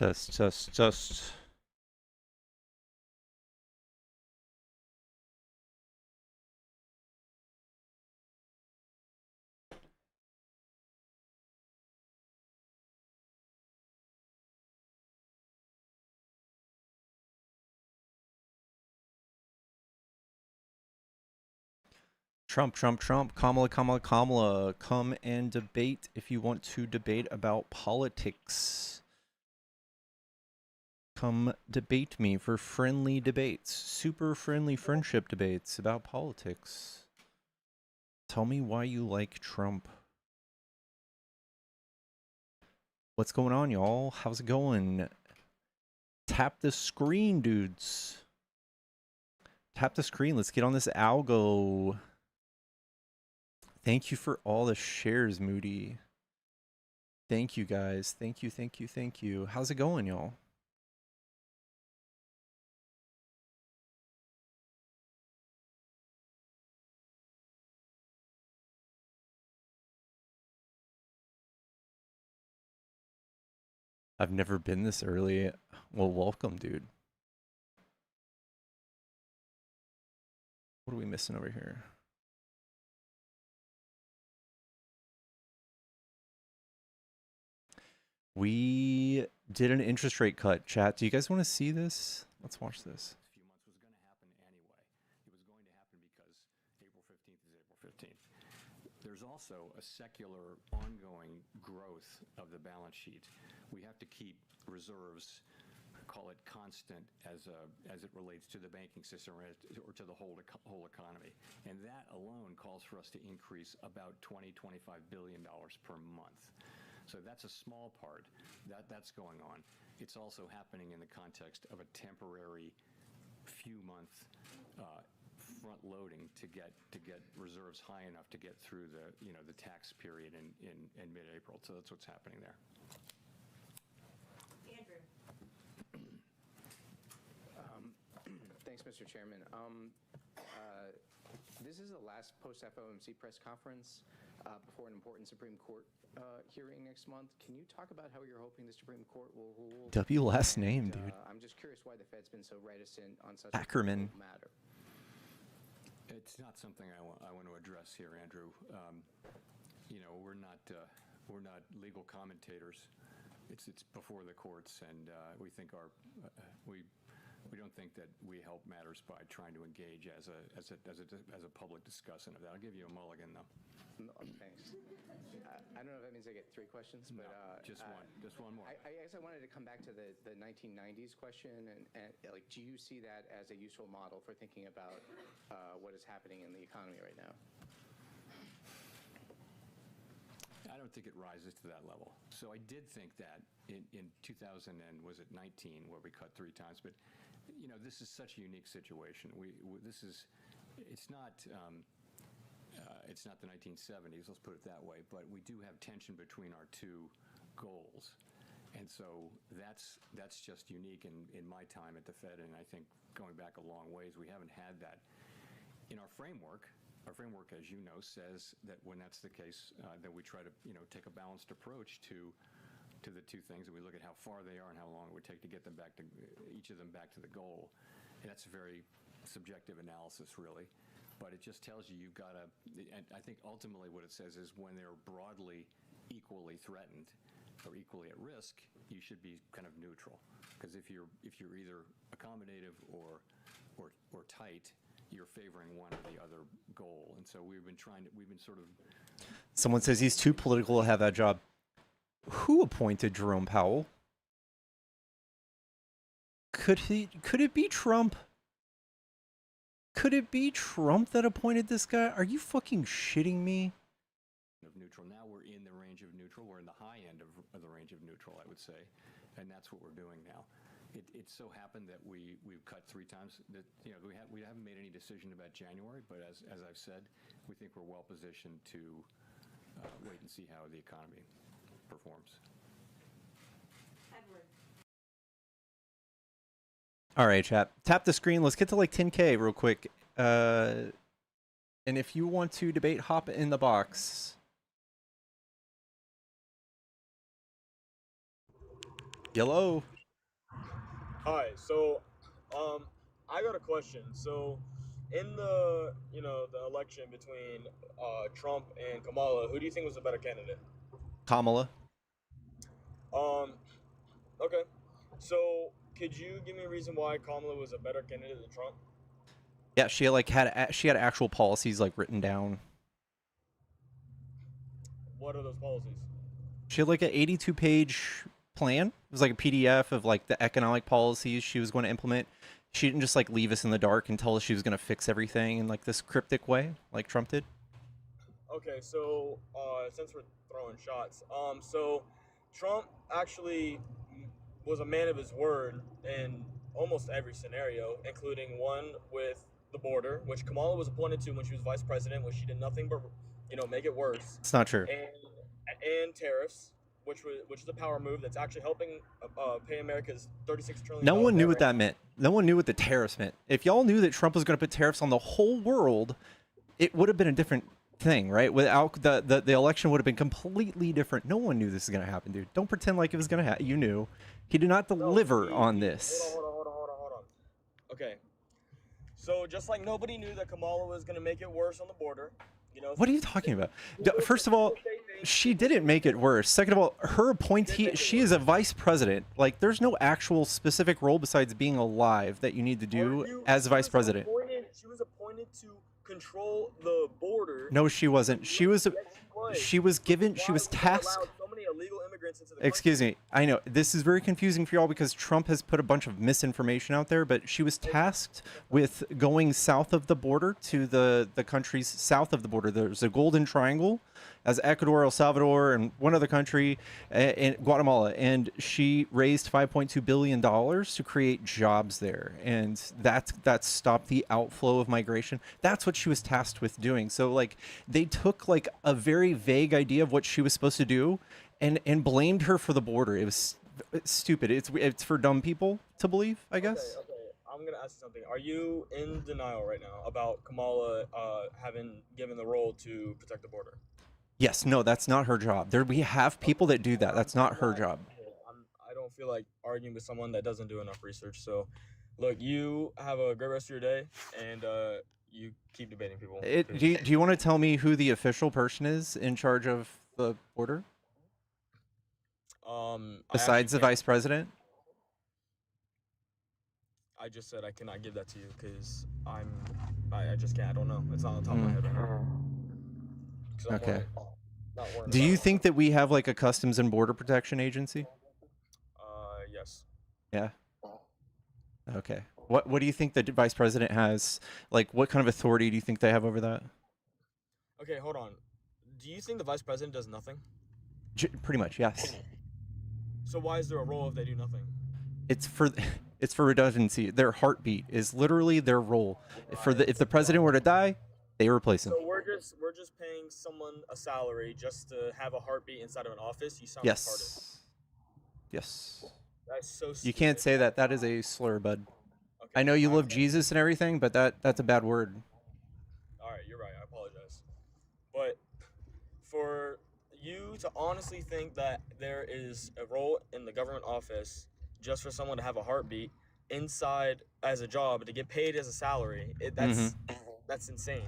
Test. Trump, Kamala. Come and debate if you want to debate about politics. Come debate me for friendly debates. Super friendly friendship debates about politics. Tell me why you like Trump. What's going on, y'all? How's it going? Tap the screen, dudes. Tap the screen. Let's get on this algo. Thank you for all the shares, Moody. Thank you, guys. Thank you. How's it going, y'all? I've never been this early. Well, welcome, dude. What are we missing over here? We did an interest rate cut, chat. Do you guys want to see this? Let's watch this. Few months was going to happen anyway. It was going to happen because April 15th is April 15th. There's also a secular ongoing growth of the balance sheet. We have to keep reserves, call it constant, as it relates to the banking system or to the whole economy. And that alone calls for us to increase about $20–25 billion per month. So that's a small part. That's going on. It's also happening in the context of a temporary few-month front loading to get reserves high enough to get through the tax period in mid-April. So that's what's happening there. Andrew. Thanks, Mr. Chairman. This is the last post-FOMC press conference before an important Supreme Court hearing next month. Can you talk about how you're hoping the Supreme Court will rule? W last name, dude. I'm just curious why the Fed's been so reticent on such Ackerman. a matter. It's not something I want to address here, Andrew. We're not legal commentators. It's before the courts, and we don't think that we help matters by trying to engage as a public discussant of that. I'll give you a mulligan, though. No, thanks. I don't know if that means I get 3 questions, but no, just one more. I guess I wanted to come back to the 1990s question, and like, do you see that as a useful model for thinking about what is happening in the economy right now? I don't think it rises to that level. So I did think that in 2000 and was it 19 where we cut 3 times, but this is such a unique situation. It's not the 1970s, let's put it that way, but we do have tension between our 2 goals. And so that's just unique in my time at the Fed, and I think going back a long ways, we haven't had that. In our framework, as you know, says that when that's the case, that we try to take a balanced approach to the 2 things, and we look at how far they are and how long it would take to get them back to each of them back to the goal. And that's a very subjective analysis, really. But it just tells you you've got to, and I think ultimately what it says is when they're broadly equally threatened or equally at risk, you should be kind of neutral. Because if you're either accommodative or tight, you're favoring one or the other goal. And so we've been sort of. Someone says he's too political to have that job. Who appointed Jerome Powell? Could it be Trump? Could it be Trump that appointed this guy? Are you fucking shitting me? Of neutral. Now we're in the range of neutral. We're in the high end of the range of neutral, I would say, and that's what we're doing now. It so happened that we've cut 3 times. That we haven't made any decision about January, but as I've said, we think we're well positioned to wait and see how the economy performs. Edward. All right, chat. Tap the screen. Let's get to like 10K real quick. And if you want to debate, hop in the box. Yellow. Hi. So, um, I got a question. So, in the election between Trump and Kamala, who do you think was a better candidate? Kamala. Um, okay. So, could you give me a reason why Kamala was a better candidate than Trump? Yeah, she she had actual policies like written down. What are those policies? She had like an 82-page plan. It was like a PDF of like the economic policies she was going to implement. She didn't just like leave us in the dark and tell us she was going to fix everything in like this cryptic way, like Trump did. Okay, so since we're throwing shots, so Trump actually was a man of his word in almost every scenario, including one with the border, which Kamala was appointed to when she was vice president, which she did nothing but, make it worse, It's not true. and tariffs, which is a power move that's actually helping pay America's $36 trillion No one knew debt what right that now. meant. No one knew what the tariffs meant. If y'all knew that Trump was going to put tariffs on the whole world, it would have been a different thing, right? Without the election would have been completely different. No one knew this was going to happen, dude. Don't pretend like it was going to happen. You knew. He did not No, deliver on hold this. on, hold on. Okay, so just like nobody knew that Kamala was gonna make it worse on the border, What are you talking about? First of all, she didn't make it worse. Second of all, her appointee, she is a vice president. Like, there's no actual specific role besides being alive that you need to do as vice president. She was appointed to control the border. No, she wasn't. She was given, she was tasked. Allowed so many illegal immigrants into the Excuse me. I know this is very confusing for y'all because Trump has put a bunch of misinformation out there, but she was tasked with going south of the border to the countries south of the border. There's a golden triangle as Ecuador, El Salvador, and one other country, in Guatemala, and she raised $5.2 billion to create jobs there, and that stopped the outflow of migration. That's what she was tasked with doing. So like they took like a very vague idea of what she was supposed to do and blamed her for the border. It's stupid. It's for dumb people to believe, I guess. Okay. I'm gonna ask you something. Are you in denial right now about Kamala having given the role to protect the border? Yes, no, that's not her job. We have people that do that. That's not her job. I don't feel like arguing with someone that doesn't do enough research. So, look, you have a great rest of your day, and you keep debating people. Do you want to tell me who the official person is in charge of the border besides the vice president? I just said I cannot give that to you because I just can't. I don't know. It's not on the top of my head right now. Okay. Do you think that we have like a Customs and Border Protection Agency? Yes. Yeah. Okay. What do you think the vice president has? Like, what kind of authority do you think they have over that? Okay, hold on. Do you think the vice president does nothing? Pretty much, yes. So why is there a role if they do nothing? It's for redundancy. Their heartbeat is literally their role. If the president were to die, they replace him. So we're just paying someone a salary just to have a heartbeat inside of an office. You sound retarded. Yes. That's so stupid. You can't say that. That is a slur, bud. Okay, I know you love Jesus and everything, but that's a bad word. All right, you're right. I apologize. But for you to honestly think that there is a role in the government office just for someone to have a heartbeat inside as a job to get paid as a salary, that's insane.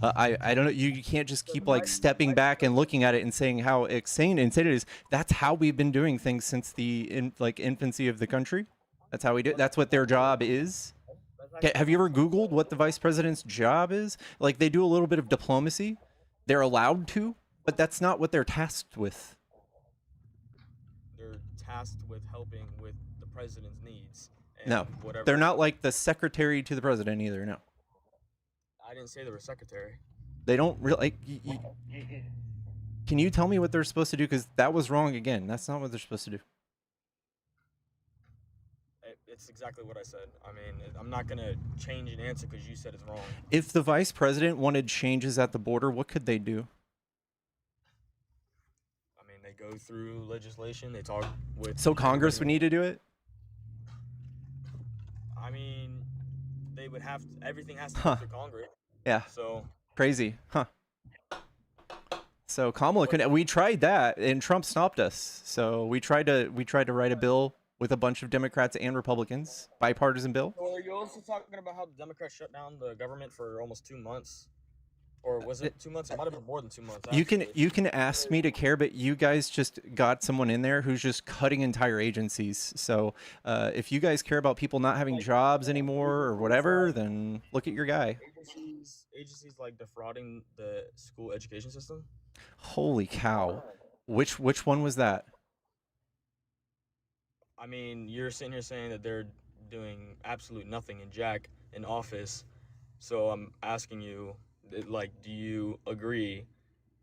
I don't know. You can't just keep like stepping back and looking at it and saying how insane it is. That's how we've been doing things since the infancy of the country. That's how we do it. That's what their job is. Have you ever Googled what the vice president's job is? Like, they do a little bit of diplomacy. They're allowed to, but that's not what they're tasked with. They're tasked with helping with the president's needs. And No, whatever. they're not like the secretary to the president either. No, I didn't say they were secretary. they don't really. Can you tell me what they're supposed to do? Because that was wrong again. That's not what they're supposed to do. It's exactly what I said. I mean, I'm not going to change an answer because you said it's wrong. If the vice president wanted changes at the border, what could they do? I mean, they go through legislation. They talk with... So Congress would need to do it? I mean, they would have to... Everything has to go through Congress. Yeah. So... Crazy. Huh. So Kamala couldn't... We tried that, and Trump stopped us. So we tried to write a bill with a bunch of Democrats and Republicans, bipartisan bill. Well, are you also talking about how the Democrats shut down the government for almost 2 months? Or was it 2 months? It might have been more than 2 months. You can ask me to care, but you guys just got someone in there who's just cutting entire agencies. So if you guys care about people not having jobs anymore or whatever, then look at your guy. Agencies like defrauding the school education system. Holy cow! Which one was that? I mean, you're sitting here saying that they're doing absolute nothing in Jack in office. So I'm asking you, like, do you agree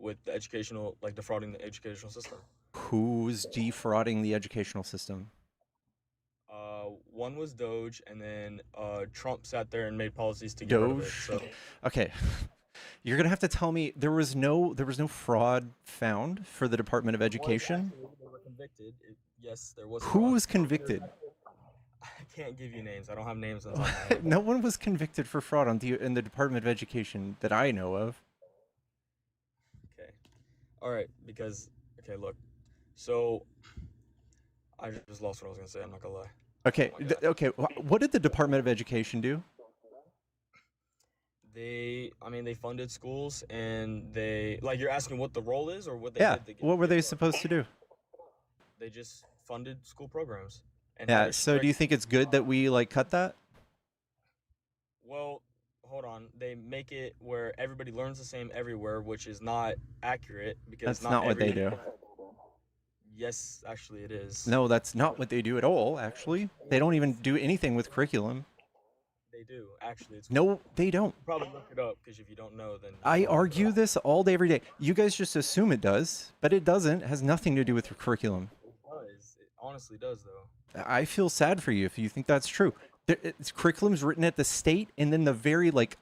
with the educational, like, defrauding the educational system? Who's defrauding the educational system? One was Doge, and then Trump sat there and made policies to get rid of it. Doge. So Okay. You're gonna have to tell me there was no fraud found for the Department of Education. they were convicted. Yes, there was. Who fraud. was convicted? I can't give you names. I don't have names on top of my head. No one was convicted for fraud in the Department of Education that I know of. Okay. All right. Because look. So I just lost what I was gonna say. I'm not gonna lie. Okay. Oh my God. Okay. What did the Department of Education do? They funded schools, and they, like, you're asking what the role is or what they Yeah. did to get What were they paid for? supposed to do? They just funded school programs. And Yeah. had a So do you strict- think it's good that we like cut that? Well, hold on. They make it where everybody learns the same everywhere, which is not accurate because That's not what they do. Yes, actually, it is. No, that's not what they do at all. Actually, they don't even do anything with curriculum. They do. Actually, it's No, they don't. probably look it up because if you don't know, then I argue this all day, every day. You guys just assume it does, but it doesn't. It has nothing to do with curriculum. it does. It honestly does, though. I feel sad for you if you think that's true. Curriculum's written at the state and then the very like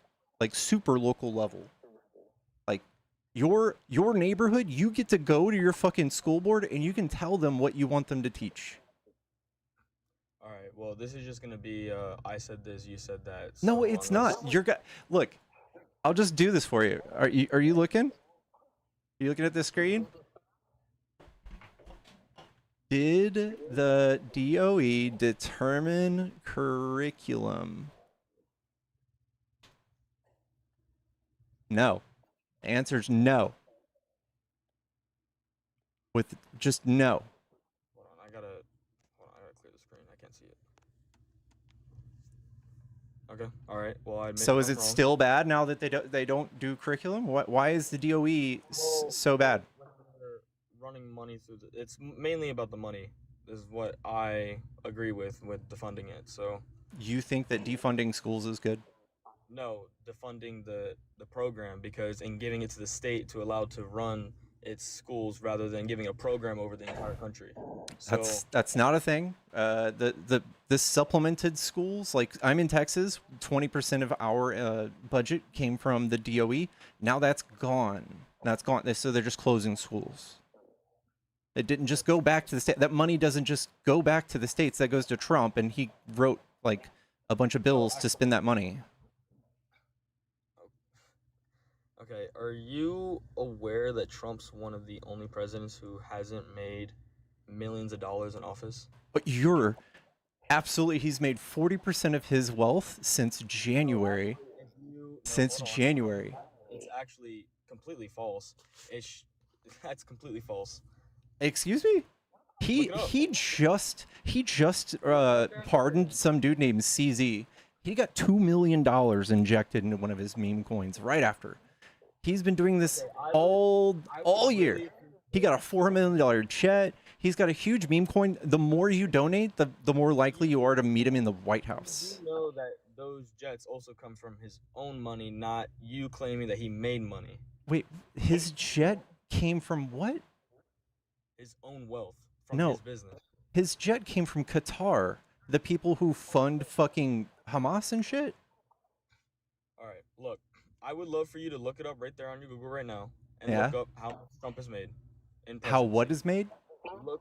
super local level. Like your neighborhood, you get to go to your fucking school board and you can tell them what you want them to teach. All right. Well, this is just gonna be I said this, you said that. No, so it's unless- not. Look, I'll just do this for you. Are you looking? Are you looking at the screen? Did the DOE determine curriculum? No. The answer is no. With just no. Hold on, I gotta clear the screen. I can't see it. Okay. All right. Well, I admit So is I'm it wrong. still bad now that they don't do curriculum? Why is the DOE so bad? They're running money through it's mainly about the money. Is what I agree with defunding it. So You think that defunding schools is good? no, defunding the program, because in giving it to the state to allow to run its schools rather than giving a program over the entire country. So That's not a thing. The supplemented schools, like I'm in Texas, 20% of our budget came from the DOE. Now that's gone. That's gone. So they're just closing schools. It didn't just go back to the state. That money doesn't just go back to the states. That goes to Trump, and he wrote like a bunch of bills to spend that money. okay, are you aware that Trump's one of the only presidents who hasn't made millions of dollars in office? But he's made 40% of his wealth since January. Since Hold on. January. It's actually completely false. That's completely false. Excuse me? He Look it up. he just pardoned some dude named CZ. He got $2 million injected into one of his meme coins right after. He's been doing this all year. He got a $4 million check. He's got a huge meme coin. The more you donate, the more likely you are to meet him in the White House. You know that those jets also come from his own money, not you claiming that he made money. Wait, his jet came from what? His own wealth from No. his business. His jet came from Qatar, the people who fund fucking Hamas and shit. All right, look, I would love for you to look it up right there on your Google right now and Yeah. look up how much Trump has made. In How what presidency. is made?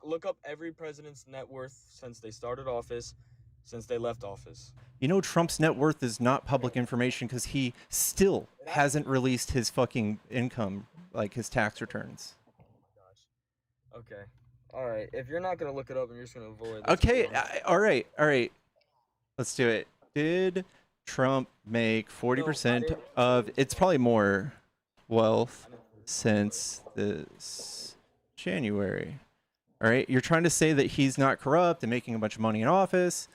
Look up every president's net worth since they started office, since they left office. You know, Trump's net worth is not public information because he still hasn't released his fucking income, like his tax returns. Gosh. Okay. All right, if you're not gonna look it up and you're just gonna avoid. That's Okay, cool. all right, all right. Let's do it. Did Trump make 40% didn't- of, it's probably more, wealth I didn't- since this January? All right, you're trying to say that he's not corrupt and making a bunch of money in office.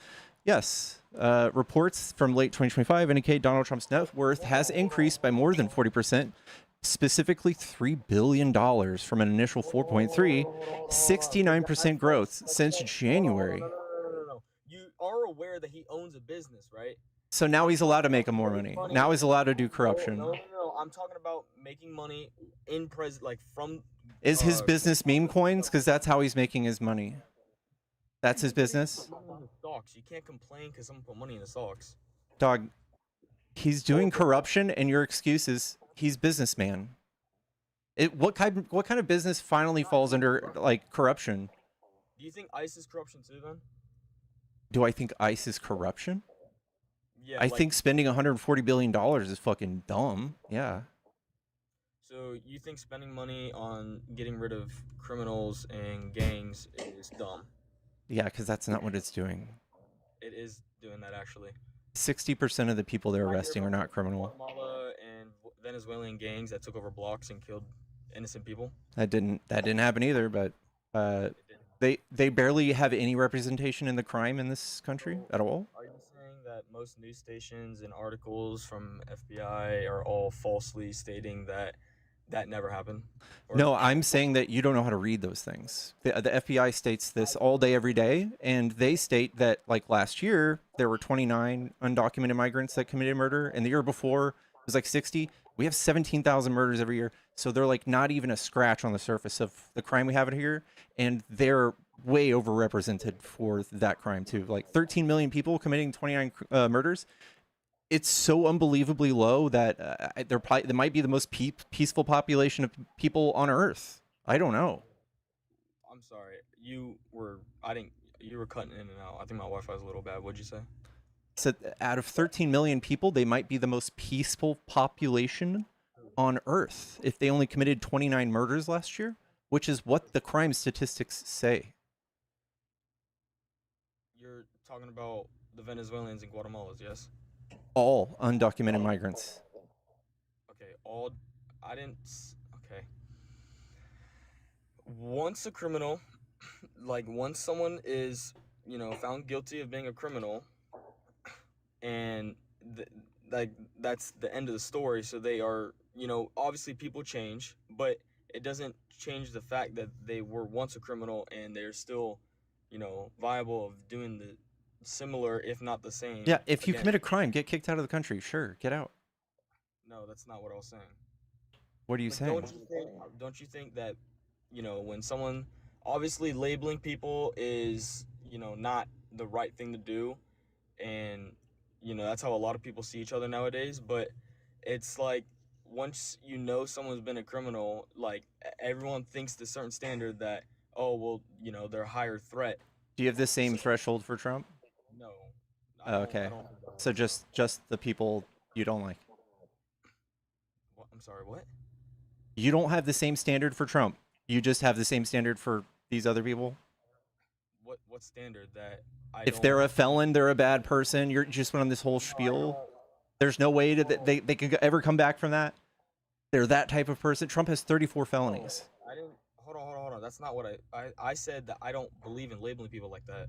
Yes. Reports from late 2025 indicate Donald Trump's net worth has increased by more than 40%, specifically $3 billion from an initial 4.3, 69% growth since January. No. You are aware that he owns a business, right? So now he's allowed to make more money. Now he's allowed to do corruption. No. I'm talking about making money in like from. Is his business meme coins? Because that's how he's making his money. That's his business? Stocks. You can't complain because someone put money in the stocks. Dog, he's doing corruption, and your excuse is he's businessman. What kind of business finally falls under like corruption? Do you think ICE is corruption too? Then. Do I think ICE is corruption? Yeah. I think spending $140 billion is fucking dumb. Yeah. So you think spending money on getting rid of criminals and gangs is dumb? Yeah, because that's not what it's doing. It is doing that actually. 60% of the people they're arresting are not criminal. Guatemala and Venezuelan gangs that took over blocks and killed innocent people. That didn't happen either, but they barely have any representation in the crime in this country at all. Are you saying that most news stations and articles from FBI are all falsely stating that that never happened? No, I'm saying that you don't know how to read those things. The FBI states this all day, every day, and they state that, like, last year, there were 29 undocumented migrants that committed murder, and the year before, it was like 60. We have 17,000 murders every year, so they're, like, not even a scratch on the surface of the crime we have in here, and they're way overrepresented for that crime, too. Like, 13 million people committing 29 murders. It's so unbelievably low that there might be the most peaceful population of people on Earth. I don't know. I'm sorry. You were cutting in and out. I think my Wi-Fi is a little bad. What'd you say? So out of 13 million people, they might be the most peaceful population on Earth if they only committed 29 murders last year, which is what the crime statistics say. You're talking about the Venezuelans and Guatemalans, yes? All undocumented migrants. Okay, okay. Once a criminal, like once someone is, found guilty of being a criminal, and that's the end of the story. So they are, obviously people change, but it doesn't change the fact that they were once a criminal and they're still, viable of doing the similar, if not the same. Yeah, if you again. commit a crime, get kicked out of the country. Sure, get out. No, that's not what I was saying. What are you saying? Don't you think that, when someone, obviously labeling people is, not the right thing to do, and, that's how a lot of people see each other nowadays, but it's like, once someone's been a criminal, like, everyone thinks to a certain standard that, oh, well, they're a higher threat. Do you have the same threshold for Trump? No. Okay. So just the people you don't like. What? I'm sorry, what? You don't have the same standard for Trump. You just have the same standard for these other people? What standard that if they're a felon, they're a bad person. You're just went on this whole spiel. There's no way that they could ever come back from that. They're that type of person. Trump has 34 felonies. I didn't. Hold on. That's not what I said. That I don't believe in labeling people like that.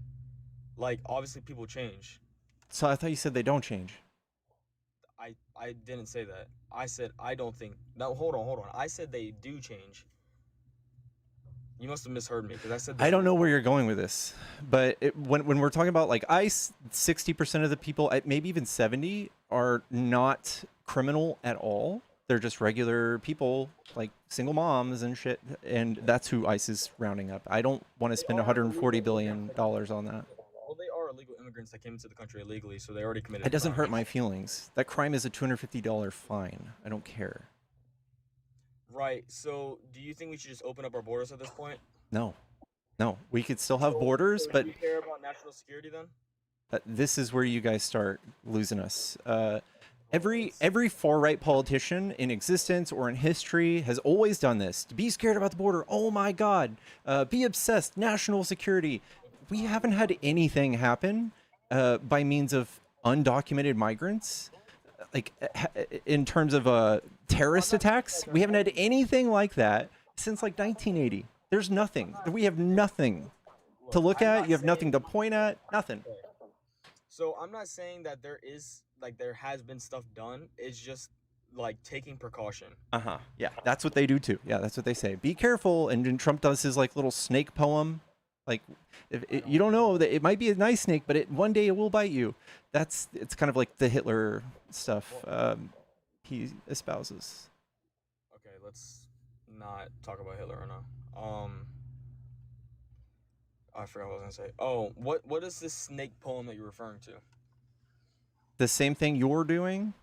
Like, obviously people change. So I thought you said they don't change. I didn't say that. I said I don't think. No, hold on. I said they do change. You must have misheard me because I said. I don't know where you're going with this, but when we're talking about like ICE, 60% of the people, maybe even 70, are not criminal at all. They're just regular people, like single moms and shit, and that's who ICE is rounding up. I don't want to spend $140 billion on that. Well, they are illegal immigrants that came into the country illegally, so they already committed. It doesn't hurt my feelings. That crime is a $250 fine. I don't care. Right. So, do you think we should just open up our borders at this point? No. We could still have borders, but do you care about national security then? this is where you guys start losing us. Every far right politician in existence or in history has always done this. To be scared about the border. Oh my God. Be obsessed. National security. We haven't had anything happen by means of undocumented migrants. Like in terms of terrorist attacks, we haven't had anything like that since like 1980. There's nothing. We have nothing to look I'm at. not You have nothing to saying- point at. Nothing. So I'm not saying that there has been stuff done. It's just like taking precaution. Uh-huh. Yeah, that's what they do too. Yeah, that's what they say. Be careful. And then Trump does his like little snake poem. Like, you don't know that it might be a nice snake, but one day it will bite you. It's kind of like the Hitler stuff he espouses. Okay, let's not talk about Hitler right now. I forgot what I was gonna say. Oh, what is this snake poem that you're referring to? The same thing you're doing,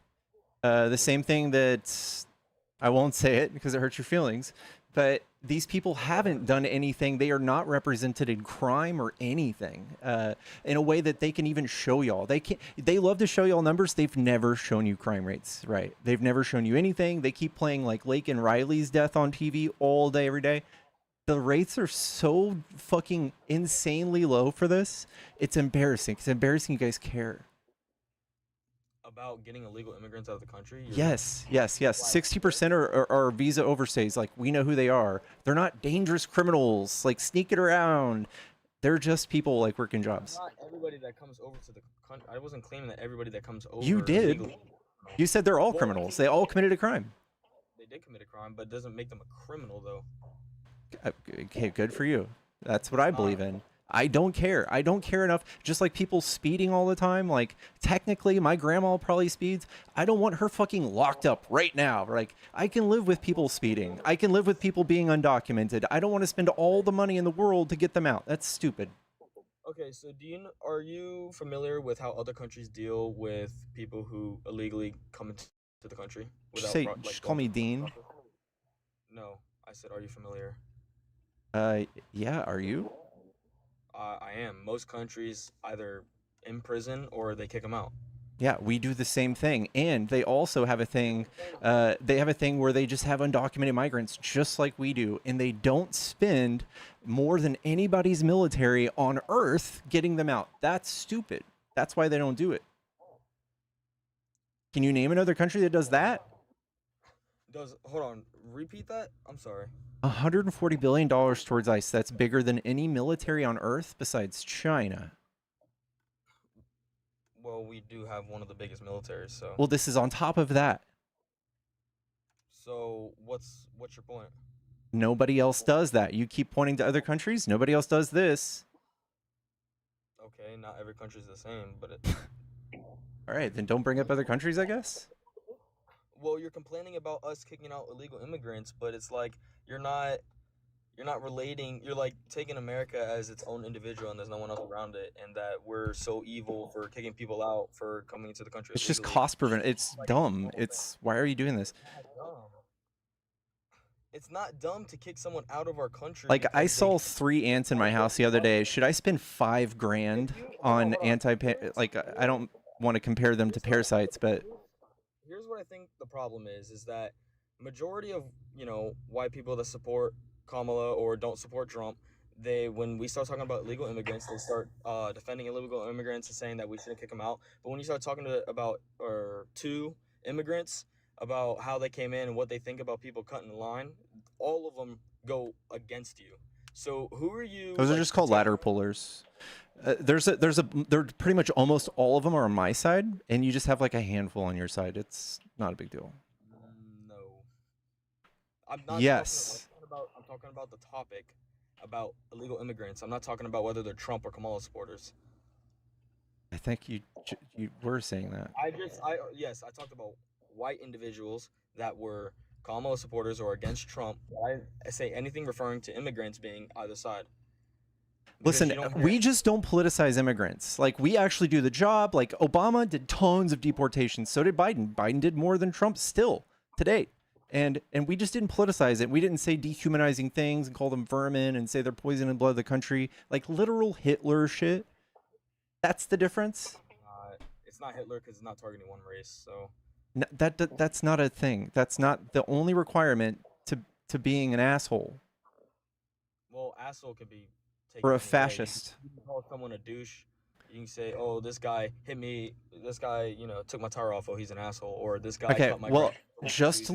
the same thing that I won't say it because it hurts your feelings, but these people haven't done anything. They are not represented in crime or anything in a way that they can even show y'all. They love to show y'all numbers. They've never shown you crime rates, right? They've never shown you anything. They keep playing like Lake and Riley's death on TV all day, every day. The rates are so fucking insanely low for this. It's embarrassing. It's embarrassing you guys care. About getting illegal immigrants out of the country? Yes. 60% are visa overstays. Like, we know who they are. They're not dangerous criminals, like sneaking around. They're just people like working jobs. Not everybody that comes over to the country. I wasn't claiming that everybody that comes over. You did. illegally- You said they're all criminals. They all committed a crime. They did commit a crime, but it doesn't make them a criminal though. Okay, good for you. That's what I believe in. I don't care. I don't care enough. Just like people speeding all the time. Like, technically, my grandma probably speeds. I don't want her fucking locked up right now. Like, I can live with people speeding. I can live with people being undocumented. I don't want to spend all the money in the world to get them out. That's stupid. Okay, so are you familiar with how other countries deal with people who illegally come into the country? Just call me Dean. No, I said, are you familiar? Yeah, are you? I am. Most countries either imprison or they kick them out. Yeah, we do the same thing. And they also have a thing, where they just have undocumented migrants just like we do. And they don't spend more than anybody's military on Earth getting them out. That's stupid. That's why they don't do it. Can you name another country that does that? Hold on, repeat that? I'm sorry. $140 billion towards ICE. That's bigger than any military on Earth besides China. Well, we do have one of the biggest militaries, so. Well, this is on top of that. So what's your point? Nobody else does that. You keep pointing to other countries. Nobody else does this. Okay, not every country's the same, but it. All right, then don't bring up other countries, I guess. Well, you're complaining about us kicking out illegal immigrants, but it's like you're not relating. You're like taking America as its own individual, and there's no one else around it, and that we're so evil for kicking people out for coming into the country. It's just illegally. cost prevent. It's dumb. Why are you doing this? It's not dumb to kick someone out of our country. Like, I because saw 3 ants in my house the other day. Should I spend $5 grand on like, I don't want to compare them to parasites, but here's what I think the problem is that majority of white people that support Kamala or don't support Trump, when we start talking about illegal immigrants, they start defending illegal immigrants and saying that we shouldn't kick them out. But when you start talking to immigrants about how they came in and what they think about people cutting the line, all of them go against you. So who are you? those are just called ladder pullers. They're pretty much almost all of them are on my side, and you just have like a handful on your side. It's not a big deal. No. I'm not. Yes. I'm talking about the topic about illegal immigrants. I'm not talking about whether they're Trump or Kamala supporters. I think you were saying that. Yes, I talked about white individuals that were Kamala supporters or against Trump. I say anything referring to immigrants being either side. Because Listen, we just don't politicize immigrants. Like, we actually do the job. Like, Obama did tons of deportations. So did Biden. Biden did more than Trump still to date. And we just didn't politicize it. We didn't say dehumanizing things and call them vermin and say they're poisoning blood of the country. Like, literal Hitler shit. That's the difference. It's not Hitler because it's not targeting one race. So That's not a thing. That's not the only requirement to being an asshole Well, asshole could be or taken a any way. fascist. You can call someone a douche. You can say, "Oh, this guy hit me. This guy, took my tire off. Oh, he's an asshole." Or this guy Okay, cut my well, grass. just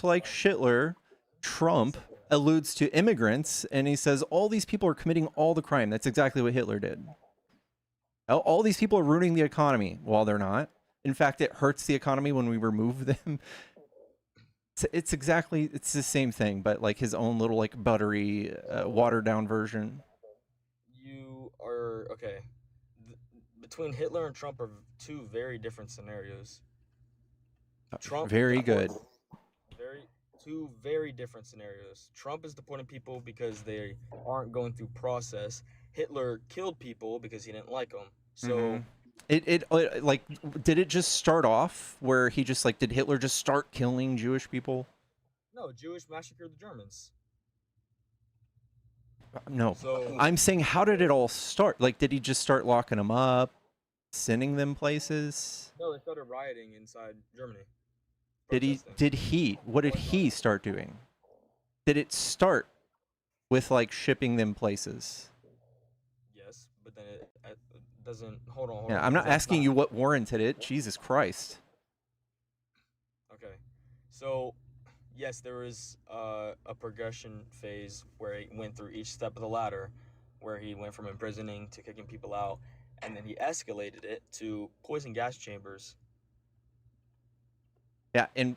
like Schindler, Trump alludes to immigrants and he says all these people are committing all the crime. That's exactly what Hitler did. All these people are ruining the economy. Well, they're not. In fact, it hurts the economy when we remove them. It's exactly it's the same thing, but like his own little like buttery, watered down version. You are okay. Between Hitler and Trump are two very different scenarios. Trump Very good. deports very two very different scenarios. Trump is deporting people because they aren't going through process. Hitler killed people because he didn't like them. So Mhm. It like did it just start off where he just like did Hitler just start killing Jewish people? no, Jewish massacred the Germans. No. So I'm saying how did it all start? Like did he just start locking them up, sending them places? no, they started rioting inside Germany, Did he protesting. did he what did he start doing? Did it start with like shipping them places? Yes, but then it doesn't. Hold Yeah, on, I'm because not that's asking you what warranted it. Jesus Christ. okay. So yes, there was a progression phase where he went through each step of the ladder, where he went from imprisoning to kicking people out, and then he escalated it to poison gas chambers. Yeah, and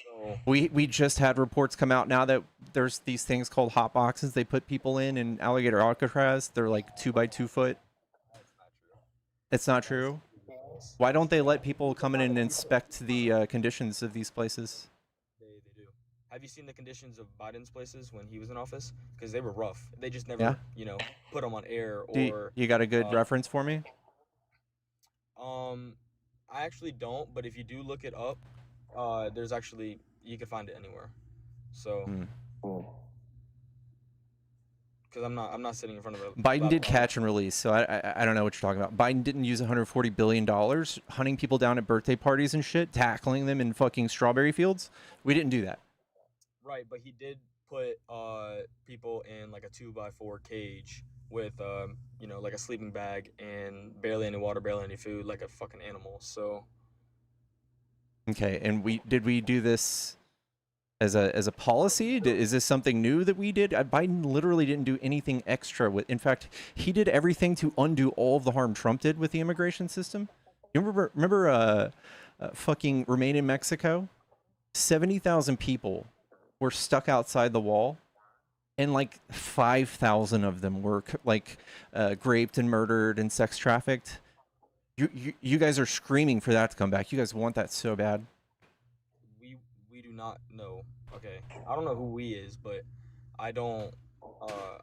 So we just had reports come out now that there's these things called hot boxes they put people in Alligator Alcatraz. They're like 2 by 2 foot. that's not true. It's not That is true. false. Why don't they let people come in and inspect the conditions of these places? They do. Have you seen the conditions of Biden's places when he was in office? Because they were rough. They just Yeah. never, put them on air Do or. you got a good Uh, reference for me? um, I actually don't, but if you do look it up, there's actually you can find it anywhere. So, Hmm. because I'm not sitting in front of a Biden did laptop. catch and release, so I don't know what you're talking about. Biden didn't use 140 billion dollars hunting people down at birthday parties and shit, tackling them in fucking strawberry fields. We didn't do that. Right, but he did put people in like a 2x4 cage with like a sleeping bag and barely any water, barely any food, like a fucking animal. So Okay, and we do this as a policy? Is this something new that we did? Biden literally didn't do anything extra with. In fact, he did everything to undo all of the harm Trump did with the immigration system. You remember fucking Remain in Mexico? 70,000 people were stuck outside the wall, and like 5,000 of them were like raped and murdered and sex trafficked. You guys are screaming for that to come back. You guys want that so bad. we do not know. Okay, I don't know who we is, but I don't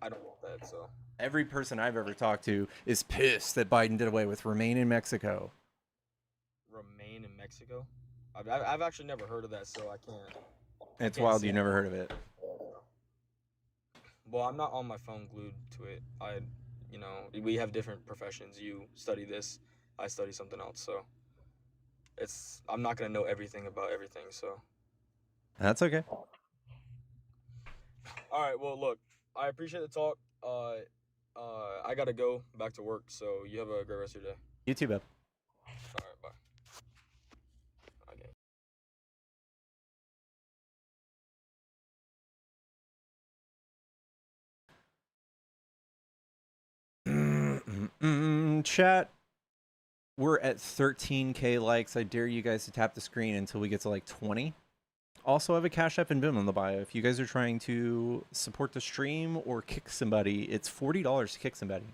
I don't want that. So Every person I've ever talked to is pissed that Biden did away with Remain in Mexico. remain in Mexico. I've actually never heard of that, so I can't. It's can't wild say you never heard of it. Well, I'm not on my phone glued to it. We have different professions. You study this, I study something else. So I'm not gonna know everything about everything. So, That's okay. all right. Well, look, I appreciate the talk. I gotta go back to work. So you have a great rest of your day. You too, Beb. All right, bye. Okay. Chat, we're at 13K likes. I dare you guys to tap the screen until we get to like 20. Also, I have a Cash App and Venmo in the bio. If you guys are trying to support the stream or kick somebody, it's $40 to kick somebody.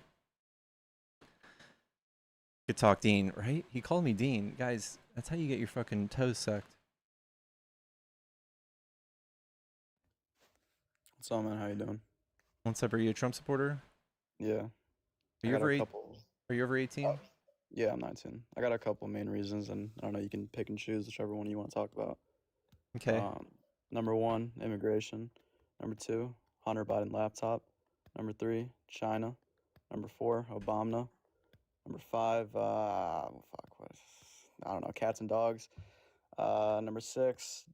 Good talk, Dean, right? He called me Dean. Guys, that's how you get your fucking toes sucked. What's up, man? How you doing? What's up? Are you a Trump supporter? Yeah. Are I you got over a eight? couple. Are you over 18? Yeah, I'm 19. I got a couple main reasons, and I don't know, you can pick and choose whichever one you want to talk about. Okay. Number one, immigration. Number two, Hunter Biden laptop. Number three, China. Number four, Obama. Number five, I don't know, cats and dogs. Number 6,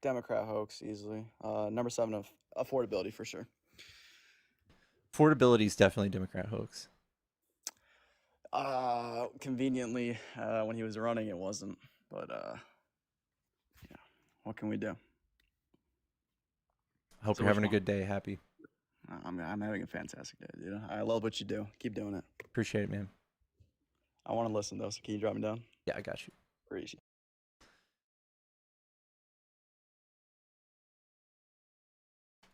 Democrat hoax easily. Number 7, of affordability for sure. Affordability is definitely Democrat hoax. Conveniently, when he was running, it wasn't. But yeah, what can we do? Hope So you're which having a one? good day. Happy. I'm having a fantastic day, dude. I love what you do. Keep doing it. Appreciate it, man. I want to listen though, so can you drop me down? Yeah, I got you. Appreciate.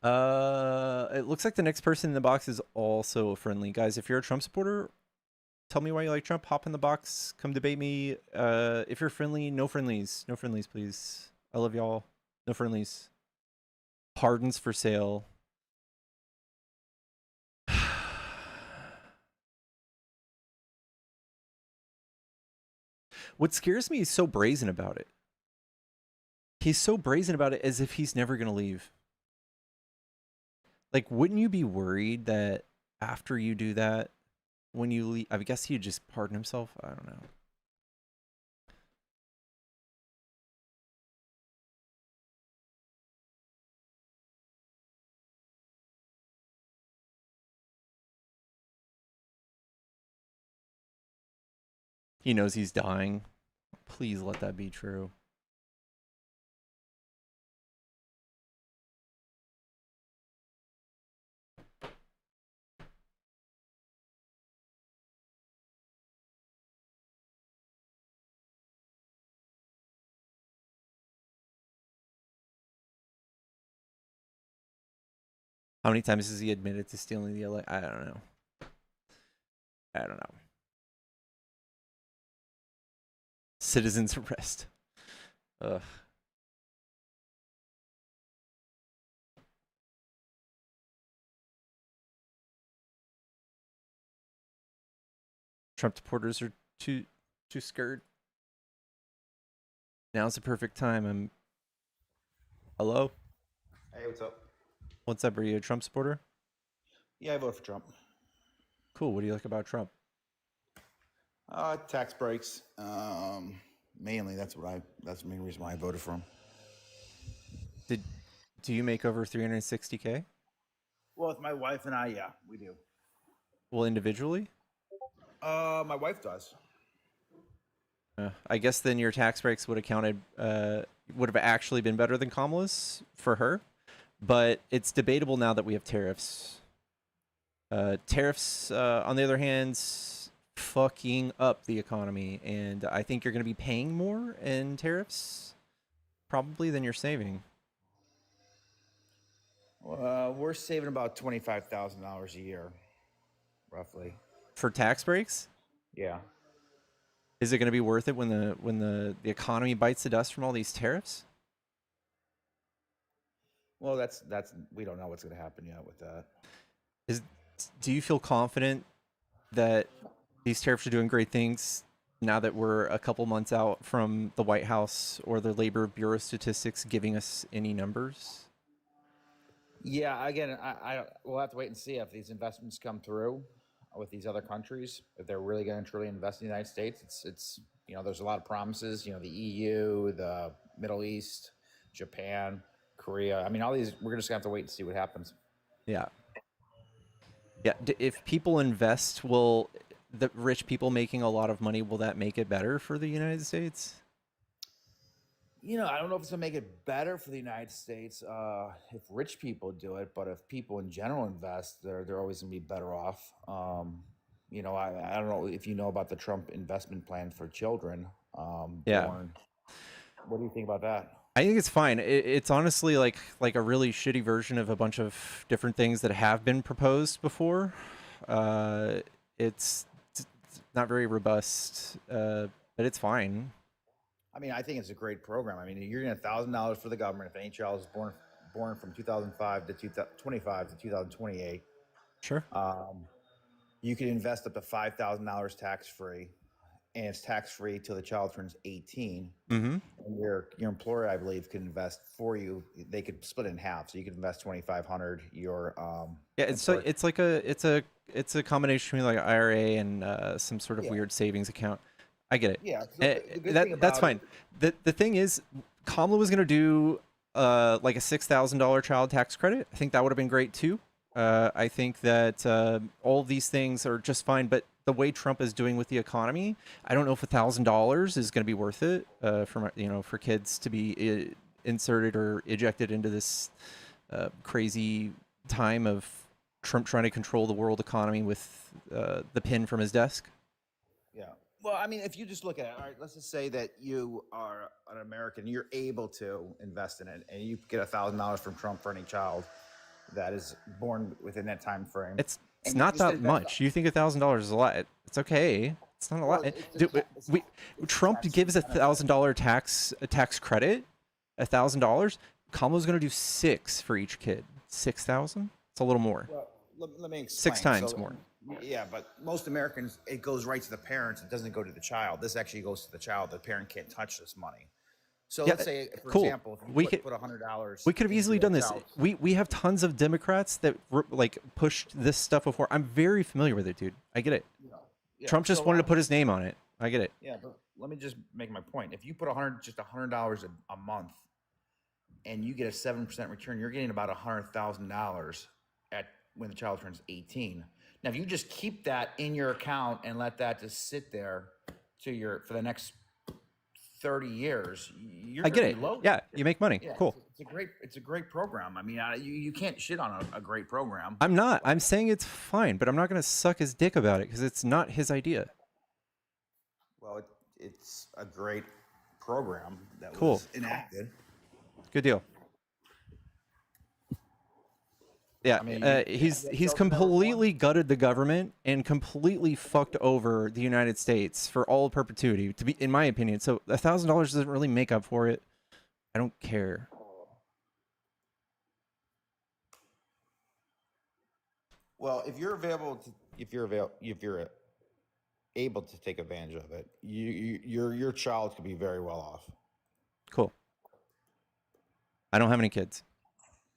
It looks like the next person in the box is also friendly. Guys, if you're a Trump supporter, tell me why you like Trump. Hop in the box. Come debate me. If you're friendly, no friendlies. No friendlies, please. I love y'all. No friendlies. Pardons for sale. What scares me is so brazen about it. He's so brazen about it as if he's never going to leave. Like, wouldn't you be worried that after you do that, when you leave, I guess he'd just pardon himself? I don't know. He knows he's dying. Please let that be true. How many times has he admitted to stealing the election? I don't know. I don't know. Citizens arrest. Ugh. Trump supporters are too scared. Now's the perfect time. Hello? Hey, what's up? What's up? Are you a Trump supporter? Yeah, I voted for Trump. Cool. What do you like about Trump? Tax breaks. Mainly, that's the main reason why I voted for him. Do you make over 360K? Well, with my wife and I, yeah, we do. Well, individually? My wife does. I guess then your tax breaks would have actually been better than Kamala's for her. But it's debatable now that we have tariffs. Tariffs, on the other hand, fucking up the economy, and I think you're going to be paying more in tariffs probably than you're saving. We're saving about $25,000 a year, roughly. For tax breaks? Yeah. Is it going to be worth it when the economy bites the dust from all these tariffs? Well, that's we don't know what's going to happen yet with that. Do you feel confident that these tariffs are doing great things now that we're a couple months out from the White House or the Labor Bureau statistics giving us any numbers? Yeah, again, we'll have to wait and see if these investments come through with these other countries. If they're really going to truly invest in the United States, it's there's a lot of promises. The EU, the Middle East, Japan, Korea. I mean, all these. We're just gonna have to wait and see what happens. Yeah. Yeah. If people invest, will the rich people making a lot of money, will that make it better for the United States? I don't know if it's gonna make it better for the United States if rich people do it, but if people in general invest, they're always gonna be better off. I don't know if you know about the Trump investment plan for children. Yeah. Born. What do you think about that? I think it's fine. It's honestly like a really shitty version of a bunch of different things that have been proposed before. It's not very robust, but it's fine. I mean, I think it's a great program. I mean, you're getting $1,000 for the government if any child is born from 2005 to 2025 to 2028. Sure. You can invest up to $5,000 tax free, and it's tax free till the child turns 18. Mm-hmm. And your employer, I believe, can invest for you. They could split it in half, so you could invest $2,500. Yeah, it's a combination between like an IRA and some sort of weird savings account. I get it. Yeah, so the good thing That's about fine. The thing is, Kamala was gonna do like a $6,000 child tax credit. I think that would have been great too. I think that all of these things are just fine, but the way Trump is doing with the economy, I don't know if $1,000 is going to be worth it for kids to be inserted or ejected into this crazy time of Trump trying to control the world economy with the pin from his desk. Yeah. Well, I mean, if you just look at it, all right, let's just say that you are an American, you're able to invest in it, and you get $1,000 from Trump for any child that is born within that time frame. It's And you not just that invest much. You think $1,000 is a lot? It's okay. It's not a lot. Trump gives $1,000 tax credit, $1,000. Kamala's going to do 6 for each kid. 6,000. It's a little more. Well, let me explain. 6 times more. Yeah, but most Americans, it goes right to the parents. It doesn't go to the child. This actually goes to the child. The parent can't touch this money. So Yeah, let's say, for cool. example, if you We put could- $100, We could have easily into a done this. child- We have tons of Democrats that pushed this stuff before. I'm very familiar with it, dude. I get it. Yeah, Trump just so wanted to put his name on it. I get it. Yeah, but let me just make my point. If you put $100 a month, and you get a 7% return, you're getting about $100,000 when the child turns 18. Now, if you just keep that in your account and let that just sit there for the next 30 years, you're I get gonna it. be loaded. Yeah, you make money. Yeah, Cool. It's a great program. I mean, you can't shit on a great program. I'm not. I'm saying it's fine, but I'm not going to suck his dick about it because it's not his idea. Well, it's a great program that Cool. was enacted. Good deal. Yeah, I mean, he's completely gutted the government and completely fucked over the United States for all perpetuity, to be, in my opinion. So $1,000 doesn't really make up for it. I don't care. Well, if you're able to take advantage of it, your child could be very well off. Cool. I don't have any kids.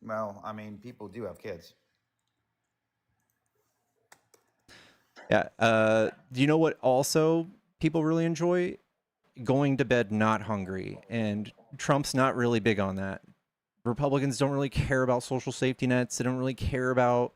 Well, I mean, people do have kids. Yeah. Do you know what also people really enjoy? Going to bed not hungry. And Trump's not really big on that. Republicans don't really care about social safety nets. They don't really care about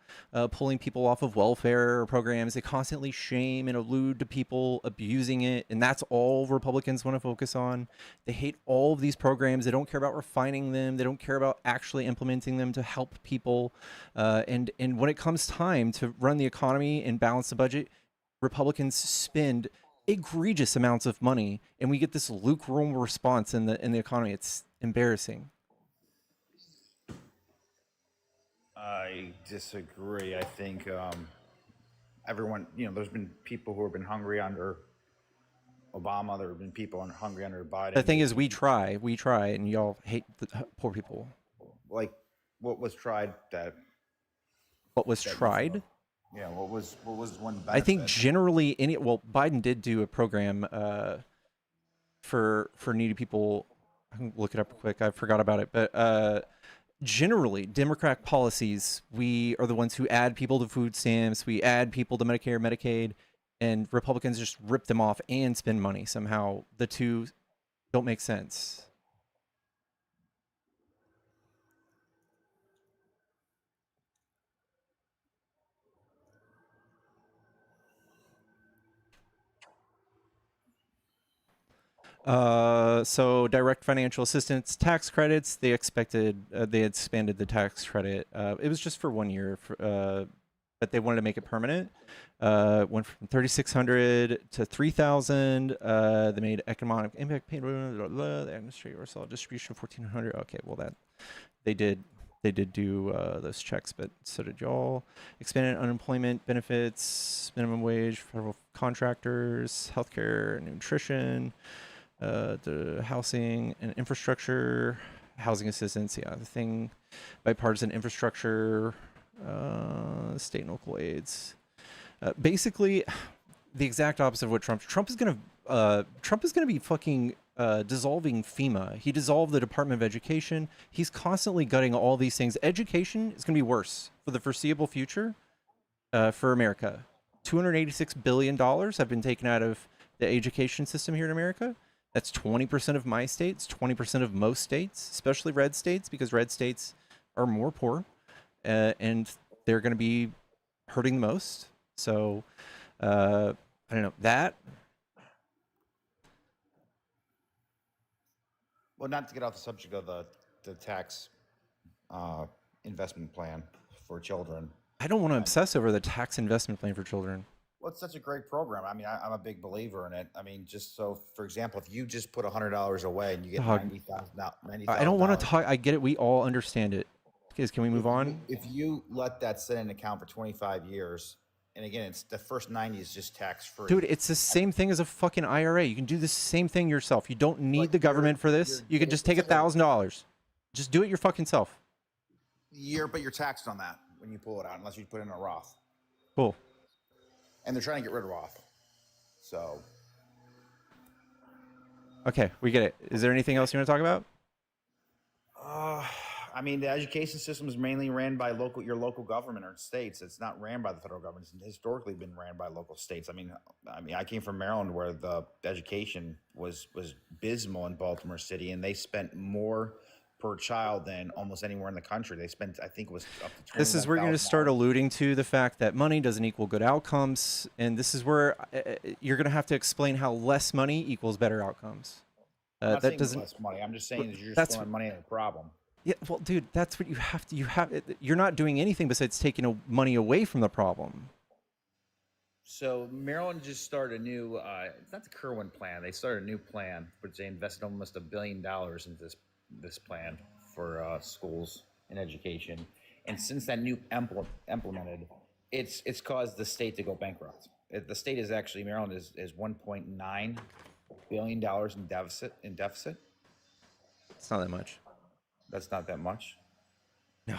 pulling people off of welfare programs. They constantly shame and allude to people abusing it. And that's all Republicans want to focus on. They hate all of these programs. They don't care about refining them. They don't care about actually implementing them to help people. And when it comes time to run the economy and balance the budget, Republicans spend egregious amounts of money, and we get this lukewarm response in the economy. It's embarrassing. I disagree. I think everyone, there's been people who have been hungry under Obama. There have been people hungry under Biden. The thing is, we try, and y'all hate the poor people. Like, what was tried that? What was tried? Yeah, what was one benefit? I think generally Biden did do a program for needy people. I can look it up quick. I forgot about it, but generally, Democratic policies, we are the ones who add people to food stamps, we add people to Medicare, Medicaid, and Republicans just rip them off and spend money. Somehow the two don't make sense. So direct financial assistance tax credits, they expected, they had expanded the tax credit. It was just for 1 year, but they wanted to make it permanent. Went from 3,600 to 3,000. They made economic impact paid, the administrative or solid distribution 1,400. Okay, well they did do those checks, but so did y'all. Expanded unemployment benefits, minimum wage, federal contractors, healthcare, nutrition. The housing and infrastructure, housing assistance, yeah, the thing, bipartisan infrastructure, state and local aids. Basically, the exact opposite of what Trump is gonna be fucking dissolving FEMA. He dissolved the Department of Education. He's constantly gutting all these things. Education is gonna be worse for the foreseeable future for America. $286 billion have been taken out of the education system here in America. That's 20% of my states, 20% of most states, especially red states, because red states are more poor, and they're going to be hurting the most. So, I don't know that. Well, not to get off the subject of the tax investment plan for children. I don't want to obsess over the tax investment plan for children. Well, it's such a great program. I mean, I'm a big believer in it. I mean, just so, for example, if you just put $100 away and you get Dog. $90,000, I don't want to talk. I get it. We all understand it. Guys, can we move on? If you let that sit in an account for 25 years, and again, it's the first 90 is just tax free. Dude, it's the same thing as a fucking IRA. You can do the same thing yourself. You don't need But the government for this. You can just take $1,000. Just do it your fucking self. But you're taxed on that when you pull it out, unless you put it in a Roth. Cool. And they're trying to get rid of Roth. So. Okay, we get it. Is there anything else you want to talk about? I mean, the education system is mainly ran by your local government or states. It's not ran by the federal government. It's historically been ran by local states. I mean, I came from Maryland, where the education was abysmal in Baltimore City, and they spent more per child than almost anywhere in the country. They spent, I think, it was up to. This is where you're going to start alluding to the fact that money doesn't equal good outcomes, and this is where you're going to have to explain how less money equals better outcomes. I'm not that saying doesn't. less money. I'm just saying that you're That's- just throwing money at a problem. Yeah, well, dude, that's what you have to. You're not doing anything besides taking money away from the problem. So Maryland just started a new, it's not the Kerwin plan. They started a new plan, but they invested almost $1 billion into this plan for schools and education. And since that new implemented, it's caused the state to go bankrupt. The state is actually, Maryland is $1.9 billion in deficit. It's not that much. That's not that much. No.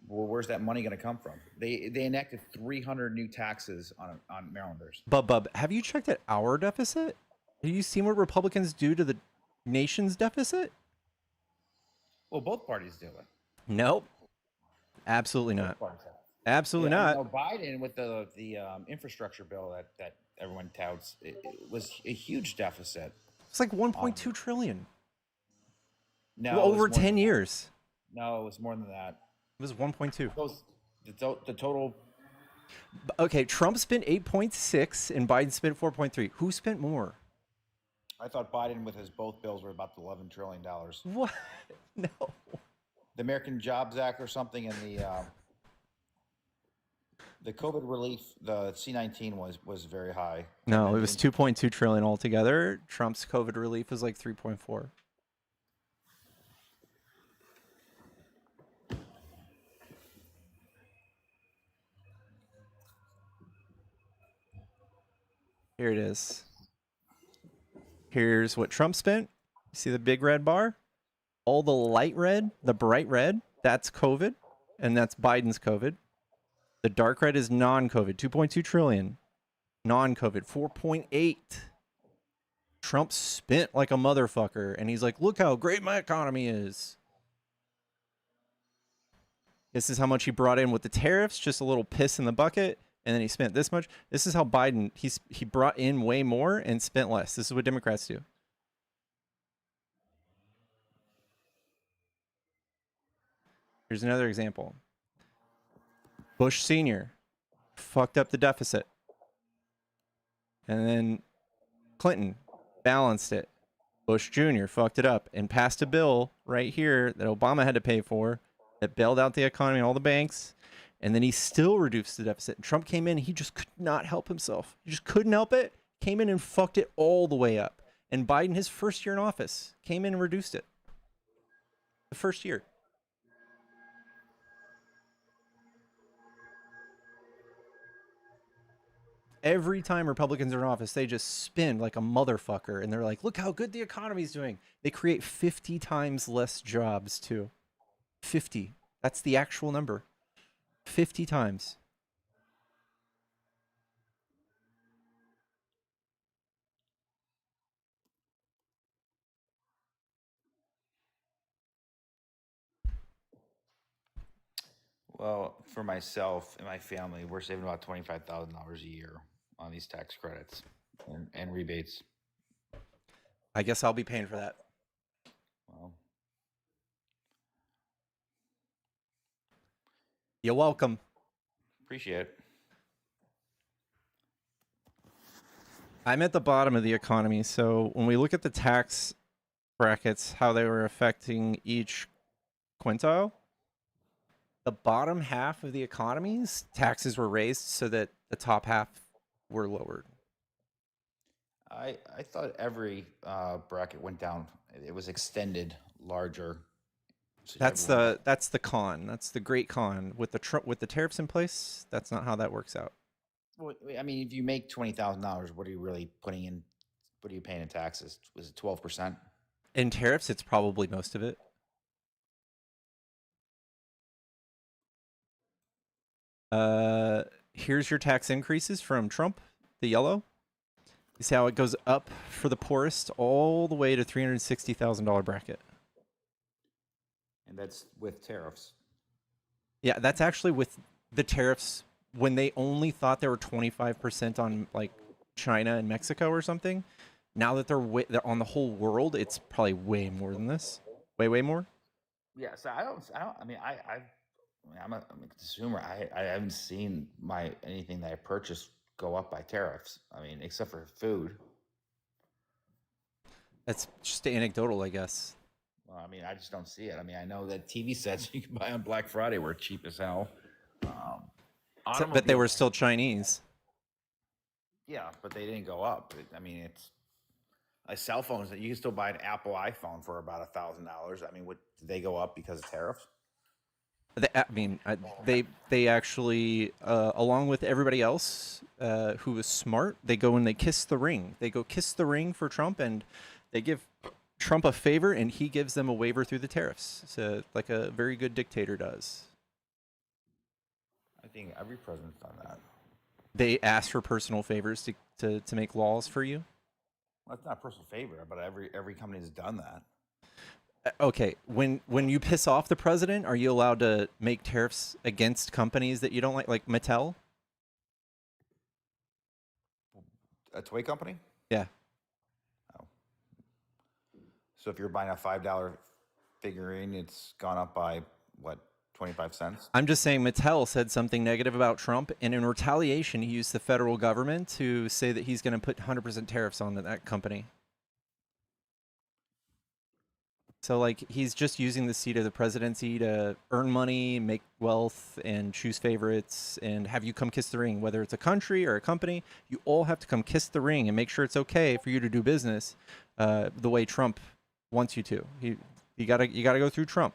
Well, where's that money going to come from? They enacted 300 new taxes on Marylanders. Bub, have you checked at our deficit? Have you seen what Republicans do to the nation's deficit? Well, both parties do it. Nope. Absolutely not. Both parties have. Absolutely Yeah, not. you know, Biden with the infrastructure bill that everyone touts, it was a huge deficit. It's like 1.2 trillion. No, Well, it was over more 10 than that. years. No, it was more than that. It was 1.2. The total. Okay, Trump spent 8.6 and Biden spent 4.3. Who spent more? I thought Biden with his both bills were about $11 trillion. What? No. The American Jobs Act or something, and the COVID relief, the C-19 was very high. No, it was 2.2 trillion altogether. Trump's COVID relief was like 3.4. Here it is. Here's what Trump spent. You see the big red bar? All the light red, the bright red, that's COVID, and that's Biden's COVID. The dark red is non-COVID, 2.2 trillion. Non-COVID, 4.8. Trump spent like a motherfucker, and he's like, look how great my economy is. This is how much he brought in with the tariffs, just a little piss in the bucket, and then he spent this much. This is how Biden, he brought in way more and spent less. This is what Democrats do. Here's another example. Bush Sr. fucked up the deficit. And then Clinton balanced it. Bush Jr. fucked it up and passed a bill right here that Obama had to pay for that bailed out the economy and all the banks. And then he still reduced the deficit. And Trump came in, he just could not help himself. He just couldn't help it. Came in and fucked it all the way up. And Biden, his first year in office, came in and reduced it. The first year. Every time Republicans are in office, they just spin like a motherfucker. And they're like, look how good the economy's doing. They create 50 times less jobs, too. 50. That's the actual number. 50 times. Well, for myself and my family, we're saving about $25,000 a year on these tax credits. and rebates. I guess I'll be paying for that. Well, You're welcome. appreciate it. I'm at the bottom of the economy, so when we look at the tax brackets, how they were affecting each quintile, the bottom half of the economies, taxes were raised so that the top half were lowered. I thought every bracket went down. It was extended larger. So That's everyone the con. That's the great con with the tariffs in place. That's not how that works out. well, I mean, if you make $20,000, what are you really putting in? What are you paying in taxes? Was it 12%? In tariffs, it's probably most of it. Here's your tax increases from Trump, the yellow. You see how it goes up for the poorest all the way to $360,000 bracket. And that's with tariffs. Yeah, that's actually with the tariffs when they only thought they were 25% on like China and Mexico or something. Now that they're on the whole world, it's probably way more than this. Way more. Yeah, so I mean, I'm a consumer. I haven't seen anything that I purchased go up by tariffs. I mean, except for food. That's just anecdotal, I guess. Well, I mean, I just don't see it. I mean, I know that TV sets you can buy on Black Friday were cheap as hell. But they were Automobiles, still Chinese. yeah, but they didn't go up. I mean, it's like cell phones that you can still buy an Apple iPhone for about $1,000. I mean, did they go up because of tariffs? I mean, they actually, along with everybody else who was smart, they go and they kiss the ring. They go kiss the ring for Trump, and they give Trump a favor, and he gives them a waiver through the tariffs. So, like a very good dictator does. I think every president's done that. They ask for personal favors to make laws for you. Well, that's not a personal favor, but every company's done that. Okay, when you piss off the president, are you allowed to make tariffs against companies that you don't like Mattel? A toy company? Yeah. Oh. So if you're buying a $5 figurine, it's gone up by what, 25 cents? I'm just saying Mattel said something negative about Trump, and in retaliation, he used the federal government to say that he's going to put 100% tariffs on that company. So, like, he's just using the seat of the presidency to earn money, make wealth, and choose favorites, and have you come kiss the ring. Whether it's a country or a company, you all have to come kiss the ring and make sure it's okay for you to do business the way Trump wants you to. You gotta go through Trump.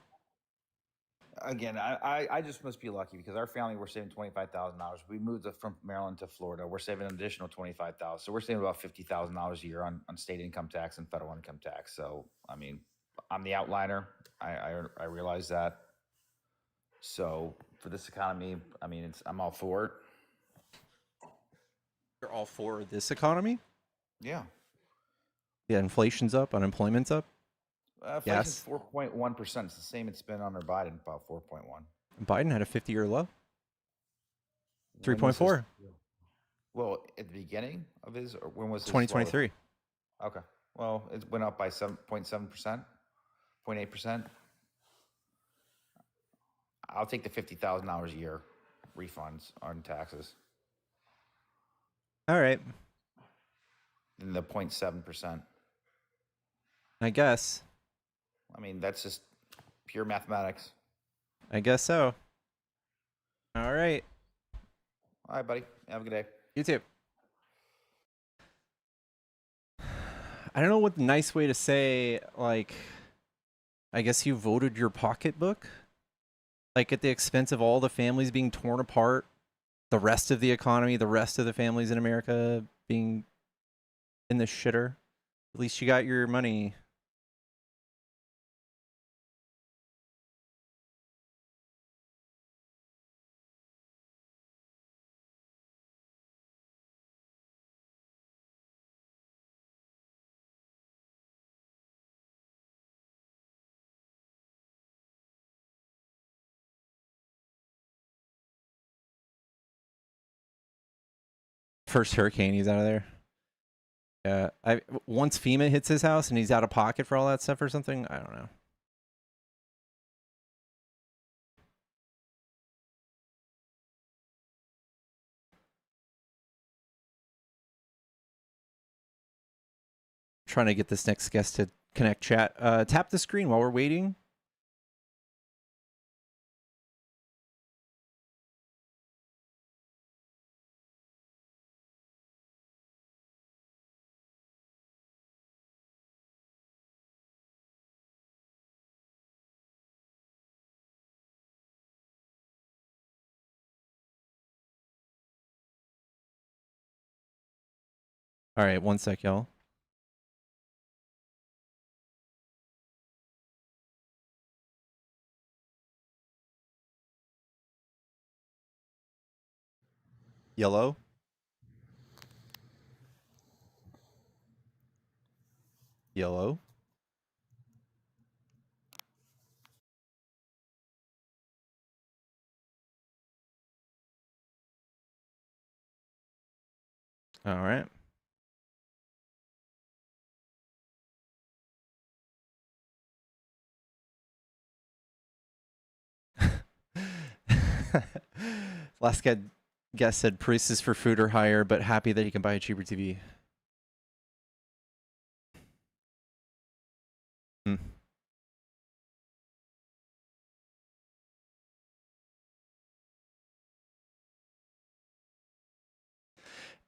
Again, I just must be lucky because our family, we're saving $25,000. We moved from Maryland to Florida. We're saving an additional $25,000. So we're saving about $50,000 a year on state income tax and federal income tax. So, I mean, I'm the outliner. I realize that. So for this economy, I mean, I'm all for it. You're all for this economy? Yeah. Yeah, inflation's up, unemployment's up. Inflation's 4.1%. It's the same it's been under Biden, about 4.1. Biden had a 50-year low. When was 3.4. Well, at the beginning of his, or when was his 2023. Okay. Well, it went up by 7.7%, 0.8%. I'll take the $50,000 a year refunds on taxes All right. and the 0.7%. I guess. I mean, that's just pure mathematics. I guess so. All right. All right, buddy. Have a good day. You too. I don't know what the nice way to say, like, I guess you voted your pocketbook? Like, at the expense of all the families being torn apart, the rest of the economy, the rest of the families in America being in the shitter. At least you got your money. First hurricane, he's out of there. Once FEMA hits his house and he's out of pocket for all that stuff or something, I don't know. Trying to get this next guest to connect chat. Tap the screen while we're waiting. All right, one sec, y'all. Yellow. Yellow. All right. Last guest said prices for food are higher, but happy that he can buy a cheaper TV. Hmm.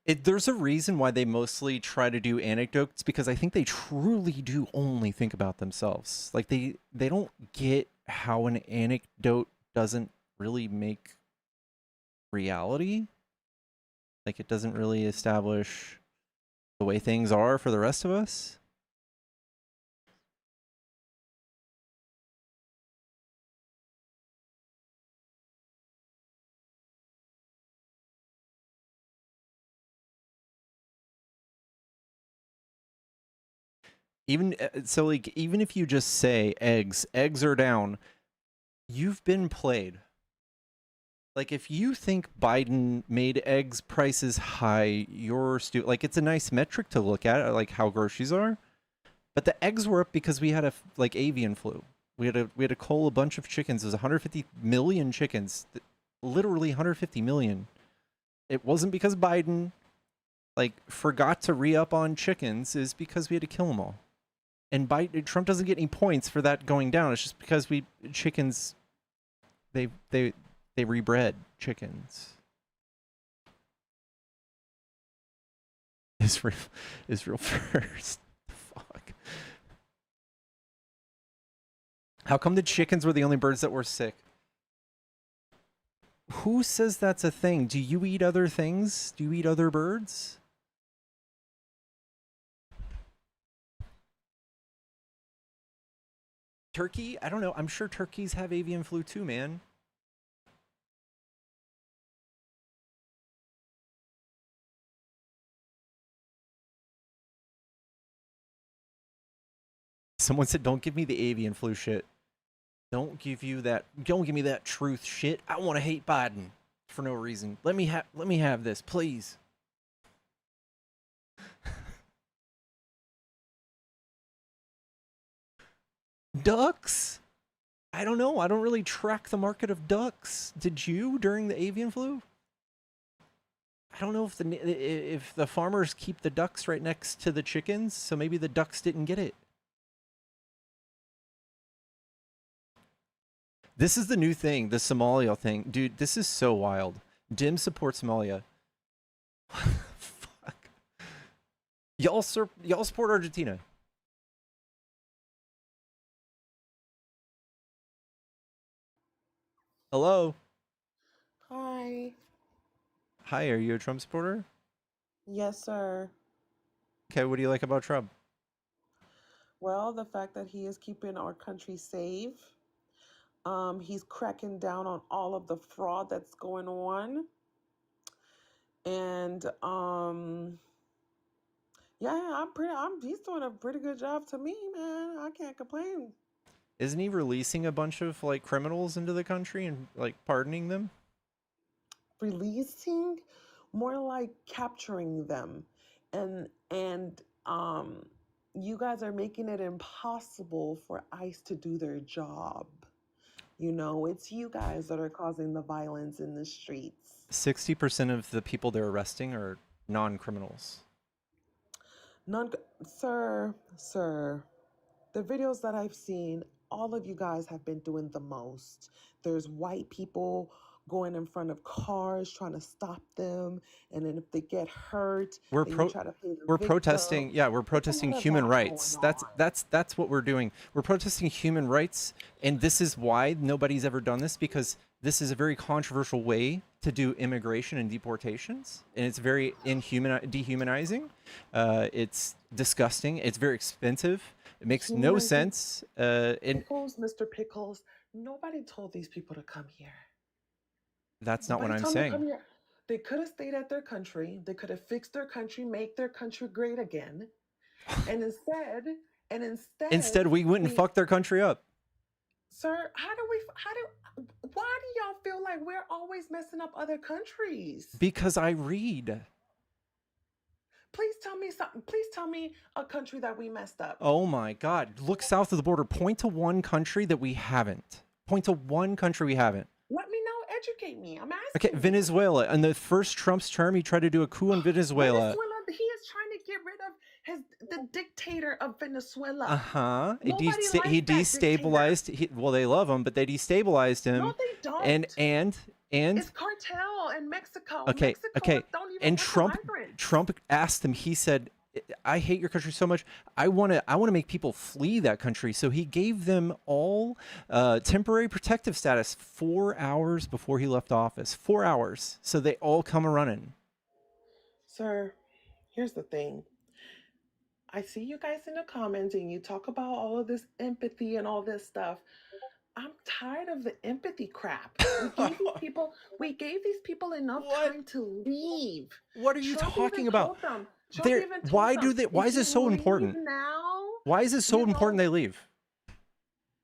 There's a reason why they mostly try to do anecdotes, because I think they truly do only think about themselves. Like they don't get how an anecdote doesn't really make reality. Like it doesn't really establish the way things are for the rest of us. Even so, like even if you just say eggs are down, you've been played. Like if you think Biden made eggs prices high, you're like it's a nice metric to look at, like how groceries are. But the eggs were up because we had a like avian flu. We had to cull a bunch of chickens. It was 150 million chickens, literally 150 million. It wasn't because Biden like forgot to re-up on chickens. Is because we had to kill them all. And Trump doesn't get any points for that going down. It's just because chickens, they rebred chickens. Israel first. Fuck. How come the chickens were the only birds that were sick? Who says that's a thing? Do you eat other things? Do you eat other birds? Turkey? I don't know. I'm sure turkeys have avian flu too, man. Someone said, "Don't give me the avian flu shit. Don't give me that truth shit. I want to hate Biden for no reason. Let me have this, please." Ducks? I don't know. I don't really track the market of ducks. Did you during the avian flu? I don't know if the farmers keep the ducks right next to the chickens, so maybe the ducks didn't get it. This is the new thing, the Somalia thing. Dude, this is so wild. Dim supports Somalia. Fuck. Y'all support Argentina. Hello. Hi. Hi, are you a Trump supporter? Yes, sir. Okay, what do you like about Trump? Well, the fact that he is keeping our country safe. He's cracking down on all of the fraud that's going on. And yeah, he's doing a pretty good job to me, man. I can't complain. Isn't he releasing a bunch of like criminals into the country and like pardoning them? Releasing, more like capturing them and you guys are making it impossible for ICE to do their job. You know, it's you guys that are causing the violence in the streets. 60% of the people they're arresting are non-criminals. None, sir, the videos that I've seen, all of you guys have been doing the most. There's white people going in front of cars trying to stop them, and then if they get hurt, We're then you pro try to play the we're victim. protesting, yeah, we're There's a protesting lot of human that rights. going on. That's what we're doing. We're protesting human rights, and this is why nobody's ever done this, because this is a very controversial way to do immigration and deportations, and it's very dehumanizing. It's disgusting. It's very expensive. It makes no Humanizing. sense. And Pickles, Mr. Pickles, nobody told these people to come here. that's not what Nobody I'm told them to saying. come here. They could have stayed at their country. They could have fixed their country, make their country great again. And Instead, we went and fucked their country up. Sir, why do y'all feel like we're always messing up other countries? Because I read. Please tell me something. Please tell me a country that we messed up. Oh my God. Look south of the border. Point to one country that we haven't. Point to one country we haven't. Let me know. Educate me. I'm asking. Okay, Venezuela. In the first Trump's term, he tried to do a coup in Venezuela. He is trying to get rid of the dictator of Venezuela. Uh-huh. Nobody likes He that destabilized. Well, they love him, but they destabilized him. No, they don't. And it's cartel in Mexico. Okay, Mexico okay. Don't even And want the migrants. Trump asked him. He said, "I hate your country so much. I want to make people flee that country." So he gave them all temporary protective status 4 hours before he left office. 4 hours, so they all come a running. Sir, here's the thing. I see you guys in the comments and you talk about all of this empathy and all this stuff. I'm tired of the empathy crap. We gave these people enough time to leave. What are you Trump talking even about? told them. Trump They're- even told why them, do they? Why if is it you so leave important? Now, Why is it so you important know- they leave?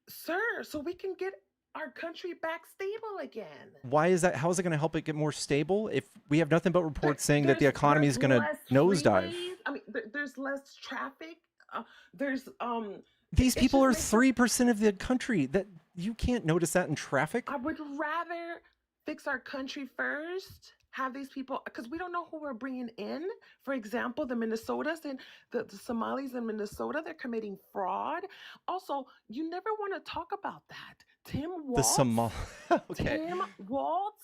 sir, so we can get our country back stable again. Why is that? How is it going to help it get more stable if we have nothing but reports saying that the There's economy is going to less nosedive? freeways. I mean, there's less traffic. There's These it people just are makes it- 3% of the country. That you can't notice that in traffic. I would rather fix our country first. Have these people, because we don't know who we're bringing in. For example, the Minnesotas and the Somalis in Minnesota, they're committing fraud. Also, you never want to talk about that. Tim Walz, Okay. Tim Walz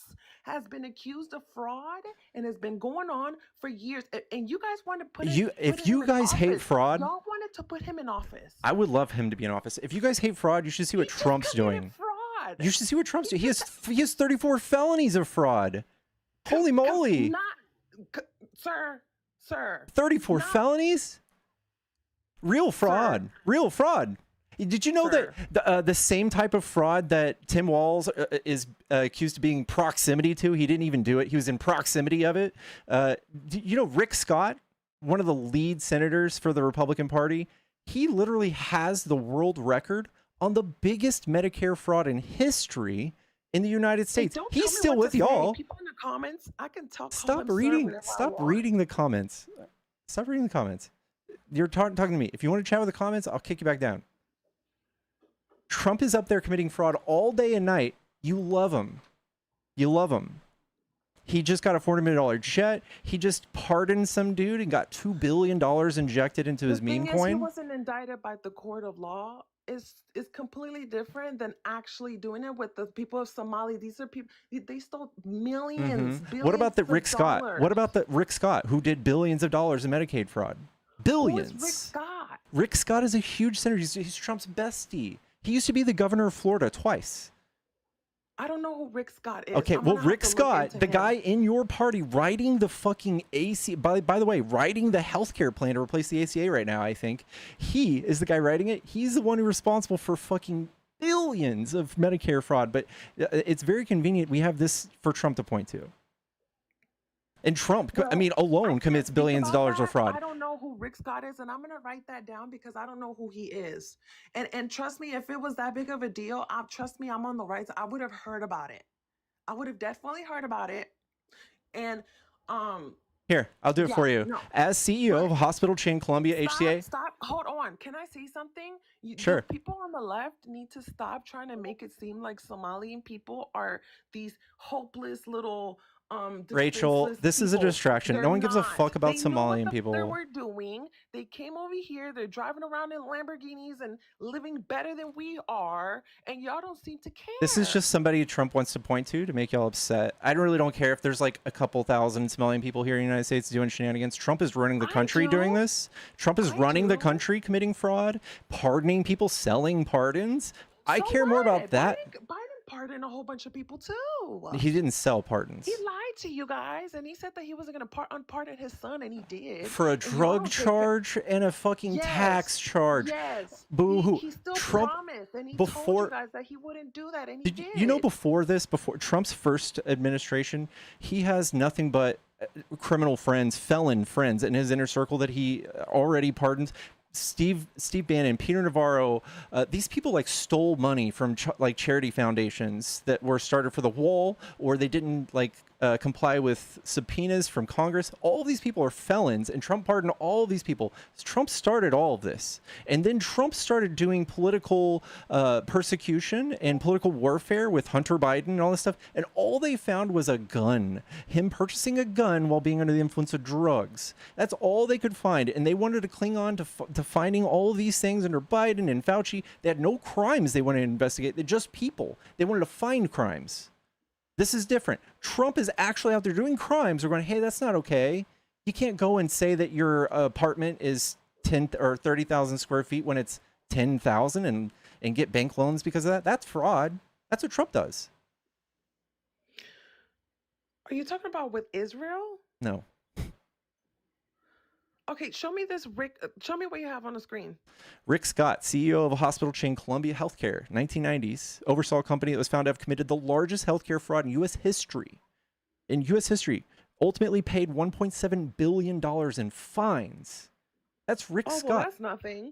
has been accused of fraud and has been going on for years. And you guys want to put If put you him in guys hate office. fraud, Y'all wanted to put him in office. I would love him to be in office. If you guys hate fraud, you should see what He just Trump's committed doing. Fraud. You should see what Trump's doing. He has 34 felonies of fraud. Holy moly! Sir. 34 not- felonies? Real fraud. Real fraud. Did you know Sir. that the same type of fraud that Tim Walz is accused of being proximity to, he didn't even do it. He was in proximity of it. You know Rick Scott, one of the lead senators for the Republican Party, he literally has the world record on the biggest Medicare fraud in history in the United States. Don't He's tell me still what with to say. y'all. People in the comments, I can talk. Stop reading the comments. Stop reading the comments. You're talking to me. If you want to chat with the comments, I'll kick you back down. Trump is up there committing fraud all day and night. You love him. You love him. He just got a $40 million jet. He just pardoned some dude and got $2 billion injected into his meme coin. He wasn't indicted by the court of law. Is completely different than actually doing it with the people of Somalia. These are people, they stole millions, billions. What about the of Rick Scott? dollars. What about the Rick Scott who did billions of dollars in Medicaid fraud? Billions. Who is Rick Scott? Rick Scott is a huge senator. He's Trump's bestie. He used to be the governor of Florida twice. I don't know who Rick Scott is. Okay, I'm well, gonna have Rick to look Scott, into the him. guy in your party writing the fucking by the way, writing the healthcare plan to replace the ACA right now, I think. He is the guy writing it. He's the one who's responsible for fucking billions of Medicare fraud. But it's very convenient we have this for Trump to point to. And Trump, Well, I mean, alone can't commits speak billions of about dollars that. of fraud. I don't know who Rick Scott is, and I'm gonna write that down because I don't know who he is. And trust me, if it was that big of a deal, trust me, I'm on the right side. I would have heard about it. I would have definitely heard about it. And Here, I'll do it Yeah, for you. no. As CEO of a hospital chain Columbia HCA. Stop. Hold on. Can I say something? Sure. The people on the left need to stop trying to make it seem like Somalian people are these hopeless little Rachel, defenseless this is a people. distraction. They're No one gives a not. fuck about They know what Somalian the people. they were doing. They came over here. They're driving around in Lamborghinis and living better than we are, and y'all don't seem to care. This is just somebody Trump wants to point to make y'all upset. I really don't care if there's like a couple thousand Somalian people here in the United States doing shenanigans. Trump is running the country doing this. Trump is running the country, committing fraud, pardoning people, selling pardons. I care more about that. Biden pardoned a whole bunch of people too. He didn't sell pardons. He lied to you guys, and he said that he wasn't going to unpardon his son, and he did. For a drug charge and a fucking tax charge. Yes. Boo-hoo. He still Trump, promised, and he before, told you guys that he wouldn't do that, and he did. You know, before Trump's first administration, he has nothing but criminal friends, felon friends in his inner circle that he already pardons. Steve Bannon, Peter Navarro, these people like stole money from like charity foundations that were started for the wall, or they didn't like comply with subpoenas from Congress. All of these people are felons, and Trump pardoned all of these people. Trump started all of this, and then Trump started doing political persecution and political warfare with Hunter Biden and all this stuff, and all they found was a gun. Him purchasing a gun while being under the influence of drugs. That's all they could find, and they wanted to cling on to finding all of these things under Biden and Fauci. They had no crimes they wanted to investigate. They're just people. They wanted to find crimes. This is different. Trump is actually out there doing crimes. We're going, hey, that's not okay. You can't go and say that your apartment is 10 or 30,000 square feet when it's 10,000 and get bank loans because of that. That's fraud. That's what Trump does. Are you talking about with Israel? No. Okay, show me this, Rick. Show me what you have on the screen. Rick Scott, CEO of a hospital chain Columbia Healthcare, 1990s, oversaw a company that was found to have committed the largest healthcare fraud in U.S. history. In U.S. history, ultimately paid $1.7 billion in fines. That's Rick Scott. Well, that's nothing.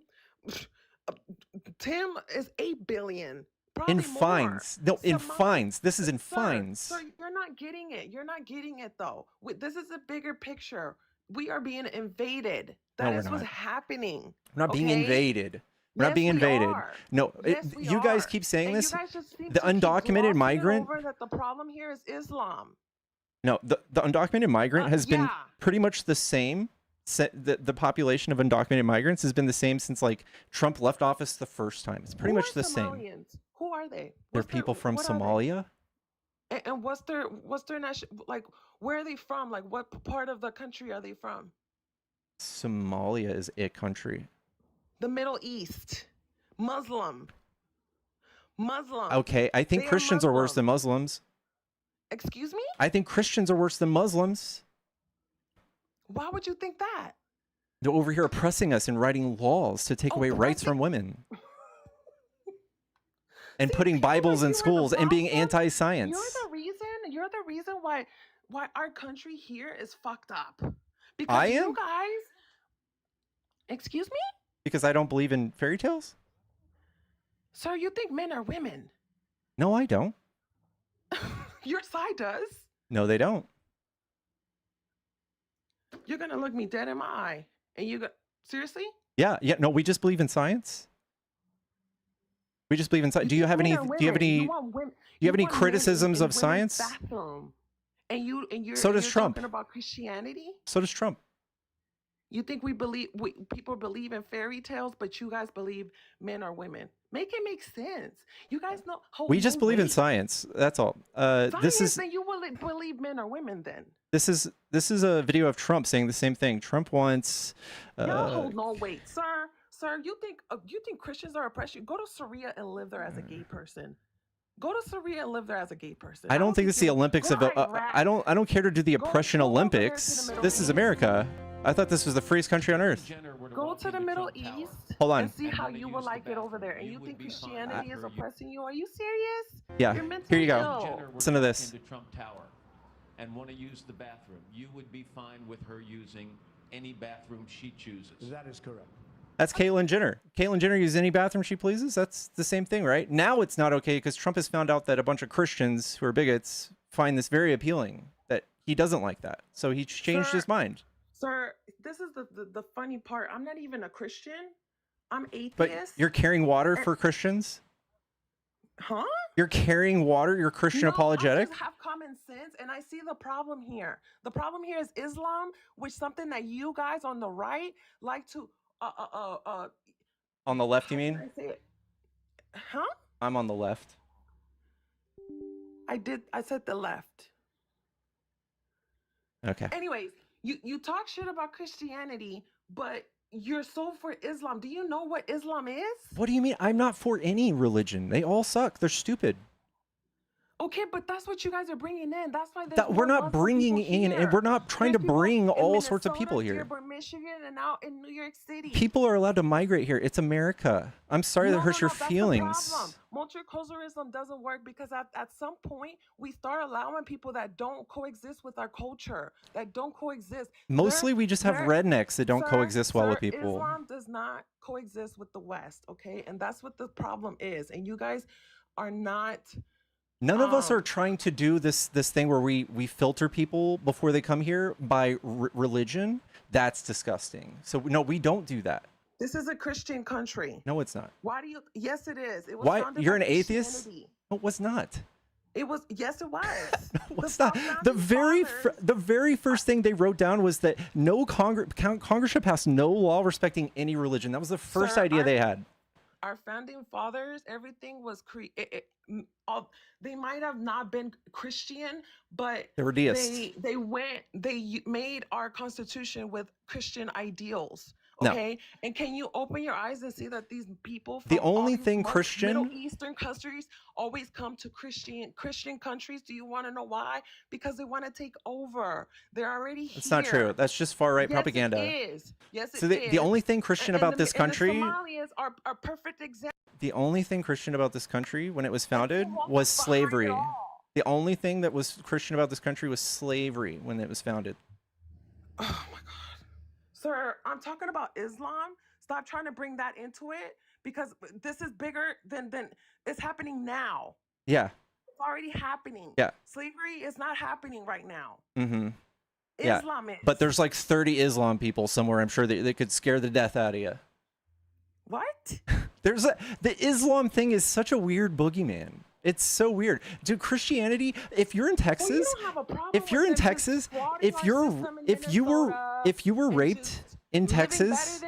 Tim is $8 billion. Probably in more. fines. No, in fines. This is in fines. Sir, you're not getting it. You're not getting it, though. This is a bigger picture. We are being invaded. That is what's happening. We're not being invaded. We're not being invaded. No, you guys keep saying this. The undocumented migrant. That the problem here is Islam. No, the undocumented migrant has been pretty much the same. The population of undocumented migrants has been the same since like Trump left office the first time. It's pretty much the same. Who are they? They're people from Somalia. And what's their like? Where are they from? Like, what part of the country are they from? Somalia is a country. The Middle East. Muslim. Okay, I think Christians are worse than Muslims. Excuse me? I think Christians are worse than Muslims. Why would you think that? They're over here oppressing us and writing laws to take away rights from women. And putting Bibles in schools and being anti-science. You're the reason why our country here is fucked up. Because I am? You guys. Excuse me? Because I don't believe in fairy tales? Sir, you think men are women? No, I don't. Your side does. No, they don't. You're gonna look me dead in my eye, and you go, seriously? Yeah. No, we just believe in science. We just believe in science. Do you have any criticisms of science? Bathroom. And you're so does Trump. Talking about Christianity? So does Trump. You think people believe in fairy tales, but you guys believe men are women. Make it make sense. You guys know. We just believe in science. That's all. Then you will believe men are women. Then this is a video of Trump saying the same thing. Trump wants. No, hold on, wait, sir. Sir, you think Christians are oppressed? Go to Syria and live there as a gay person. Go to Syria and live there as a gay person. I don't think it's the Olympics of. I don't care to do the oppression Olympics. This is America. I thought this was the freest country on earth. Go to the Middle East. Hold on. And see how you will like it over there. And you think Christianity is oppressing you? Are you serious? Yeah. Here you go. Listen to this. Trump Tower and want to use the bathroom. You would be fine with her using any bathroom she chooses. That is correct. That's Caitlyn Jenner. Caitlyn Jenner uses any bathroom she pleases. That's the same thing, right? Now it's not okay because Trump has found out that a bunch of Christians who are bigots find this very appealing. That He doesn't like that. So he changed Sir, his mind. Sir, this is the funny part. I'm not even a Christian. I'm But atheist. you're carrying water and- for Christians? Huh? You're carrying water? You're Christian No, apologetic? I just have common sense, and I see the problem here. The problem here is Islam, which something that you guys on the right like to On the left, you how can mean? I say it? Huh? I'm on the left. I said the left. Okay. Anyways, you talk shit about Christianity, but you're so for Islam. Do you know what Islam is? What do you mean? I'm not for any religion. They all suck. They're stupid. Okay, but that's what you guys are bringing in. That's why That we're not bringing in, and we're not trying to bring all sorts of people here. Dearborn, Michigan, and out in New York City. People are allowed to migrate here. It's America. I'm sorry that hurts your that's the feelings. problem. Multiculturalism doesn't work because at some point we start allowing people that don't coexist with our culture, that don't coexist. Mostly we just have rednecks that don't coexist well with people. Islam does not coexist with the West, okay? And that's what the problem is. And you guys are not. None of us are trying to do this thing where we filter people before they come here by religion. That's disgusting. So no, we don't do that. This is a Christian country. No, it's not. Why do you? Yes, it is. It was Why? founded You're by an atheist? Christianity. No, it was not. It was. Yes, it was. No, it's not. The very first thing they wrote down was that no Congress should pass no law respecting any religion. That was the first idea they had. Our founding fathers, everything was they might have not been Christian, but they were deists. They made our Constitution with Christian ideals. No. Okay, and can you open your eyes and see that these people from The all only these thing Christian Middle Eastern countries always come to Christian countries? Do you want to know why? Because they want to take over. They're already here. That's not true. That's just far right propaganda. It is. Yes, it so is. the only thing Christian about this country. And the Somalians are a perfect example. The only thing Christian about this country when it was founded was slavery. The only thing that was Christian about this country was slavery when it was founded. Oh my God. Sir, I'm talking about Islam. Stop trying to bring that into it because this is bigger than it's happening now. Yeah. It's already happening. Yeah. Slavery is not happening right now. Mm-hmm. Islam is. But there's like 30 Islam people somewhere. I'm sure they could scare the death out of you. What? The Islam thing is such a weird boogeyman. It's so weird. Dude, Christianity, if you're in Texas, well, you don't have a problem if you're with in them Texas, just if you were raped in Texas,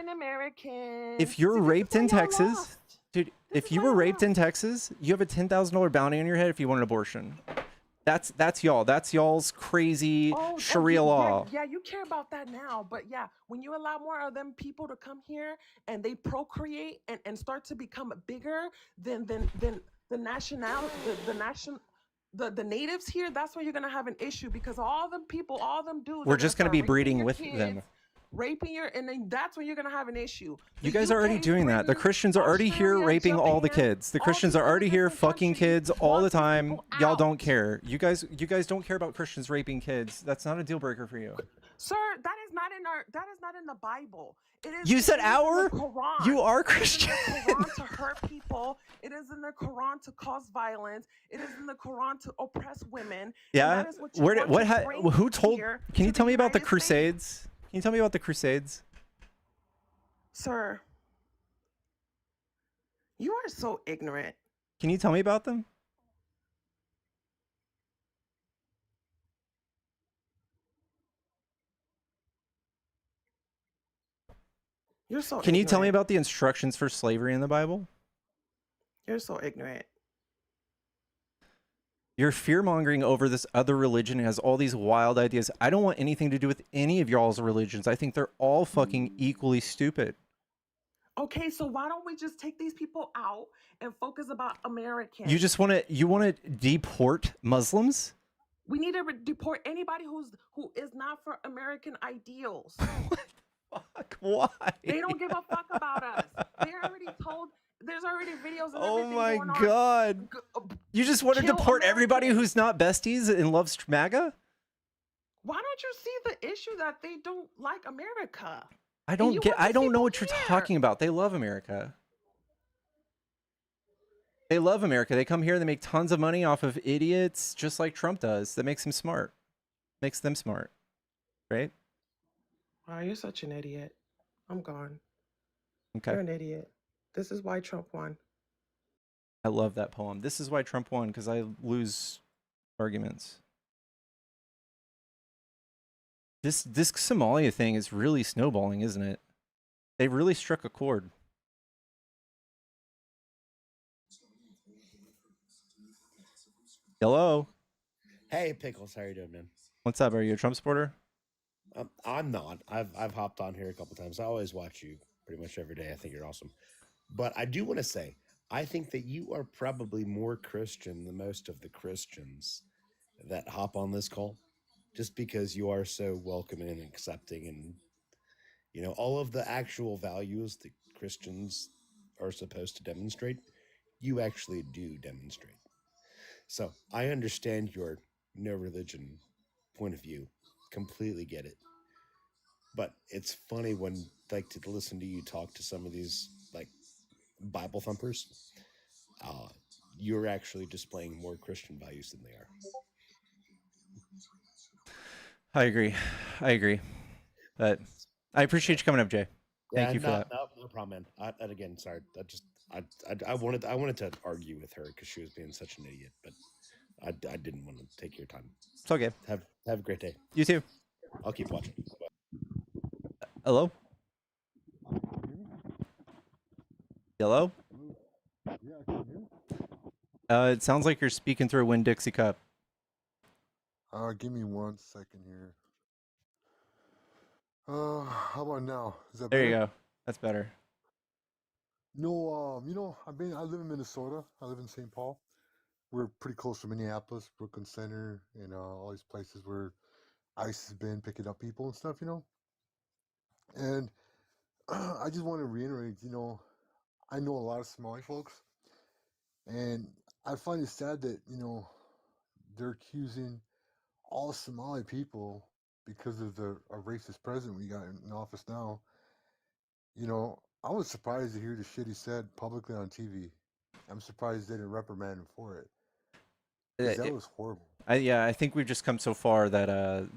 if you're raped in Texas, dude, if you were raped in Texas, you have a $10,000 bounty on your head if you want an abortion. That's y'all. That's y'all's crazy Sharia law. Yeah, you care about that now, but yeah, when you allow more of them people to come here and they procreate and start to become bigger than the natives here, that's when you're gonna have an issue because all them people, all them dudes. We're just gonna be breeding with them. Raping and then that's when you're gonna have an issue. You guys are already doing that. The Christians are already here raping all the kids. The Christians are already here fucking kids all the time. Y'all don't care. You guys don't care about Christians raping kids. That's not a deal breaker for you. Sir, that is not in the Bible. It is. You said our? Quran. You are Christian. It is in the Quran to hurt people. It is in the Quran to cause violence. It is in the Quran to oppress women. Yeah. Who told? Can you tell me about the Crusades? Can you tell me about the Crusades? Sir, you are so ignorant. Can you tell me about them? You're so Can you tell me about the instructions for slavery in the Bible? You're so ignorant. You're fear-mongering over this other religion. It has all these wild ideas. I don't want anything to do with any of y'all's religions. I think they're all fucking equally stupid. Okay, so why don't we just take these people out and focus about Americans? You want to deport Muslims? We need to deport anybody who is not for American ideals. Fuck, why? They don't give a fuck about us. They already told. There's already videos. And oh my god! You just want to deport everybody who's not besties and loves MAGA? Why don't you see the issue that they don't like America? I don't know what you're talking about. They love America. They love America. They come here. They make tons of money off of idiots, just like Trump does. That makes him smart. Makes them smart, right? Wow, you're such an idiot. I'm gone. Okay. You're an idiot. This is why Trump won. I love that poem. This is why Trump won, because I lose arguments. This Somalia thing is really snowballing, isn't it? They really struck a chord. Hello. Hey, Pickles, how you doing, man? What's up? Are you a Trump supporter? I'm not. I've hopped on here a couple times. I always watch you pretty much every day. I think you're awesome. But I do want to say, I think that you are probably more Christian than most of the Christians that hop on this call, just because you are so welcoming and accepting, and all of the actual values that Christians are supposed to demonstrate, you actually do demonstrate. So I understand your no religion point of view. Completely get it. But it's funny when to listen to you talk to some of these Bible thumpers. Uh, you're actually displaying more Christian values than they are. I agree. I agree. But I appreciate you coming up, Jay. Thank you for that. No problem, man. And again, sorry. I wanted to argue with her because she was being such an idiot, but I didn't want to take your time. It's okay. Have a great day. You too. I'll keep watching. Hello? Hello? It sounds like you're speaking through a Winn-Dixie cup. Give me 1 second here. How about now? Is that There better? you go. That's better. No, I live in Minnesota. I live in St. Paul. We're pretty close to Minneapolis, Brooklyn Center, and all these places where ICE has been picking up people and stuff, And I just want to reiterate, I know a lot of Somali folks, and I find it sad that, they're accusing all Somali people because of a racist president we got in office now. I was surprised to hear the shit he said publicly on TV. I'm surprised they didn't reprimand him for it, because that was horrible. I think we've just come so far that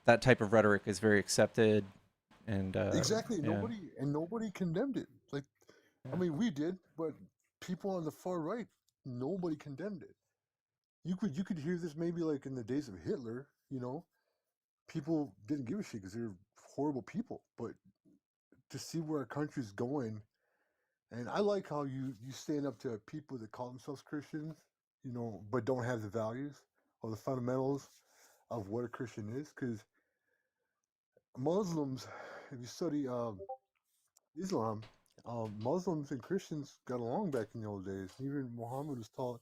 that type of rhetoric is very accepted, and Exactly. yeah. Nobody condemned it. I mean, we did, but people on the far right, nobody condemned it. You could hear this maybe like in the days of Hitler. People didn't give a shit because they're horrible people. But to see where our country's going, and I like how you stand up to people that call themselves Christians, but don't have the values or the fundamentals of what a Christian is. Because Muslims, if you study Islam, Muslims and Christians got along back in the old days. Even Muhammad was taught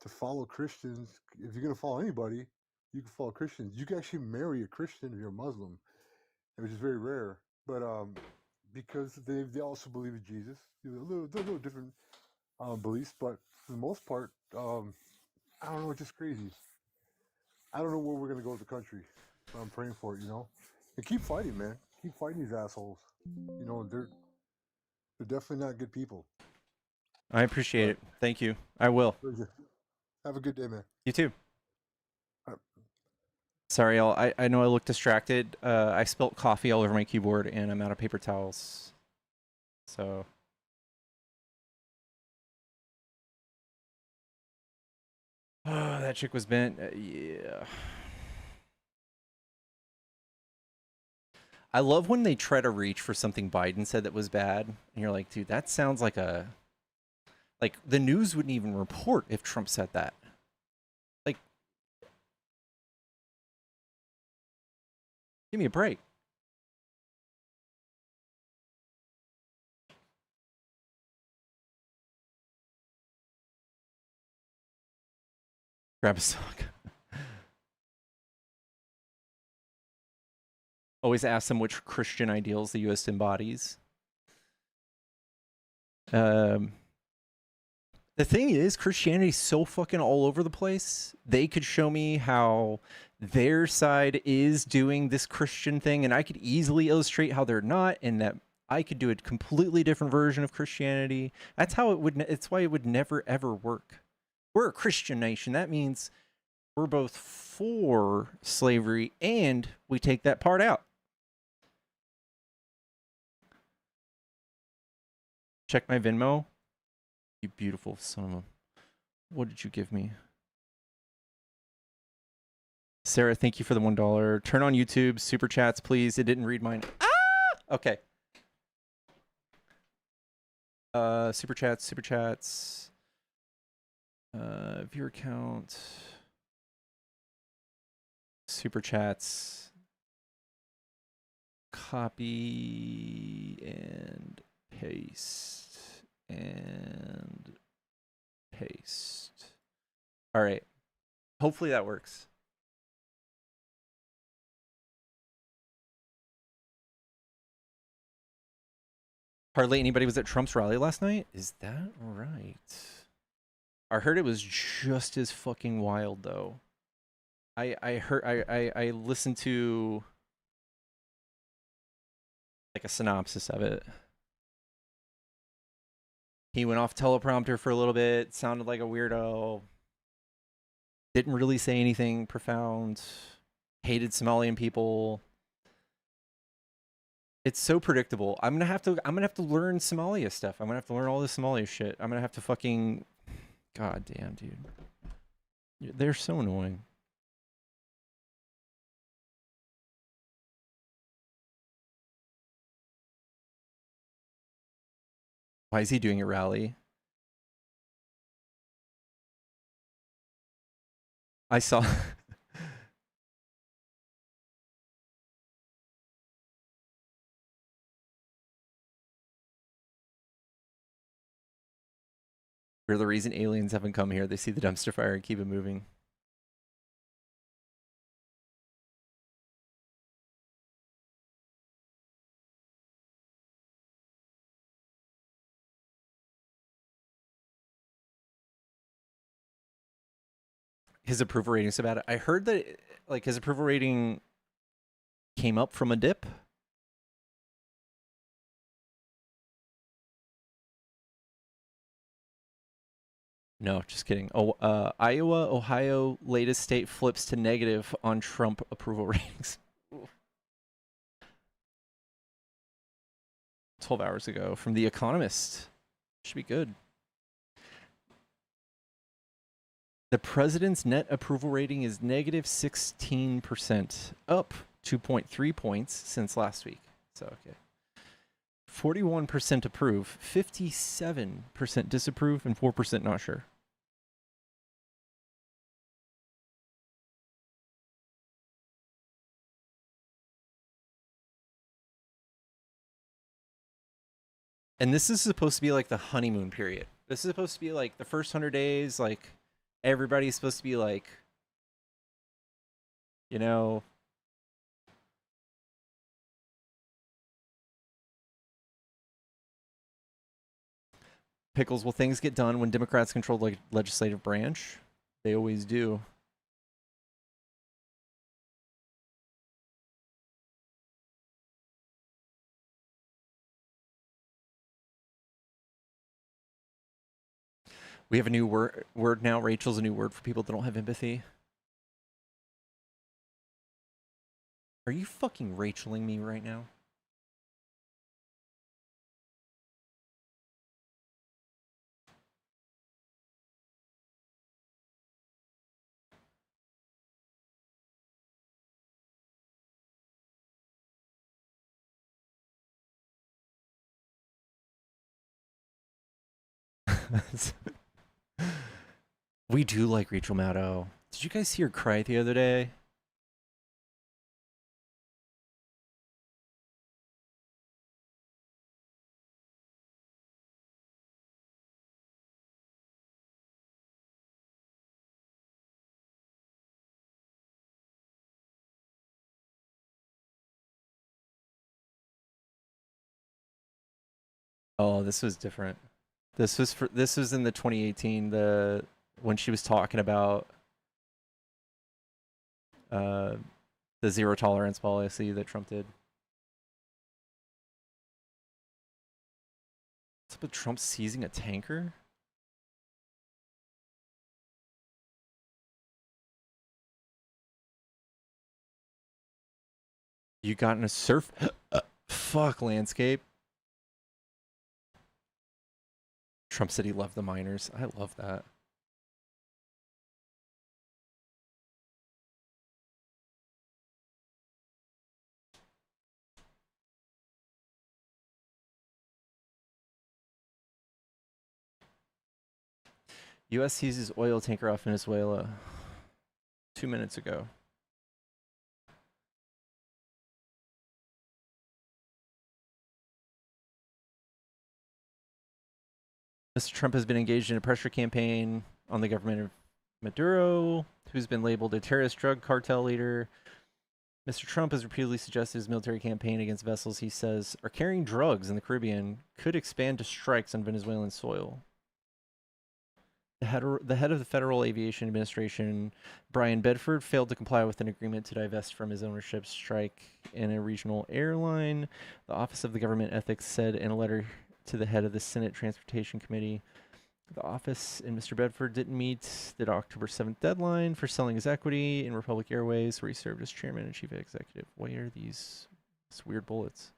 to follow Christians. If you're going to follow anybody, you can follow Christians. You can actually marry a Christian if you're a Muslim, which is very rare. But because they also believe in Jesus, they're a little different beliefs, but for the most part, I don't know, it's just crazy. I don't know where we're going to go with the country, but I'm praying for it, And keep fighting, man. Keep fighting these assholes. They're definitely not good people. I appreciate it. Thank you. I will. Have a good day, man. You too. All right. Sorry, I know I look distracted. I spilt coffee all over my keyboard, and I'm out of paper towels. So. Oh, that chick was bent. Yeah. I love when they try to reach for something Biden said that was bad, and you're like, dude, that sounds like the news wouldn't even report if Trump said that. Like, give me a break. Grab a sock. Always ask them which Christian ideals the U.S. embodies. The thing is, Christianity's so fucking all over the place. They could show me how their side is doing this Christian thing, and I could easily illustrate how they're not, and that I could do a completely different version of Christianity. That's how it would. It's why it would never ever work. We're a Christian nation. That means we're both for slavery and we take that part out. Check my Venmo. You beautiful son of a... What did you give me? Sarah, thank you for the $1. Turn on YouTube. Super chats, please. It didn't read mine. Ah! Okay. Super chats, super chats. Viewer count. Super chats. Copy and paste. And paste. All right. Hopefully that works. Hardly anybody was at Trump's rally last night? Is that right? I heard it was just as fucking wild though. I listened to like a synopsis of it. He went off teleprompter for a little bit, sounded like a weirdo. Didn't really say anything profound. Hated Somalian people. It's so predictable. I'm gonna have to learn Somalia stuff. I'm gonna have to learn all this Somalia shit. I'm gonna have to fucking... God damn, dude. They're so annoying. Why is he doing a rally? I saw... We're the reason aliens haven't come here. They see the dumpster fire and keep it moving. His approval rating is about it. I heard that like his approval rating came up from a dip. No, just kidding. Oh, Iowa, Ohio, latest state flips to negative on Trump approval ratings. 12 hours ago from The Economist. Should be good. The president's net approval rating is negative 16%, up 2.3 points since last week. So, okay. 41% approve, 57% disapprove, and 4% not sure. And this is supposed to be like the honeymoon period. This is supposed to be like the first 100 days, like everybody's supposed to be like, you know, Pickles, will things get done when Democrats control the legislative branch? They always do. We have a new word now. Rachel's a new word for people that don't have empathy. Are you fucking Racheling me right now? We do like Rachel Maddow. Did you guys see her cry the other day? Oh, this was different. This was in the 2018, when she was talking about the zero tolerance policy that Trump did. What's up with Trump seizing a tanker? You got in a surf fuck landscape. Trump said he loved the miners. I love that. U.S. seizes oil tanker off Venezuela 2 minutes ago. Mr. Trump has been engaged in a pressure campaign on the government of Maduro, who's been labeled a terrorist drug cartel leader. Mr. Trump has repeatedly suggested his military campaign against vessels he says are carrying drugs in the Caribbean could expand to strikes on Venezuelan soil. The head of the Federal Aviation Administration, Brian Bedford, failed to comply with an agreement to divest from his ownership strike in a regional airline. The Office of the Government Ethics said in a letter to the head of the Senate Transportation Committee, the office and Mr. Bedford didn't meet the October 7th deadline for selling his equity in Republic Airways, where he served as chairman and chief executive. Why are these weird bullets?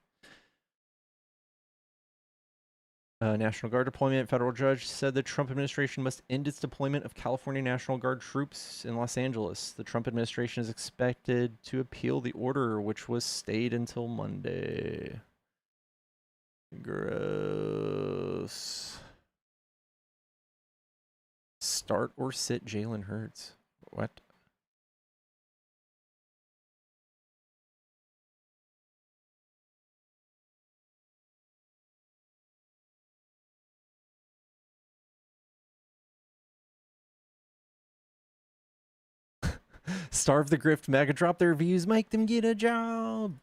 National Guard deployment. Federal judge said the Trump administration must end its deployment of California National Guard troops in Los Angeles. The Trump administration is expected to appeal the order, which was stayed until Monday. Gross. Start or sit Jalen Hurts. What? Starve the grift, MAGA drop their views, make them get a job.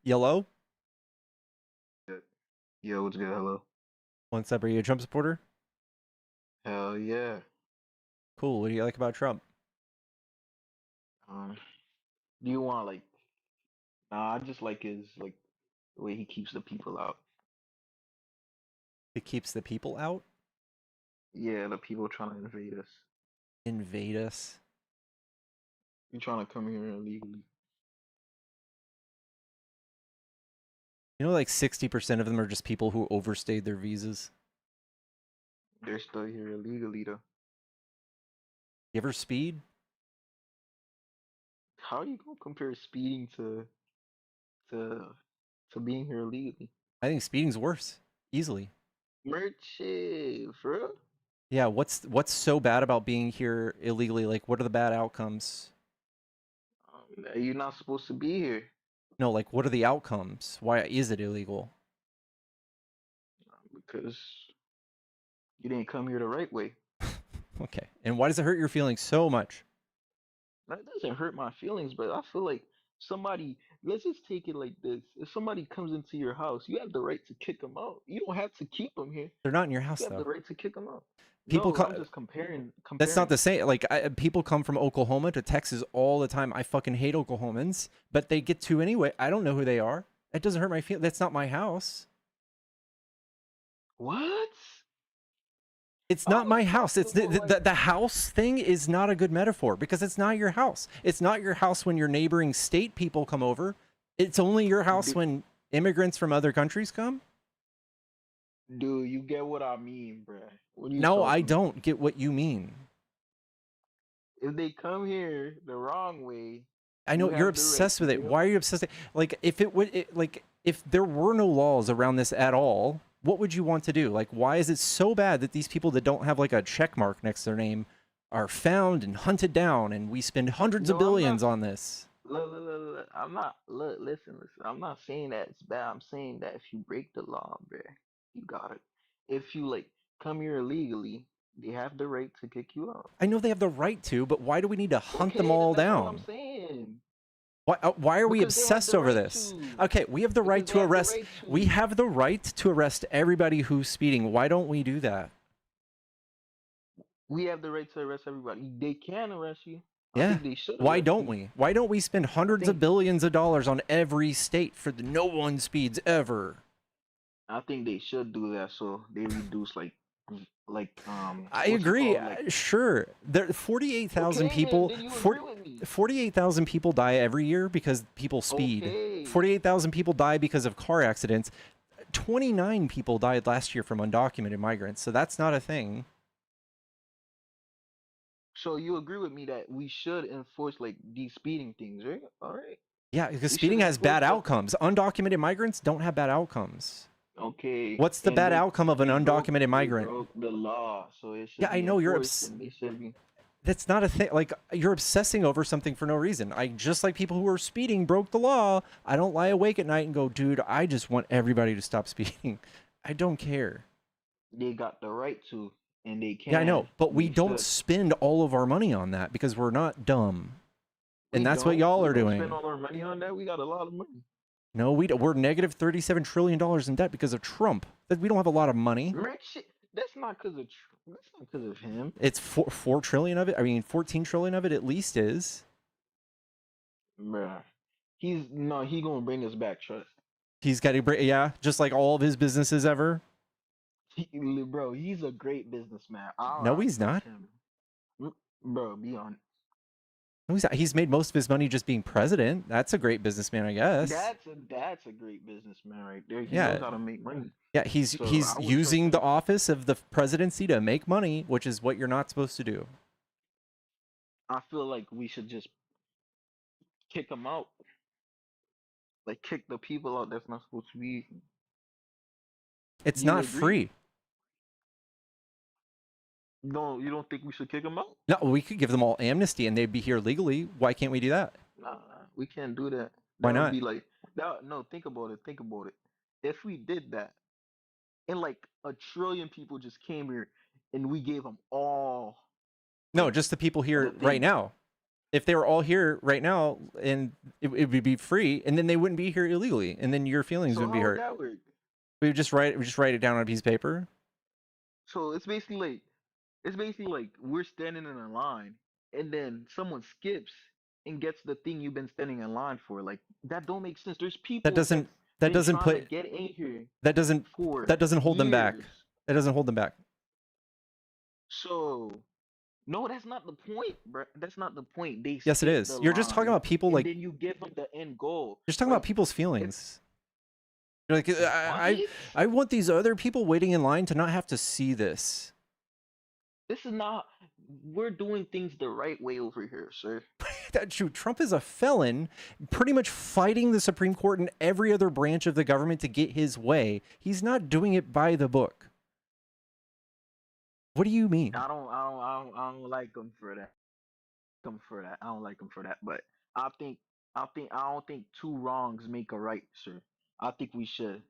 Yellow? Yo, what's good? Hello. What's up? Are you a Trump supporter? Hell yeah. Cool. What do you like about Trump? Do you want like? Nah, I just like his like the way he keeps the people out. It keeps the people out? Yeah, the people trying to invade us. Invade us? You trying to come here illegally? You know, like 60% of them are just people who overstayed their visas. They're still here illegally though. You ever speed? How are you gonna compare speeding to to being here illegally? I think speeding's worse. Easily. Merch, for real? Yeah, what's so bad about being here illegally? Like, what are the bad outcomes? You're not supposed to be here. No, like, what are the outcomes? Why is it illegal? Because you didn't come here the right way. Okay. And why does it hurt your feelings so much? That doesn't hurt my feelings, but I feel like somebody, let's just take it like this. If somebody comes into your house, you have the right to kick them out. You don't have to keep them here. They're not in your house, You have the though. right to kick them out. People No, I'm just comparing. That's not the same. Like, people come from Oklahoma to Texas all the time. I fucking hate Oklahomans, but they get to anyway. I don't know who they are. It doesn't hurt my feelings. That's not my house. What? It's not my house. It's the house thing is not a good metaphor because it's not your house. It's not your house when your neighboring state people come over. It's only your house when immigrants from other countries come. Dude, you get what I mean, bruh. No, I don't get what you mean. If they come here the wrong way, I know you're obsessed with it. Why are you obsessed? Like, if it would, like, if there were no laws around this at all, what would you want to do? Like, why is it so bad that these people that don't have like a check mark next to their name are found and hunted down, and we spend hundreds of billions on this? Look, I'm not. Look, listen. I'm not saying that it's bad. I'm saying that if you break the law, bruh, you got it. If you like come here illegally, they have the right to kick you out. I know they have the right to, but why do we need to hunt them all down? What I'm saying. Why are we obsessed over this? Okay, we have the right to arrest. We have the right to arrest everybody who's speeding. Why don't we do that? We have the right to arrest everybody. They can arrest you. Yeah. Why don't we? Why don't we spend hundreds of billions of dollars on every state for the no one speeds ever? I think they should do that so they reduce like Like I what's it agree. called? Like Sure. There 48,000 okay, then people then you agree 40, with me. 48,000 people die every year because people speed. Okay. 48,000 people die because of car accidents. 29 people died last year from undocumented migrants. So that's not a thing. So you agree with me that we should enforce like these speeding things, right? All right. Yeah, because We should speeding has enforce bad that. outcomes. Undocumented migrants don't have bad outcomes. Okay. What's the And bad outcome of an undocumented they migrant? broke the law, so it Yeah, should I be know you're enforced and they should be that's not a thing. Like, you're obsessing over something for no reason. I just like people who are speeding broke the law. I don't lie awake at night and go, dude, I just want everybody to stop speeding. I don't care. they got the right to and they Yeah, I know, can. but we They don't should. spend all of our money on that because we're not dumb. And We that's what don't. y'all We are don't spend doing. all our money on that. We got a lot of money. No, we don't. We're negative $37 trillion in debt because of Trump. We don't have a lot of money. Rich shit. That's not because of. That's not because of him. It's 4 trillion of it. I mean, 14 trillion of it at least is. Bruh. He's no. He gonna bring us back. Trust. He's got to bring, yeah, just like all of his businesses ever. Bro, he's a great businessman. No, I he's trust not. him. Bro, be on. No, he's not. He's made most of his money just being president. That's a great businessman, I guess. That's a great businessman right there. He Yeah. knows how to make money. Yeah, he's So he's I would using trust the him. office of the presidency to make money, which is what you're not supposed to do. I feel like we should just kick him out. Like kick the people out that's not supposed to be. It's You not agree? free. No, you don't think we should kick him out? No, we could give them all amnesty and they'd be here legally. Why can't we do that? Nah, we can't do that. Why That would not? be like that. No, think about it. Think about it. If we did that, and like a trillion people just came here, and we gave them all No, like just the people the here right thing. now. If they were all here right now and it would be free, and then they wouldn't be here illegally, and then your feelings So wouldn't be how would hurt. that work? We just write it down on a piece of paper. So it's basically like we're standing in a line, and then someone skips and gets the thing you've been standing in line for. Like that don't make sense. There's That people doesn't that's that been doesn't trying to put get in here that doesn't for that doesn't hold them back. years. That doesn't hold them back. So no, that's not the point, bro. That's not the point. They Yes, it skip the is. You're just talking line, about people and like then you give them the end goal. you're just talking about Like people's it's feelings. You're like, what? I want these other people waiting in line to not have to see this. This is not. We're doing things the right way over here, sir. Trump is a felon, pretty much fighting the Supreme Court and every other branch of the government to get his way. He's not doing it by the book. What do you mean? I don't like him for that. I don't like him for that. But I don't think two wrongs make a right, sir. I think we should.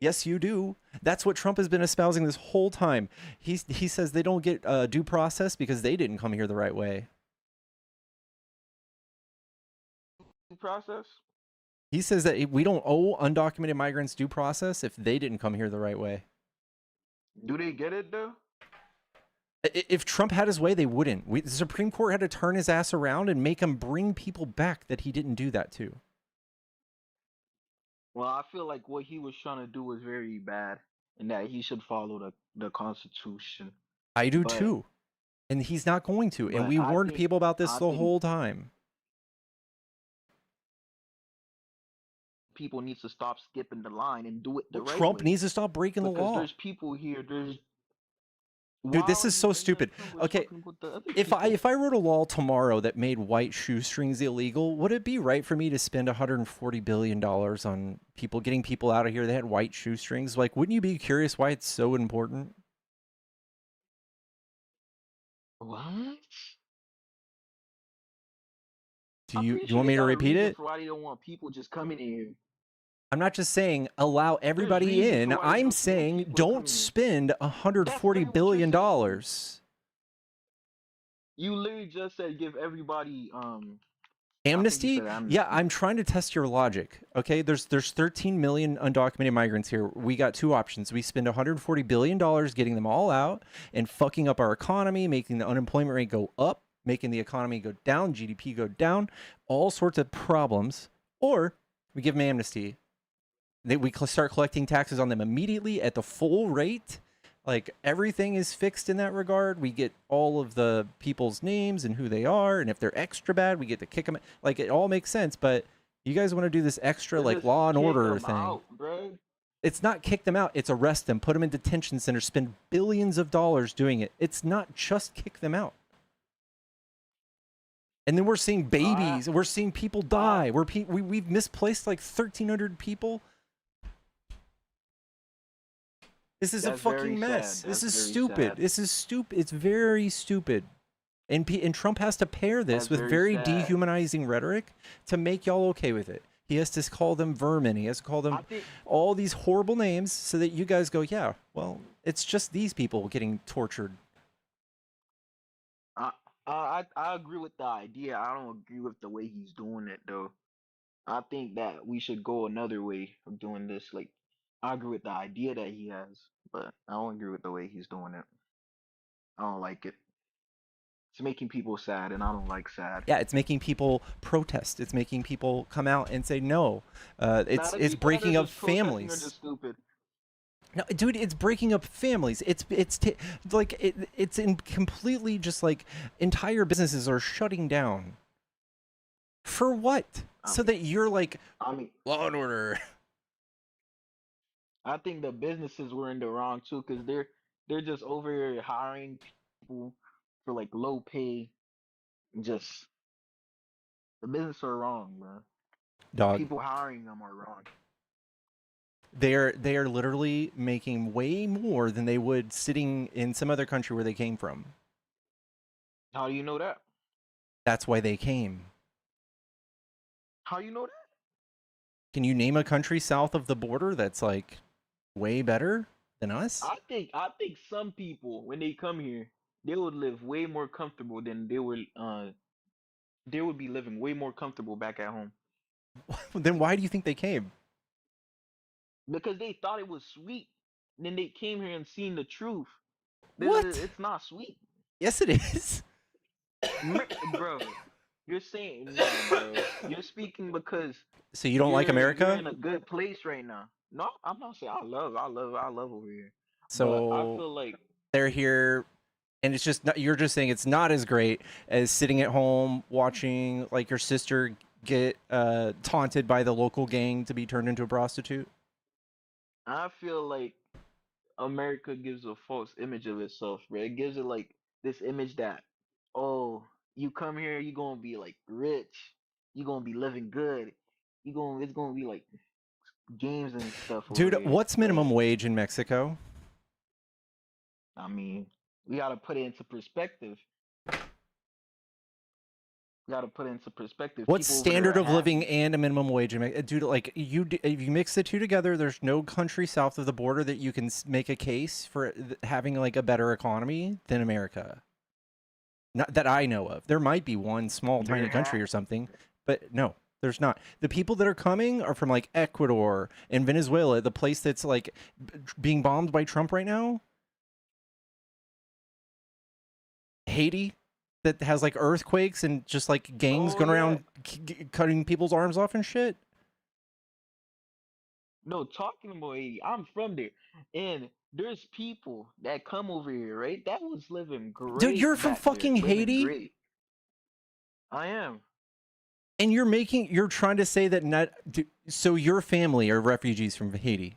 Yes, you do. That's what Trump has been espousing this whole time. He says they don't get due process because they didn't come here the right way. Process. He says that we don't owe undocumented migrants due process if they didn't come here the right way. Do they get it though? If Trump had his way, they wouldn't. The Supreme Court had to turn his ass around and make him bring people back that he didn't do that to. Well, I feel like what he was trying to do was very bad, and that he should follow the Constitution. I do But too. And he's not going to. And but we warned people about this I the think whole time. people need to stop skipping the line and do it the right Trump way. needs to stop breaking the Because law. there's people here. There's Dude, this why is so and then stupid. Trump was Okay, talking about the other if people. I wrote a law tomorrow that made white shoestrings illegal, would it be right for me to spend $140 billion on people getting people out of here that had white shoestrings? Like, wouldn't you be curious why it's so important? What? Do I'm you pretty you sure want they me to got a repeat reason it? for why they don't want people just coming in here. I'm not just saying allow There's everybody reasons in. for why they I'm don't want saying people to don't come in. spend That's $140 literally what you're billion. saying. You literally just said give everybody I think you Amnesty? said Yeah, amnesty. I'm trying to test your logic. Okay, there's 13 million undocumented migrants here. We got two options. We spend $140 billion getting them all out and fucking up our economy, making the unemployment rate go up, making the economy go down, GDP go down, all sorts of problems. Or we give them amnesty. We start collecting taxes on them immediately at the full rate. Like everything is fixed in that regard. We get all of the people's names and who they are, and if they're extra bad, we get to kick them. Like it all makes sense, but you guys want to do this extra They like just law and kick order them thing. out, bro. It's not kick them out, it's arrest them, put them in detention centers, spend billions of dollars doing it. It's not just kick them out. And then we're seeing babies, we're seing people die. We've misplaced like 1,300 people. This is a That's very fucking mess. sad. This That's is very stupid. sad. This is stupid. It's very stupid. And Trump has to pair this That's with very very sad. dehumanizing rhetoric to make y'all okay with it. He has to call them vermin. He has to call them all these horrible names so that you guys go, yeah, well, it's just these people getting tortured. I agree with the idea. I don't agree with the way he's doing it though. I think that we should go another way of doing this. Like, I agree with the idea that he has, but I don't agree with the way he's doing it. I don't like it. It's making people sad, and I don't like sad. Yeah, it's making people protest. It's making people come out and say no. It's the it's people that are breaking up just protesting are families. just stupid. No, dude, it's breaking up families. It's in completely just like entire businesses are shutting down. For what? So that you're like law and order. I think the businesses were in the wrong too, because they're just over here hiring people for like low pay. Just the business are wrong, bro. Dog. People hiring them are wrong. They are literally making way more than they would sitting in some other country where they came from. How do you know that? That's why they came. How you know that? Can you name a country south of the border that's like way better than us? I think some people when they come here, they would live way more comfortable than they would be living way more comfortable back at home. Then why do you think they came? Because they thought it was sweet. Then they came here and seen the truth. What? It's not sweet. Yes, it is. Bro, you're saying no, bro. You're speaking because So you don't like America? You're in a good place right now. No, I'm not saying I love over here. So but I feel like they're here, and it's just not, you're just saying it's not as great as sitting at home watching like your sister get taunted by the local gang to be turned into a prostitute. I feel like America gives a false image of itself, bro. It gives it like this image that, oh, you come here, you gonna be like rich, you gonna be living good, it's gonna be like games and stuff. Dude, over here. what's minimum wage in Mexico? I mean, we gotta put it into perspective. What's People over standard there of are living happy. and a minimum wage? Dude, like if you mix the two together, there's no country south of the border that you can make a case for having like a better economy than America. Not that I know of. There might be one small tiny country or something, but no, there's not. The people that are coming are from like Ecuador and Venezuela, the place that's like being bombed by Trump right now. Haiti, that has like earthquakes and just like gangs going around cutting people's arms off and shit. No, talking about Haiti, I'm from there, and there's people that come over here, right? That was living great. Dude, you're from back there, fucking living Haiti? great. I am. And you're trying to say that so your family are refugees from Haiti.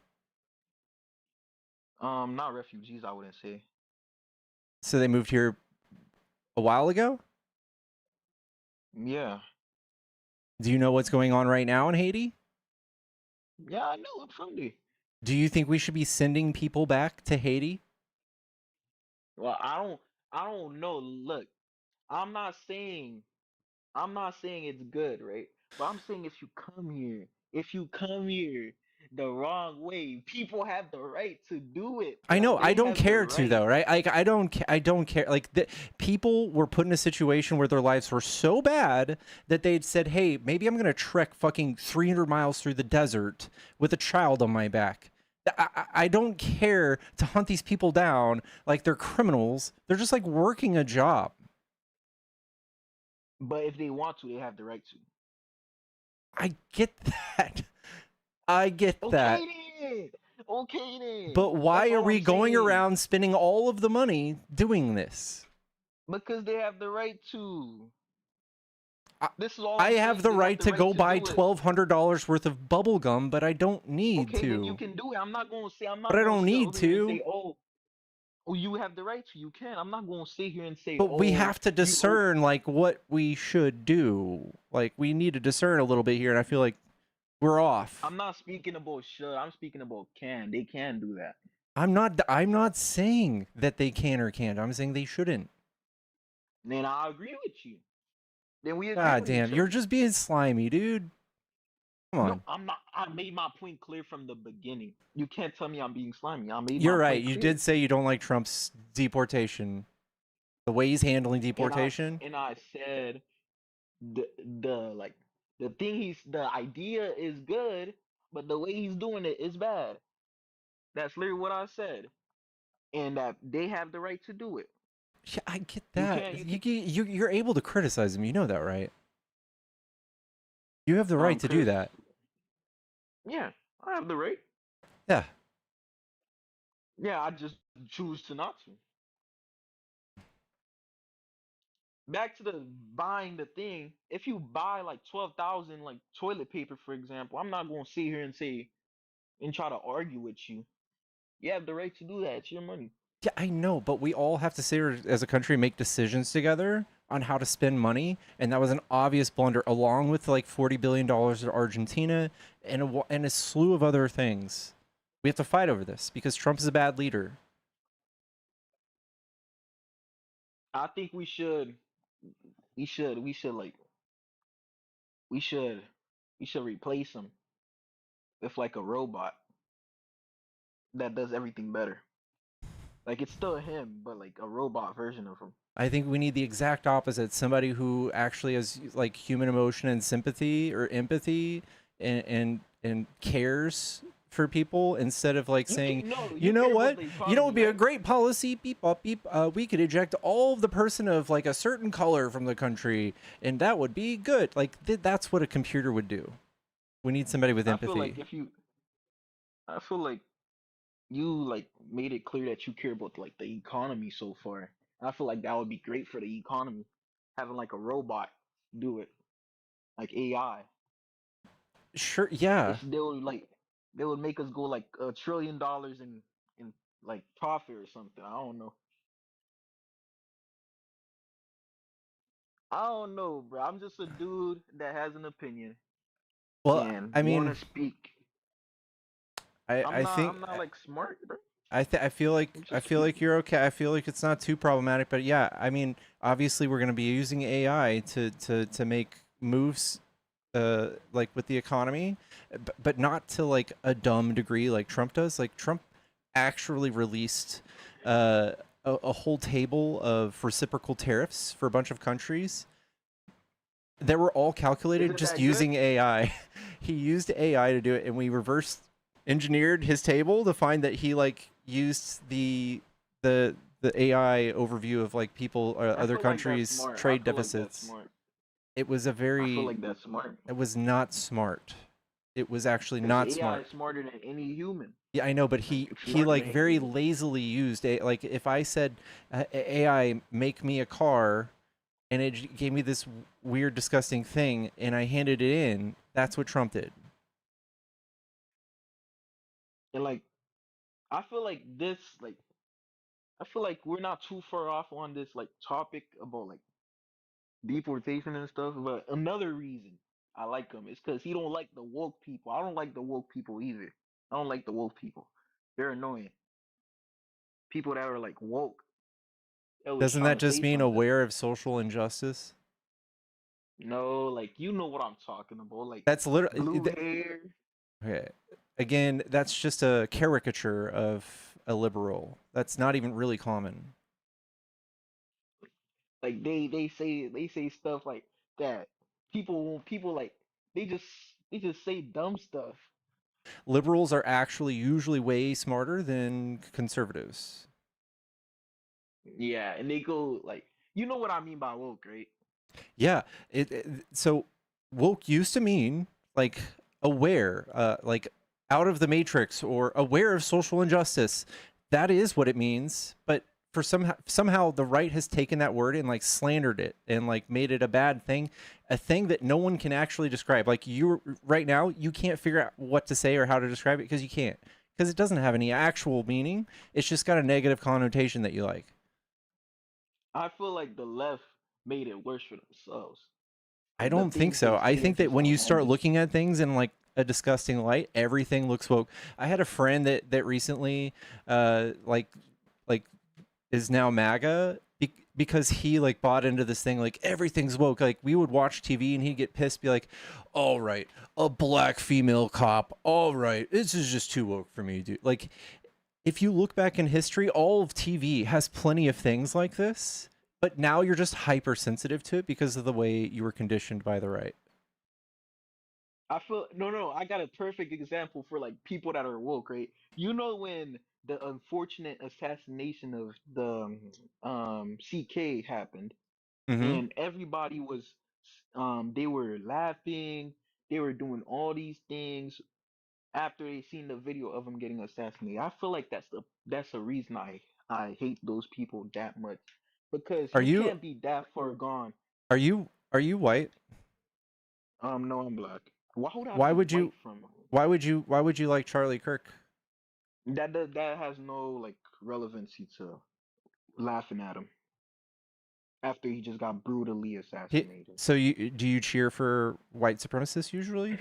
Not refugees, I wouldn't say. So they moved here a while ago? Yeah. Do you know what's going on right now in Haiti? Yeah, I know. I'm from there. Do you think we should be sending people back to Haiti? Well, I don't know. Look, I'm not saying it's good, right? But I'm saying if you come here the wrong way, people have the right to do it. I know. Bro. I They don't have the care to right. though, right? Like I don't care. Like people were put in a situation where their lives were so bad that they'd said, "Hey, maybe I'm gonna trek fucking 300 miles through the desert with a child on my back." I don't care to hunt these people down like they're criminals. They're just like working a job. But if they want to, they have the right to. I get that. I get that. Okay then. But That's why are all we I'm going saying. around spending all of the money doing this? Because they have the right to. I, This is all I I'm have saying. the They have right the to right go to buy do it. $1,200 worth of bubble gum, but I don't need Okay, then you to. can do it. I'm not gonna say. I'm But not I gonna don't sit need over here and to. say, oh, you have the right to. You can. I'm not gonna sit here and say, But we oh, have to you. Oh, discern like what we should do. Like we need to discern a little bit here, and I feel like we're off. I'm not speaking about should. I'm speaking about can. They can do that. I'm not saying that they can or can't. I'm saying they shouldn't. Then I agree with you. Then we agree God with each damn, you're other. just being slimy, dude. Come No, on. I'm not. I made my point clear from the beginning. You can't tell me I'm being slimy. I made my You're right. point You clear. did say you don't like Trump's deportation. The way he's handling And deportation. I said the the like the thing the idea is good, but the way he's doing it is bad. That's literally what I said. And that they have the right to do it. Yeah, I get You that. can't you You're able to criticize him. You know that, right? You have the right can to do Chris. that. Yeah, I have the right. Yeah. Yeah, I just choose to not to. Back to the buying the thing. If you buy like 12,000 like toilet paper, for example, I'm not gonna sit here and say and try to argue with you. You have the right to do that. It's your money. Yeah, I know, but we all have to sit here as a country make decisions together on how to spend money, and that was an obvious blunder, along with like $40 billion to Argentina and and a slew of other things. We have to fight over this because Trump is a bad leader. I think we should like we should we should replace him with like a robot that does everything better. Like it's still him, but like a robot version of him. I think we need the exact opposite. Somebody who actually has like human emotion and sympathy or empathy and cares for people instead of like You saying, can no, you you know care about what? the You know, it economy, would be a right? great policy. Beep, bop, beep. We could eject all of the person of like a certain color from the country, and that would be good. Like that's what a computer would do. We need somebody with I feel empathy. like if you I feel like you like made it clear that you care about like the economy so far. I feel like that would be great for the economy. Having like a robot do it, like AI. Sure, yeah. They would make us go like $1 trillion in like profit or something. I don't know. I don't know, bro. I'm just a dude that has an opinion Well, and I want mean, to speak. I think I'm not like smart, bro. I I'm just feel like speaking. you're okay. I feel like it's not too problematic, but yeah, I mean, obviously we're going to be using AI to make moves like with the economy, but not to like a dumb degree like Trump does. Like Trump actually released a whole table of reciprocal tariffs for a bunch of countries that were all calculated Isn't just that good? using AI. He used AI to do it, and we reverse engineered his table to find that he like used the AI overview of like people I other feel like that's countries' smart. I trade feel like that's deficits. smart. It was a I feel very like that's smart. it was not smart. It was actually Because not AI smart. is smarter than any human. Yeah, I know, but Like he it's he smarter like than any very human. lazily used a like if I said AI make me a car and it gave me this weird disgusting thing and I handed it in, that's what Trump did. And like I feel like this like I feel like we're not too far off on this like topic about like deportation and stuff. But another reason I like him is because he don't like the woke people. I don't like the woke people either. I don't like the woke people. They're annoying. People that are like woke, always Doesn't trying that to just say mean something. aware of social injustice? No, like you know what I'm talking about. Like That's literally blue hair. okay. Again, that's just a caricature of a liberal. That's not even really common. Like they say stuff like that. People like they just they just say dumb stuff. Liberals are actually usually way smarter than conservatives. Yeah, and they go like you know what I mean by woke, right? Yeah, so woke used to mean like aware, like out of the matrix or aware of social injustice. That is what it means. But for somehow the right has taken that word and like slandered it and like made it a bad thing, a thing that no one can actually describe. Like you right now, you can't figure out what to say or how to describe it because you can't, because it doesn't have any actual meaning. It's just got a negative connotation that you like. I feel like the left made it worse for themselves. I Like the don't think things they so. I say are think that just when you start outlandish. looking at things in like a disgusting light, everything looks woke. I had a friend that recently like is now MAGA because he like bought into this thing like everything's woke. Like we would watch TV and he'd get pissed, be like, "All right, a black female cop. All right, this is just too woke for me, dude." Like if you look back in history, all of TV has plenty of things like this, but now you're just hypersensitive to it because of the way you were conditioned by the right. I feel no. I got a perfect example for like people that are woke, right? You know when the unfortunate assassination of the CK happened, Mm-hmm. and everybody was they were laughing, they were doing all these things after they seen the video of him getting assassinated. I feel like that's the reason I hate those people that much because Are you you can't be that far gone. are you white? No, I'm black. Why would I Why be would white you from why would you like Charlie Kirk? that has no like relevancy to laughing at him after he just got brutally assassinated. So you do you cheer for white supremacists usually?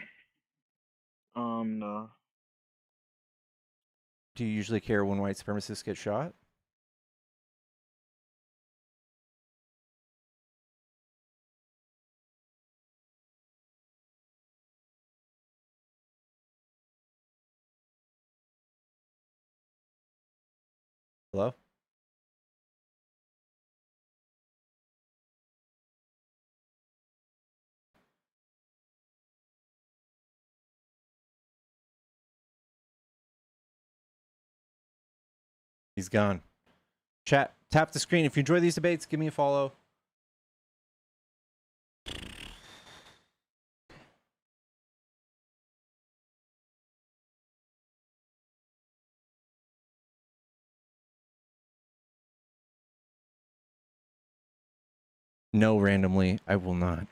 No. Do you usually care when white supremacists get shot? Hello? He's gone. Chat, tap the screen. If you enjoy these debates, give me a follow. No, randomly, I will not.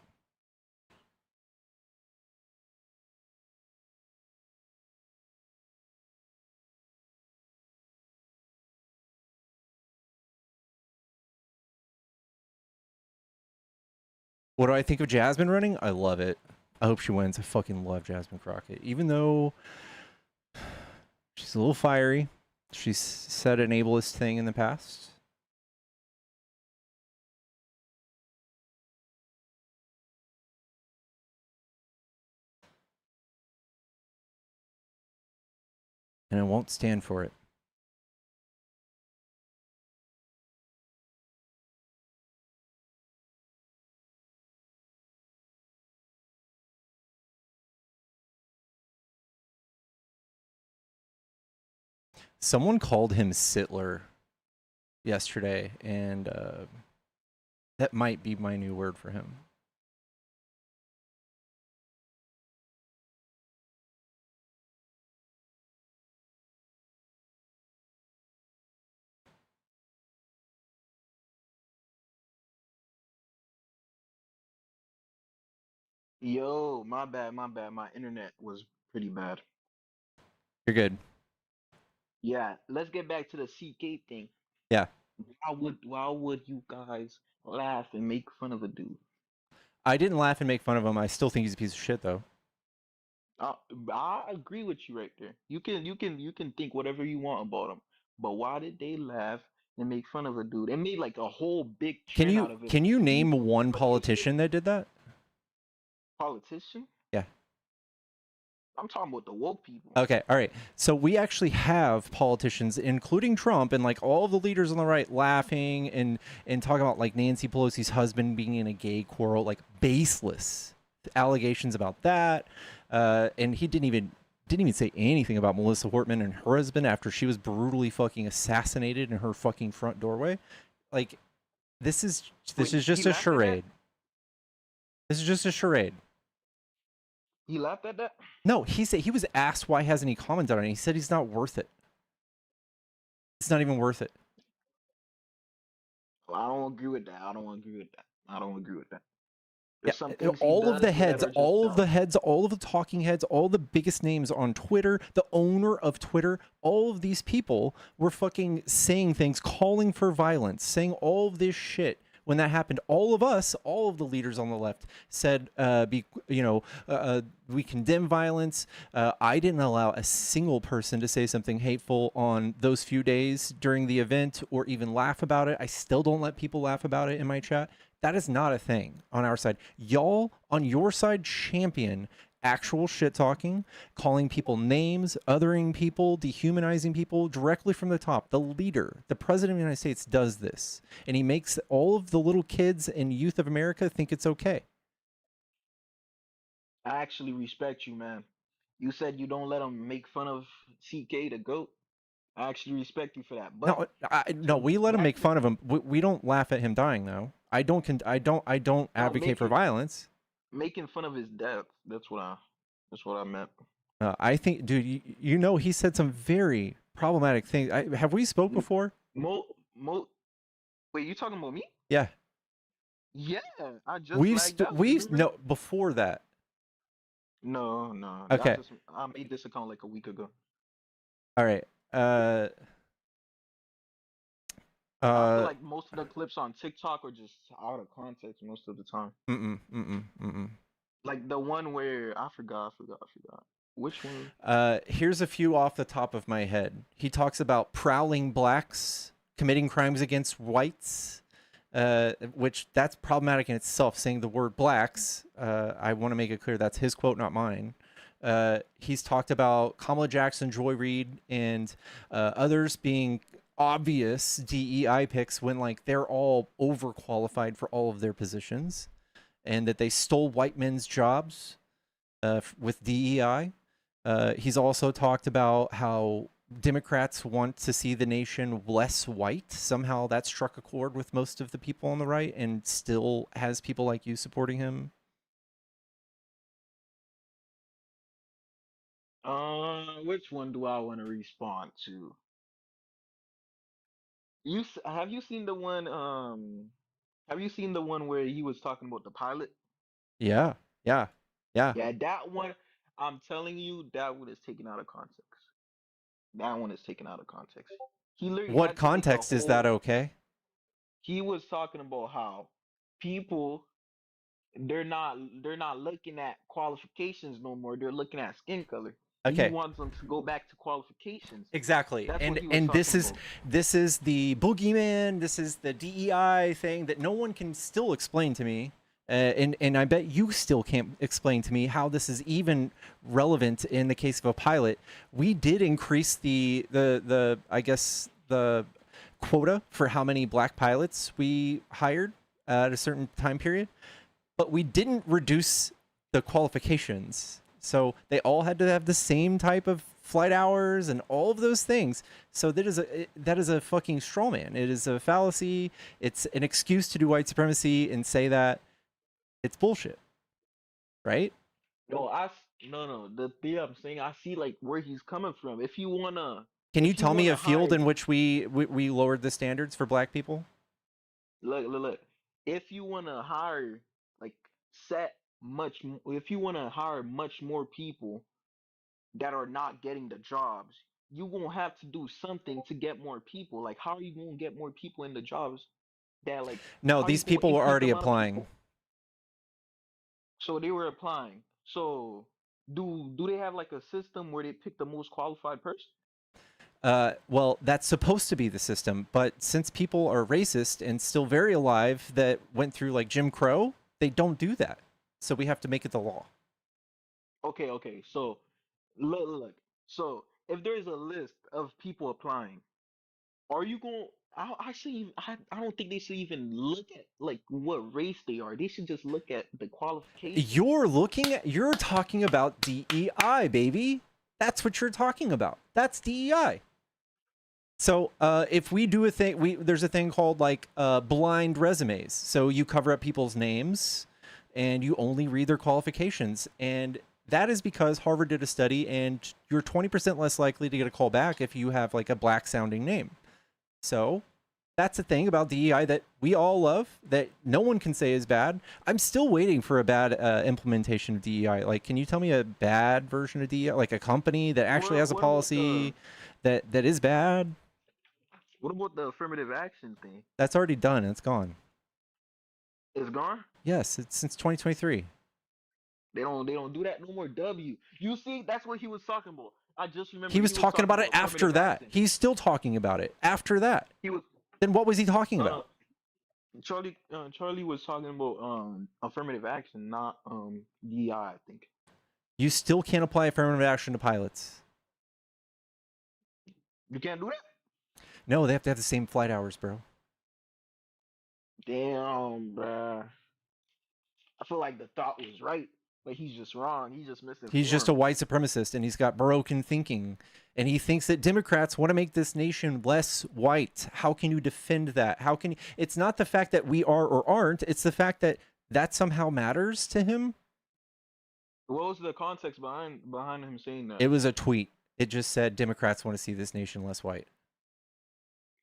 What do I think of Jasmine running? I love it. I hope she wins. I fucking love Jasmine Crockett. Even though she's a little fiery. She's said an ableist thing in the past. And I won't stand for it. Someone called him Sittler yesterday, and that might be my new word for him. Yo, my bad, my bad. My internet was pretty bad. You're good. Yeah, let's get back to the CK thing. Yeah. Why would you guys laugh and make fun of a dude? I didn't laugh and make fun of him. I still think he's a piece of shit, though. Uh, I agree with you right there. You can think whatever you want about him, but why did they laugh and make fun of a dude? They made like a whole big Can trend you out of it can for you 2 name weeks. one But they did politician that did that? politician. Yeah. I'm talking about the woke people. Okay, all right. So we actually have politicians, including Trump and like all of the leaders on the right, laughing and talking about like Nancy Pelosi's husband being in a gay quarrel, like baseless allegations about that. And he didn't even say anything about Melissa Hortman and her husband after she was brutally fucking assassinated in her fucking front doorway. Like this is Wait, he just a laughed at that? charade. This is just a charade. He laughed at that. No, he said he was asked why hasn't he commented on it. He said he's not worth it. It's not even worth it. Well, I don't agree with that. I don't agree with that. I don't agree with that. Yeah, There's some things he all of the does that heads, are just all of the dumb. heads, all of the talking heads, all the biggest names on Twitter, the owner of Twitter, all of these people were fucking saying things, calling for violence, saying all of this shit. When that happened, all of us, all of the leaders on the left said, we condemn violence. I didn't allow a single person to say something hateful on those few days during the event or even laugh about it. I still don't let people laugh about it in my chat. That is not a thing on our side. Y'all on your side champion actual shit talking, calling people names, othering people, dehumanizing people directly from the top. The leader, the president of the United States does this, and he makes all of the little kids and youth of America think it's okay. I actually respect you, man. You said you don't let him make fun of CK the goat. I actually respect you for that. But No, we let him make fun of him. We don't laugh at him dying, though. I don't advocate for violence. Making fun of his death. That's what I meant. I think, dude, he said some very problematic things. Have we spoke before? Wait, you talking about me? Yeah. Yeah, I just flagged out. No, before that. No. Okay. I made this account like a week ago. All right. I feel like most of the clips on TikTok are just out of context most of the time. Like the one where I forgot. Which one? Here's a few off the top of my head. He talks about prowling blacks committing crimes against whites, which that's problematic in itself. Saying the word blacks, I want to make it clear that's his quote, not mine. He's talked about Kamala Jackson, Joy Reid, and others being obvious DEI picks when like they're all overqualified for all of their positions, and that they stole white men's jobs with DEI. He's also talked about how Democrats want to see the nation less white. Somehow that struck a chord with most of the people on the right and still has people like you supporting him. Which one do I want to respond to? Have you seen the one? Have you seen the one where he was talking about the pilot? Yeah. Yeah, that one. I'm telling you, that one is taken out of context. That one is taken out of context. He literally What had to make a context is that whole. okay? He was talking about how people they're not looking at qualifications no more. They're looking at skin color. And he Okay. wants them to go back to qualifications. Exactly. That's what he was And talking this is the boogeyman, this is the DEI thing that no one can still explain to me. And I bet you still can't explain to me how this is even relevant in the case of a pilot. We did increase the I guess the quota for how many black pilots we hired at a certain time period, but we didn't reduce the qualifications. So they all had to have the same type of flight hours and all of those things. So that is a fucking straw man. It is a fallacy. It's an excuse to do white supremacy and say that it's bullshit, right? No, no. The thing I'm saying, I see like where he's coming from. If you wanna, Can you if you tell me wanna a field hire, in which we lowered the standards for black people? look. If you wanna hire, like, if you wanna hire much more people that are not getting the jobs, you gonna have to do something to get more people. Like, how are you gonna get more people in the jobs? That like, No, how are you these gonna people were increase the already amount of applying. people? So they were applying. So do they have like a system where they pick the most qualified person? Well, that's supposed to be the system, but since people are racist and still very alive that went through like Jim Crow, they don't do that. So we have to make it the law. Okay. So look. So if there's a list of people applying, are you going? I don't think they should even look at like what race they are. They should just look at the qualifications. You're talking about DEI, baby. That's what you're talking about. That's DEI. So if we do a thing, there's a thing called like blind resumes. So you cover up people's names and you only read their qualifications. And That is because Harvard did a study, and you're 20% less likely to get a call back if you have like a black sounding name. So that's the thing about DEI that we all love, that no one can say is bad. I'm still waiting for a bad implementation of DEI. Like, can you tell me a bad version of DEI, like a company that actually has a What about policy that is bad? the affirmative action thing? That's already done. It's gone. It's gone. Yes, it's since 2023. They don't do that no more. You see, that's what he was talking about. I just remember He was talking about it after affirmative that. action. He's still talking about it after that. He was Then what was he talking about? Charlie was talking about affirmative action, not DEI, I think. You still can't apply affirmative action to pilots. You can't do that? No, they have to have the same flight hours, bro. Damn, bruh. I feel like the thought was right, but he's just wrong. He's just misinformed. He's just a white supremacist, and he's got broken thinking. And he thinks that Democrats want to make this nation less white. How can you defend that? How can you... It's not the fact that we are or aren't. It's the fact that that somehow matters to him. What was the context behind him saying that? It was a tweet. It just said Democrats want to see this nation less white.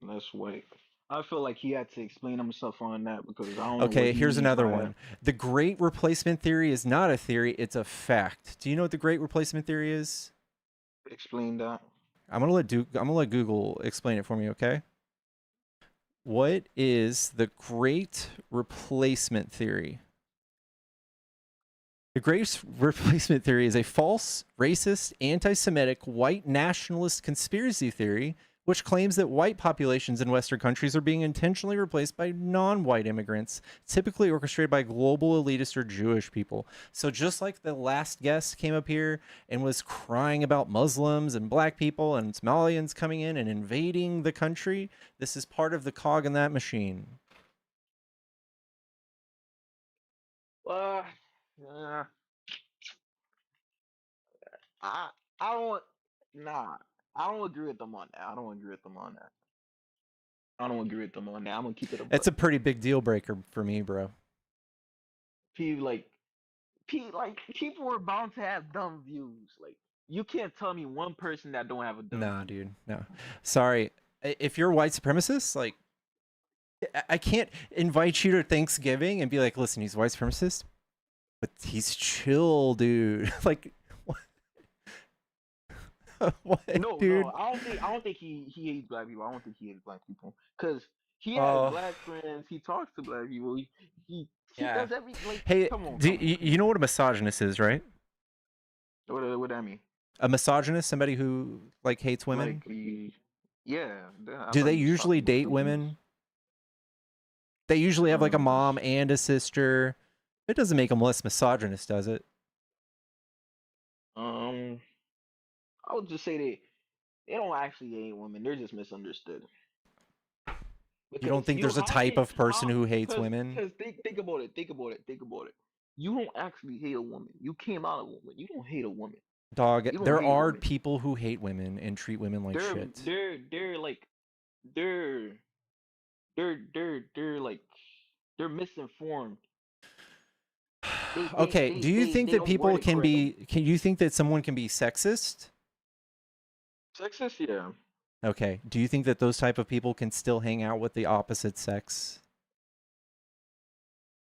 Less white. I feel like he had to explain himself on that because I don't know. Okay, here's another by one. that. The Great Replacement Theory is not a theory, it's a fact. Do you know what the Great Replacement Theory is? Explain that. I'm gonna let Google explain it for me, okay? What is the Great Replacement Theory? The Great Replacement Theory is a false, racist, anti-Semitic, white nationalist conspiracy theory which claims that white populations in Western countries are being intentionally replaced by non-white immigrants, typically orchestrated by global elitist or Jewish people. So just like the last guest came up here and was crying about Muslims and black people and Somalians coming in and invading the country, this is part of the cog in that machine. Uh, I don't. Nah, I don't agree with them on that. I don't agree with them on that. I'm gonna keep it a It's a pretty big deal breaker for me, bro. People are bound to have dumb views. Like, you can't tell me one person that don't have a dumb Nah, view. dude, no. Sorry. If you're a white supremacist, like, I can't invite you to Thanksgiving and be like, listen, he's a white supremacist, but he's chill, dude. Like, what, No, dude? no, I don't think he hates black people. I don't think he hates black people because he has black friends. He talks to black people. He Yeah. does every like. Hey, Come on. you know what a misogynist is, right? What that mean? A misogynist, somebody who like hates women. Like, yeah. Do they usually date women? They usually have like a mom and a sister. It doesn't make them less misogynist, does it? I would just say they don't actually hate women. They're just misunderstood. You don't think there's a type of person who hates women? Because think about it. You don't actually hate a woman. You came out of a woman. You don't hate a woman. Dog, You don't there hate are women. people who hate women and treat women like shit. They're misinformed. Okay, do you think that don't people word it can correctly. be, can you think that someone can be sexist? Sexist? Yeah. Okay, do you think that those type of people can still hang out with the opposite sex?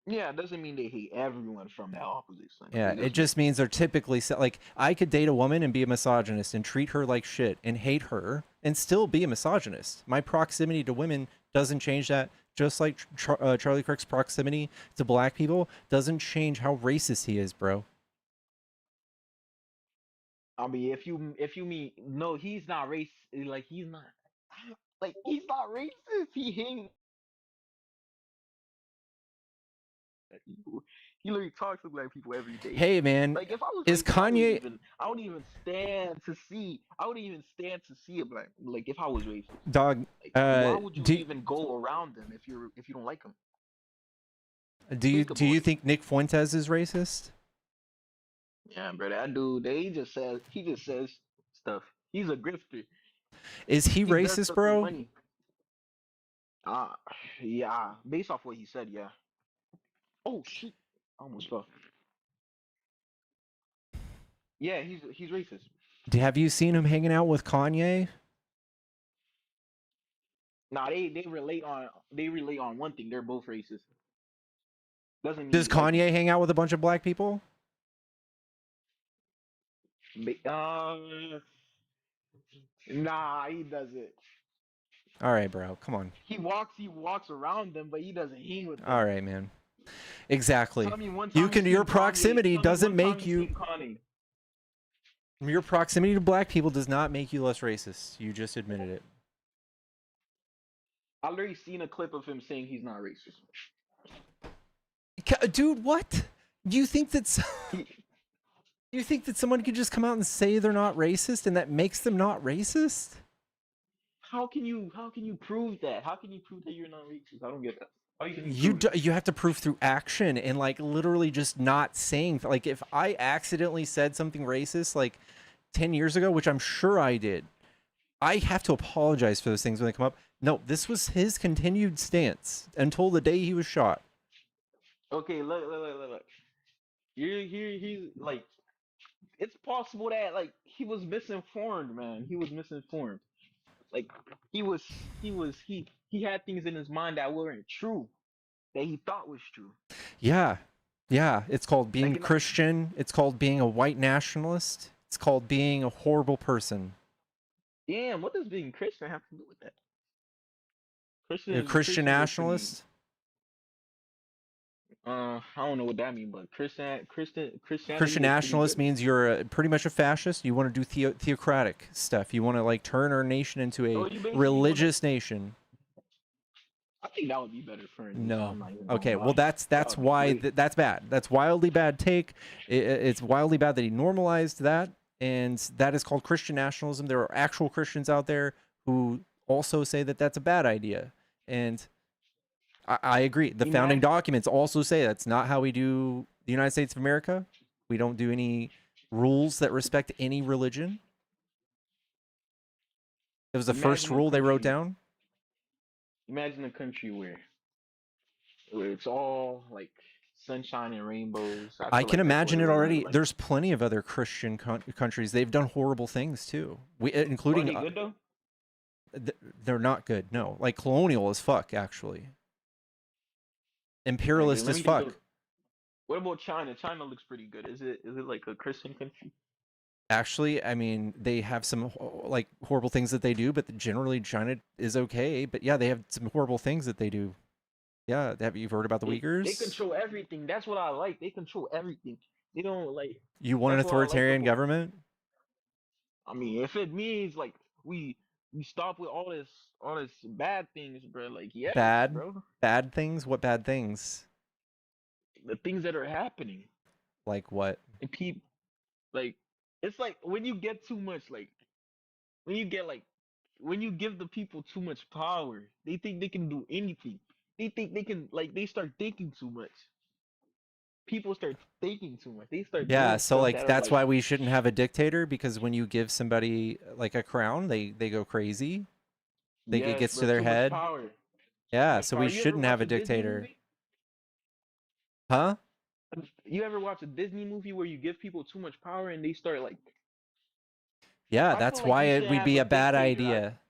Yeah, it doesn't mean they hate everyone from the opposite sex. Yeah, it just means they're typically like, I could date a woman and be a misogynist and treat her like shit and hate her and still be a misogynist. My proximity to women doesn't change that. Just like Charlie Kirk's proximity to black people doesn't change how racist he is, bro. I mean, if you mean no, he's not racist. He's not racist. He hates. He literally talks to black people every day. Hey, man, Like, if I was is racist, Kanye... I wouldn't even stand to see. I wouldn't even stand to see a black. Like, if I was racist, Dog, why would you even go around them if you don't like them? do you think Nick Fuentes is racist? Yeah, bro, that dude, he just says stuff. He's a grifter. Is he does racist, stuff for bro? money. Yeah, based off what he said, yeah. Oh shit, I almost fell. Yeah, he's racist. Have you seen him hanging out with Kanye? Nah, they relate on one thing. They're both racist. Doesn't Does mean like Kanye hang out with a bunch of black people? nah, he doesn't. All right, bro. Come on. He walks around them, but he doesn't hang with them. All right, man. Exactly. Tell me one You time you can. Your seen Kanye. proximity Tell me doesn't one time make you you. seen Kanye. Your proximity to black people does not make you less racist. You just admitted it. I literally seen a clip of him saying he's not racist. Dude, what? Do you think that? He, You think that someone could just come out and say they're not racist, and that makes them not racist? how can you prove that? How can you prove that you're not racist? I don't get that. How can you prove it? You have to prove through action and like literally just not saying, like, if I accidentally said something racist like 10 years ago, which I'm sure I did, I have to apologize for those things when they come up. No, this was his continued stance until the day he was shot. Okay, look. He's like, it's possible that like he was misinformed, man. He was misinformed. Like he was, he had things in his mind that weren't true, that he thought was true. Yeah. Yeah, it's called being Like, Christian. It's called being a white nationalist. It's called being a horrible person. damn, what does being Christian have to do with that? A Christian Christians are pretty. nationalist. I don't know what that means, but Christian Christianity is pretty nationalist good. means you're pretty much a fascist. You want to do theocratic stuff. You want to like turn our nation into So a you basically want to. religious nation. I think that would be better for a nation. No. I'm not even gonna Okay. Well, lie. That that's would be why great. that's bad. That's wildly bad take. It's wildly bad that he normalized that, and that is called Christian nationalism. There are actual Christians out there who also say that that's a bad idea, and I agree. The founding Imagine, documents also say that's not how we do the United States of America. We don't do any rules that respect any religion. It was the first imagine a rule they wrote country. down. Imagine a country where it's all like sunshine and rainbows. I I feel can like that's what imagine it it would be already. like. There's plenty of other Christian countries. They've done horrible things too. Are Including they good though? they're not good. No, like colonial as fuck. Actually, Okay, imperialist let as me think fuck. of. What about China? China looks pretty good. Is it like a Christian country? Actually, I mean, they have some like horrible things that they do, but generally China is okay. But yeah, they have some horrible things that they do. Yeah, have you heard about the They Uyghurs? control everything. That's what I like. They control everything. They don't like. You want an That's what I like authoritarian about. government? I mean, if it means like we we stop with all this bad things, bro. Like yes, Bad, bro. bad things. What bad things? The things that are happening Like what? and people like it's like when you get too much when you get like when you give the people too much power, they think they can do anything. They think they can like they start thinking too much. People start thinking too much. They start Yeah, doing so stuff like that are that's like why we shouldn't have a dictator because when you give somebody like a crown, they go crazy. It yes, gets to bro, their too much head. power. Too Yeah, much so power. we You ever shouldn't have watch a a Disney dictator. movie? Huh? You ever watch a Disney movie where you give people too much power and they start like Yeah, I feel that's like why we it should would have be a a bad dictator. idea.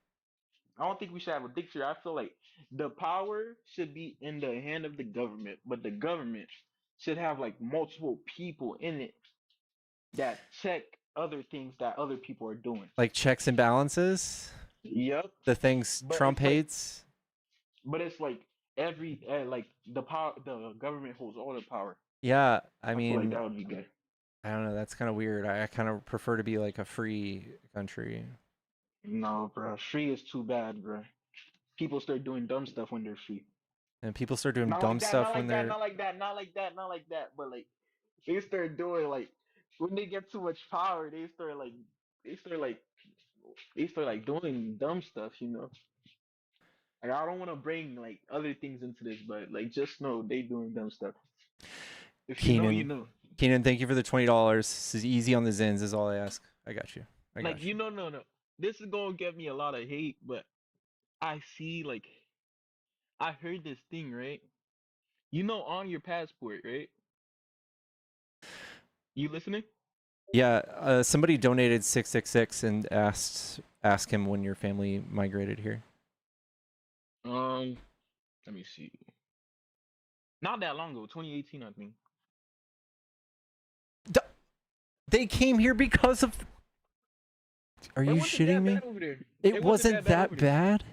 I don't think we should have a dictator. I feel like the power should be in the hand of the government, but the government should have like multiple people in it that check other things that other people are doing. Like checks and balances, Yep. the things But Trump it's like hates. every like the government holds all the power. Yeah, I I feel like mean, that would be good. I don't know, that's kind of weird. I kind of prefer to be like a free country. No, bro. Free is too bad, bro. People start doing dumb stuff when they're free. And people start doing Not dumb like that, not stuff when like that, they're not like that, not like that, not like that. But like they start doing like when they get too much power, they start like they start like doing dumb stuff, you know. Like I don't want to bring like other things into this, but like just know they doing dumb stuff. If you know, you Keenan. know. Keenan, thank you for the $20. This is easy on the Zins, is all I ask. I got you. I Like got you. you know, no. This is gonna get me a lot of hate, but I see like I heard this thing, right? You know, on your passport, right? You listening? Yeah, somebody donated 666 and ask him when your family migrated here. Let me see. Not that long ago, 2018, I think. They came here because of. Are you wasn't shitting that me? bad over there. It wasn't that over there. bad.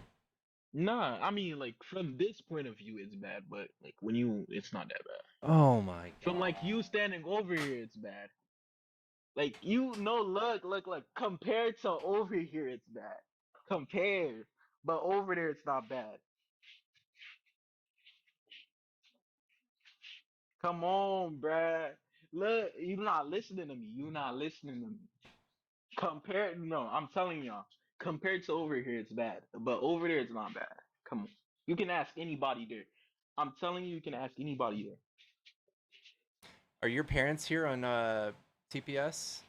Nah, I mean, like from this point of view, it's bad, but like when you, it's not that bad. Oh my From like you standing over here, it's bad. Like you know, look. Compared to over here, it's bad. Compared, but over there, it's not bad. Come on, bruh. Look, you're not listening to me. You're not listening to me. Compared, no, I'm telling y'all. Compared to over here, it's bad. But over there, it's not bad. Come on. You can ask anybody there. I'm telling you, you can ask anybody there. Are your parents here on TPS?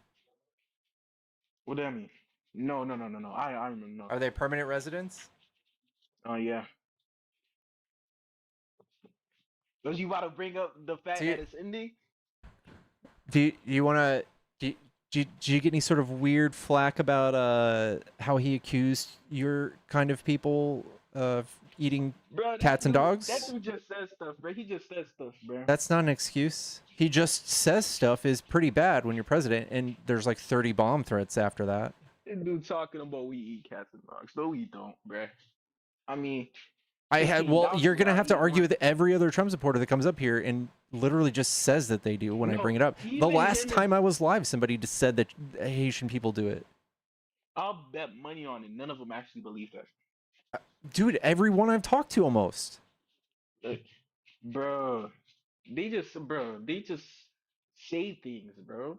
What do that mean? No. I remember. No. Are they permanent residents? Oh, yeah. Because you about to bring up the fact Do you- that it's Indy? Do you want to? Do you get any sort of weird flack about how he accused your kind of people of eating Bro, cats and dogs? That dude just says stuff, bro. He just says stuff, bro. That's not an excuse. He just says stuff is pretty bad when you're president, and there's like 30 bomb threats after that. This dude talking about we eat cats and dogs. No, we don't, bro. I mean, Well, you're gonna have to argue with with every other Trump supporter that comes up here and literally just says that they do when I No, bring it up. The even last him time I was live, somebody just said that Haitian people do it. I'll bet money on it. None of them actually believe that. Dude, everyone I've talked to almost. Like, bro, they just say things, bro.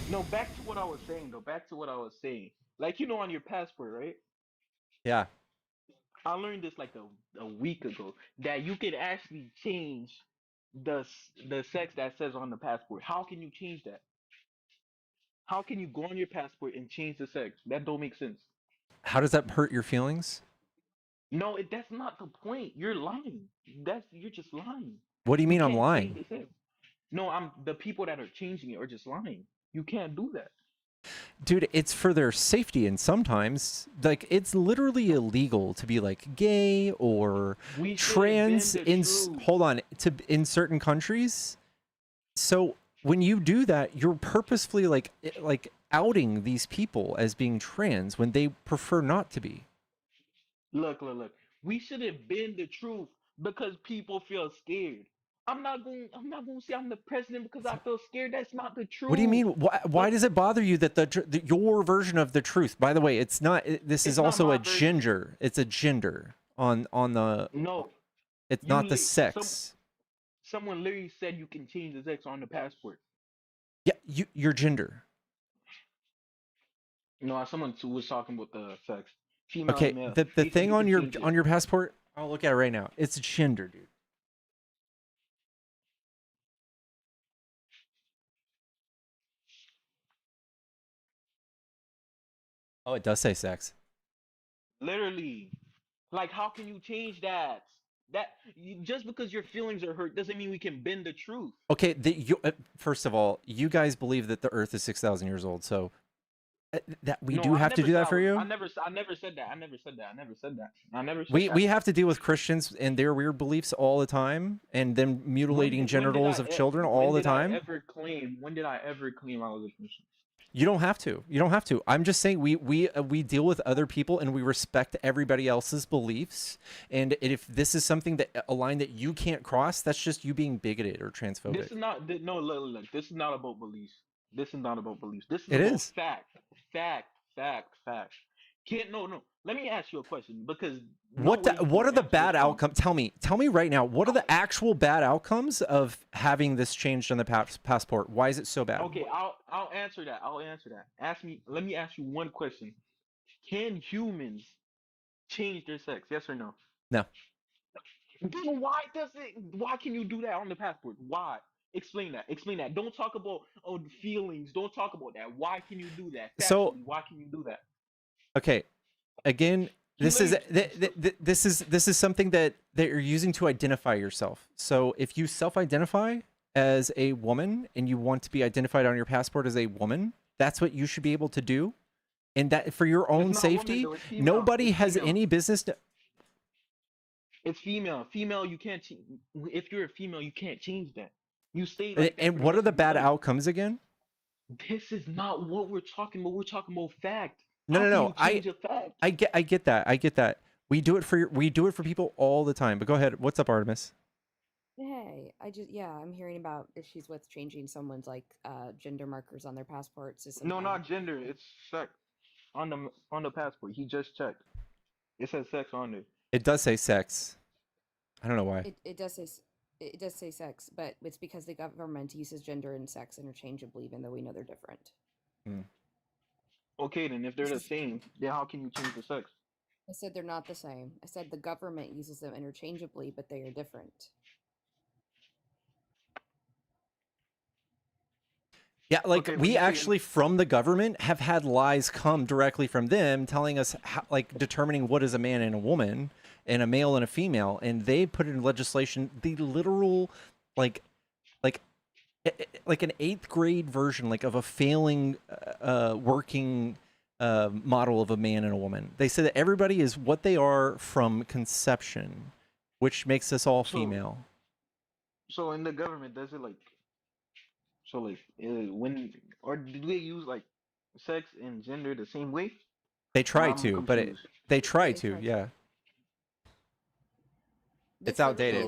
No, back to what I was saying, though. Back to what I was saying. Like, you know, on your passport, right? Yeah. I learned this like a week ago that you can actually change the sex that says on the passport. How can you change that? How can you go on your passport and change the sex? That don't make sense. How does that hurt your feelings? No, that's not the point. You're lying. You're just lying. What do you mean I'm Can't lying? change the sex. No, the people that are changing it are just lying. You can't do that. Dude, it's for their safety, and sometimes like it's literally illegal to be like gay or We should trans bend the in truth. hold on to in certain countries. So when you do that, you're purposefully like outing these people as being trans when they prefer not to be. Look. We shouldn't bend the truth because people feel scared. I'm not going to say I'm the president because I feel scared. That's not the truth. What do you mean? Why does it bother you that your version of the truth? By the way, it's not. This is not also my a version. gender. It's a gender on the. No. It's not the sex. Someone literally said you can change the sex on the passport. Yeah, your gender. No, someone was talking about the sex. Female Okay, and male. the They said thing you on can change it. your passport. I'll look at it right now. It's gender, dude. Oh, it does say sex. Literally. Like, how can you change that? Just because your feelings are hurt doesn't mean we can bend the truth. Okay, first of all, you guys believe that the Earth is 6,000 years old, so that we No, do I have to never do that said for you. I never said that. I never said that. We have to deal with Christians and their weird beliefs all the time, and them mutilating genitals of children all the time. When did I ever claim I was a Christian? You don't have to. You don't have to. I'm just saying we deal with other people and we respect everybody else's beliefs. And if this is something that a line that you can't cross, that's just you being bigoted or transphobic. This is not no look. This is not about beliefs. This is not about beliefs. This is It about is. fact. No. Let me ask you a question because What are the bad outcomes? Tell me right now. What are the actual bad outcomes of having this changed on the passport? Why is it so bad? Okay, I'll answer that. Let me ask you one question. Can humans change their sex? Yes or no? No. Then why can you do that on the passport? Why? Explain that. Don't talk about the feelings. Don't talk about that. Why can you do that? So why can you do that? Okay, again, this is something that you're using to identify yourself. So if you self-identify as a woman and you want to be identified on your passport as a woman, that's what you should be able to do. And that for your own It's not woman safety, though. It's female. nobody It's has female. any business to. It's female. Female, you can't. If you're a female, you can't change that. You stay like that. And For what are rest the of your bad life. outcomes again? This is not what we're talking about. We're talking about fact. No, How no, can no. you change a fact? I get that. I get that. We do it for people all the time. But go ahead. What's up, Artemis? Hey, I'm hearing about issues with changing someone's like gender markers on their passports. No, not gender. It's sex on the passport. He just checked. It says sex on there. It does say sex. I don't know why. It does say sex, but it's because the government uses gender and sex interchangeably, even though we know they're different. Okay, then if they're the same, then how can you change the sex? I said they're not the same. I said the government uses them interchangeably, but they are different. Yeah, like Okay, we actually from the government have had lies come directly from them telling us how, like determining what is a man and a woman and a male and a female, and they put in legislation the literal like an 8th grade version like of a failing working model of a man and a woman. They say that everybody is what they are from conception, which makes us all female. So in the government, does it like? So like when or do they use like sex and gender the same way? They try I'm to, but confused. they try to, yeah. It's outdated.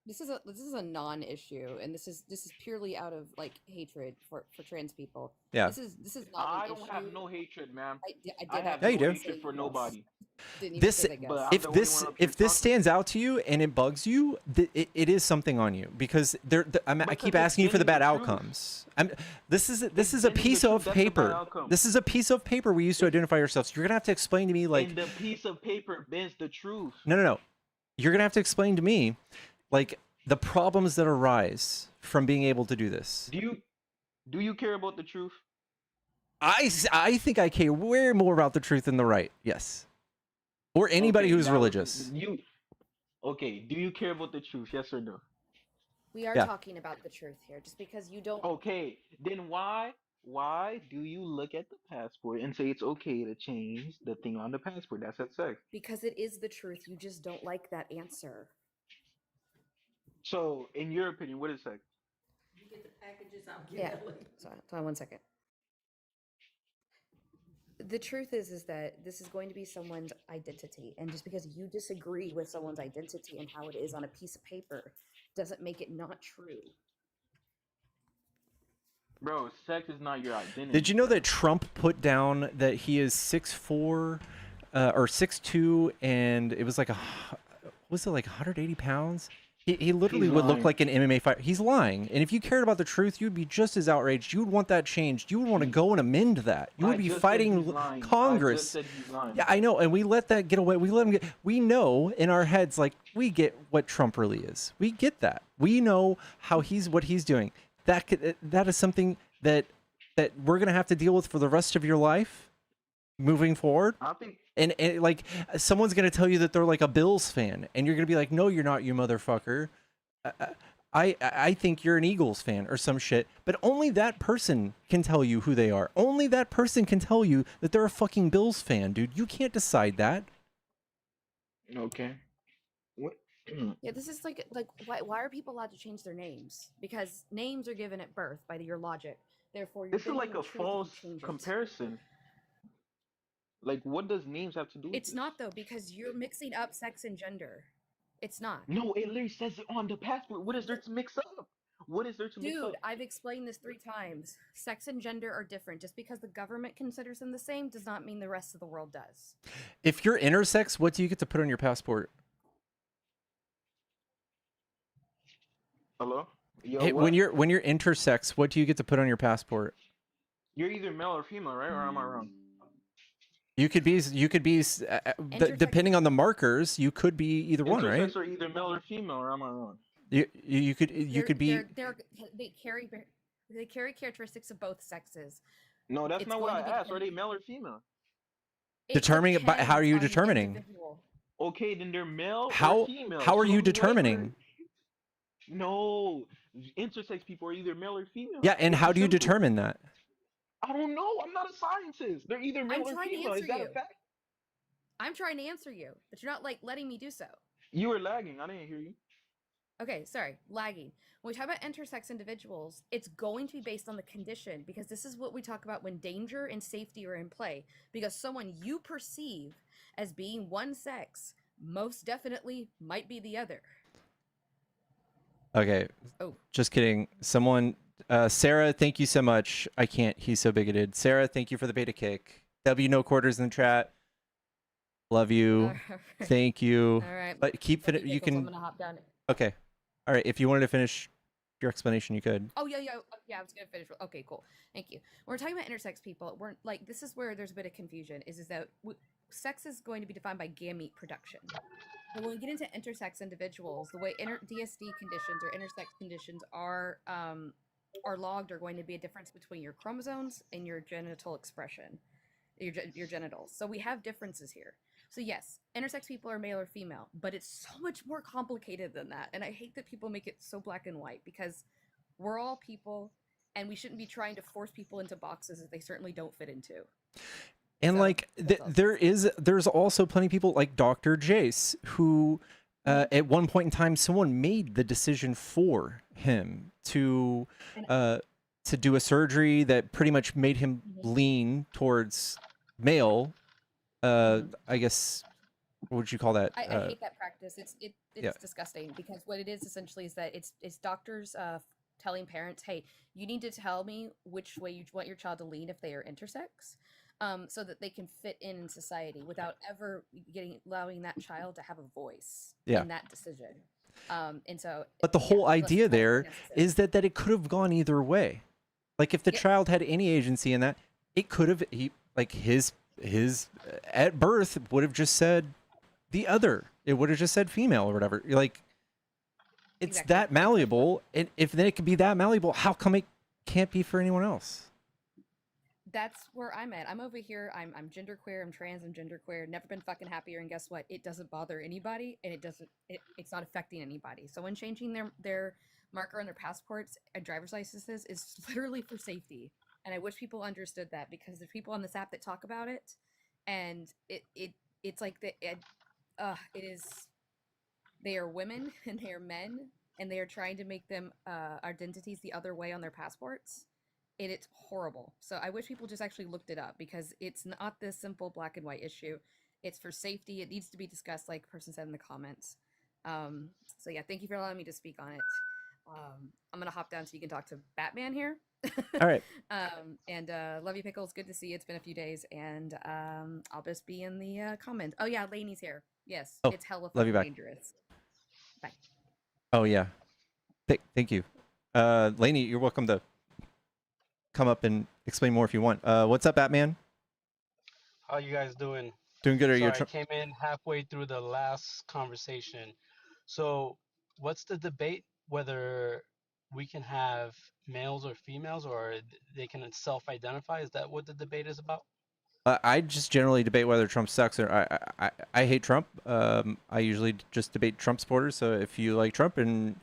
This is a non-issue, and this is purely out of like hatred for trans people. Yeah. This is not I an don't issue. have no hatred, ma'am. I did have Yeah, you no do. hatred for nobody. Didn't even This say that, guys. if this stands out to you and it bugs you, it is something on you because I keep asking you for the bad outcomes. This is a piece of paper. This is a piece of paper we use to identify ourselves. You're gonna have to explain to me like. And the piece of paper bends the truth. No. You're gonna have to explain to me, like the problems that arise from being able to do this. Do you care about the truth? I think I care way more about the truth than the right. Yes. Or anybody Okay, who's now, religious. Okay, do you care about the truth? Yes or no? We are Yeah. talking about the truth here. Just because you don't. Okay, then why do you look at the passport and say it's okay to change the thing on the passport that says sex? Because it is the truth. You just don't like that answer. So, in your opinion, what is sex? Yeah. Sorry, 1 second. The truth is that this is going to be someone's identity, and just because you disagree with someone's identity and how it is on a piece of paper doesn't make it not true. Bro, sex is not your identity. Did you know that Trump put down that he is 6'4", or 6'2", and it was like was it like 180 pounds? He literally He's would look lying. like an MMA fighter. He's lying. And if you cared about the truth, you'd be just as outraged. You would want that changed. You would want to go and amend that. You would be fighting Congress. I just said he's lying. Yeah, I know, and we let that get away. We let him get. We know in our heads, like we get what Trump really is. We get that. We know how what he's doing. That is something that we're gonna have to deal with for the rest of your life, moving forward. I think. And like someone's gonna tell you that they're like a Bills fan, and you're gonna be like, no, you're not, you motherfucker. I think you're an Eagles fan or some shit. But only that person can tell you who they are. Only that person can tell you that they're a fucking Bills fan, dude. You can't decide that. Okay. What? Yeah, this is like why are people allowed to change their names? Because names are given at birth by your logic. Therefore, you're This is like a false comparison. Like, what does names have to do with It's this? not though, because you're mixing up sex and gender. It's not. No, it literally says it on the passport. What is there to mix up? What is there to mix up? Dude, I've explained this 3 times. Sex and gender are different. Just because the government considers them the same does not mean the rest of the world does. If you're intersex, what do you get to put on your passport? Hello? Yo, Hey, what? when you're intersex, what do you get to put on your passport? You're either male or female, right? Or am I wrong? You could be depending on the markers, you could be either one, right? Intersex are either male or female, or am I wrong? You could be. They carry characteristics of both sexes. No, that's It's not what I going to asked. Are they depend- male or female? It Determining it by how are depends you on the determining? individual. Okay, then they're male How or female. how are Show you me determining? No, intersex people are either male or female. Yeah, and It's how as do you simple. determine that? I don't know. I'm not a scientist. They're either I'm male or trying to female. answer Is that a you. fact? I'm trying to answer you, but you're not like letting me do so. You were lagging. I didn't hear you. Okay, sorry, lagging. When we talk about intersex individuals, it's going to be based on the condition because this is what we talk about when danger and safety are in play. Because someone you perceive as being one sex most definitely might be the other. Okay, Oh, just kidding. Someone, Sarah, thank you so much. I can't. He's so bigoted. Sarah, thank you for the beta kick. W no quarters in the chat. Love you. Thank you. all right. But keep Love you, you Pickles. I'm can. gonna hop down. Okay. All right. If you wanted to finish your explanation, you could. Oh yeah. I was gonna finish. Okay, cool. Thank you. When we're talking about intersex people, we're like this is where there's a bit of confusion. Is that sex is going to be defined by gamete production. But when we get into intersex individuals, the way DSD conditions or intersex conditions are logged are going to be a difference between your chromosomes and your genital expression, your genitals. So we have differences here. So yes, intersex people are male or female, but it's so much more complicated than that. And I hate that people make it so black and white because we're all people, and we shouldn't be trying to force people into boxes that they certainly don't fit into. And So, like there's also plenty of people like Dr. Jace who at one point in time someone made the decision for him to do a surgery that pretty much made him lean towards male. I guess what would you call that? I hate that practice. It's yeah. disgusting because what it is essentially is that it's doctors telling parents, hey, you need to tell me which way you want your child to lean if they are intersex. So that they can fit in society without ever allowing that child to have a voice in that decision. And so, but the whole idea there is that it could have gone either way. Like if the child had any agency in that, it could have his at birth would have just said the other. It would have just said female or whatever. Like it's that malleable, and if then it could be that malleable, how come it can't be for anyone else? That's where I'm at. I'm over here. I'm genderqueer. I'm trans. I'm genderqueer. Never been fucking happier. And guess what? It doesn't bother anybody, and it's not affecting anybody. So when changing their marker on their passports and driver's licenses is literally for safety. And I wish people understood that because there's people on this app that talk about it, and it's like it is. They are women and they are men, and they are trying to make them identities the other way on their passports. It's horrible. So I wish people just actually looked it up because it's not this simple black and white issue. It's for safety. It needs to be discussed, like the person said in the comments. So yeah, thank you for allowing me to speak on it. I'm gonna hop down so you can talk to Batman here. All right. And love you, Pickles. Good to see you. It's been a few days, and I'll just be in the comments. Oh yeah, Lainey's here. Yes, it's hella love you back. dangerous. Bye. Oh yeah, thank you, Lainey. You're welcome to come up and explain more if you want. What's up, Batman? How you guys doing? Doing good. Are you? I came in halfway through the last conversation. So, what's the debate? Whether we can have males or females, or they can self-identify? Is that what the debate is about? I just generally debate whether Trump sucks or I hate Trump. I usually just debate Trump supporters. So if you like Trump and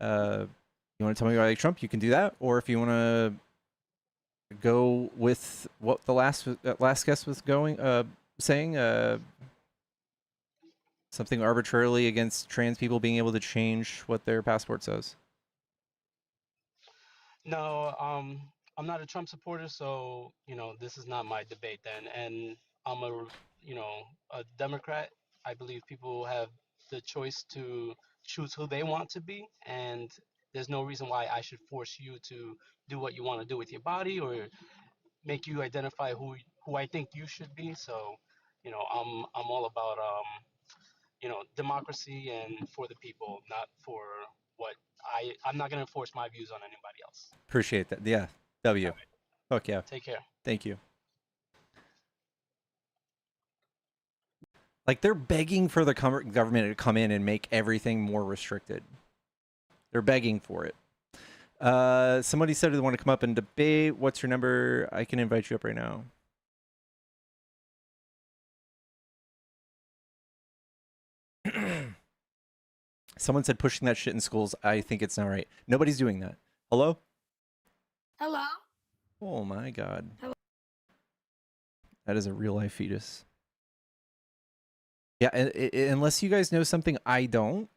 you want to tell me why I like Trump, you can do that. Or if you want to go with what the last guest was saying, something arbitrarily against trans people being able to change what their passport says. No, I'm not a Trump supporter, so this is not my debate then. And I'm a Democrat. I believe people have the choice to choose who they want to be, and there's no reason why I should force you to do what you want to do with your body or make you identify who I think you should be. So, I'm all about democracy and for the people, not for what I'm not gonna force my views on anybody else. Appreciate that. Yeah. W. Right. Fuck yeah. Take care. Thank you. Like they're begging for the government to come in and make everything more restricted. They're begging for it. Somebody said they want to come up and debate. What's your number? I can invite you up right now. Someone said pushing that shit in schools. I think it's not right. Nobody's doing that. Hello? Hello? Oh my god. Hello? That is a real life fetus. Yeah, unless you guys know something I don't,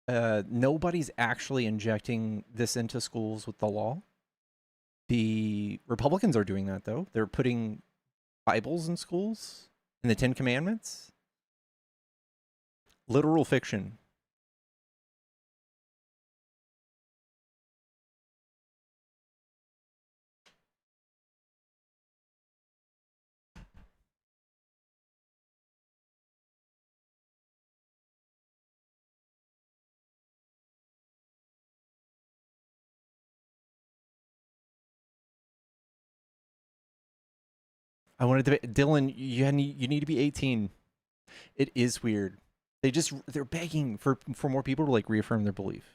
nobody's actually injecting this into schools with the law. The Republicans are doing that, though. They're putting Bibles in schools and the Ten Commandments. Literal fiction. I wanted to, Dylan, you need to be 18. It is weird. They're begging for more people to like reaffirm their belief.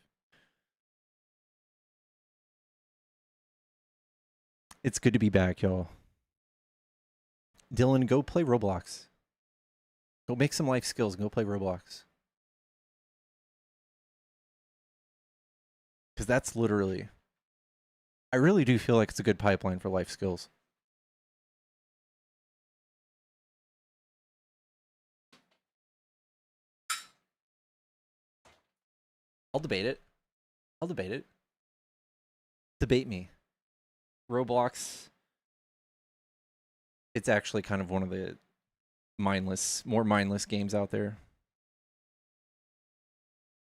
It's good to be back, y'all. Dylan, go play Roblox. Go make some life skills and go play Roblox. Because that's literally... I really do feel like it's a good pipeline for life skills. I'll debate it. I'll debate it. Debate me. Roblox. It's actually kind of one of the more mindless games out there.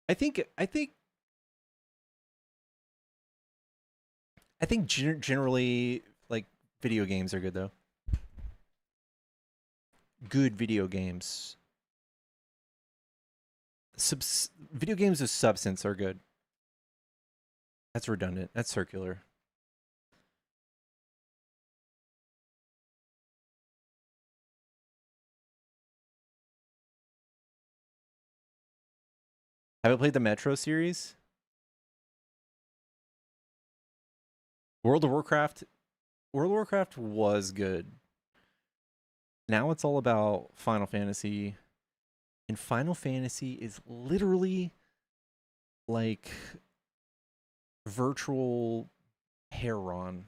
I think generally, like, video games are good, though. Good video games. Video games of substance are good. That's redundant. That's circular. Have I played the Metro series? World of Warcraft was good. Now it's all about Final Fantasy. And Final Fantasy is literally like virtual Heron.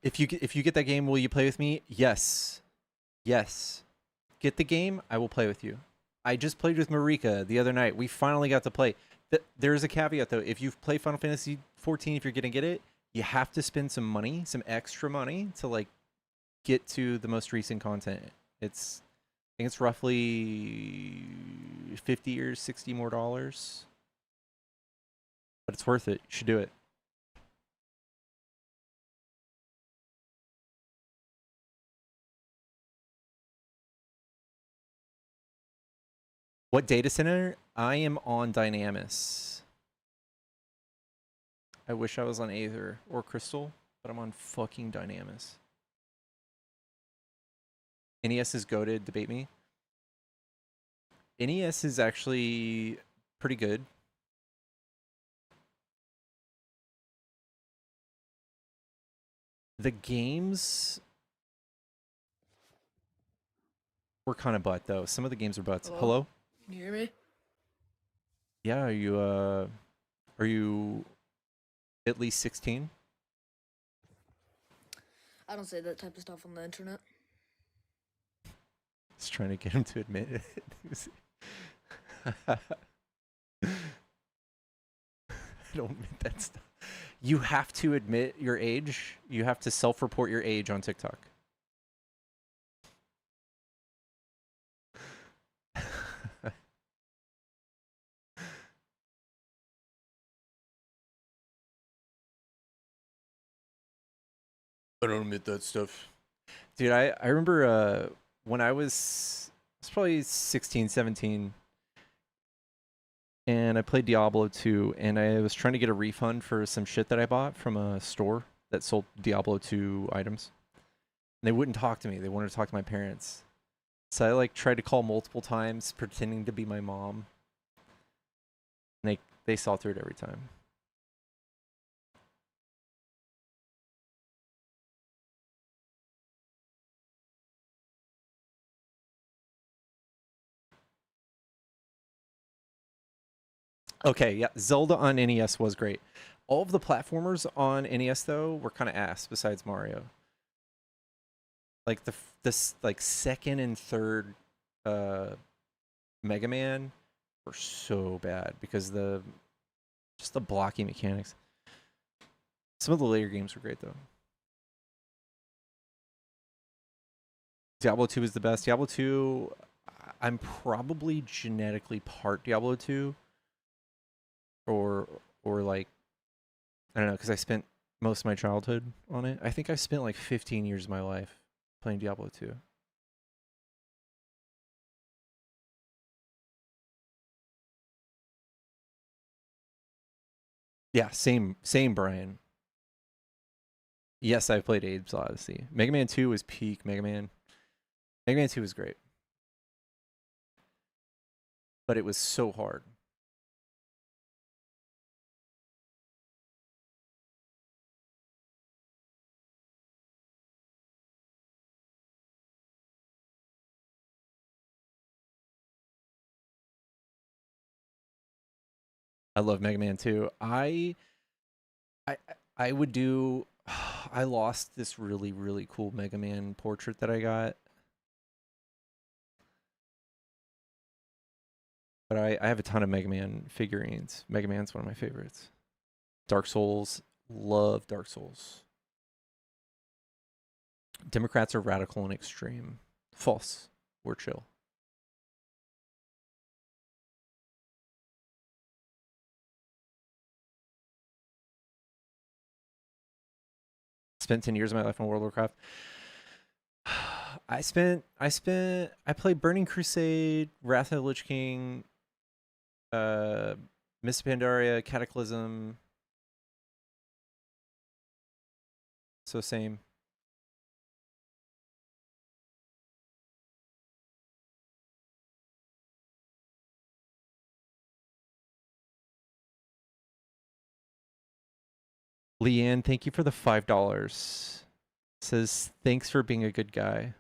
If you get that game, will you play with me? Yes. Yes. Get the game, I will play with you. I just played with Marika the other night. We finally got to play. There's a caveat, though. If you play Final Fantasy 14, if you're going to get it, you have to spend some money, some extra money, to like get to the most recent content. I think it's roughly $50 or $60 more. But it's worth it. You should do it. What data center? I am on Dynamis. I wish I was on Aether or Crystal, but I'm on fucking Dynamis. NES is goated, debate me. NES is actually pretty good. The games were kind of butt, though. Some of the games are butts. Hello? Can you hear me? Yeah, are you at least 16? I don't say that type of stuff on the internet. Just trying to get him to admit it. I don't admit that stuff. You have to admit your age. You have to self-report your age on TikTok. I don't admit that stuff. Dude, I remember when I was probably 16, 17, and I played Diablo 2, and I was trying to get a refund for some shit that I bought from a store that sold Diablo 2 items. And they wouldn't talk to me. They wanted to talk to my parents. So I like tried to call multiple times, pretending to be my mom. And they saw through it every time. Okay, yeah, Zelda on NES was great. All of the platformers on NES though were kind of ass. Besides Mario, like this like second and third Mega Man were so bad because just the blocking mechanics. Some of the later games were great though. Diablo 2 is the best. Diablo 2, I'm probably genetically part Diablo 2, or like, I don't know, because I spent most of my childhood on it. I think I spent like 15 years of my life playing Diablo 2. Yeah, same Brian. Yes, I've played Abe's Odyssey. Mega Man 2 was peak Mega Man. Mega Man 2 was great. But it was so hard. I love Mega Man 2. I would do I lost this really, really cool Mega Man portrait that I got. But I have a ton of Mega Man figurines. Mega Man's one of my favorites. Dark Souls. Love Dark Souls. Democrats are radical and extreme. False. We're chill. Spent 10 years of my life on World of Warcraft. I played Burning Crusade, Wrath of the Lich King, Miss Pandaria, Cataclysm. So same. Leanne, thank you for the $5. Says thanks for being a good guy.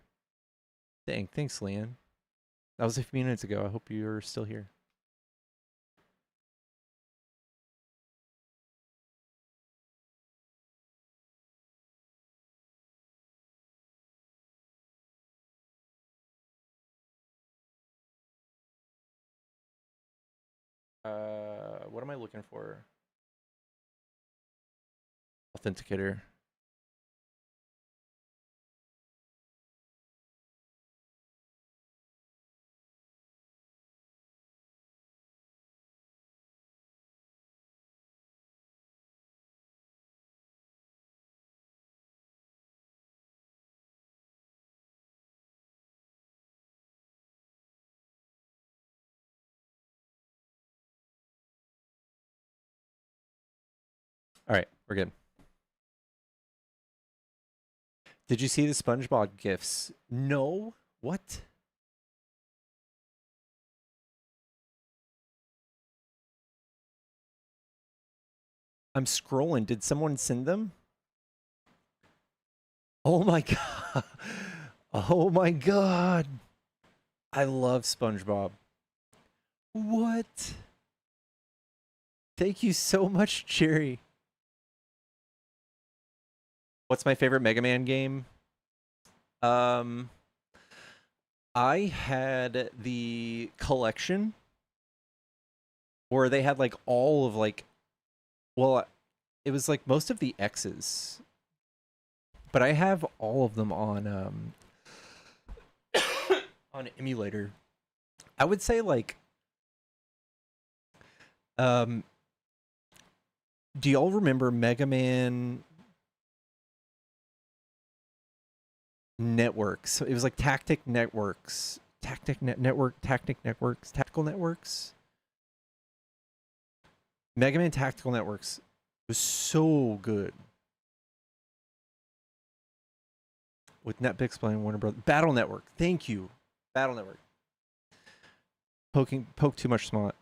Thanks, Leanne. That was a few minutes ago. I hope you're still here. What am I looking for? Authenticator. All right, we're good. Did you see the SpongeBob gifs? No. What? I'm scrolling. Did someone send them? Oh my god. Oh my god. I love SpongeBob. What? Thank you so much, Cherry. What's my favorite Mega Man game? I had the collection where they had like all of like, well, it was like most of the X's, but I have all of them on on emulator. I would say like, do y'all remember Mega Man Networks? It was like Tactic Networks. Tactic Networks. Tactical Networks. Mega Man Tactical Networks was so good. With NetBix playing Warner Brothers. Battle Network. Thank you. Battle Network. Poke too much smut.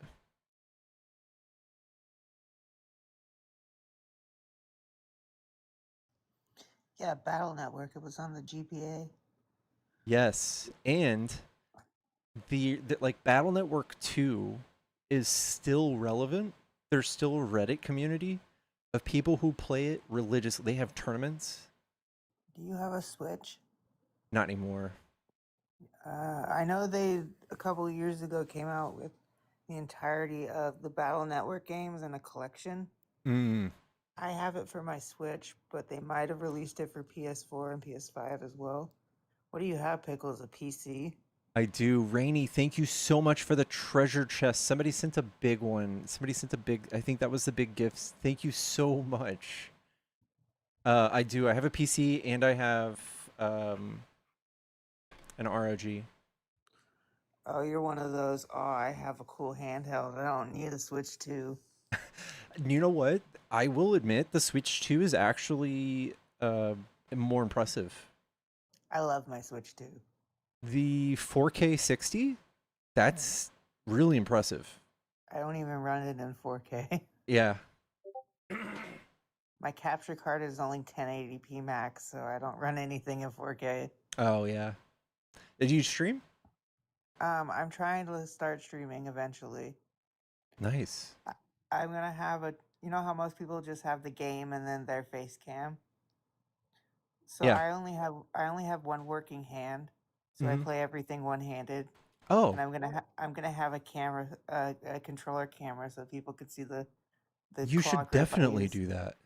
Yeah, Battle Network. It was on the GPA. Yes, and the like Battle Network 2 is still relevant. There's still a Reddit community of people who play it religiously. They have tournaments. Do you have a Switch? Not anymore. I know they a couple of years ago came out with the entirety of the Battle Network games in a collection. Mm. I have it for my Switch, but they might have released it for PS4 and PS5 as well. What do you have, Pickles? A PC? I do. Rainy, thank you so much for the treasure chest. Somebody sent a big one. Somebody sent a big, I think that was the big gifts. Thank you so much. I do. I have a PC and I have an ROG. Oh, you're one of those. Oh, I have a cool handheld. I don't need a Switch 2. You know what? I will admit the Switch 2 is actually more impressive. I love my Switch 2. The 4K 60, that's really impressive. I don't even run it in 4K. Yeah. My capture card is only 1080p max, so I don't run anything in 4K. Oh, yeah. Did you stream? I'm trying to start streaming eventually. Nice. I'm gonna have you know how most people just have the game and then their face cam? So Yeah. I only have one working hand, so I Mhm. play everything one-handed. Oh. And I'm gonna have a camera, a controller camera, so people could see the You claw should grip I definitely use. do that.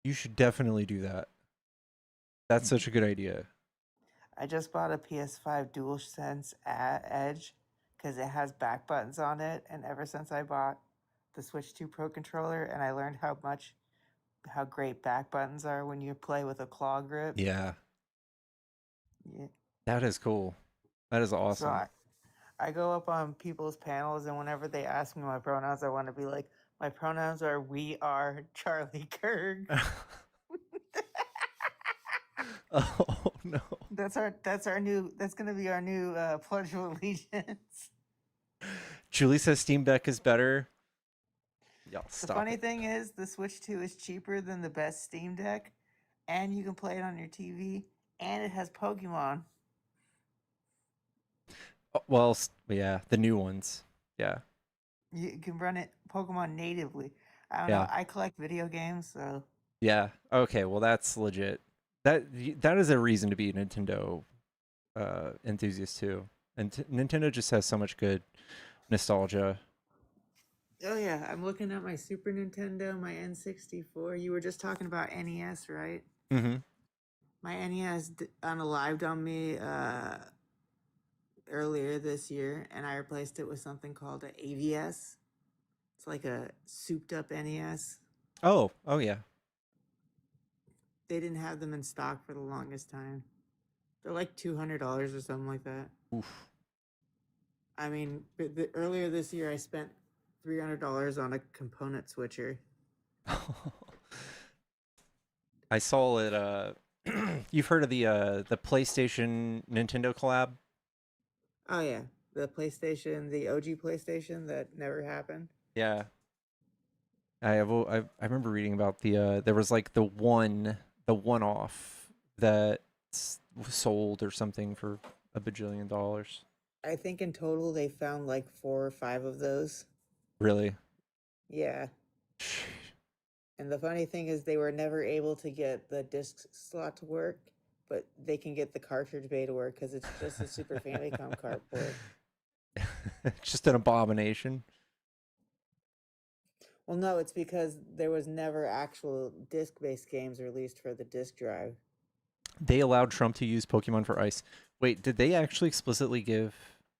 You should definitely do that. That's such a good idea. I just bought a PS5 DualSense Edge because it has back buttons on it, and ever since I bought the Switch 2 Pro controller, and I learned how great back buttons are when you play with a claw grip. Yeah. Yeah. That is cool. That is So awesome. I go up on people's panels, and whenever they ask me my pronouns, I want to be like, my pronouns are we are Charlie Kirk. Oh no. That's gonna be our new Pledge of Allegiance. Julie says Steam Deck is better. Y'all The stop funny it. thing is, the Switch 2 is cheaper than the best Steam Deck, and you can play it on your TV, and it has Pokemon. Oh, well, yeah, the new ones. Yeah. You can run it Pokemon natively. I don't know. Yeah. I collect video games, so Yeah. Okay, well that's legit. That is a reason to be a Nintendo enthusiast too. And Nintendo just has so much good nostalgia. oh yeah, I'm looking at my Super Nintendo, my N64. You were just talking about NES, right? Mhm. My NES unalived on me earlier this year, and I replaced it with something called an AVS. It's like a souped up NES. Oh yeah. They didn't have them in stock for the longest time. They're like $200 or something like that. Oof. I mean, earlier this year I spent $300 on a component switcher. I saw it you've heard of the PlayStation Nintendo collab? Oh yeah, the PlayStation, the OG PlayStation that never happened. Yeah. I remember reading about the there was like the one off that sold or something for $1 bajillion. I think in total they found like 4 or 5 of those. Really? Yeah. And the funny thing is they were never able to get the disc slot to work, but they can get the cartridge bay to work because it's just a Super Famicom cart port. It's just an abomination. Well, no, it's because there was never actual disc-based games released for the disc drive. They allowed Trump to use Pokemon for Ice. Wait, did they actually explicitly give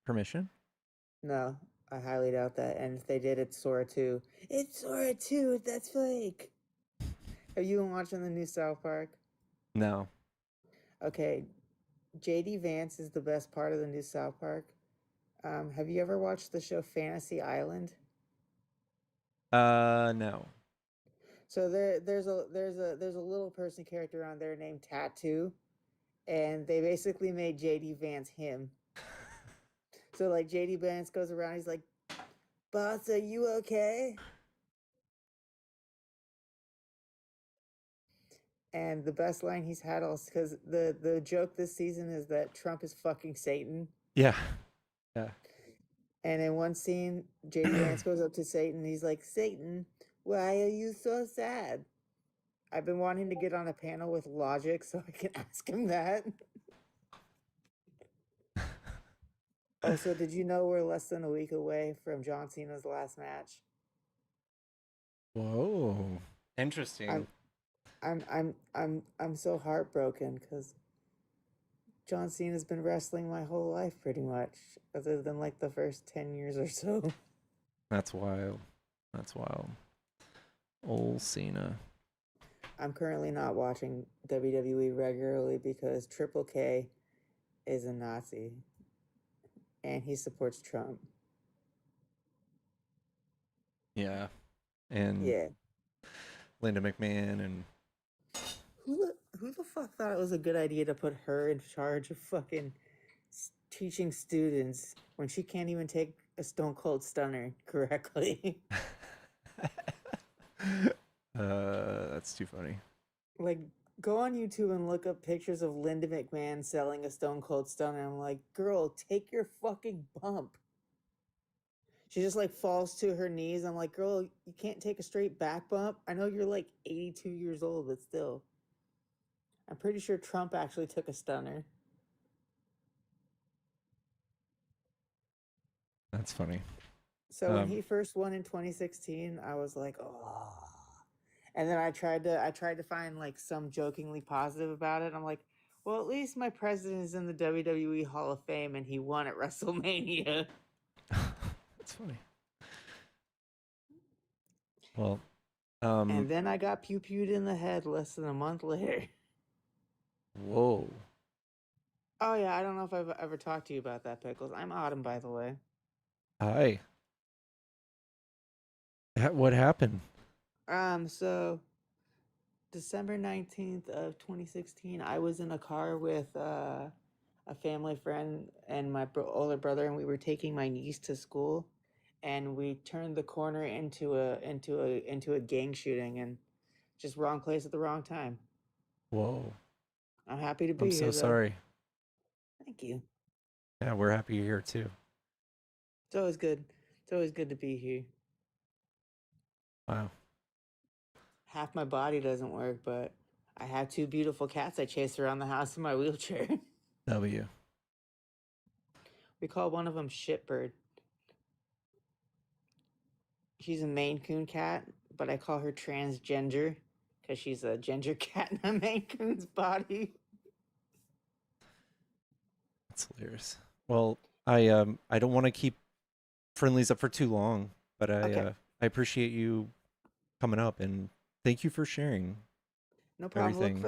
permission? No, I highly doubt that. And if they did, it's Sora 2. It's Sora 2. That's fake. Have you been watching the new South Park? No. Okay, JD Vance is the best part of the new South Park. Have you ever watched the show Fantasy Island? No. So there's a little person character on there named Tattoo, and they basically made JD Vance him. So like JD Vance goes around, he's like, "Boss, are you okay?" And the best line he's had all because the joke this season is that Trump is fucking Satan. Yeah. Yeah. And in one scene, JD Vance goes up to Satan. He's like, Satan, why are you so sad? I've been wanting to get on a panel with Logic so I can ask him that. Also, did you know we're less than a week away from John Cena's last match? Whoa. Interesting. I'm so heartbroken because John Cena's been wrestling my whole life pretty much, other than like the first 10 years or so. That's wild. That's wild. Old Cena. I'm currently not watching WWE regularly because Triple K is a Nazi and he supports Trump. Yeah. And Yeah. Linda McMahon and Who the fuck thought it was a good idea to put her in charge of fucking teaching students when she can't even take a Stone Cold Stunner correctly? That's too funny. Like, go on YouTube and look up pictures of Linda McMahon selling a Stone Cold Stunner. I'm like, girl, take your fucking bump. She just like falls to her knees. I'm like, girl, you can't take a straight back bump. I know you're like 82 years old, but still. I'm pretty sure Trump actually took a stunner. That's funny. So when he first won in 2016, I was like, oh. And then I tried to find like some jokingly positive about it. I'm like, well, at least my president is in the WWE Hall of Fame and he won at WrestleMania. That's funny. Well, and then I got pew-pewed in the head less than a month later. Whoa. Oh yeah, I don't know if I've ever talked to you about that, Pickles. I'm Autumn, by the way. Hi. What happened? So December 19th of 2016, I was in a car with a family friend and my older brother, and we were taking my niece to school, and we turned the corner into a gang shooting, and just wrong place at the wrong time. Whoa. I'm happy to be I'm here. so though. sorry. Thank you. Yeah, we're happy you're here too. It's always good. It's always good to be here. Wow. Half my body doesn't work, but I have two beautiful cats I chase around the house in my wheelchair. W. We call one of them Shitbird. She's a Maine Coon cat, but I call her transgender because she's a ginger cat in a Maine Coon's body. That's hilarious. Well, I don't want to keep friendlies up for too long, but I appreciate you coming up and thank you for sharing. No problem. Everything.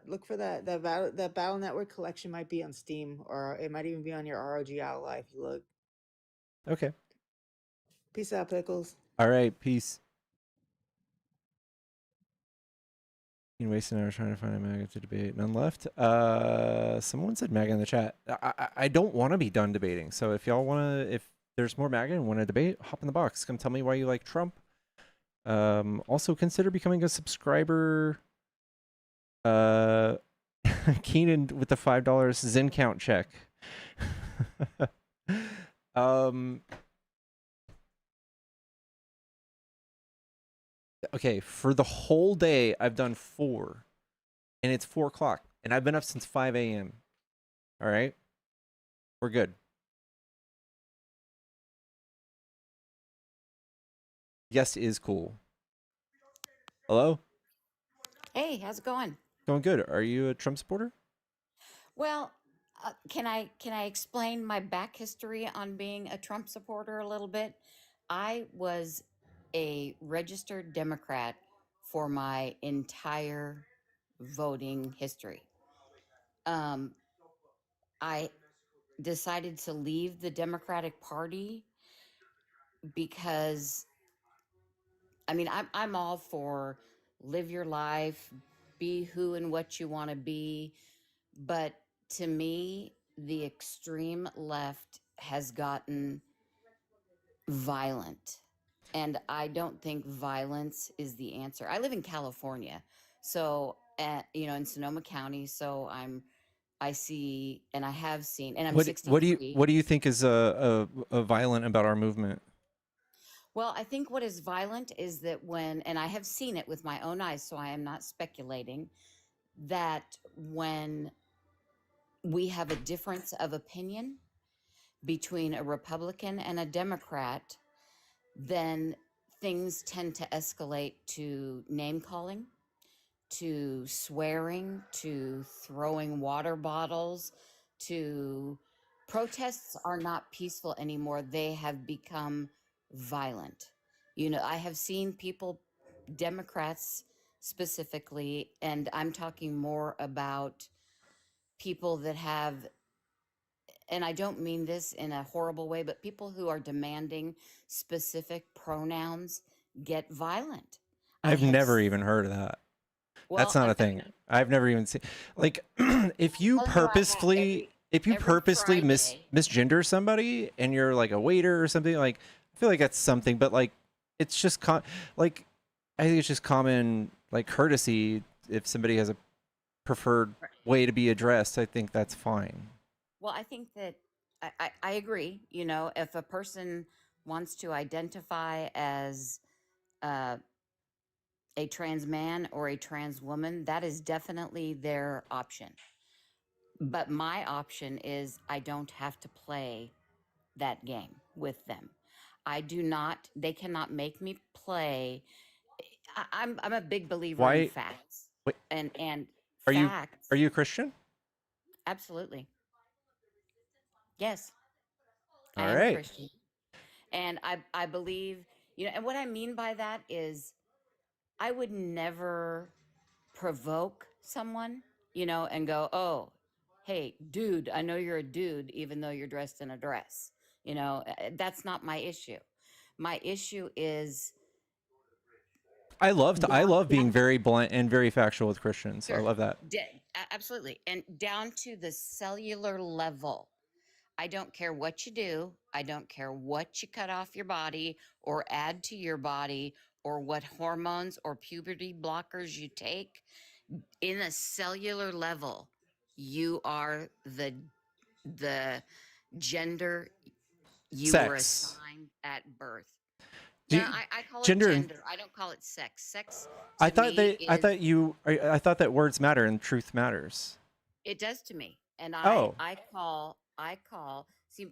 Look for that Battle Network collection might be on Steam, or it might even be on your ROG Ally if you look. Okay. Peace out, Pickles. All right. Peace. You wasting hours trying to find a MAGA to debate. None left. Someone said MAGA in the chat. I don't want to be done debating. So if y'all want to, if there's more MAGA and want to debate, hop in the box. Come tell me why you like Trump. Also consider becoming a subscriber. Keenan with the $5 Zen count check. Okay, for the whole day, I've done 4, and it's 4 o'clock, and I've been up since 5 a.m. All right, we're good. Guest is cool. Hello? Hey, how's it going? Going good. Are you a Trump supporter? Well, can I explain my back history on being a Trump supporter a little bit? I was a registered Democrat for my entire voting history. I decided to leave the Democratic Party because, I mean, I'm all for live your life, be who and what you want to be. But to me, the extreme left has gotten violent. And I don't think violence is the answer. I live in California. So in Sonoma County. So I see, and I have seen, and I'm What 63. do you think is violent about our movement? Well, I think what is violent is that and I have seen it with my own eyes, so I am not speculating, that when we have a difference of opinion between a Republican and a Democrat, then things tend to escalate to name calling, to swearing, to throwing water bottles, to protests are not peaceful anymore. They have become violent. I have seen people, Democrats specifically, and I'm talking more about people that have, and I don't mean this in a horrible way, but people who are demanding specific pronouns get violent. I've never even heard of that. That's Well, not I'm a thing. I've never even seen, like, if you telling you, I have purposefully every Friday. misgender somebody and you're like a waiter or something, like, I feel like that's something, but like it's just like I think it's just common like courtesy. If somebody has a preferred way to be addressed, I think that's fine. Well, I think that I agree. If a person wants to identify as uh, a trans man or a trans woman, that is definitely their option. But my option is I don't have to play that game with them. I do not, they cannot make me play. I'm a big believer in Why? facts. Wait, And are facts, you a Christian? absolutely. Yes, I All am a right. Christian. And I believe, and what I mean by that is I would never provoke someone, and go, oh, hey, dude, I know you're a dude, even though you're dressed in a dress. That's not my issue. My issue is I down, love being down very blunt and very factual with Christians. I sure, love that. absolutely. And down to the cellular level. I don't care what you do. I don't care what you cut off your body or add to your body or what hormones or puberty blockers you take. In a cellular level, you are the gender you were Sex. assigned at birth. Do No, you, I call it gender and gender. I don't call it sex. Sex I to thought me is, I thought that words matter and truth matters. it does to me. And Oh. see,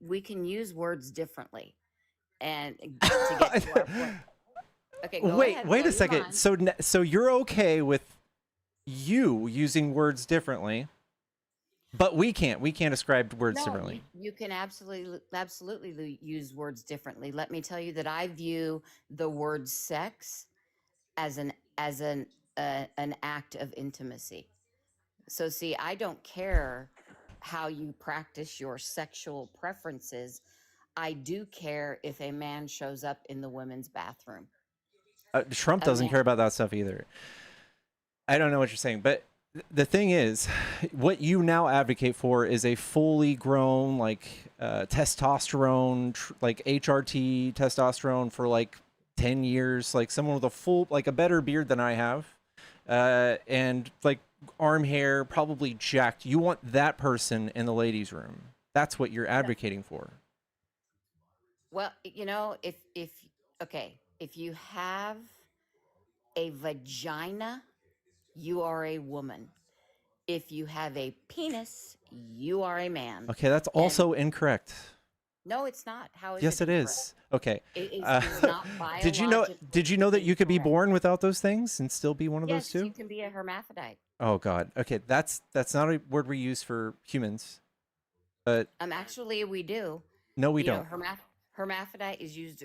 we can use words differently and to get to our point. Okay, go ahead, Wait blow a your second. mind. So you're okay with you using words differently, but we can't. We can't describe words No, differently. you can absolutely use words differently. Let me tell you that I view the word sex as an act of intimacy. So see, I don't care how you practice your sexual preferences. I do care if a man shows up in the women's bathroom. Trump A doesn't man. care about that stuff either. I don't know what you're saying, but the thing is, what you now advocate for is a fully grown, like testosterone, like HRT testosterone for like 10 years, like someone with a full, like a better beard than I have, and like arm hair, probably jacked. You want that person in the ladies' room. That's what you're advocating for. Well, if you have a vagina, you are a woman. If you have a penis, you are a man. Okay, that's And also incorrect. no, it's not. How is Yes, it it incorrect? is. Okay. It's not Did you know? Did you know that you could be born without those things and still be one of those Yes, two? you can be a hermaphrodite. Oh God. Okay, that's not a word we use for humans. But Actually, we do. no, we don't. Hermaphrodite is used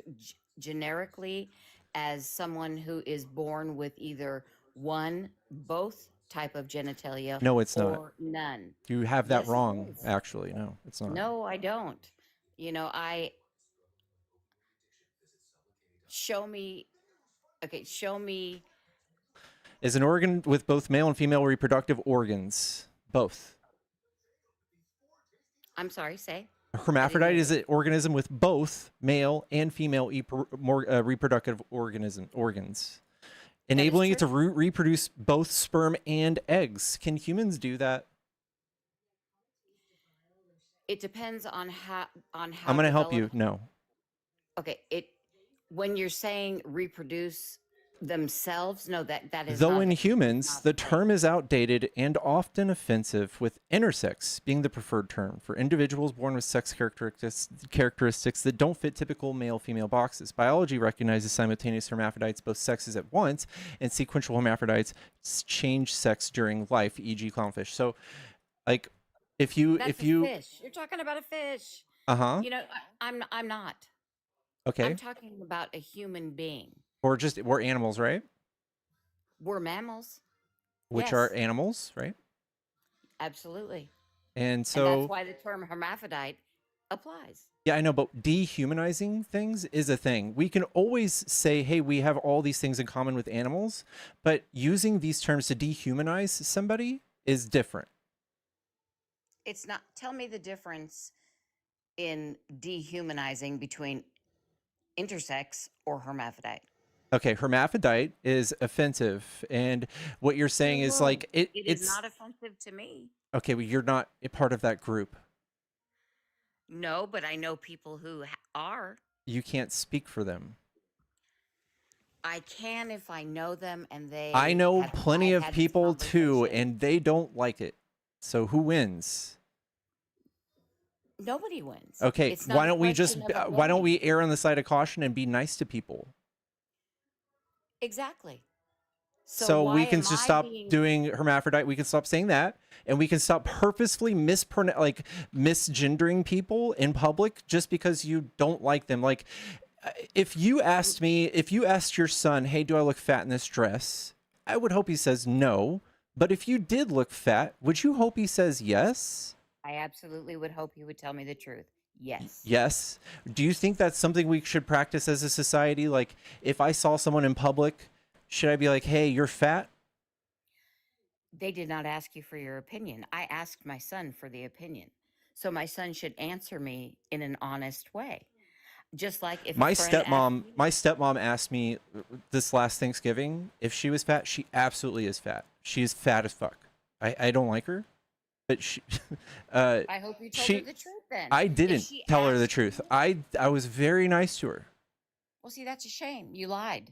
generically as someone who is born with either both type of genitalia, No, it's not. or none. You have that Yes, it wrong. is. Actually, no, it's not. No, I don't. Show me. Okay, show me. Is an organ with both male and female reproductive organs. Both. I'm sorry. Say. A hermaphrodite is an organism with both male and female reproductive organs. enabling it to true. reproduce both sperm and eggs. Can humans do that? It depends on how I'm going to help you. developed. No. Okay, when you're saying reproduce themselves, no, that is Though not in the humans, not the the case. term is outdated and often offensive, with intersex being the preferred term for individuals born with sex characteristics that don't fit typical male-female boxes. Biology recognizes simultaneous hermaphrodites, both sexes at once, and sequential hermaphrodites change sex during life, e.g. clownfish. So, like, if That's a you, fish. You're talking about a fish. uh-huh, You know, I'm not. I'm okay, talking about a human being. we're animals, right? We're mammals. Which are Yes, animals, right? absolutely. And And that's so, why the term hermaphrodite applies. yeah, I know, but dehumanizing things is a thing. We can always say, hey, we have all these things in common with animals, but using these terms to dehumanize somebody is different. It's not, tell me the difference in dehumanizing between intersex or hermaphrodite. Okay, hermaphrodite is offensive, and what you're saying is Whoa. like It is it's not offensive to me. okay, well, you're not a part of that group. No, but I know people who are. You can't speak for them. I can if I know them and I they know have, plenty I've of had this people too, conversation. and they don't like it. So who wins? Nobody wins. Okay, It's not a question of a why don't winning. we err on the side of caution and be nice to people? Exactly. So So why we can am just I stop being doing hermaphrodite. We can stop saying that, and we can stop purposefully misgendering people in public just because you don't like them. Like, if you asked your son, "Hey, do I look fat in this dress?" I would hope he says no. But if you did look fat, would you hope he says yes? I absolutely would hope you would tell me the truth. Yes. Yes. Do you think that's something we should practice as a society? Like, if I saw someone in public, should I be like, "Hey, you're fat"? They did not ask you for your opinion. I asked my son for the opinion. So my son should answer me in an honest way. Just like if a friend asked me. My stepmom asked me this last Thanksgiving if she was fat. She absolutely is fat. She is fat as fuck. I don't like her, but she, I hope you told her the truth then. I If didn't she tell her the asked truth. you, I was very nice to her. well, see, that's a shame. You lied.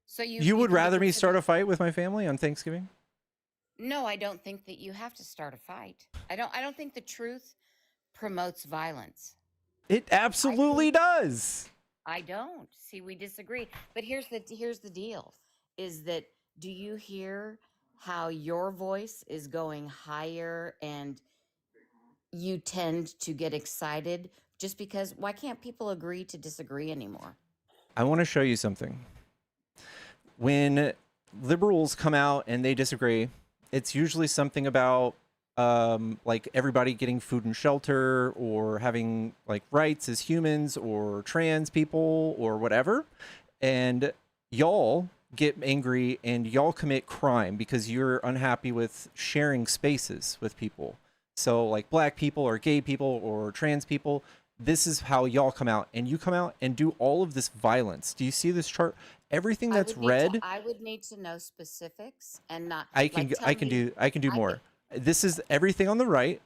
So You you would can look rather me into start the. a fight with my family on Thanksgiving? No, I don't think that you have to start a fight. I don't think the truth promotes violence. It I absolutely think does. I don't. See, we disagree. But here's the deal is that do you hear how your voice is going higher and you tend to get excited just because why can't people agree to disagree anymore? I want to show you something. When liberals come out and they disagree, it's usually something about like everybody getting food and shelter or having like rights as humans or trans people or whatever. And y'all get angry and y'all commit crime because you're unhappy with sharing spaces with people. So like black people or gay people or trans people, this is how y'all come out, and you come out and do all of this violence. Do you see this chart? Everything that's red, I would need to know specifics and not I like can tell me I can do I could more. This is everything on the right.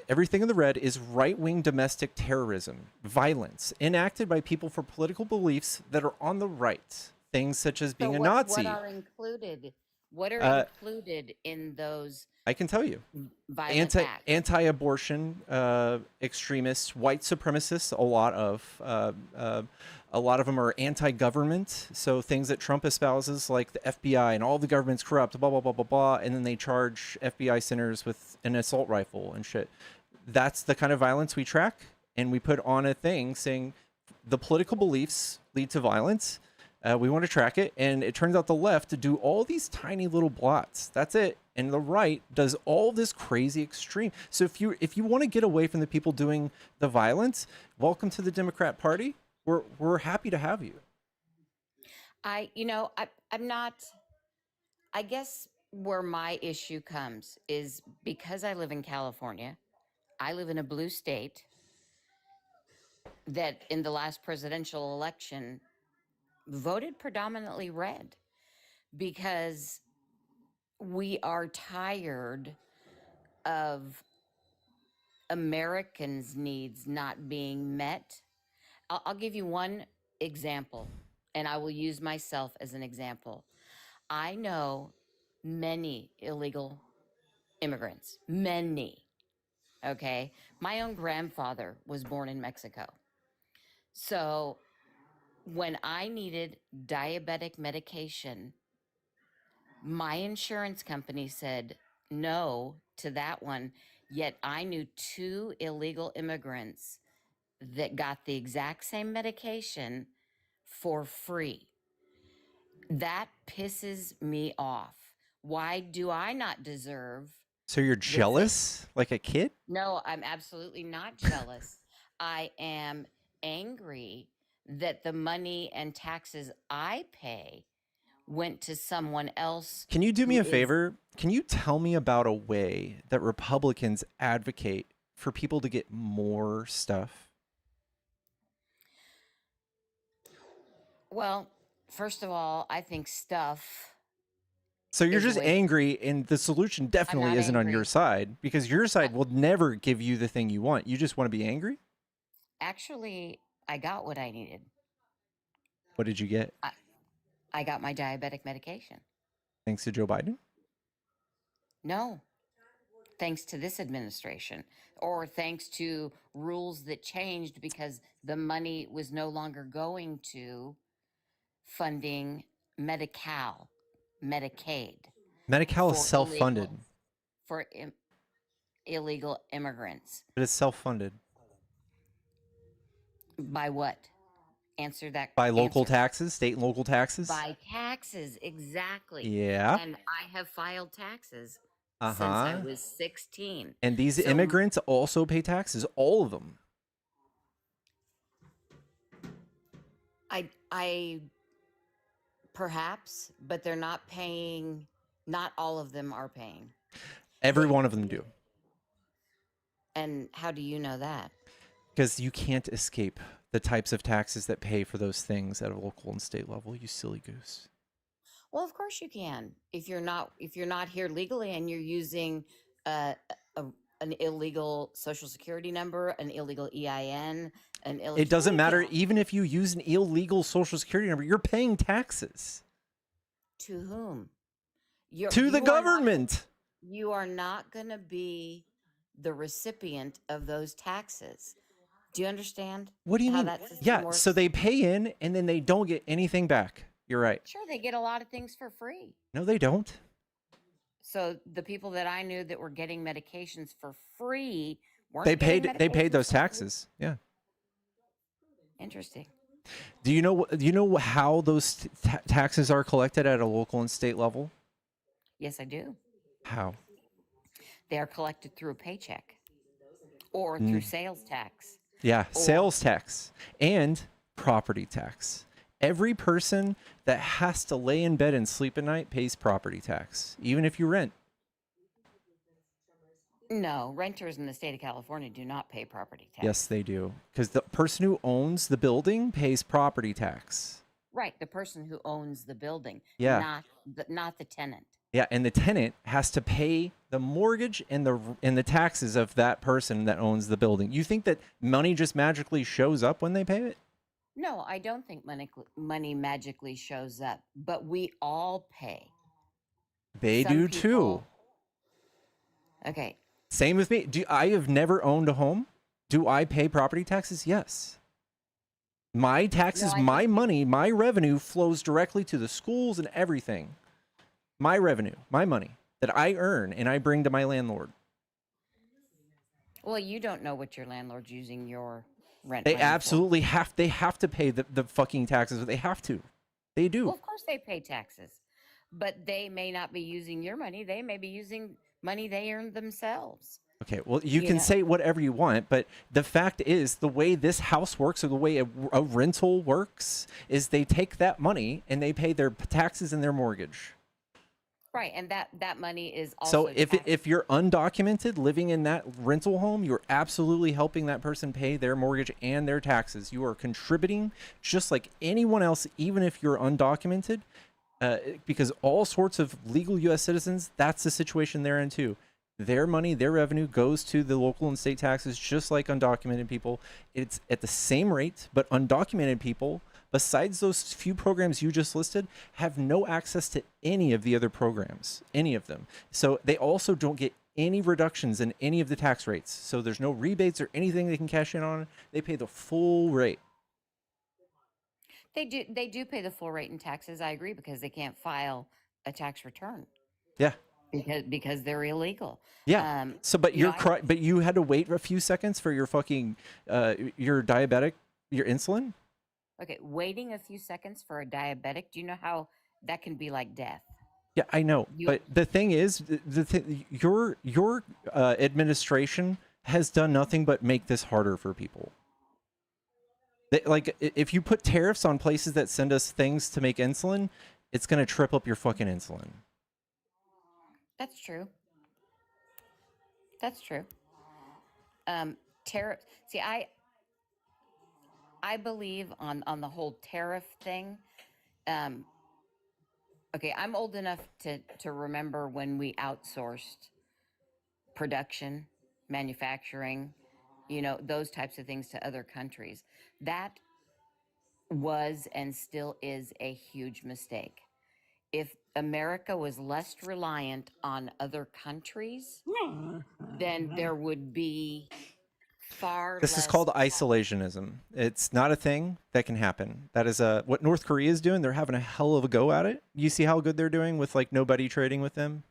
Everything in the red is right-wing domestic terrorism, violence enacted by people for political beliefs that are on the right. Things such as so being a what Nazi. are included? What are Uh, included in those I can tell you. violent acts? Anti-abortion extremists, white supremacists, a lot of them are anti-government, so things that Trump espouses like the FBI and all the government's corrupt, blah blah blah blah blah, and then they charge FBI senators with an assault rifle and shit. That's the kind of violence we track, and we put on a thing saying the political beliefs lead to violence. We want to track it, and it turns out the left to do all these tiny little blots. That's it, and the right does all this crazy extreme. So if you want to get away from the people doing the violence, welcome to the Democrat Party. We're happy to have you. I'm not. I guess where my issue comes is because I live in California. I live in a blue state that in the last presidential election voted predominantly red. because we are tired of Americans' needs not being met. I'll give you one example, and I will use myself as an example. I know many illegal immigrants, many. Okay. My own grandfather was born in Mexico. So when I needed diabetic medication, my insurance company said no to that one. Yet I knew 2 illegal immigrants that got the exact same medication for free. That pisses me off. Why do I not deserve So you're the same? jealous like a kid? No, I'm absolutely not jealous. I am angry that the money and taxes I pay went to someone else Can you do me who a is. favor? Can you tell me about a way that Republicans advocate for people to get more stuff? Well, first of all, I think stuff So you're is a just way. angry, and the solution I'm definitely not isn't on your angry. side, because your side will never give you the thing you want. You just want to be angry? Actually, I got what I needed. What did you get? I got my diabetic medication. Thanks to Joe Biden? No, thanks to this administration, or thanks to rules that changed because the money was no longer going to funding Medi-Cal, Medicaid Medi-Cal is for self-funded, for illegal immigrants. but it's self-funded By what? Answer that. by local Answer. taxes, state and local taxes. By taxes, exactly. Yeah. And I have filed taxes Uh since I huh. was 16. And these So immigrants also pay taxes, all of them. I perhaps, but they're not paying. Not all of them are paying. Every one of them do, And how do you know that? because you can't escape the types of taxes that pay for those things at a local and state level. You silly goose. Well, of course you can. If you're not here legally and you're using an illegal social security number, an illegal EIN, It doesn't matter. can. Even if you use an illegal social security number, you're paying taxes To whom? You're, to the you are not. government. You are not going to be the recipient of those taxes. Do you understand? What do you how mean? that system Yeah, works? so they pay in and then they don't get anything back. You're right. Sure, they get a lot of things for free. No, they don't. So the people that I knew that were getting medications for free weren't They getting paid medications those for free. taxes. Yeah. Interesting. Do you know how those taxes are collected at a local and state level? Yes, I do. How? They are collected through a paycheck or through sales tax. Yeah, Or sales tax and property tax. Every person that has to lay in bed and sleep at night pays property tax, even if you rent. no, renters in the state of California do not pay property tax. Yes, they do. Because the person who owns the building pays property tax. Right, the person who owns the building, Yeah. not the tenant. Yeah, and the tenant has to pay the mortgage and the taxes of that person that owns the building. You think that money just magically shows up when they pay it? No, I don't think money magically shows up, but we all pay. They Some do too. people. Okay, Same with me. I have never owned a home. Do I pay property taxes? Yes. My taxes, I my think money, my revenue flows directly to the schools and everything. My revenue, my money that I earn and I bring to my landlord. well, you don't know what your landlord's using your rent They money for. absolutely have to pay the fucking taxes. They have to. They Well, do. of course they pay taxes, but they may not be using your money. They may be using money they earned themselves. Okay, well, you You can know. say whatever you want, but the fact is, the way this house works or the way a rental works is they take that money and they pay their taxes and their mortgage. Right, and that money is also So if you're undocumented living in that rental home, you're absolutely helping that person pay their mortgage and their taxes. You are contributing just like anyone else, even if you're undocumented. because all sorts of legal U.S. citizens, that's the situation they're in too. Their money, their revenue goes to the local and state taxes, just like undocumented people. It's at the same rate, but undocumented people, besides those few programs you just listed, have no access to any of the other programs, any of them. So they also don't get any reductions in any of the tax rates. So there's no rebates or anything they can cash in on. They pay the full rate. They do pay the full rate in taxes. I agree, because they can't file a tax return Yeah. because they're illegal. Yeah. So, but You know, but you had to wait a few seconds for your fucking, your diabetic, your insulin. okay, waiting a few seconds for a diabetic. Do you know how that can be like death? Yeah, I know. You But the thing is, your administration has done nothing but make this harder for people. Like, if you put tariffs on places that send us things to make insulin, it's gonna trip up your fucking insulin. That's true. That's true. Tariff. See, I believe on the whole tariff thing. Okay, I'm old enough to remember when we outsourced production, manufacturing, those types of things to other countries. That was and still is a huge mistake. If America was less reliant on other countries, then there would be far This is less. called isolationism. It's not a thing that can happen. That is what North Korea is doing. They're having a hell of a go at it. You see how good they're doing with like nobody trading with them.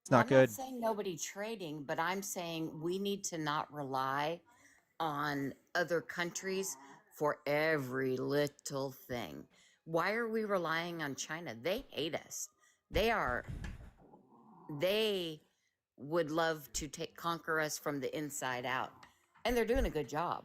It's Well, not I'm not good. saying nobody trading, but I'm saying we need to not rely on other countries for every little thing. Why are we relying on China? They hate us. They would love to conquer us from the inside out. And they're doing a good job.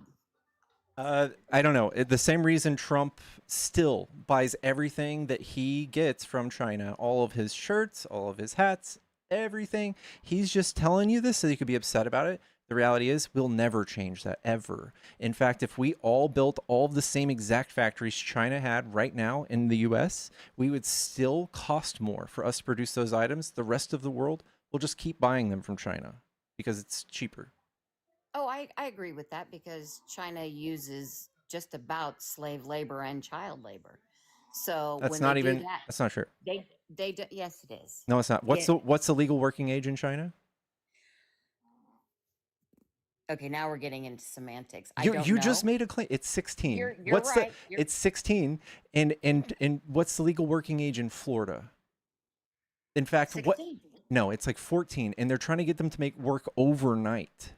I don't know. The same reason Trump still buys everything that he gets from China, all of his shirts, all of his hats, everything. He's just telling you this so you could be upset about it. The reality is, we'll never change that, ever. In fact, if we all built all of the same exact factories China had right now in the US, we would still cost more for us to produce those items. The rest of the world will just keep buying them from China because it's cheaper. Oh, I agree with that, because China uses just about slave labor and child labor. So That's when they not do even, that, that's not true. they do, yes, it is. No, it's not. Yeah. What's the legal working age in China? Okay, now we're getting into semantics. I You don't you know. just made a claim. It's 16. You're What's the right. It's 16, and what's the legal working age in Florida? In fact, what 16. No, it's like 14, and they're trying to get them to make work overnight.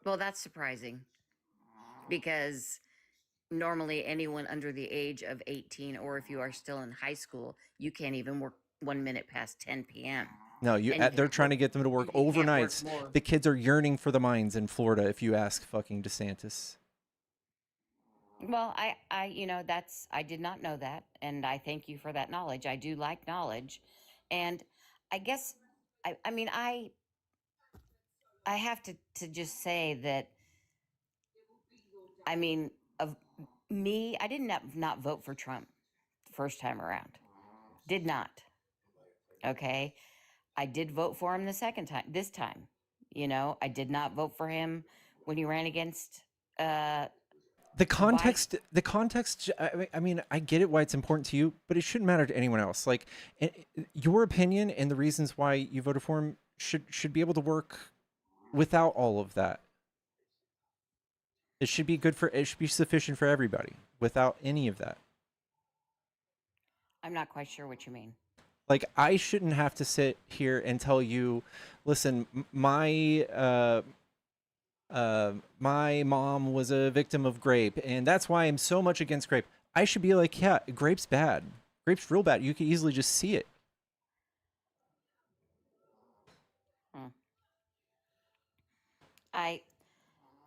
Well, that's surprising, because normally anyone under the age of 18, or if you are still in high school, you can't even work 1 minute past 10 p.m. No, And you they're can't trying work, to get them to work you can't work overnights. more. The kids are yearning for the mines in Florida if you ask fucking DeSantis. Well, I did not know that, and I thank you for that knowledge. I do like knowledge, and I guess, I mean, I have to just say that, I mean, of me, I did not vote for Trump the first time around. Did not. Okay. I did vote for him the second time, this time. I did not vote for him when he ran against Biden. The context, I mean, I get it why it's important to you, but it shouldn't matter to anyone else. Like, your opinion and the reasons why you voted for him should be able to work without all of that. It should be sufficient for everybody without any of that. I'm not quite sure what you mean. Like, I shouldn't have to sit here and tell you, listen, my mom was a victim of grape, and that's why I'm so much against grape. I should be like, yeah, grape's bad. Grape's real bad. You can easily just see it.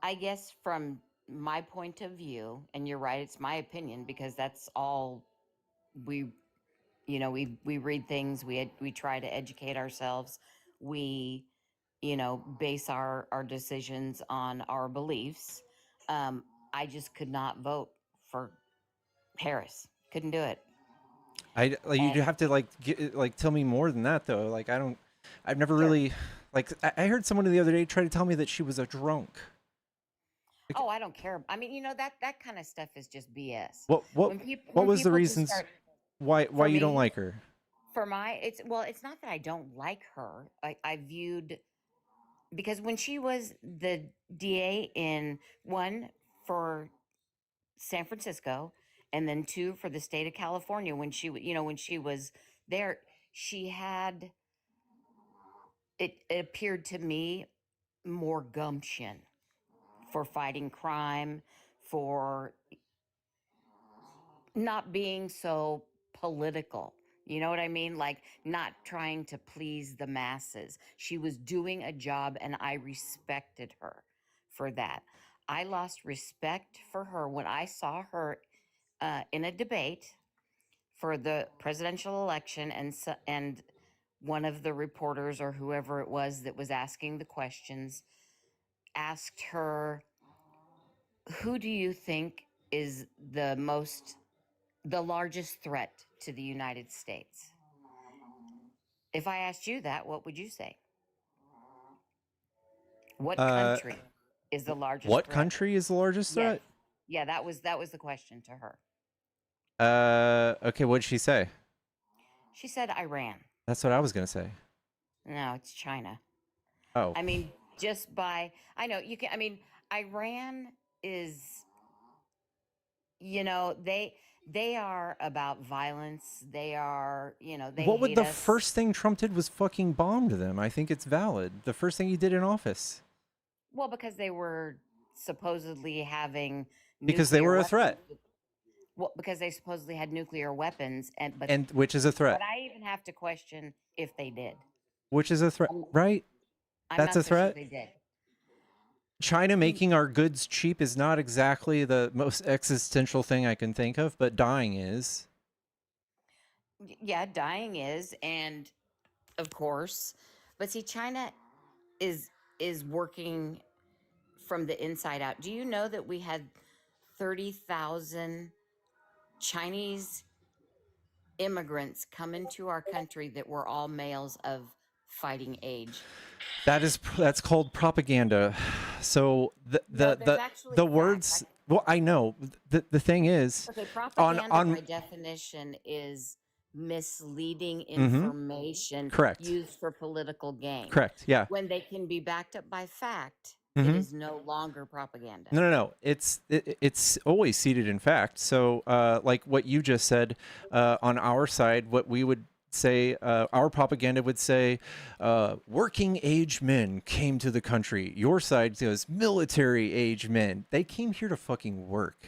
I guess from my point of view, and you're right, it's my opinion, because that's all we we read things, we try to educate ourselves, we base our decisions on our beliefs. I just could not vote for Harris. Couldn't do it. You'd have to tell me more than that though. Like I've never Sure. really I heard someone the other day try to tell me that she was a drunk. Oh, I don't care. I mean, that kind of stuff is just BS. What When was the people just reasons start why for you don't me, like her? for my it's well, it's not that I don't like her. I viewed because when she was the DA in one for San Francisco and then two for the state of California when when she was there, she had it appeared to me more gumption for fighting crime, for not being so political. You know what I mean? Like not trying to please the masses. She was doing a job and I respected her for that. I lost respect for her when I saw her in a debate for the presidential election and one of the reporters or whoever it was that was asking the questions asked her, who do you think is the largest threat to the United States? If I asked you that, what would you say? What Uh, country is the largest what threat? country is the largest Yes. threat? Yeah, that was the question to her. Okay, what did she say? She said Iran. That's what I was gonna say. No, it's China. Oh, I mean, I know you can, I mean, Iran is, they are about violence. They are, they what would hate the us. first thing Trump did was fucking bombed them? I think it's valid. The first thing he did in office Well, because they were supposedly having because they nuclear were a weapons. threat, Well, because they supposedly had nuclear weapons, and which is a but threat. I even have to question if they did. Which is a threat, I'm, right? I'm That's not a so sure threat. they did. China Mm, making our goods cheap is not exactly the most existential thing I can think of, but dying is. Yeah, dying is, and of course, but see, China is is working from the inside out. Do you know that we had 30,000 Chinese immigrants come into our country that were all males of fighting age? That's called propaganda. So No, there's actually the facts. words. Well, I know. The thing is, Okay, on propaganda on. by definition is misleading Mm-hmm. information Correct. used for political gain. Correct. Yeah. When they can be backed up by fact, it Mm-hmm. is no longer propaganda. No. It's always seated in fact. So, like what you just said, on our side, what we would say, our propaganda would say, working age men came to the country. Your side says military age men. They came here to fucking work.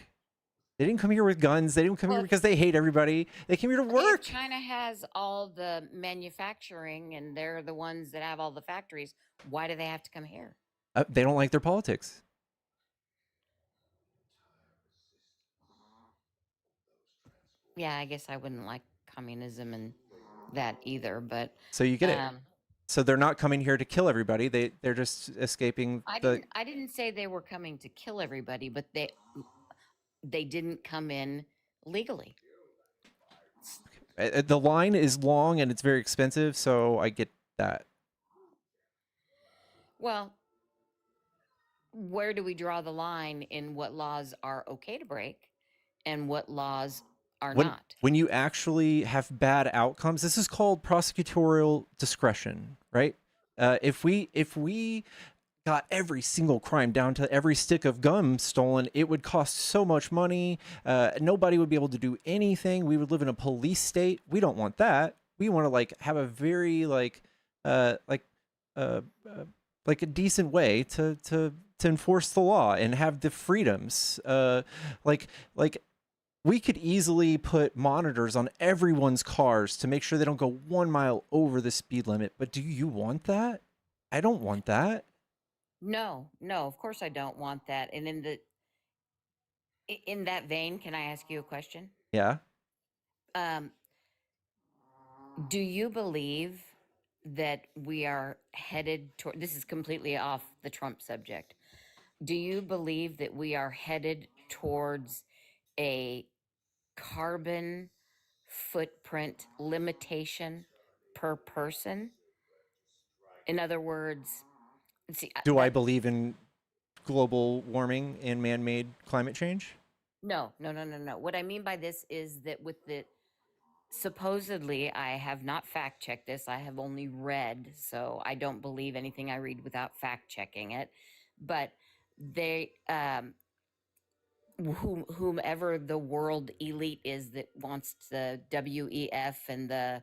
They didn't come here with guns. They didn't come Well, here because they hate everybody. They came here to if work. China has all the manufacturing and they're the ones that have all the factories, why do they have to come here? They don't like their politics. Yeah, I guess I wouldn't like communism and that either, but So you get it. um, So they're not coming here to kill everybody. They're just escaping the. I didn't say they were coming to kill everybody, but they didn't come in legally. The line is long and it's very expensive, so I get that. Well, where do we draw the line in what laws are okay to break and what laws are When not? when you actually have bad outcomes, this is called prosecutorial discretion, right? If we got every single crime down to every stick of gum stolen, it would cost so much money. Nobody would be able to do anything. We would live in a police state. We don't want that. We want to have a very uh, like uh, uh, a decent way to enforce the law and have the freedoms. Like like we could easily put monitors on everyone's cars to make sure they don't go 1 mile over the speed limit. But do you want that? I don't want that. No, of course I don't want that. And in that vein, can I ask you a question? Yeah. Um, do you believe that we are headed toward, this is completely off the Trump subject. Do you believe that we are headed towards a carbon footprint limitation per person. In other words, see Do I that believe in global warming and man-made climate change? no. What I mean by this is that with the supposedly, I have not fact checked this. I have only read, so I don't believe anything I read without fact checking it. But they, whomever the world elite is that wants the WEF and the,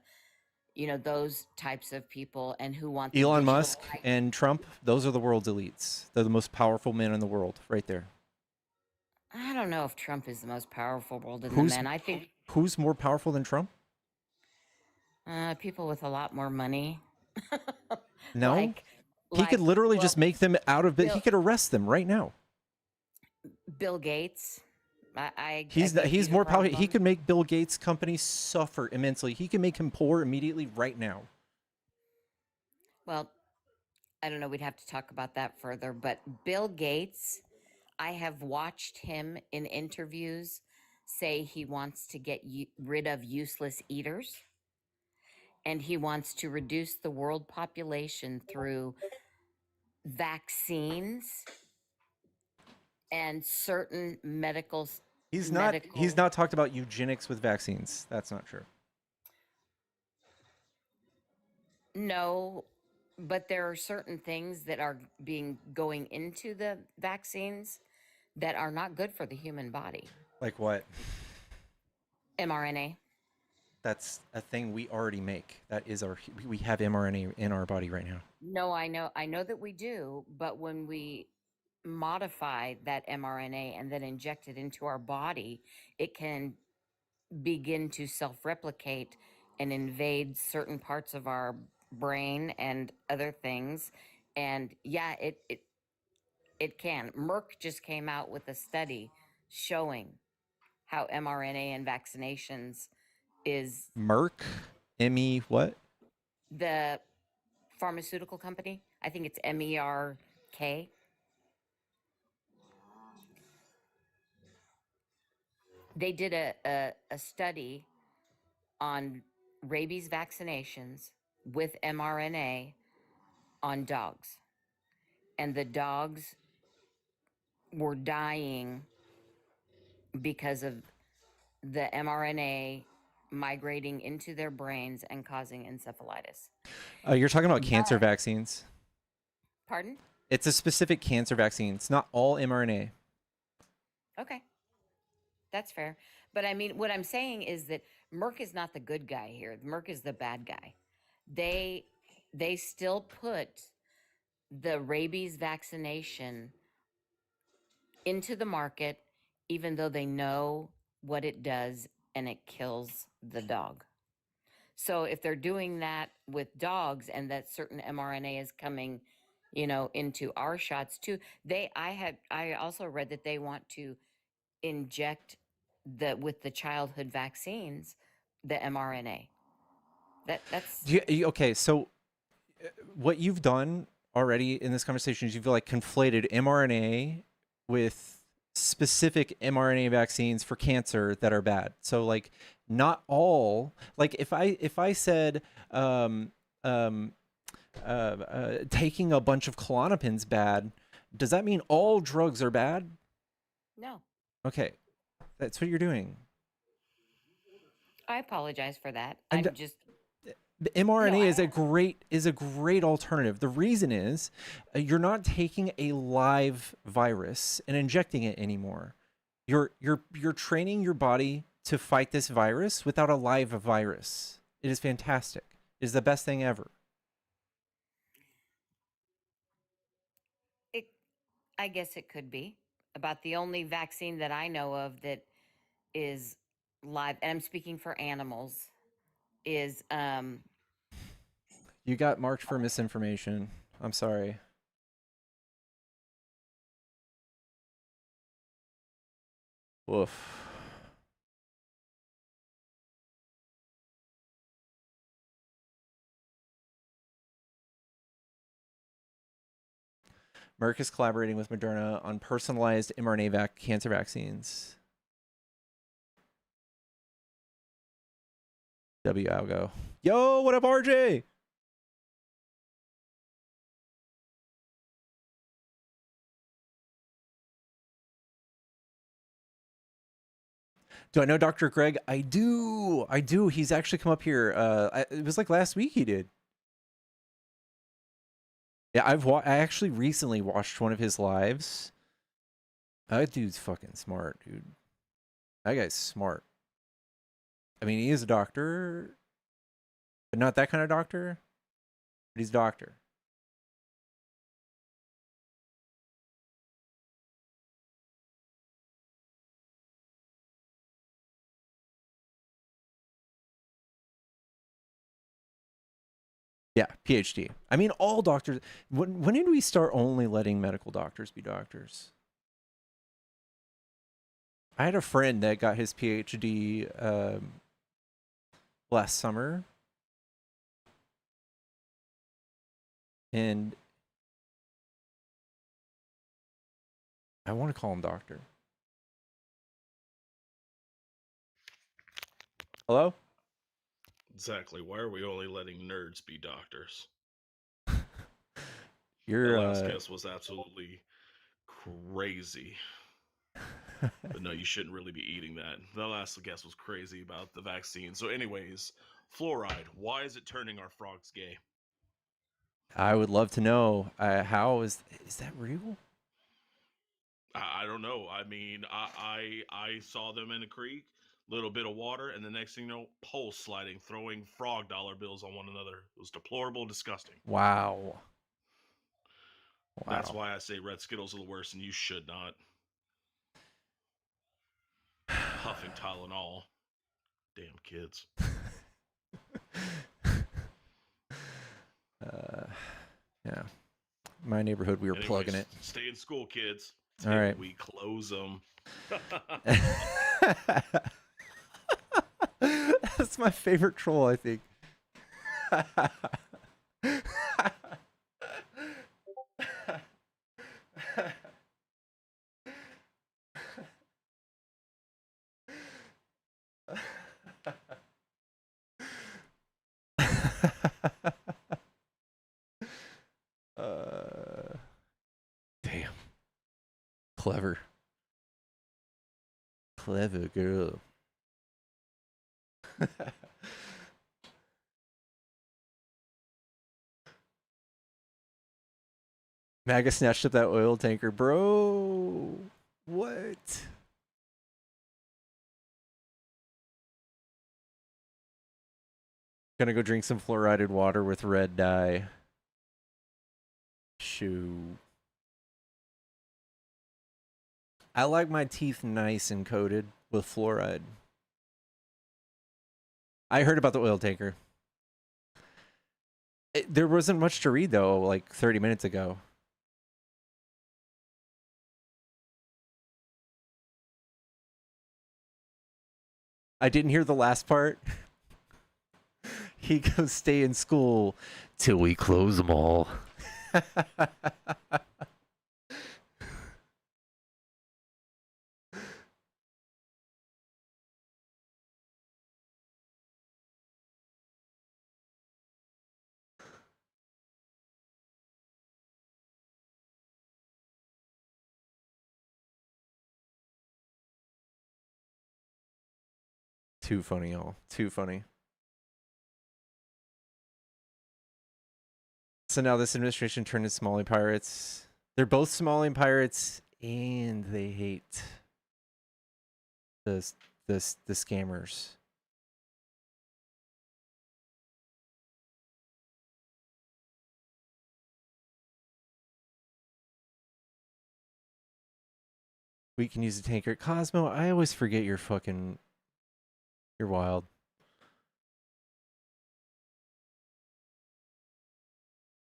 those types of people, and who want the Elon digital Musk and Trump, those are the world's elites. They're the most powerful men in the world, right there. I don't know if Trump is the most powerful world in the Who's men. I think who's more powerful than Trump? people with a lot more money, No, like he could literally well, just make them out of it. He Bill could arrest them right now. Bill Gates. I He's think he's he's a more powerful. He problem. could make Bill Gates' company suffer immensely. He can make him poor immediately right now. Well, I don't know. We'd have to talk about that further. But Bill Gates, I have watched him in interviews say he wants to get rid of useless eaters, and he wants to reduce the world population through vaccines and certain He's medical. not talked about eugenics with vaccines. That's not true. No, but there are certain things that are going into the vaccines that are not good for the human body. Like what? mRNA. That's a thing we already make. That is we have mRNA in our body right now. No, I know that we do, but when we modify that mRNA and then inject it into our body, it can begin to self-replicate and invade certain parts of our brain and other things. And yeah, it can. Merck just came out with a study showing how mRNA and vaccinations is Merck, ME, what? the pharmaceutical company. I think it's MERK. They did a study on rabies vaccinations with mRNA on dogs. And the dogs were dying because of the mRNA migrating into their brains and causing encephalitis. You're talking about cancer But, vaccines. pardon? It's a specific cancer vaccine. It's not all mRNA. Okay. That's fair. But I mean, what I'm saying is that Merck is not the good guy here. Merck is the bad guy. They still put the rabies vaccination into the market, even though they know what it does and it kills the dog. So if they're doing that with dogs and that certain mRNA is coming, into our shots too, I also read that they want to inject with the childhood vaccines, the mRNA. That's Okay, so what you've done already in this conversation is you've like conflated mRNA with specific mRNA vaccines for cancer that are bad. So like not all, like if I said taking a bunch of Klonopin's bad, does that mean all drugs are bad? no. Okay, that's what you're doing. I apologize for that. And I'm just the no. mRNA is a great alternative. The reason is you're not taking a live virus and injecting it anymore. You're training your body to fight this virus without a live virus. It is fantastic. It is the best thing ever. I guess it could be about the only vaccine that I know of that is live, and I'm speaking for animals. Is You got marked for misinformation. I'm sorry. Woof. Merck is collaborating with Moderna on personalized mRNA cancer vaccines. W Algo. Yo, what up, RJ? Do I know Dr. Greg? I do. I do. He's actually come up here. It was like last week he did. Yeah, I actually recently watched one of his lives. That dude's fucking smart, dude. That guy's smart. I mean, he is a doctor, but not that kind of doctor. But he's a doctor. Yeah, PhD. I mean, all doctors. When did we start only letting medical doctors be doctors? I had a friend that got his PhD last summer, and I want to call him doctor. Hello? Exactly. Why are we only letting nerds be doctors? You're That last guess was absolutely crazy. But no, you shouldn't really be eating that. That last guess was crazy about the vaccine. So, anyways, fluoride. Why is it turning our frogs gay? I would love to know how is that real? I don't know. I mean, I saw them in a creek, little bit of water, and the next thing you know, pole sliding, throwing frog dollar bills on one another. It was deplorable, disgusting. Wow. That's why I say red Skittles are the worst, and you should not. Huffing Tylenol. Damn kids. Yeah. My neighborhood, we were plugging it. Stay in school, kids. All right. We close them. That's my favorite troll, I think. Damn. Clever. Clever girl. MAGA snatched up that oil tanker. Bro. What? Gonna go drink some fluoridated water with red dye. Shoo. I like my teeth nice and coated with fluoride. I heard about the oil tanker. There wasn't much to read, though, like 30 minutes ago. I didn't hear the last part. He goes stay in school till we close them all. Too funny, y'all. Too funny. So now this administration turned to Somali pirates. They're both Somalian pirates, and they hate the scammers. We can use a tanker. Cosmo, I always forget you're fucking... You're wild.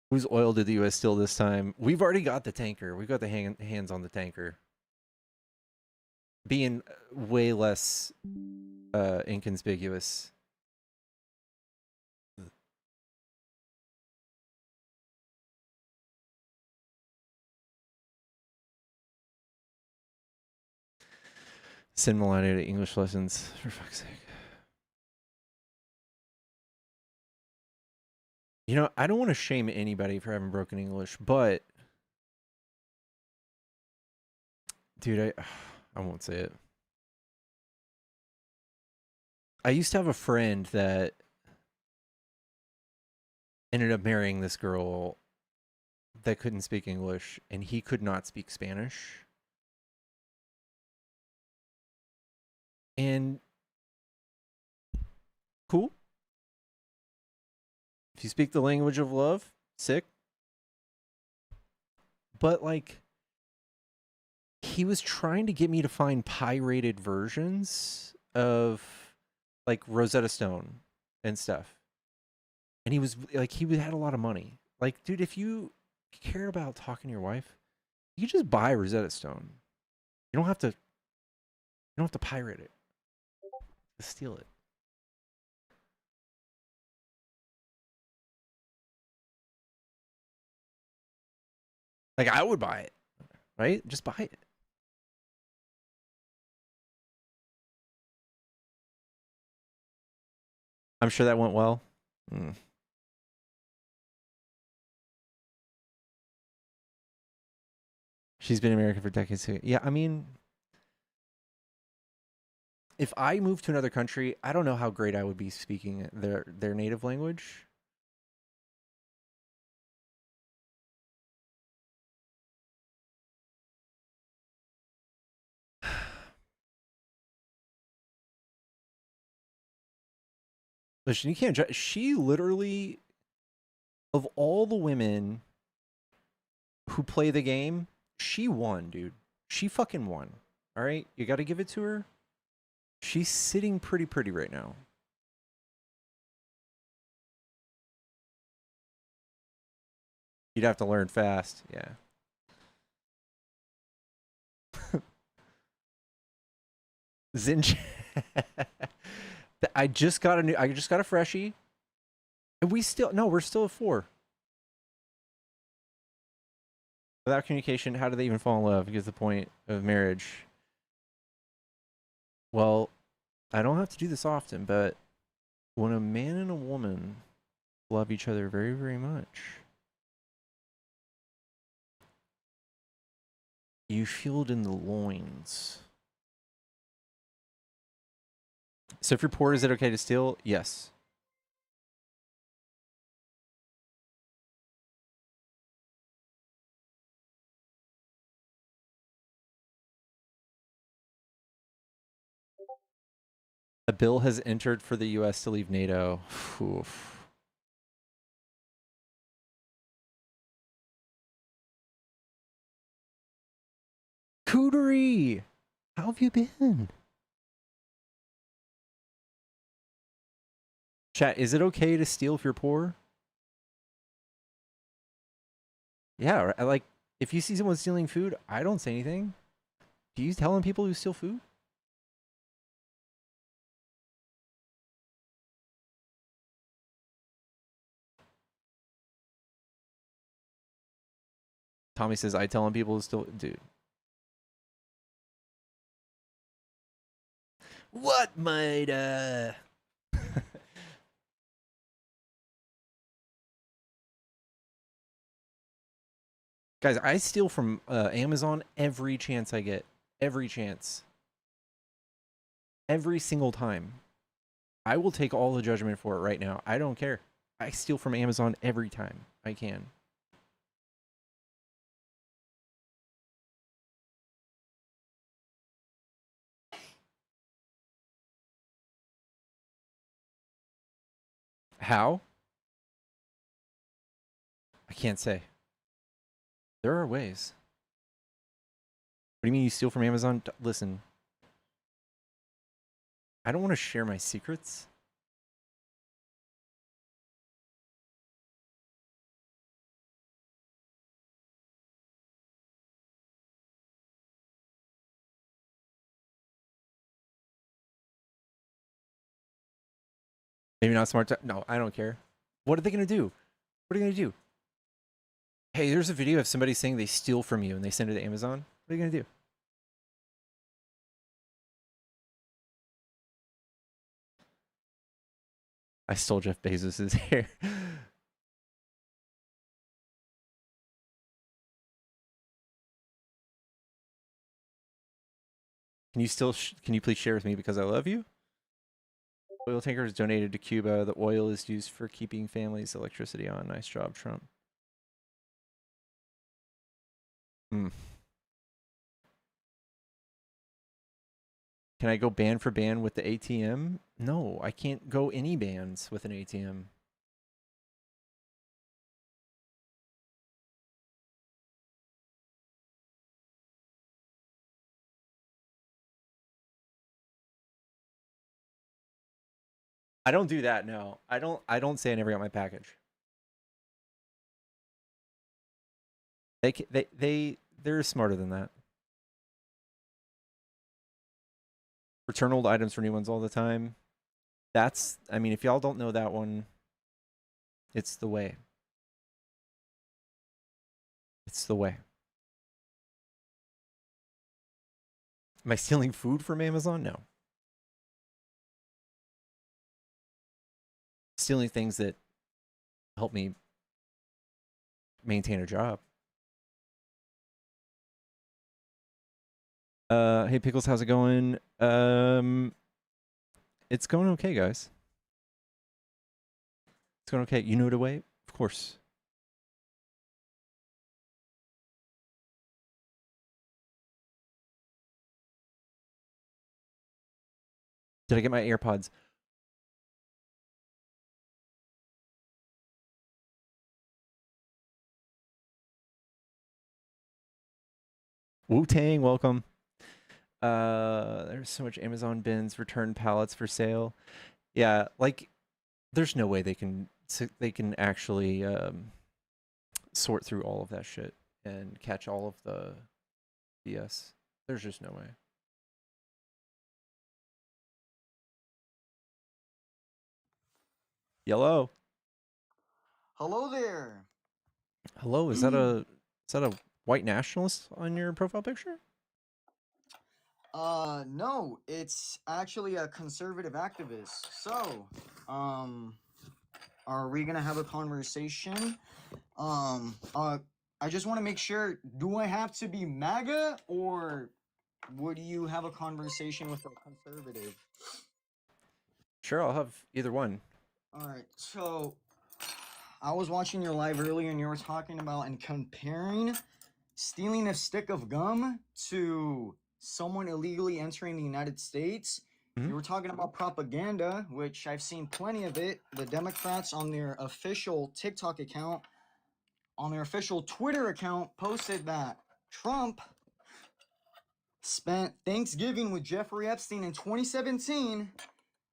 Whose oil did the U.S. steal this time? We've already got the tanker. We've got the hands on the tanker. Being way less inconspicuous. Send Melania to English lessons, for fuck's sake. You know, I don't want to shame anybody for having broken English, but dude, I won't say it. I used to have a friend that ended up marrying this girl that couldn't speak English, and he could not speak Spanish. And cool. If you speak the language of love, sick. But like, he was trying to get me to find pirated versions of like Rosetta Stone and stuff. And he was like, he had a lot of money. Like, dude, if you care about talking to your wife, you just buy Rosetta Stone. You don't have to. You don't have to pirate it. To steal it. Like, I would buy it, right? Just buy it. I'm sure that went well. She's been American for decades. Yeah, I mean, if I moved to another country, I don't know how great I would be speaking their native language. Listen, you can't judge. She literally, of all the women who play the game, she won, dude. She fucking won. All right, you got to give it to her. She's sitting pretty right now. You'd have to learn fast, yeah. Zinj. I just got a freshie. And we're still at 4. Without communication, how do they even fall in love? Because the point of marriage. Well, I don't have to do this often, but when a man and a woman love each other very, very much, you feel it in the loins. So if you're poor, is it okay to steal? Yes. A bill has entered for the U.S. to leave NATO. Oof. Cootery! How have you been? Chat, is it okay to steal if you're poor? Yeah, like, if you see someone stealing food, I don't say anything. Do you telling people who steal food? Tommy says, I telling people who steal... Dude. What might, Guys, I steal from Amazon every chance I get. Every chance. Every single time. I will take all the judgment for it right now. I don't care. I steal from Amazon every time I can. How? I can't say. There are ways. What do you mean you steal from Amazon? Listen. I don't want to share my secrets. Maybe not smart. No, I don't care. What are they going to do? What are they going to do? Hey, there's a video of somebody saying they steal from you and they send it to Amazon. What are you going to do? I stole Jeff Bezos's hair. Can you please share with me because I love you? Oil tankers donated to Cuba. The oil is used for keeping families' electricity on. Nice job, Trump. Hmm. Can I go band for band with the ATM? No, I can't go any bands with an ATM. I don't do that. No, I don't say I never got my package. They're smarter than that. Return old items for new ones all the time. That's, I mean, if y'all don't know that one, it's the way. It's the way. Am I stealing food from Amazon? No. Stealing things that help me maintain a job. Hey Pickles, how's it going? It's going okay, guys. It's going okay. You know the way? Of course. Did I get my AirPods? Wu-Tang, welcome. There's so much Amazon bins, return pallets for sale. Yeah, like there's no way they can actually sort through all of that shit and catch all of the BS. There's just no way. Yellow. Hello there. Hello, is that a white nationalist on your profile picture? No, it's actually a conservative activist. So, are we gonna have a conversation? I just want to make sure, do I have to be MAGA or would you have a conversation with a conservative? Sure, I'll have either one. Alright, so I was watching your live earlier and you were talking about and comparing stealing a stick of gum to someone illegally entering the United States. You were talking about propaganda, which I've seen plenty of it. The Democrats on their official TikTok account, on their official Twitter account, posted that Trump spent Thanksgiving with Jeffrey Epstein in 2017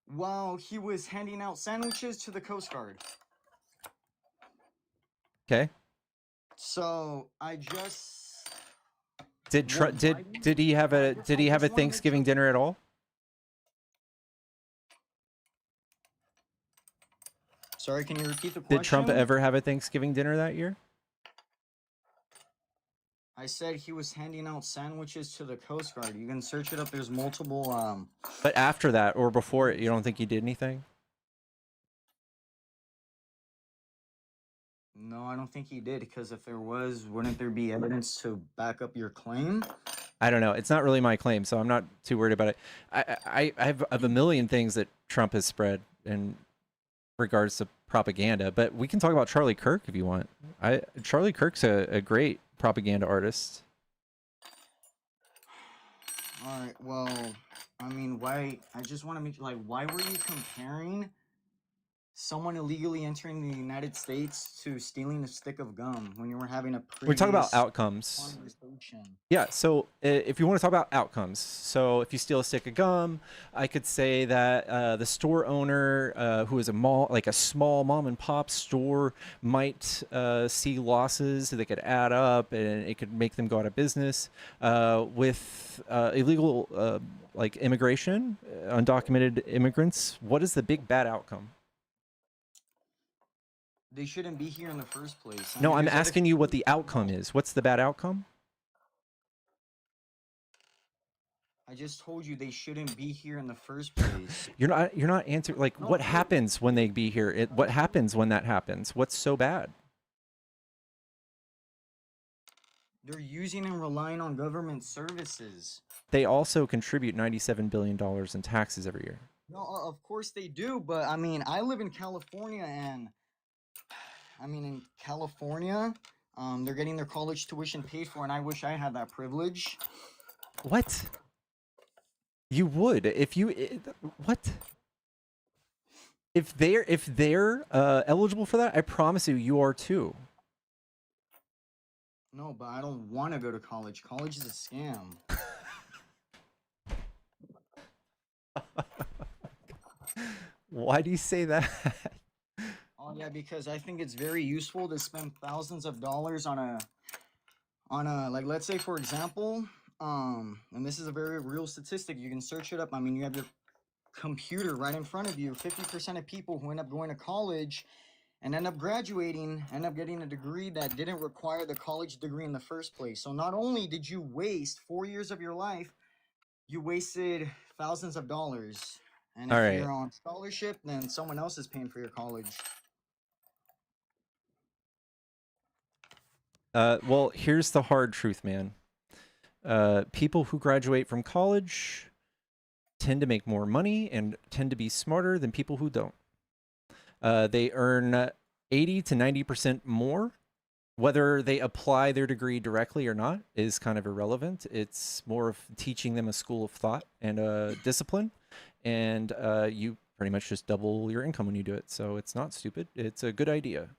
while he was handing out sandwiches to the Coast Guard. Okay. So I just did he have a Thanksgiving dinner at all? Sorry, can you repeat the question? Did Trump ever have a Thanksgiving dinner that year? I said he was handing out sandwiches to the Coast Guard. You can search it up. There's multiple. But after that or before it, you don't think he did anything? No, I don't think he did, because if there was, wouldn't there be evidence to back up your claim? I don't know. It's not really my claim, so I'm not too worried about it. I have a million things that Trump has spread in regards to propaganda, but we can talk about Charlie Kirk if you want. Charlie Kirk's a great propaganda artist. All right. Well, I mean, why? I just want to make why were you comparing someone illegally entering the United States to stealing a stick of gum when you were having a previous We're talking about outcomes. conversation? Yeah, so if you want to talk about outcomes, so if you steal a stick of gum, I could say that the store owner, who is a small mom and pop store, might see losses that could add up, and it could make them go out of business. With illegal immigration, undocumented immigrants, what is the big bad outcome? They shouldn't be here in the first place. No, I'm asking you what the outcome is. What's the bad outcome? I just told you they shouldn't be here in the first place. You're not answering. Like, what happens when they be here? What happens when that happens? What's so bad? They're using and relying on government services. They also contribute $97 billion in taxes every year. No, of course they do, but I mean, I live in California, and I mean, in California, they're getting their college tuition paid for, and I wish I had that privilege. What? You would if you what? If they're eligible for that, I promise you, you are too. No, but I don't want to go to college. College is a scam. Why do you say that? Oh yeah, because I think it's very useful to spend thousands of dollars on a like, let's say for example, and this is a very real statistic. You can search it up. I mean, you have your computer right in front of you. 50% of people who end up going to college and end up graduating end up getting a degree that didn't require the college degree in the first place. So not only did you waste 4 years of your life, you wasted thousands of dollars. And All if right. you're on scholarship, then someone else is paying for your college. Well, here's the hard truth, man. People who graduate from college tend to make more money and tend to be smarter than people who don't. They earn 80 to 90% more. Whether they apply their degree directly or not is kind of irrelevant. It's more of teaching them a school of thought and discipline. And you pretty much just double your income when you do it. So it's not stupid. It's a good idea.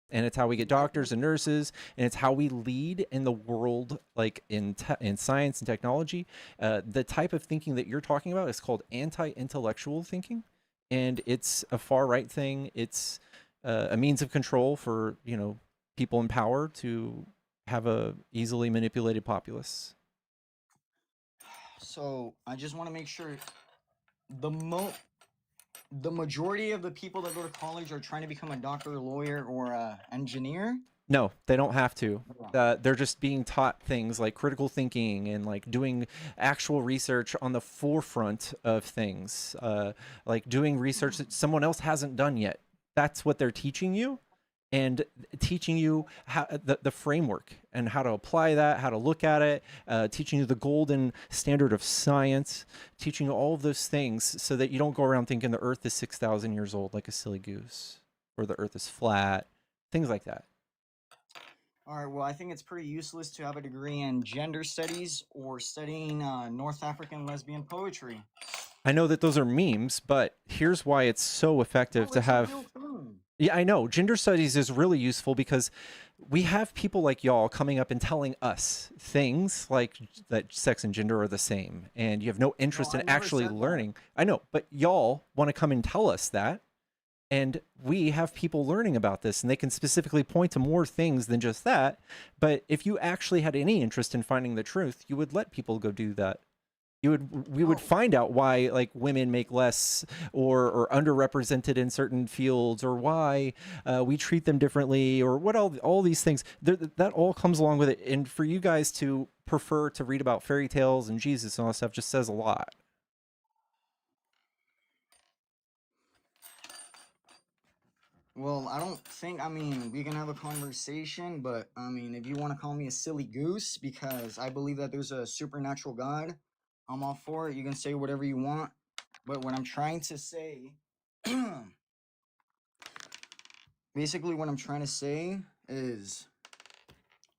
And it's how we get doctors and nurses, and it's how we lead in the world, like in science and technology. The type of thinking that you're talking about is called anti-intellectual thinking, and it's a far-right thing. It's a means of control for, you know, people in power to have a easily manipulated populace. So I just want to make sure the majority of the people that go to college are trying to become a doctor, a lawyer, or a engineer. No, they don't have to. They're just being taught things like critical thinking and like doing actual research on the forefront of things, like doing research that someone else hasn't done yet. That's what they're teaching you, and teaching you how the framework and how to apply that, how to look at it, teaching you the golden standard of science, teaching you all of those things so that you don't go around thinking the earth is 6,000 years old like a silly goose, or the earth is flat, things like that. All right, well, I think it's pretty useless to have a degree in gender studies or studying North African lesbian poetry. I know that those are memes, but here's why it's so effective to have. Yeah, I know. Gender studies is really useful because we have people like y'all coming up and telling us things like that sex and gender are the same, and you have no interest in actually learning. I know, but y'all want to come and tell us that, and we have people learning about this, and they can specifically point to more things than just that. But if you actually had any interest in finding the truth, you would let people go do that. We would find out why, like, women make less or underrepresented in certain fields, or why we treat them differently, or what all these things. That all comes along with it. And for you guys to prefer to read about fairy tales and Jesus and all that stuff just says a lot. Well, I don't think, I mean, we can have a conversation, but I mean, if you want to call me a silly goose because I believe that there's a supernatural God, I'm all for it. You can say whatever you want. But what I'm trying to say, basically what I'm trying to say is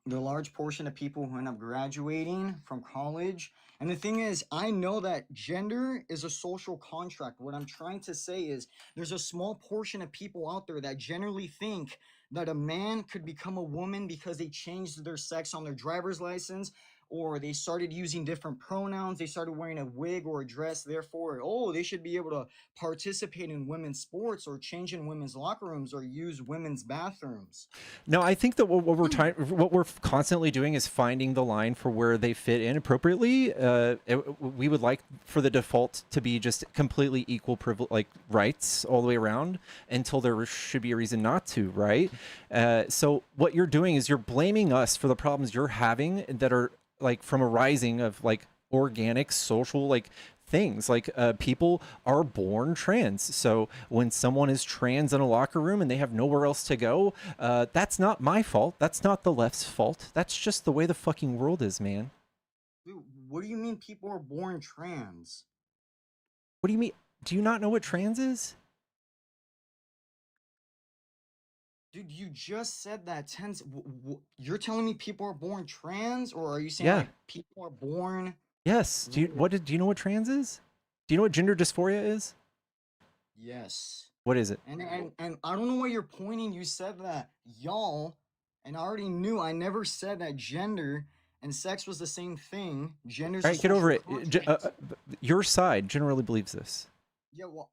the large portion of people who end up graduating from college. And the thing is, I know that gender is a social contract. What I'm trying to say is there's a small portion of people out there that generally think that a man could become a woman because they changed their sex on their driver's license, or they started using different pronouns, they started wearing a wig or a dress, therefore, oh, they should be able to participate in women's sports or change in women's locker rooms or use women's bathrooms. No, I think that what we're constantly doing is finding the line for where they fit in appropriately. We would like for the default to be just completely equal like rights all the way around until there should be a reason not to, right? So what you're doing is you're blaming us for the problems you're having that are like from a rising of like organic social like things. Like people are born trans. So when someone is trans in a locker room and they have nowhere else to go, that's not my fault. That's not the left's fault. That's just the way the fucking world is, man. Dude, what do you mean people are born trans? What do you mean? Do you not know what trans is? Dude, you just said that you're telling me people are born trans, or are you saying Yeah. like people are born? Yes. Do you know what trans is? Do you know what gender dysphoria is? Yes. What is it? And I don't know why you're pointing. You said that y'all, and I already knew. I never said that gender and sex was the same thing. Gender's All a right, get over social it. construct. Your side generally believes this. Yeah, well,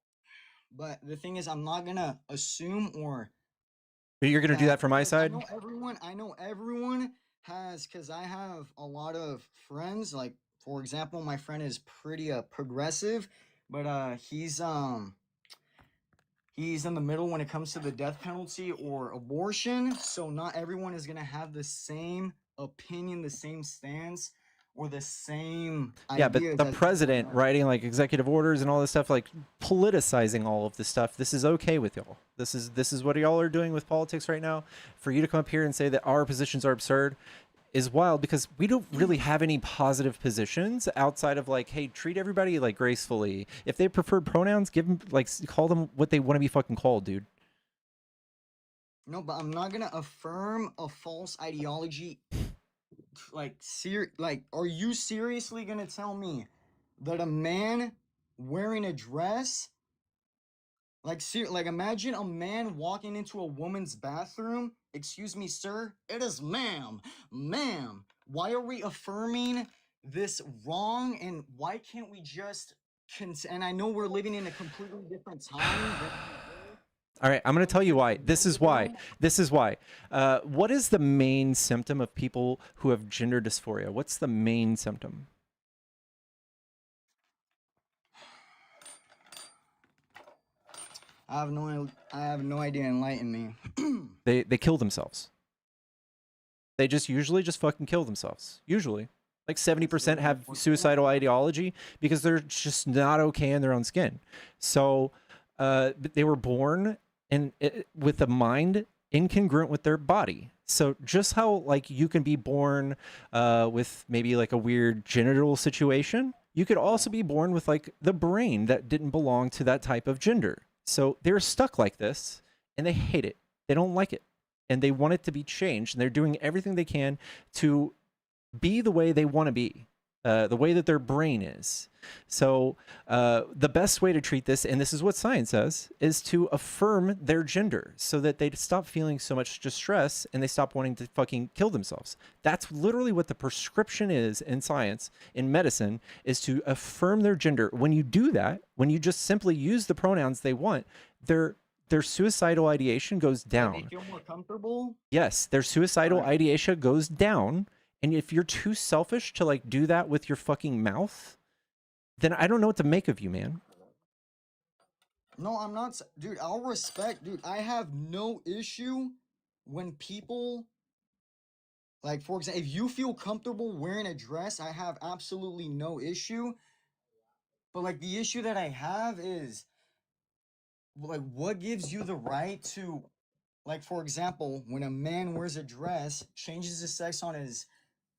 but the thing is, I'm not gonna assume or But you're gonna do that for my because I side? know everyone has, because I have a lot of friends. Like, for example, my friend is pretty progressive, but he's in the middle when it comes to the death penalty or abortion. So not everyone is gonna have the same opinion, the same stance, or the same Yeah, but ideas the as president everyone else. writing like executive orders and all this stuff, like politicizing all of this stuff, this is okay with y'all. This is what y'all are doing with politics right now. For you to come up here and say that our positions are absurd is wild, because we don't really have any positive positions outside of like, hey, treat everybody like gracefully. If they prefer pronouns, give them like call them what they want to be fucking called, dude. No, but I'm not gonna affirm a false ideology. Like, are you seriously gonna tell me that a man wearing a dress, like imagine a man walking into a woman's bathroom? Excuse me, sir. It is ma'am, ma'am. Why are we affirming this wrong? And why can't we just and I know we're living in a completely different time. All right, I'm going to tell you why. This is why. This is why. What is the main symptom of people who have gender dysphoria? What's the main symptom? I have no idea. Enlighten me. They kill themselves. They just usually just fucking kill themselves. Usually. Like 70% have suicidal ideology because they're just not okay in their own skin. So they were born with a mind incongruent with their body. So just how like you can be born with maybe like a weird genital situation, you could also be born with like the brain that didn't belong to that type of gender. So they're stuck like this and they hate it. They don't like it and they want it to be changed. And they're doing everything they can to be the way they want to be, the way that their brain is. So the best way to treat this, and this is what science says, is to affirm their gender so that they stop feeling so much distress and they stop wanting to fucking kill themselves. That's literally what the prescription is in science, in medicine, is to affirm their gender. When you do that, when you just simply use the pronouns they want, their suicidal ideation goes down. They feel more comfortable? Yes, their suicidal ideation goes down. And if you're too selfish to like do that with your fucking mouth, then I don't know what to make of you, man. No, I'm not, dude. I'll respect, dude. I have no issue when people, like, for example, if you feel comfortable wearing a dress, I have absolutely no issue. But like the issue that I have is, like, what gives you the right to, like, for example, when a man wears a dress, changes his sex on his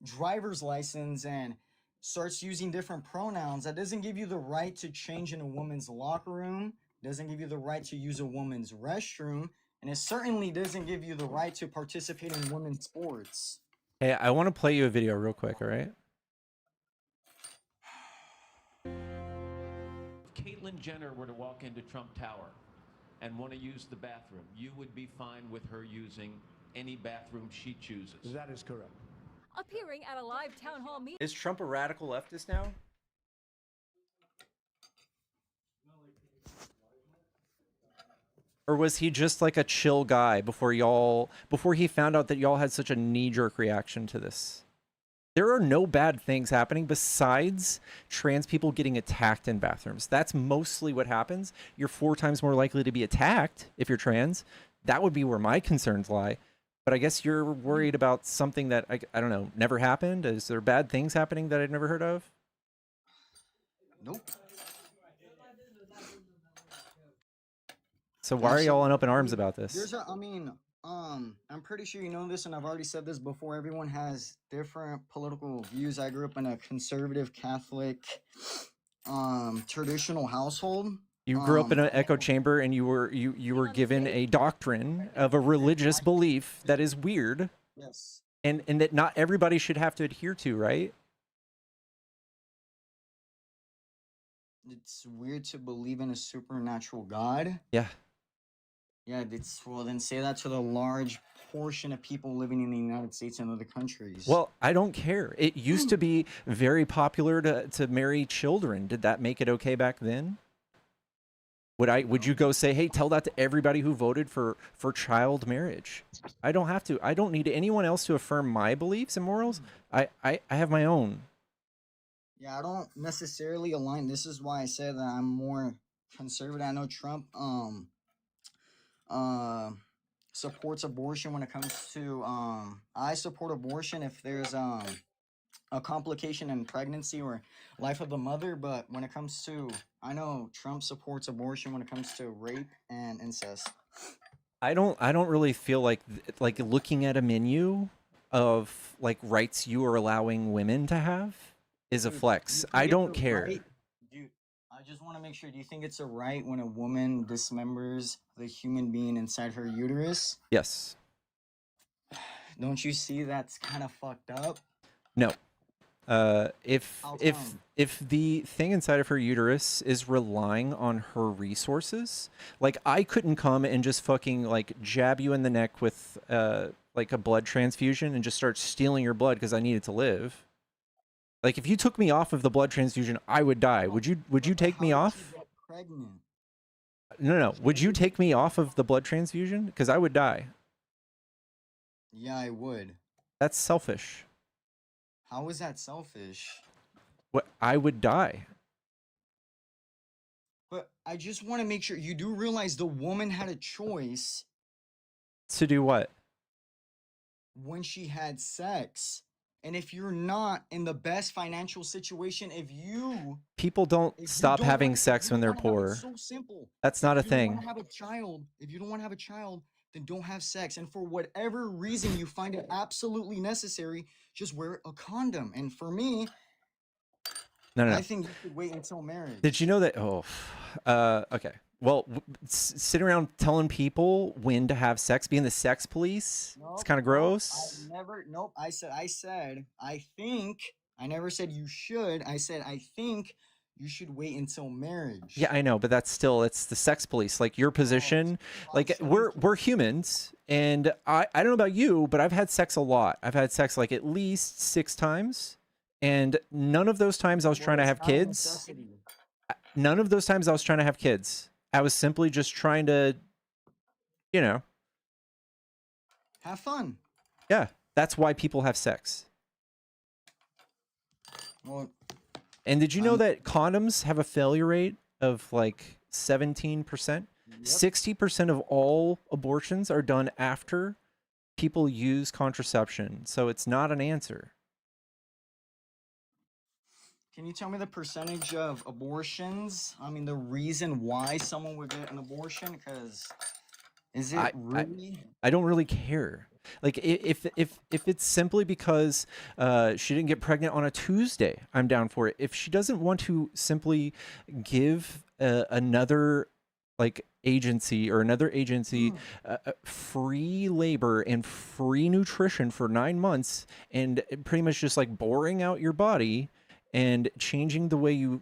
driver's license and starts using different pronouns, that doesn't give you the right to change in a woman's locker room, doesn't give you the right to use a woman's restroom, and it certainly doesn't give you the right to participate in women's sports. Hey, I want to play you a video real quick, all right? If Caitlyn Jenner were to walk into Trump Tower and want to use the bathroom, you would be fine with her using any bathroom she chooses. That is correct. Appearing at a live town hall meeting. Is Trump a radical leftist now? Or was he just like a chill guy before he found out that y'all had such a knee-jerk reaction to this? There are no bad things happening besides trans people getting attacked in bathrooms. That's mostly what happens. You're 4 times more likely to be attacked if you're trans. That would be where my concerns lie. But I guess you're worried about something that, I don't know, never happened? Is there bad things happening that I'd never heard of? Nope. So why are y'all up in arms about this? I'm pretty sure you know this, and I've already said this before. Everyone has different political views. I grew up in a conservative Catholic, traditional household. You grew up in an echo chamber, and you were given a doctrine of a religious belief that is weird, Yes. and that not everybody should have to adhere to, right? It's weird to believe in a supernatural God. Yeah. Yeah, well, then say that to the large portion of people living in the United States and other countries. Well, I don't care. It used to be very popular to marry children. Did that make it okay back then? Would you go say, hey, tell that to everybody who voted for child marriage? I don't have to. I don't need anyone else to affirm my beliefs and morals. I have my own. Yeah, I don't necessarily align. This is why I said that I'm more conservative. I know Trump supports abortion when it comes to I support abortion if there's a complication in pregnancy or life of the mother, but when it comes to, I know Trump supports abortion when it comes to rape and incest. I don't really feel like looking at a menu of like rights you are allowing women to have is a flex. I don't care. Dude, I just want to make sure, do you think it's a right when a woman dismembers the human being inside her uterus? Yes. Don't you see that's kind of fucked up? No. If the thing inside of her uterus is relying on her resources, like I couldn't come and just fucking like jab you in the neck with like a blood transfusion and just start stealing your blood because I needed to live. Like if you took me off of the blood transfusion, I would die. Would you take me off? Pregnant. No. Would you take me off of the blood transfusion? Because I would die. Yeah, I would. That's selfish. How is that selfish? What? I would die. But I just want to make sure you do realize the woman had a choice. To do what? When she had sex. And if you're not in the best financial situation, People don't stop having sex when they're poor. It's so simple. That's not a If you thing. don't wanna have a child, if you don't want to have a child, then don't have sex. And for whatever reason you find it absolutely necessary, just wear a condom. And for me, No. I think you should wait until marriage. Did you know that? Okay. Well, sitting around telling people when to have sex, being the sex police, it's kind of gross. I said, I think, I never said you should. I said, I think you should wait until marriage. Yeah, I know, but it's the sex police. Like your position, like we're humans, and I don't know about you, but I've had sex a lot. I've had sex like at least 6 times, and none of those times I was trying to have kids. None of those times I was trying to have kids. I was simply just trying to, have fun. Yeah, that's why people have sex. Well, and did you know that condoms have a failure rate of like 17%? 60% of all abortions are done after people use contraception, so it's not an answer. Can you tell me the percentage of abortions? I mean, the reason why someone would get an abortion? Because is it really? I don't really care. Like if it's simply because she didn't get pregnant on a Tuesday, I'm down for it. If she doesn't want to simply give another agency free labor and free nutrition for 9 months and pretty much just like boring out your body and changing the way you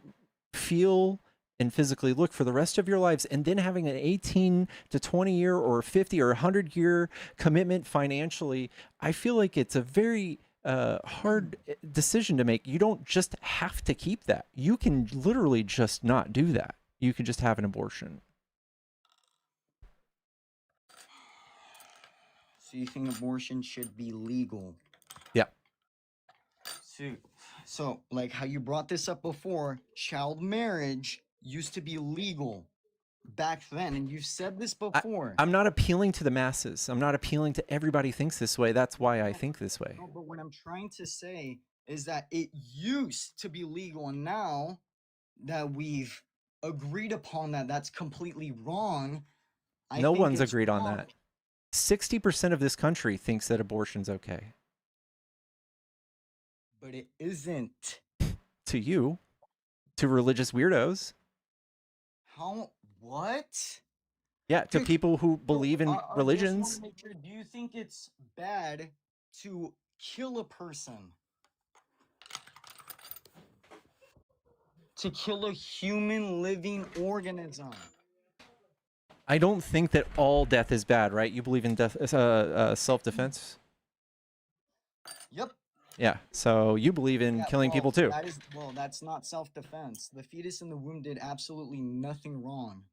feel and physically look for the rest of your lives, and then having an 18 to 20 year or 50 or 100 year commitment financially, I feel like it's a very hard decision to make. You don't just have to keep that. You can literally just not do that. You can just have an abortion. So you think abortion should be legal? Yeah. So like how you brought this up before, child marriage used to be legal back then, and you've said this before. I'm not appealing to the masses. I'm not appealing to everybody thinks this way. That's why I think this way. No, but what I'm trying to say is that it used to be legal, and now that we've agreed upon that that's completely wrong, I No think one's it's agreed on wrong, that. 60% of this country thinks that abortion's okay. but it isn't. To you, to religious weirdos. How? What? Yeah, to Dude, people who so believe in I just want religions. to make sure. Do you think it's bad to kill a person? To kill a human living organism? I don't think that all death is bad, right? You believe in death, self-defense? Yep. Yeah, so you believe in Yeah, killing people well, too. that's not self-defense. The fetus in the womb did absolutely nothing wrong.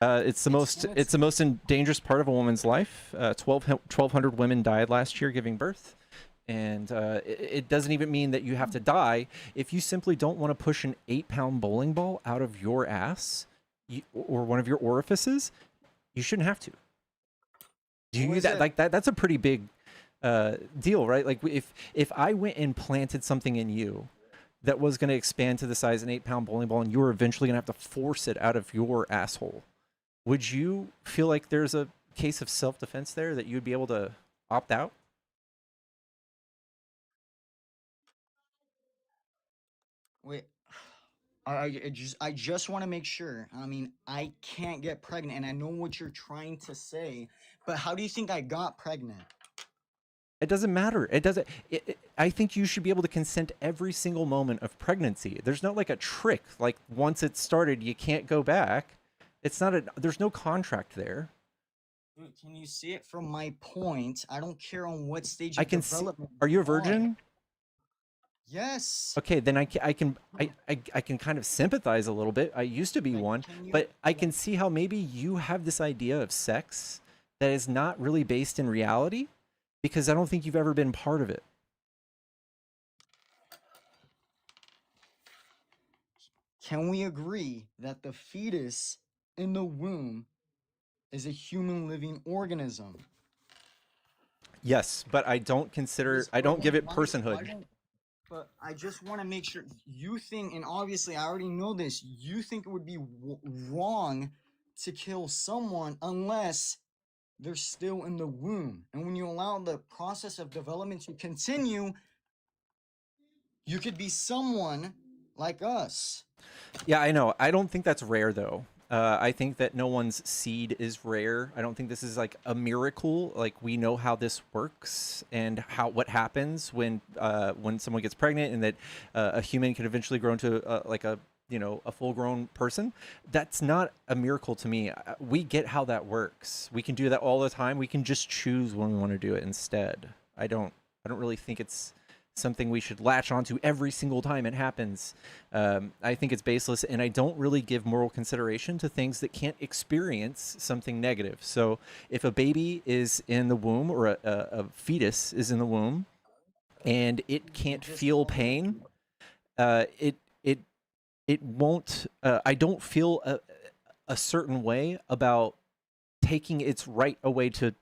It's the most dangerous part of a woman's life. 1,200 women died last year giving birth, and it doesn't even mean that you have to die. If you simply don't want to push an 8-pound bowling ball out of your ass or one of your orifices, you shouldn't have to. That's a pretty big deal, right? Like if I went and planted something in you that was going to expand to the size of an 8-pound bowling ball, and you were eventually going to have to force it out of your asshole, would you feel like there's a case of self-defense there that you'd be able to opt out? Wait, I just want to make sure. I mean, I can't get pregnant, and I know what you're trying to say, but how do you think I got pregnant? It doesn't matter. It doesn't. I think you should be able to consent every single moment of pregnancy. There's not like a trick. Like once it's started, you can't go back. It's not a. There's no contract there. Dude, can you see it from my point? I don't care on what stage I of can see. development. Are you a you are. virgin? Yes. Okay, then I can kind of sympathize a little bit. I used to be one, but I can see how maybe you have this idea of sex that is not really based in reality, because I don't think you've ever been part of it. Can we agree that the fetus in the womb is a human living organism? Yes, but I don't consider. I don't give it personhood. But I just want to make sure you think, and obviously I already know this, you think it would be wrong to kill someone unless they're still in the womb. And when you allow the process of development to continue, you could be someone like us. Yeah, I know. I don't think that's rare though. I think that no one's seed is rare. I don't think this is like a miracle. Like we know how this works and what happens when someone gets pregnant, and that a human can eventually grow into like a full-grown person. That's not a miracle to me. We get how that works. We can do that all the time. We can just choose when we want to do it instead. I don't really think it's something we should latch onto every single time it happens. I think it's baseless, and I don't really give moral consideration to things that can't experience something negative. So if a baby is in the womb, or a fetus is in the womb, and it can't feel pain, it won't. I don't feel a certain way about taking its right away to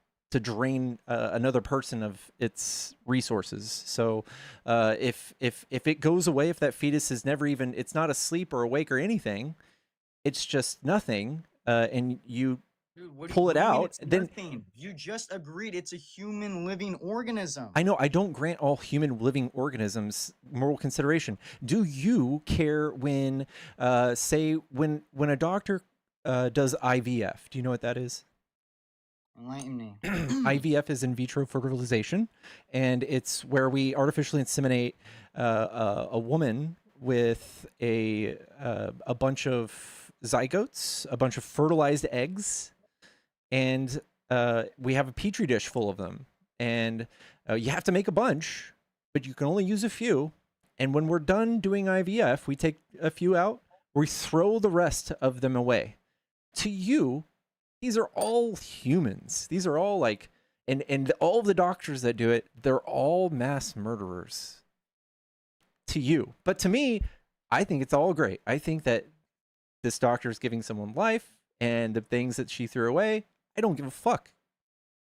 drain another person of its resources. So if it goes away, if that fetus is never even, it's not asleep or awake or anything, it's just nothing, and you pull it out, then nothing. You just agreed it's a human living organism. I know I don't grant all human living organisms moral consideration. Do you care when, say, when a doctor does IVF? Do you know what that is? Enlighten me. IVF is in vitro fertilization, and it's where we artificially inseminate a woman with a bunch of zygotes, a bunch of fertilized eggs, and we have a petri dish full of them. And you have to make a bunch, but you can only use a few. And when we're done doing IVF, we take a few out, we throw the rest of them away. To you, these are all humans. These are all like, and all the doctors that do it, they're all mass murderers. To you. But to me, I think it's all great. I think that this doctor is giving someone life, and the things that she threw away, I don't give a fuck.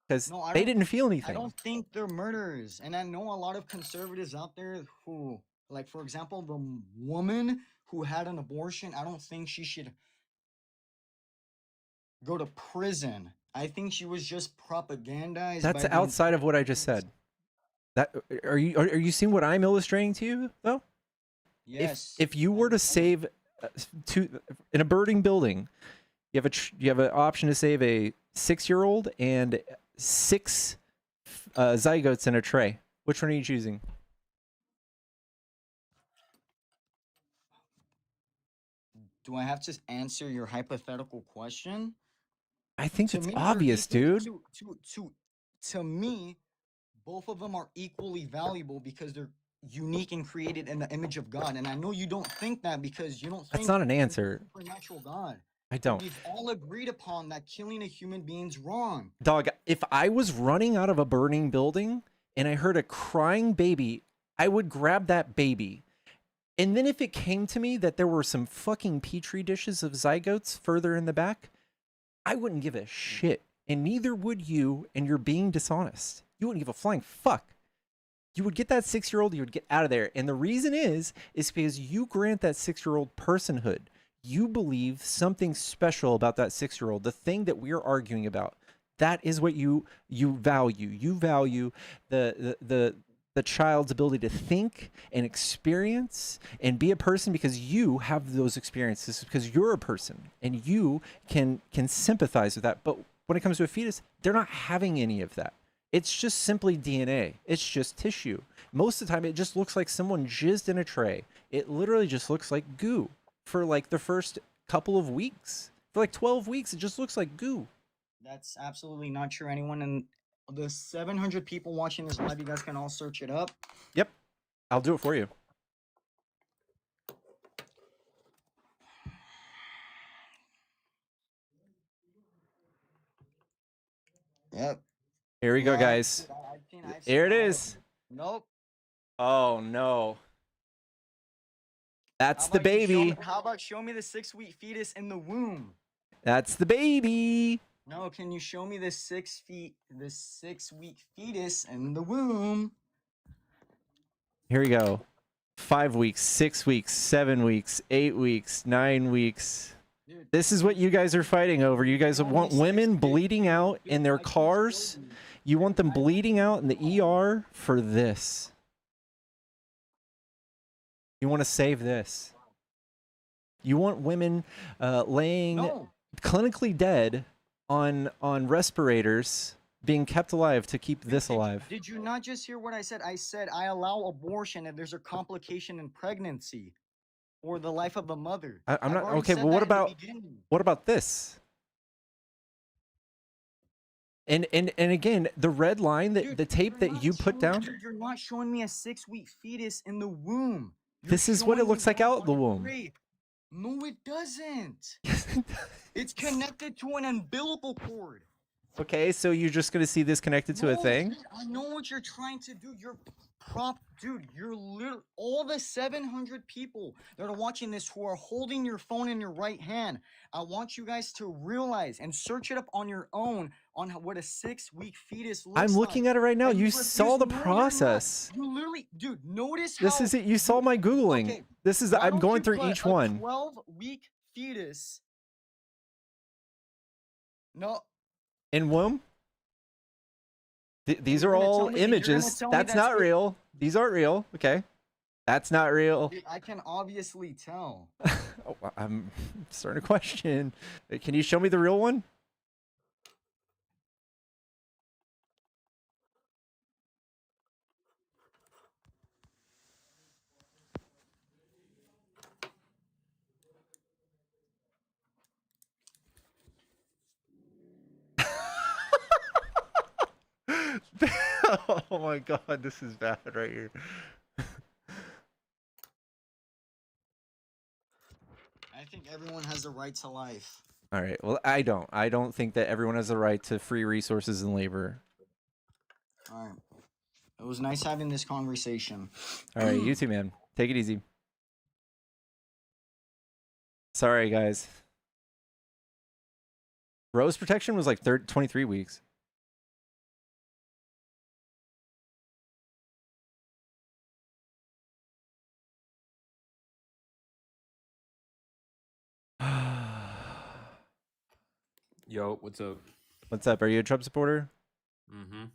Because they didn't feel anything. I don't think they're murderers. And I know a lot of conservatives out there who, like, for example, the woman who had an abortion, I don't think she should go to prison. I think she was just propagandized That's by the outside entire of what I just said. That are you seeing what I'm illustrating to you though? Yes. If you were to save in a burning building, you have an option to save a 6-year-old and 6 zygotes in a tray. Which one are you choosing? Do I have to answer your hypothetical question? I think To it's me, they're obvious, equally dude. to me, both of them are equally valuable because they're unique and created in the image of God. And I know you don't think that because you don't That's think not an there's a answer. supernatural God. I But don't. we've all agreed upon that killing a human being's wrong. Dog, if I was running out of a burning building and I heard a crying baby, I would grab that baby. And then if it came to me that there were some fucking petri dishes of zygotes further in the back, I wouldn't give a shit. And neither would you, and you're being dishonest. You wouldn't give a flying fuck. You would get that 6-year-old, you would get out of there. And the reason is because you grant that 6-year-old personhood. You believe something special about that 6-year-old, the thing that we're arguing about. That is what you value. You value the child's ability to think and experience and be a person because you have those experiences, because you're a person and you can sympathize with that. But when it comes to a fetus, they're not having any of that. It's just simply DNA. It's just tissue. Most of the time, it just looks like someone jizzed in a tray. It literally just looks like goo for like the first couple of weeks. For like 12 weeks, it just looks like goo. That's absolutely not true. Anyone in the 700 people watching this live, you guys can all search it up. Yep. I'll do it for you. Yep. Here we go, Yeah, guys. I've Here it all of is. them. Nope. Oh, no. That's the How about you show me- baby. How about show me the 6-week fetus in the womb? That's the baby. No, can you show me the 6-week fetus in the womb? Here we go. 5 weeks, 6 weeks, 7 weeks, 8 weeks, 9 weeks. This is what you guys are fighting over. You guys want women bleeding out in their cars. You want them bleeding out in the ER for this. You want to save this. You want women laying clinically dead on respirators, being kept alive to keep this alive. Did you not just hear what I said? I said I allow abortion if there's a complication in pregnancy or the life of the mother. I'm not I've already okay. said Well, that in the beginning. what about this? And again, the red line that the tape that you put down. Dude, you're not showing me a 6-week fetus in the womb. This is what it looks like out the womb. No, it doesn't. It's connected to an umbilical cord. Okay, so you're just gonna see this connected to a thing? Dude, I know what you're trying to do. Dude, you're literally all the 700 people that are watching this who are holding your phone in your right hand. I want you guys to realize and search it up on your own on what a 6-week fetus looks like. I'm looking at it right now. And You refuse- saw the No, you're not. process. You literally, dude, notice This how is it. You saw my Googling. Okay, This is why I'm don't going you through put each a one. 12-week fetus. No, In womb? These You're are gonna all tell me- you're gonna images. tell me That's that's not it. real. These aren't real. Okay. That's not real. I can obviously tell. Oh, I'm starting to question. Can you show me the real one? Oh my god, this is bad right here. I think everyone has a right to life. All right. Well, I don't. I don't think that everyone has the right to free resources and labor. All right. It was nice having this conversation. All right, you too, man. Take it easy. Sorry, guys. Rose protection was like 23 weeks. Yo, what's up? What's up? Are you a Trump supporter? Mm-hmm.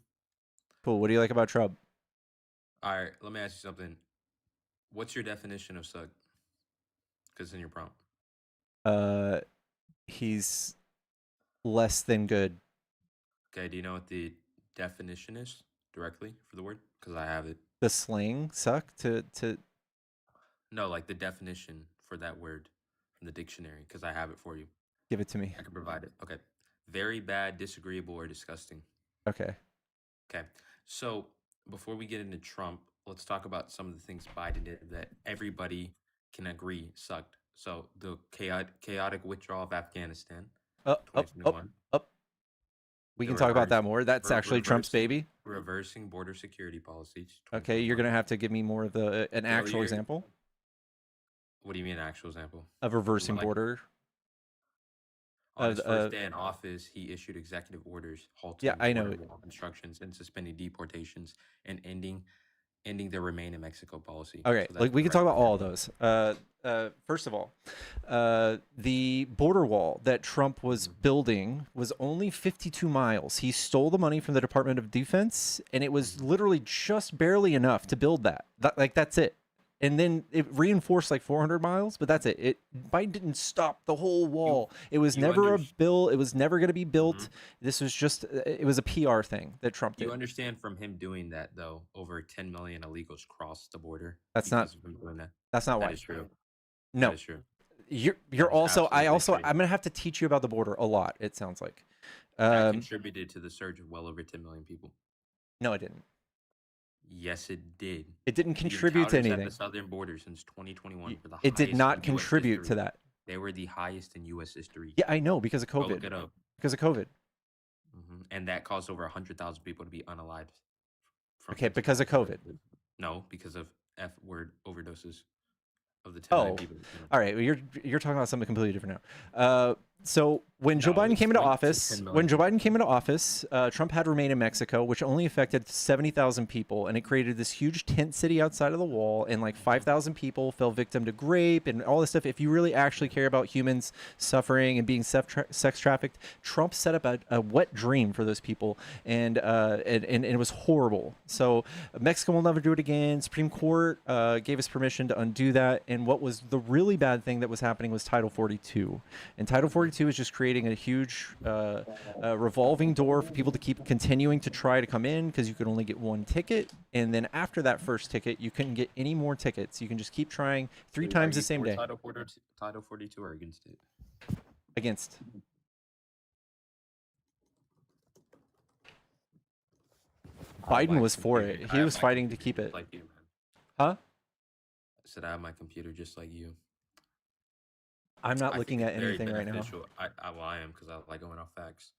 Cool. What do you like about Trump? All right, let me ask you something. What's your definition of suck? Because in your prompt. Uh, he's less than good. Okay, do you know what the definition is directly for the word? Because I have it. The slang suck to No, like the definition for that word from the dictionary, because I have it for you. give it to me. I can provide it. Okay. Very bad, disagreeable, or disgusting. Okay. Okay. So before we get into Trump, let's talk about some of the things Biden did that everybody can agree sucked. So the chaotic withdrawal of Afghanistan, Up. 2021. We The can talk about that more. That's actually Trump's baby. Reversing border security policies. Okay, you're gonna have to give me more of an actual example What do you mean, an actual example? of reversing border. On his first day in office, he issued executive orders halting I know. border wall constructions and suspending deportations and ending the Remain in Mexico policy. Okay, So like we can talk about all of those. First of all, the border wall that Trump was building was only 52 miles. He stole the money from the Department of Defense, and it was literally just barely enough to build that. That's it. And then it reinforced like 400 miles, but that's it. Biden didn't stop the whole wall. It was never a bill. It was never going to be built. This was just, it was a PR thing that Trump did. You understand from him doing that, though, over 10 million illegals crossed the border. That's not why. That is true. No. That is true. You're also, I'm going to have to teach you about the border a lot, it sounds like. That contributed to the surge of well over 10 million people. No, it didn't. Yes, it did. It didn't contribute to anything. At the southern border since 2021 were the it did highest not in US contribute history. to that. They were the highest in U.S. history. Yeah, I know, because of Go COVID. look it up. Because of COVID. And that caused over 100,000 people to be unalived. Okay, because of COVID. No, because of F-word overdoses of the 10 million people. All right. Well, you're talking about something completely different now. So when Joe Biden came into office, Trump had Remain in Mexico, which only affected 70,000 people, and it created this huge tent city outside of the wall, and like 5,000 people fell victim to rape and all this stuff. If you really actually care about humans suffering and being sex trafficked, Trump set up a wet dream for those people, and it was horrible. So Mexico will never do it again. Supreme Court gave us permission to undo that, and what was the really bad thing that was happening was Title 42, and Title 42 is just creating a huge revolving door for people to keep continuing to try to come in, because you could only get one ticket, and then after that first ticket you couldn't get any more tickets. You can just keep trying three times the same day. Title 42 or against it? Against. Biden was for it. He was fighting to keep it. Like you, man. Huh? I said I have my computer just like you. I'm not I looking think at it's very anything right now. beneficial. I am, because I like going off facts.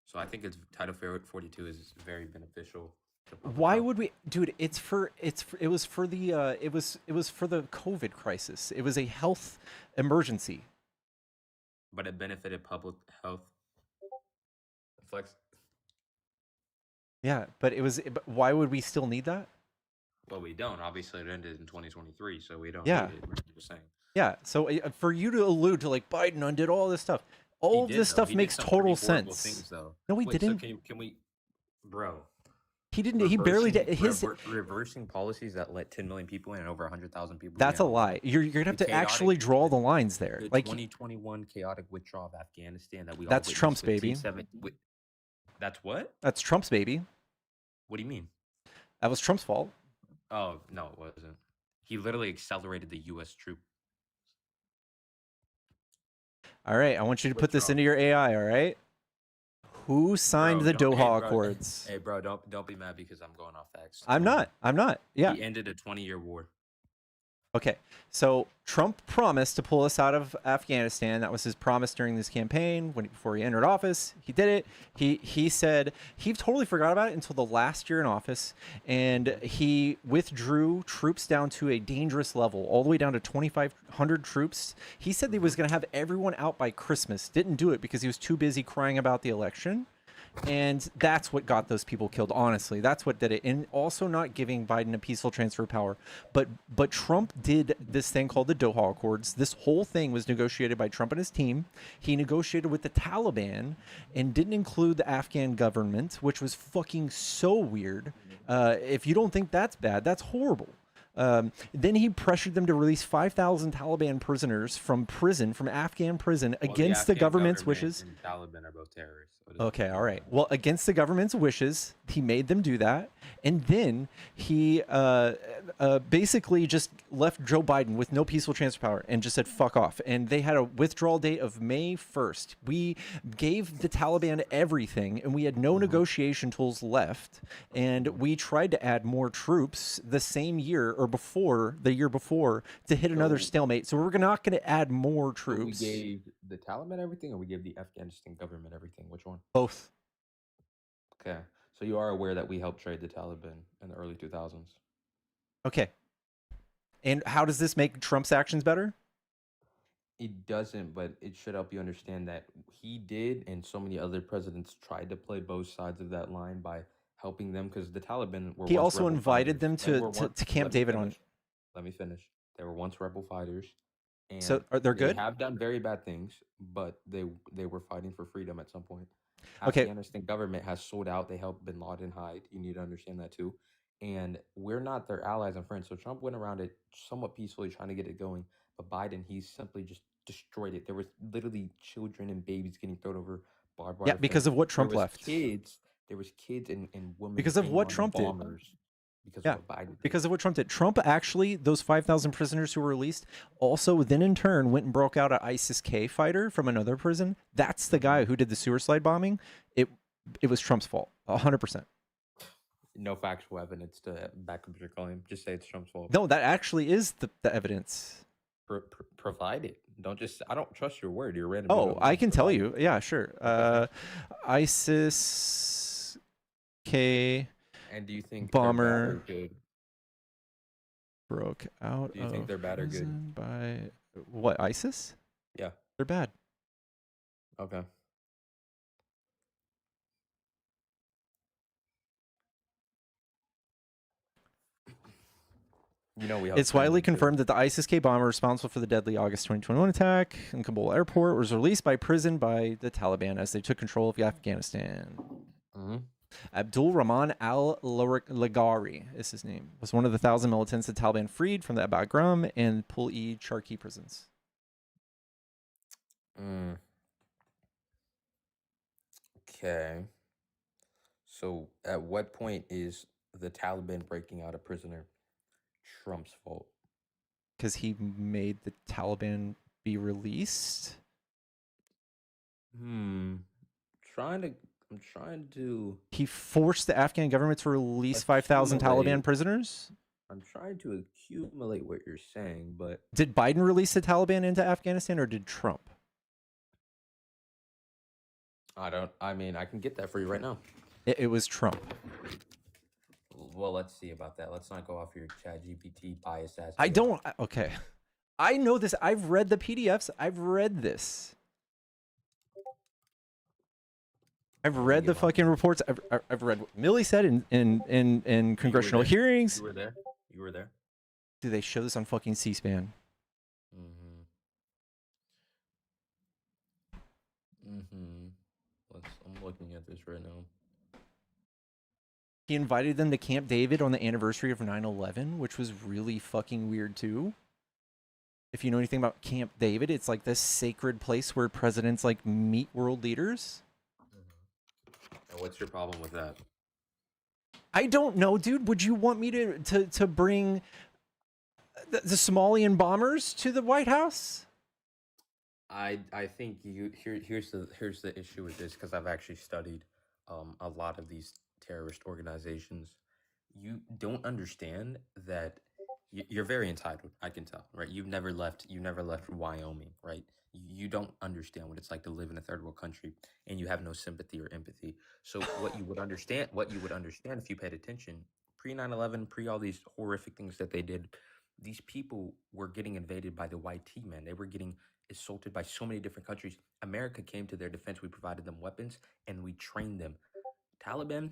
So I think Title 42 is very beneficial. Why would we, dude? It was for the COVID crisis. It was a health emergency. But it benefited public health. Flex. Yeah, but but why would we still need that? Well, we don't. Obviously, it ended in 2023, so we don't. Yeah. Need it. We're just saying. Yeah. So for you to allude to like Biden undid all this stuff, all of this stuff makes total sense. Things, though. No, he Wait, didn't. So can we, bro? He didn't. He barely did. Reversing policies that let 10 million people in and over 100,000 people. That's a lie. You're gonna have to actually draw the lines there. The Like 2021 chaotic withdrawal of Afghanistan that we. That's all Trump's baby. That's what? That's Trump's baby. What do you mean? That was Trump's fault. Oh no, it wasn't. He literally accelerated the U.S. troop. All right, I want you to put this into your AI. All right. Who signed the Doha Accords? Hey, bro, don't be mad because I'm going off facts. I'm not. Yeah. He ended a 20-year war. Okay, so Trump promised to pull us out of Afghanistan. That was his promise during this campaign before he entered office. He did it. He said he totally forgot about it until the last year in office, and he withdrew troops down to a dangerous level, all the way down to 2,500 troops. He said he was going to have everyone out by Christmas. Didn't do it because he was too busy crying about the election. And that's what got those people killed, honestly. That's what did it. And also not giving Biden a peaceful transfer of power. But Trump did this thing called the Doha Accords. This whole thing was negotiated by Trump and his team. He negotiated with the Taliban and didn't include the Afghan government, which was fucking so weird. If you don't think that's bad, that's horrible. Then he pressured them to release 5,000 Taliban prisoners from Afghan prison, against the Afghan government's government wishes. and Taliban are both terrorists. So it doesn't Okay, really all right. matter. Well, against the government's wishes, he made them do that, and then he basically just left Joe Biden with no peaceful transfer power and just said "fuck off." And they had a withdrawal date of May 1st. We gave the Taliban everything, and we had no negotiation tools left. And we tried to add more troops the same year or the year before, to hit another So- stalemate. So we're not going to add more So troops. we gave the Taliban everything, or we gave the Afghanistan government everything? Which one? Both. Okay. So you are aware that we helped trade the Taliban in the early 2000s? Okay. And how does this make Trump's actions better? It doesn't, but it should help you understand that he did, and so many other presidents tried to play both sides of that line by helping them, because the Taliban were He once also rebel invited fighters. them They were to once- Camp let me David on. finish. Let me finish. They were once rebel fighters, and So are they good? They have done very bad things, but they were fighting for freedom at some point. Okay. Afghanistan government has sold out. They helped Bin Laden hide. You need to understand that too. And we're not their allies and friends. So Trump went around it somewhat peacefully, trying to get it going. But Biden, he simply just destroyed it. There was literally children and babies getting thrown over barbed wire Yeah, because fence. of what Trump there was left. Kids. There was kids and women Because of hanging what on the Trump did. bombers because Yeah, of what Biden did. because of what Trump did. Trump actually, those 5,000 prisoners who were released, also then in turn went and broke out an ISIS-K fighter from another prison. That's the guy who did the sewer slide bombing. It was Trump's fault, 100%. No factual evidence to back up your claim. Just say it's Trump's fault. No, that actually is the evidence. Provide it. Don't just. I don't trust your word. You're a random. Oh, dude. I can tell Provide you. it. Yeah, sure. ISIS-K And do you think bomber they're bad or good? broke out Do you think of they're bad or good? prison by what? ISIS? Yeah. They're bad. Okay. You know we helped It's train widely them, too. confirmed that the ISIS-K bomber responsible for the deadly August 2021 attack in Kabul airport was released by prison by the Taliban as they took control of Afghanistan. Abdul Rahman al-Lagari is his name. Was one of the 1,000 militants the Taliban freed from the Bagram and Pul-e-Charki prisons. Okay. So at what point is the Taliban breaking out a prisoner Trump's fault? Because he made the Taliban be released. I'm trying to. He forced the Afghan government to release 5,000 Taliban Accumulate. prisoners. I'm trying to accumulate what you're saying, but Did Biden release the Taliban into Afghanistan, or did Trump? I mean, I can get that for you right now. It was Trump. Well, let's see about that. Let's not go off your ChatGPT bias ass. I don't. Okay. I know this. I've read the PDFs. I've read this. I've read the fucking reports. I've read what Milley said in congressional hearings. You were there. You were there. Do they show this on fucking C-SPAN? I'm looking at this right now. He invited them to Camp David on the anniversary of 9/11, which was really fucking weird too. If you know anything about Camp David, it's like this sacred place where presidents like meet world leaders. And what's your problem with that? I don't know, dude. Would you want me to bring the Somalian bombers to the White House? I think here's the issue with this, because I've actually studied a lot of these terrorist organizations. You don't understand that you're very entitled. I can tell, right? You've never left Wyoming, right? You don't understand what it's like to live in a third world country, and you have no sympathy or empathy. So what you would understand if you paid attention, pre 9/11, pre all these horrific things that they did, These people were getting invaded by the YT men. They were getting assaulted by so many different countries. America came to their defense. We provided them weapons and we trained them. Taliban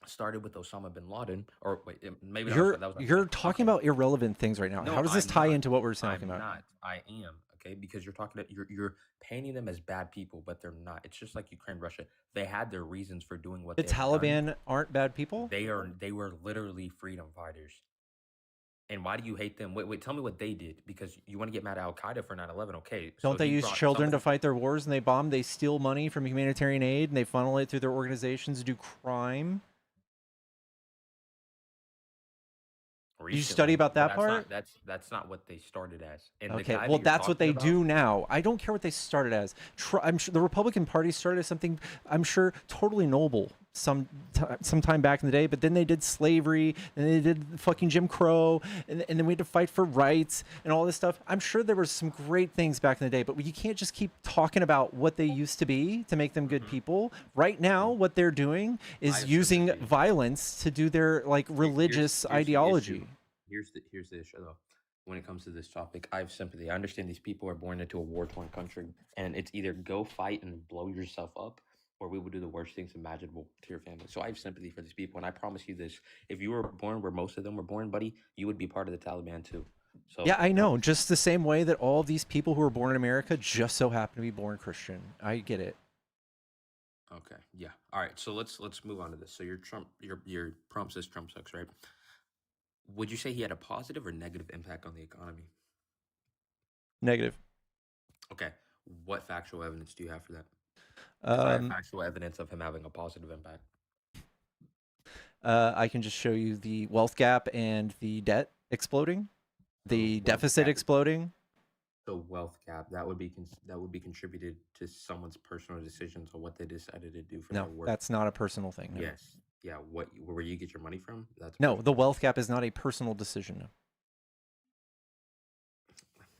started with Osama bin Laden, or wait, maybe not. That was You're not talking okay. about irrelevant things right now. No, How does this I'm tie not. into what we're talking I'm about? not. I am, okay? Because you're talking about you're painting them as bad people, but they're not. It's just like Ukraine, Russia. They had their reasons for doing what The they have done. Taliban aren't bad people? They were literally freedom fighters. And why do you hate them? Wait, tell me what they did, because you want to get mad at Al Qaeda for 9/11. Okay, so Don't they he use brought children to somebody. fight their wars and they bomb? They steal money from humanitarian aid and they funnel it through their organizations to do crime? Did you study Recently, about but that part? that's not what they started as. And the Okay, guy that well, you're that's what talking they about, do now. I don't care what they started as. I'm sure the Republican Party started as something, I'm sure, totally noble some time back in the day, but then they did slavery, and they did fucking Jim Crow, and then we had to fight for rights and all this stuff. I'm sure there were some great things back in the day, but you can't just keep talking about what they used to be to make them good people. Right now, what they're doing is using violence to do their like religious here's the ideology. issue. Here's the issue though. When it comes to this topic, I have sympathy. I understand these people are born into a war-torn country, and it's either go fight and blow yourself up, or we would do the worst things imaginable to your family. So I have sympathy for these people, and I promise you this: if you were born where most of them were born, buddy, you would be part of the Taliban too. So Yeah, I know. Just the same way that all of these people who were born in America just so happen to be born Christian. I get it. Okay, yeah. All right, so let's move on to this. So your Trump says Trump sucks, right? Would you say he had a positive or negative impact on the economy? Negative. Okay. What factual evidence do you have for that? Because I have factual evidence of him having a positive impact. I can just show you the wealth gap and the debt exploding, the deficit exploding. So wealth gap, that would be contributed to someone's personal decisions on what they decided to do for their No, work. that's not a personal thing. No. Yes. Yeah. Where you get your money from? That's No, the wealth gap is not a personal decision. No.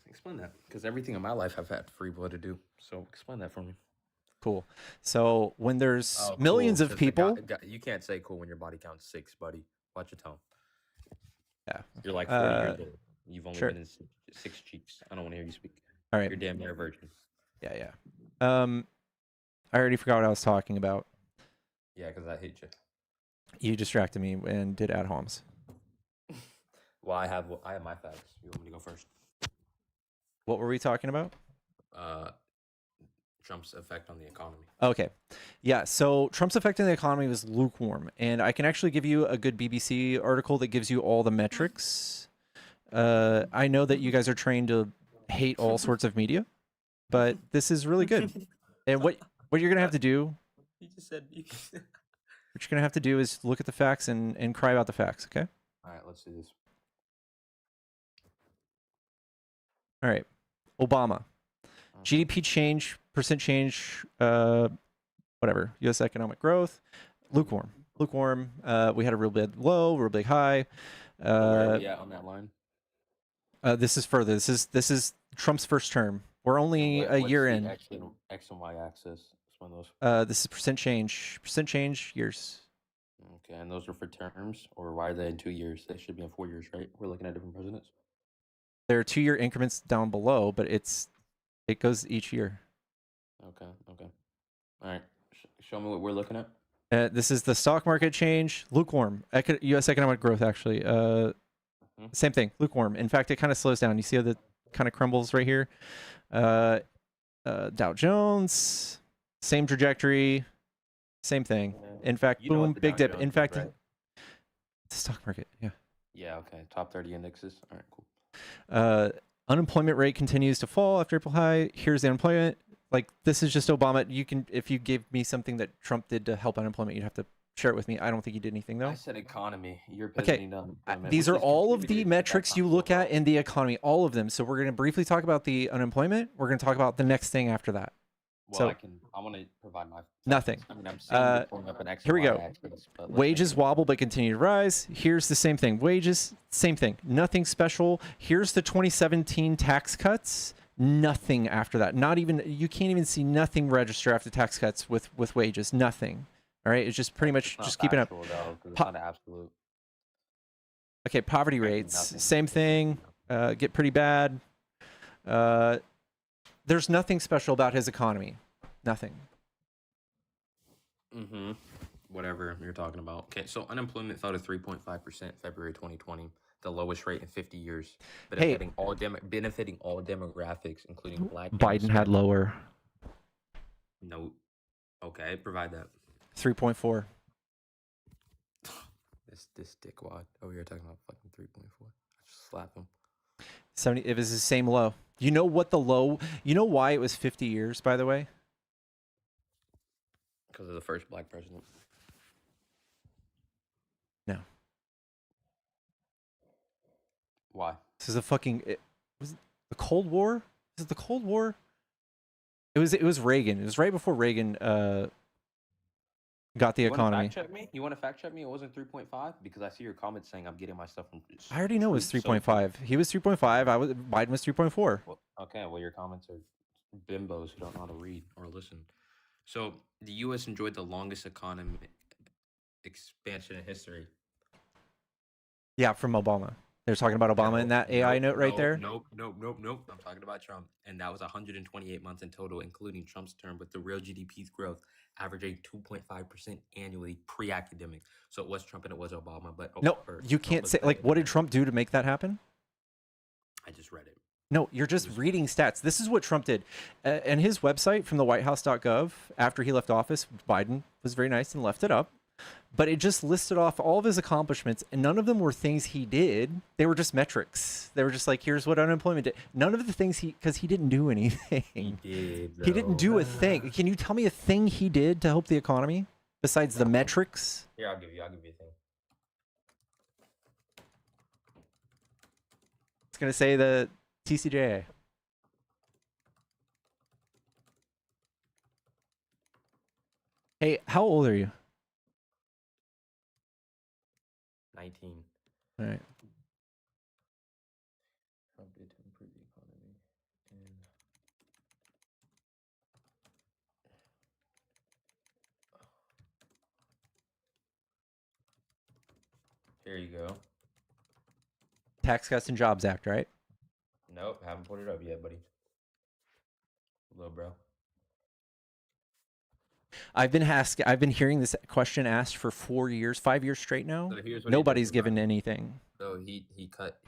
Explain that, because everything in my life I've had free will to do. So explain that for me. Cool. So when there's millions of people, you can't say cool when your body counts 6, buddy. Watch your tone. Yeah. You're like 40 years old. You've only sure. been in 6 cheeks. I don't want to hear you speak. All right. You're damn near a virgin. Yeah. I already forgot what I was talking about. Yeah, because I hate you. You distracted me and did ad homs. Well, I have my facts. You want me to go first? What were we talking about? Trump's effect on the economy. Okay. Yeah, so Trump's effect on the economy was lukewarm, and I can actually give you a good BBC article that gives you all the metrics. I know that you guys are trained to hate all sorts of media, but this is really good. And what you're gonna have to do, You just said. what you're gonna have to do is look at the facts and cry about the facts. Okay. All right, let's do this. All right. Obama. GDP change, percent change, whatever. U.S. economic growth, lukewarm. Lukewarm. We had a real big low, real big high. Where are we at on that line? This is further. This is Trump's first term. We're only a year in. X and Y axis. Explain those. This is percent change. Percent change years. Okay, and those are for terms, or why are they in 2 years? They should be in 4 years, right? We're looking at different presidents. There are 2-year increments down below, but it goes each year. Okay. All right. Show me what we're looking at. This is the stock market change. Lukewarm. U.S. economic growth, actually. Same thing. Lukewarm. In fact, it kind of slows down. You see how it kind of crumbles right here? Dow Jones. Same trajectory. Same thing. In fact, You know boom, what the big Dow dip. Jones In is, fact, right? the stock market. Yeah. Yeah. Okay. Top 30 indexes. All right. Cool. Unemployment rate continues to fall after April high. Here's the unemployment. Like, this is just Obama. You can, if you gave me something that Trump did to help unemployment, you'd have to share it with me. I don't think he did anything, though. I said economy. You're Okay. pivoting to unemployment, These which are is all of the contributed, but that's metrics not you the look overall. at in the economy, all of them. So we're going to briefly talk about the unemployment. We're going to talk about the next thing after that. Well, So I want to provide my facts. nothing. I mean, I'm seeing you pulling up an X Here we and Y go. axis, but let's Wages wobble but continue to rise. Here's the same thing. Wages, same thing. Nothing special. Here's the 2017 tax cuts. Nothing after that. Not even, you can't even see nothing register after tax cuts with wages. Nothing. All right. It's just pretty much just keeping up. Though, 'cause it's not an absolute. Okay. Poverty rates, Nothing. same thing. get pretty bad. There's nothing special about his economy. Nothing. Mm-hmm. Whatever you're talking about. Okay, so unemployment fell to 3.5% February 2020, the lowest rate in 50 years, benefiting all demographics, including Black and Biden had Hispanic. lower. No. Okay, provide that. 3.4. This dickwad over here talking about fucking 3.4. I just slap him. 70. It was the same low. You know what the low? You know why it was 50 years, by the way? Because of the first black president. No. Why? This is a fucking. Was it the Cold War? Is it the Cold War? It was Reagan. It was right before Reagan got the economy. Fact check me? You want to fact check me? It wasn't 3.5 because I see your comments saying I'm getting my stuff from. I already know it was 3.5. He was 3.5. Biden was 3.4. Well, okay, well your comments are bimbos who don't know how to read or listen. So the U.S. enjoyed the longest economic expansion in history. Yeah, from Obama. They're talking about Obama in that AI note right there. Nope. I'm talking about Trump, and that was 128 months in total, including Trump's term, with the real GDP growth averaging 2.5% annually pre-academic. So it was Trump and it was Obama, but No, you can't say like. What did Trump do to make that happen? I just read it. No, you're just reading stats. This is what Trump did. And his website from the whitehouse.gov, after he left office, Biden was very nice and left it up. But it just listed off all of his accomplishments, and none of them were things he did. They were just metrics. They were just like, here's what unemployment did. None of the things because he didn't do anything. He did. He didn't do a thing. Can you tell me a thing he did to help the economy besides the metrics? Here, I'll give you a thing. It's going to say the TCJA. Hey, how old are you? 19. All right. Trump did to improve the economy. And here you go. Tax Cuts and Jobs Act, right? Nope, haven't put it up yet, buddy. Little bro. I've been hearing this question asked for 4 years, 5 years straight now. So here's what Nobody's given anything. So he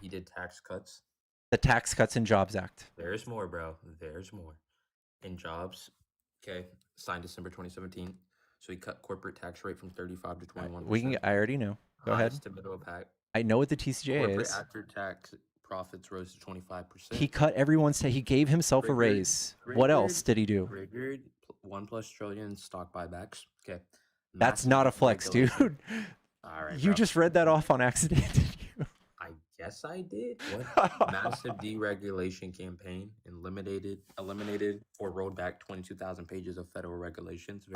did tax cuts. The Tax Cuts and Jobs Act. There's more, bro. There's more. In jobs, okay, signed December 2017. So he cut corporate tax rate from 35 to 21%. I already know. Go ahead. To middle of pack. I know what the TCJA Corporate is. after tax profits rose to 25%. He cut everyone's. He gave himself a raise. What else did he do? Triggered $1+ trillion stock buybacks. Okay. That's not a flex, dude. All right. You just read that off on accident, did you? I guess I did. What? Massive deregulation campaign eliminated or rolled back 22,000 pages of federal regulations.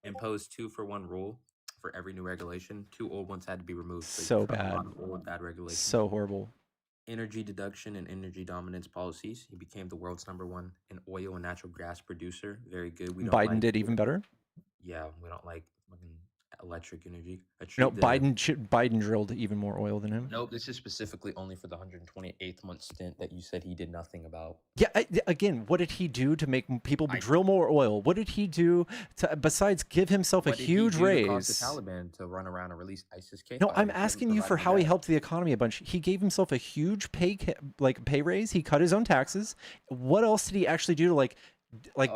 Imposed 2-for-1 rule for every new regulation. 2 old ones had to be removed. So he cut a bad. lot of old bad regulations. So horrible. Energy deduction and energy dominance policies. He became the world's #1 in oil and natural gas producer. Very good. Biden did even better. Yeah, we don't like fucking electric energy. No, Biden drilled even more oil than him. Nope, this is specifically only for the 128th month stint that you said he did nothing about. Yeah, again, what did he do to make people drill more oil? What did he do besides give himself a huge raise? Cause the Taliban to run around and release ISIS case. No, I'm asking you for how he helped the economy a bunch. He gave himself a huge pay raise. He cut his own taxes. What else did he actually do to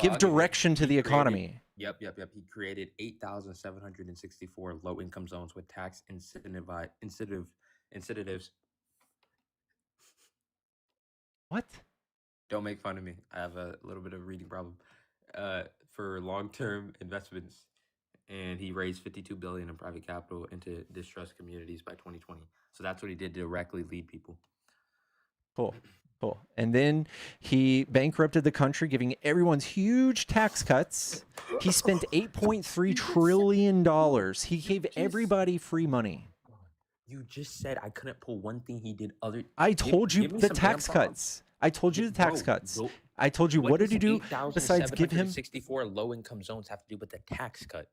give direction to the economy? Yep. He created 8,764 low-income zones with tax incentives. What? Don't make fun of me. I have a little bit of a reading problem. For long-term investments, and he raised $52 billion in private capital into distressed communities by 2020. So that's what he did to directly lead people. Cool. And then he bankrupted the country, giving everyone's huge tax cuts. He spent $8.3 trillion. He gave everybody free money. You just said I couldn't pull one thing he did other. I told you the tax cuts. I told you the tax cuts. I told you what did he do besides give him 64 low-income zones have to do with the tax cut?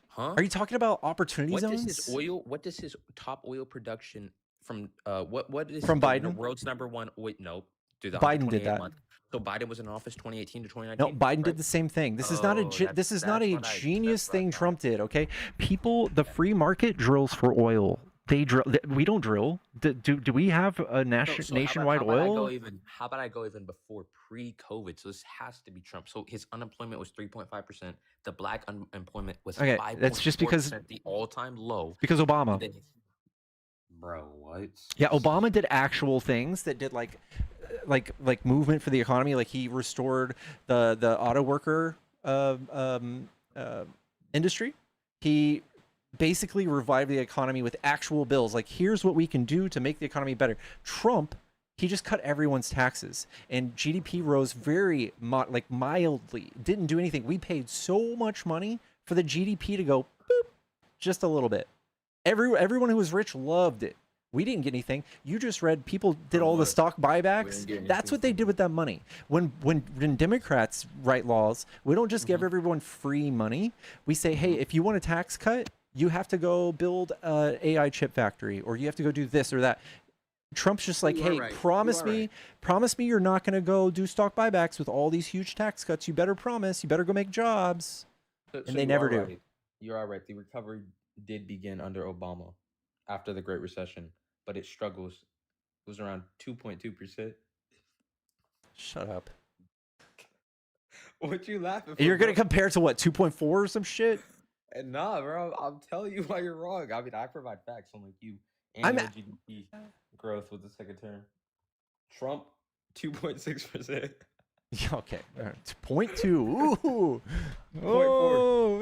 Huh? Are you talking about opportunity zones? What does his top oil production what is From the Biden? world's number one? Wait, no, do the Biden did 128 that. month. So Biden was in office 2018 to No, 2019. Biden right? did the same thing. This is not a Oh, this is not a that's genius what I thing thought. Trump did. Okay, people, the free market drills for oil. They drill. We don't drill. Do we have a So nationwide how about I oil? go even how about I go even before pre-COVID? So this has to be Trump. So his unemployment was 3.5%. The black unemployment was Okay, that's just because 5.4%, the all-time low. because Obama. And then, bro, what? Yeah, Obama did actual things that did like movement for the economy. Like he restored the auto worker industry. He basically revived the economy with actual bills. Like here's what we can do to make the economy better. Trump, he just cut everyone's taxes and GDP rose very mildly. Didn't do anything. We paid so much money for the GDP to go boop just a little bit. Everyone who was rich loved it. We didn't get anything. You just read people did all the stock buybacks. That's what they did with that money. When Democrats write laws, we don't just give everyone free money. We say, hey, if you want a tax cut, you have to go build an AI chip factory, or you have to go do this or that. Trump's just like, hey, promise me you're not going to go do stock buybacks with all these huge tax cuts. You better promise. You better go make jobs. And they never do. You're all right. The recovery did begin under Obama after the Great Recession, but it struggles. It was around 2.2%. Shut up. What you laughing for? You're going to bro? compare to what, 2.4 or some shit? Nah, bro. I'm telling you why you're wrong. I mean, I provide facts on like you. I'm Annual GDP growth with the second term. Trump, 2.6%. Okay. 0.2. Ooh. 0.4. Oh,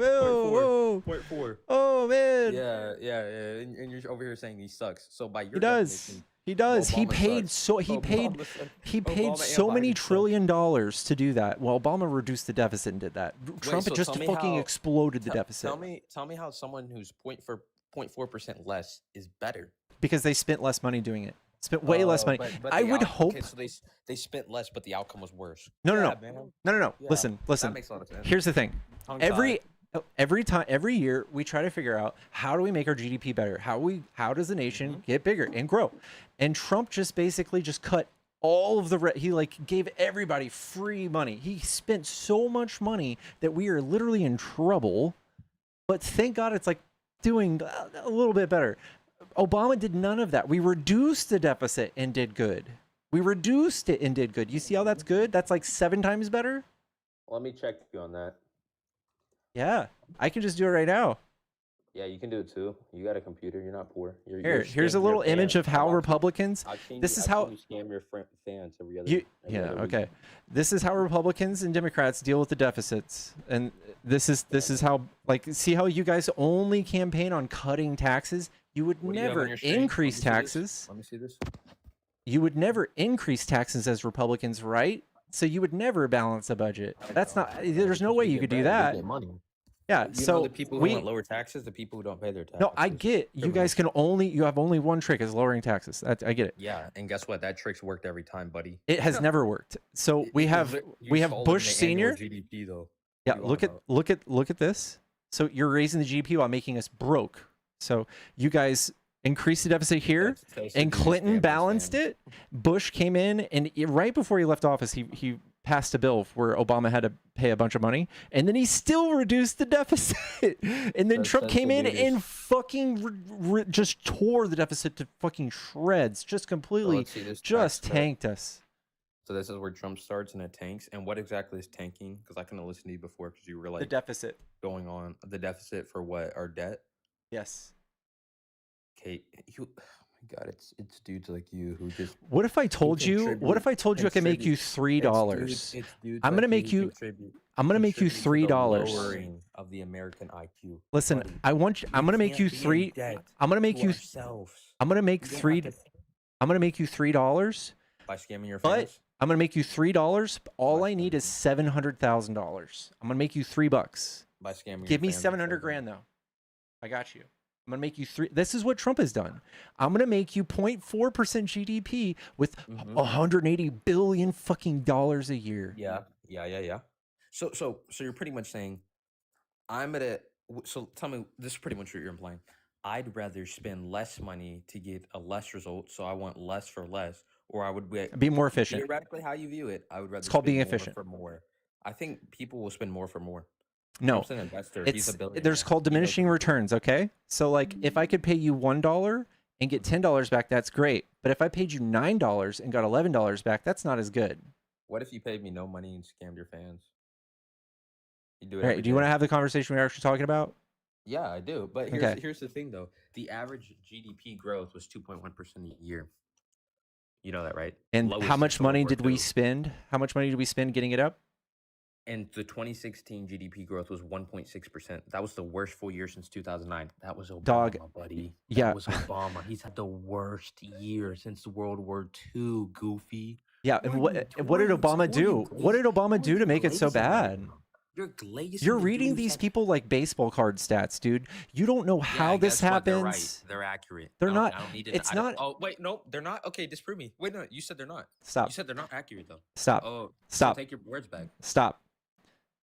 whoa. 0.4. Oh, man. Yeah. And you're over here saying he sucks. So by your He does. definition, He does. He Obama paid sucks. so he paid Obama sucks. he paid Obama so and many Biden suck. $trillion to do that. Well, Obama reduced the deficit and did that. Trump so just tell me fucking how- exploded the deficit Tell me how someone who's 0.4% less is better. because they spent less money doing it. Spent way less money. But I the would out- hope. Okay, so they spent less, but the outcome was worse. No, Yeah, no. man. Yeah, Listen. That makes a lot of sense. Here's the thing. Tongue-tied. Every year we try to figure out how do we make our GDP better? How does the nation get bigger and grow? And Trump just basically just cut all of he like gave everybody free money. He spent so much money that we are literally in trouble. But thank God it's like doing a little bit better. Obama did none of that. We reduced the deficit and did good. We reduced it and did good. You see how that's good? That's like 7 times better. Let me check you on that. Yeah, I can just do it right now. Yeah, you can do it too. You got a computer. You're not poor. Here's a little image of how Republicans. This is how you scam your fans every other. Yeah, other week. okay. This is how Republicans and Democrats deal with the deficits, and this is how, like, see how you guys only campaign on cutting taxes. You would What do you have on never your screen? increase Let me see this. taxes. Let me see this. You would never increase taxes as Republicans, right? So you would never balance a budget. That's not. There's no way you could do that. Money. Yeah. You So know the people who want lower taxes, the people who don't pay their taxes. no, I get you guys can only you have only one trick is lowering taxes. I get it. Yeah, and guess what? That trick's worked every time, buddy. It has never worked. So we have Bush Senior. GDP though. Yeah, look at this. So you're raising the GDP while making us broke. So you guys increased the deficit here, and Clinton balanced it. Bush came in, and right before he left office, he passed a bill where Obama had to pay a bunch of money, and then he still reduced the deficit. And then Trump came in and fucking just tore the deficit to fucking shreds, just completely, just tanked us. So this is where Trump starts and it tanks. And what exactly is tanking? Because I couldn't listen to you before because you were like The deficit. going on the deficit for what? Our debt. Yes. Okay, oh my God, it's dudes like you who just. What if I told you? What if I told you I can make you $3? I'm gonna make you. I'm gonna make you $3. Lowering of the American IQ. Listen, Buddy, I want you. I'm gonna make you three. I'm gonna make you. I'm gonna make three. I'm gonna make you $3 by scamming your but fans. I'm gonna make you $3. All I need is $700,000. I'm gonna make you $3. By scamming. Give me your fans 700 grand though. I got you. I'm gonna make you $3. This is what Trump has done. I'm gonna make you 0.4% GDP with 180 billion fucking dollars a year. Yeah. So you're pretty much saying, I'm gonna. So tell me, this is pretty much what you're implying. I'd rather spend less money to get a less result, so I want less for less, or I would Be more efficient. theoretically how you view it, I would rather It's called spend being more efficient. for more. I think people will spend more for more. No, Trump's an investor. He's a there's billionaire. called He knows diminishing what he's doing. returns. Okay, so like if I could pay you $1 and get $10 back, that's great. But if I paid you $9 and got $11 back, that's not as good. What if you paid me no money and scammed your fans? You do it All every right, do you want day. to have the conversation we're actually talking about? Yeah, I do. But Okay. here's the thing though. The average GDP growth was 2.1% a year. You know that, right? And how Lowest since much World money War did we II. spend? How much money did we spend getting it up? And the 2016 GDP growth was 1.6%. That was the worst full year since 2009. That was Obama, Dog, buddy. That yeah. was Obama. He's had the worst year since World War II, goofy. Yeah, and what did Obama do? What did Obama do to make it so bad? You're glazing. You're the reading dude these said- people like baseball card stats, dude. You don't know how Yeah, this guess what? They're happens. right. They're accurate. They're I don't- not. I don't need to, It's I don't- not. Oh wait, no, they're not. Okay, disprove me. Wait, no, you said they're not. Stop. You said they're not accurate though. Stop. Oh, Stop. So take your words back. Stop.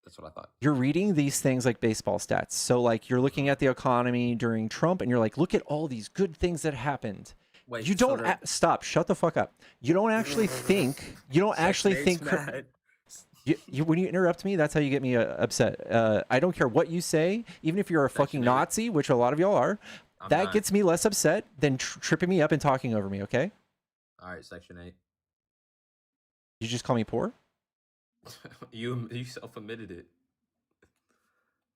That's what I thought. You're reading these things like baseball stats. So like you're looking at the economy during Trump and you're like, look at all these good things that happened. Wait, You so don't they're- stop. Shut the fuck up. You don't actually think. You don't actually Section think. eight's mad. You, when you interrupt me, that's how you get me upset. I don't care what you say, even if you're a fucking Nazi, which a lot of y'all are. I'm That not. gets me less upset than tripping me up and talking over me. Okay? All right, section 8. You just call me poor. You self-admitted it.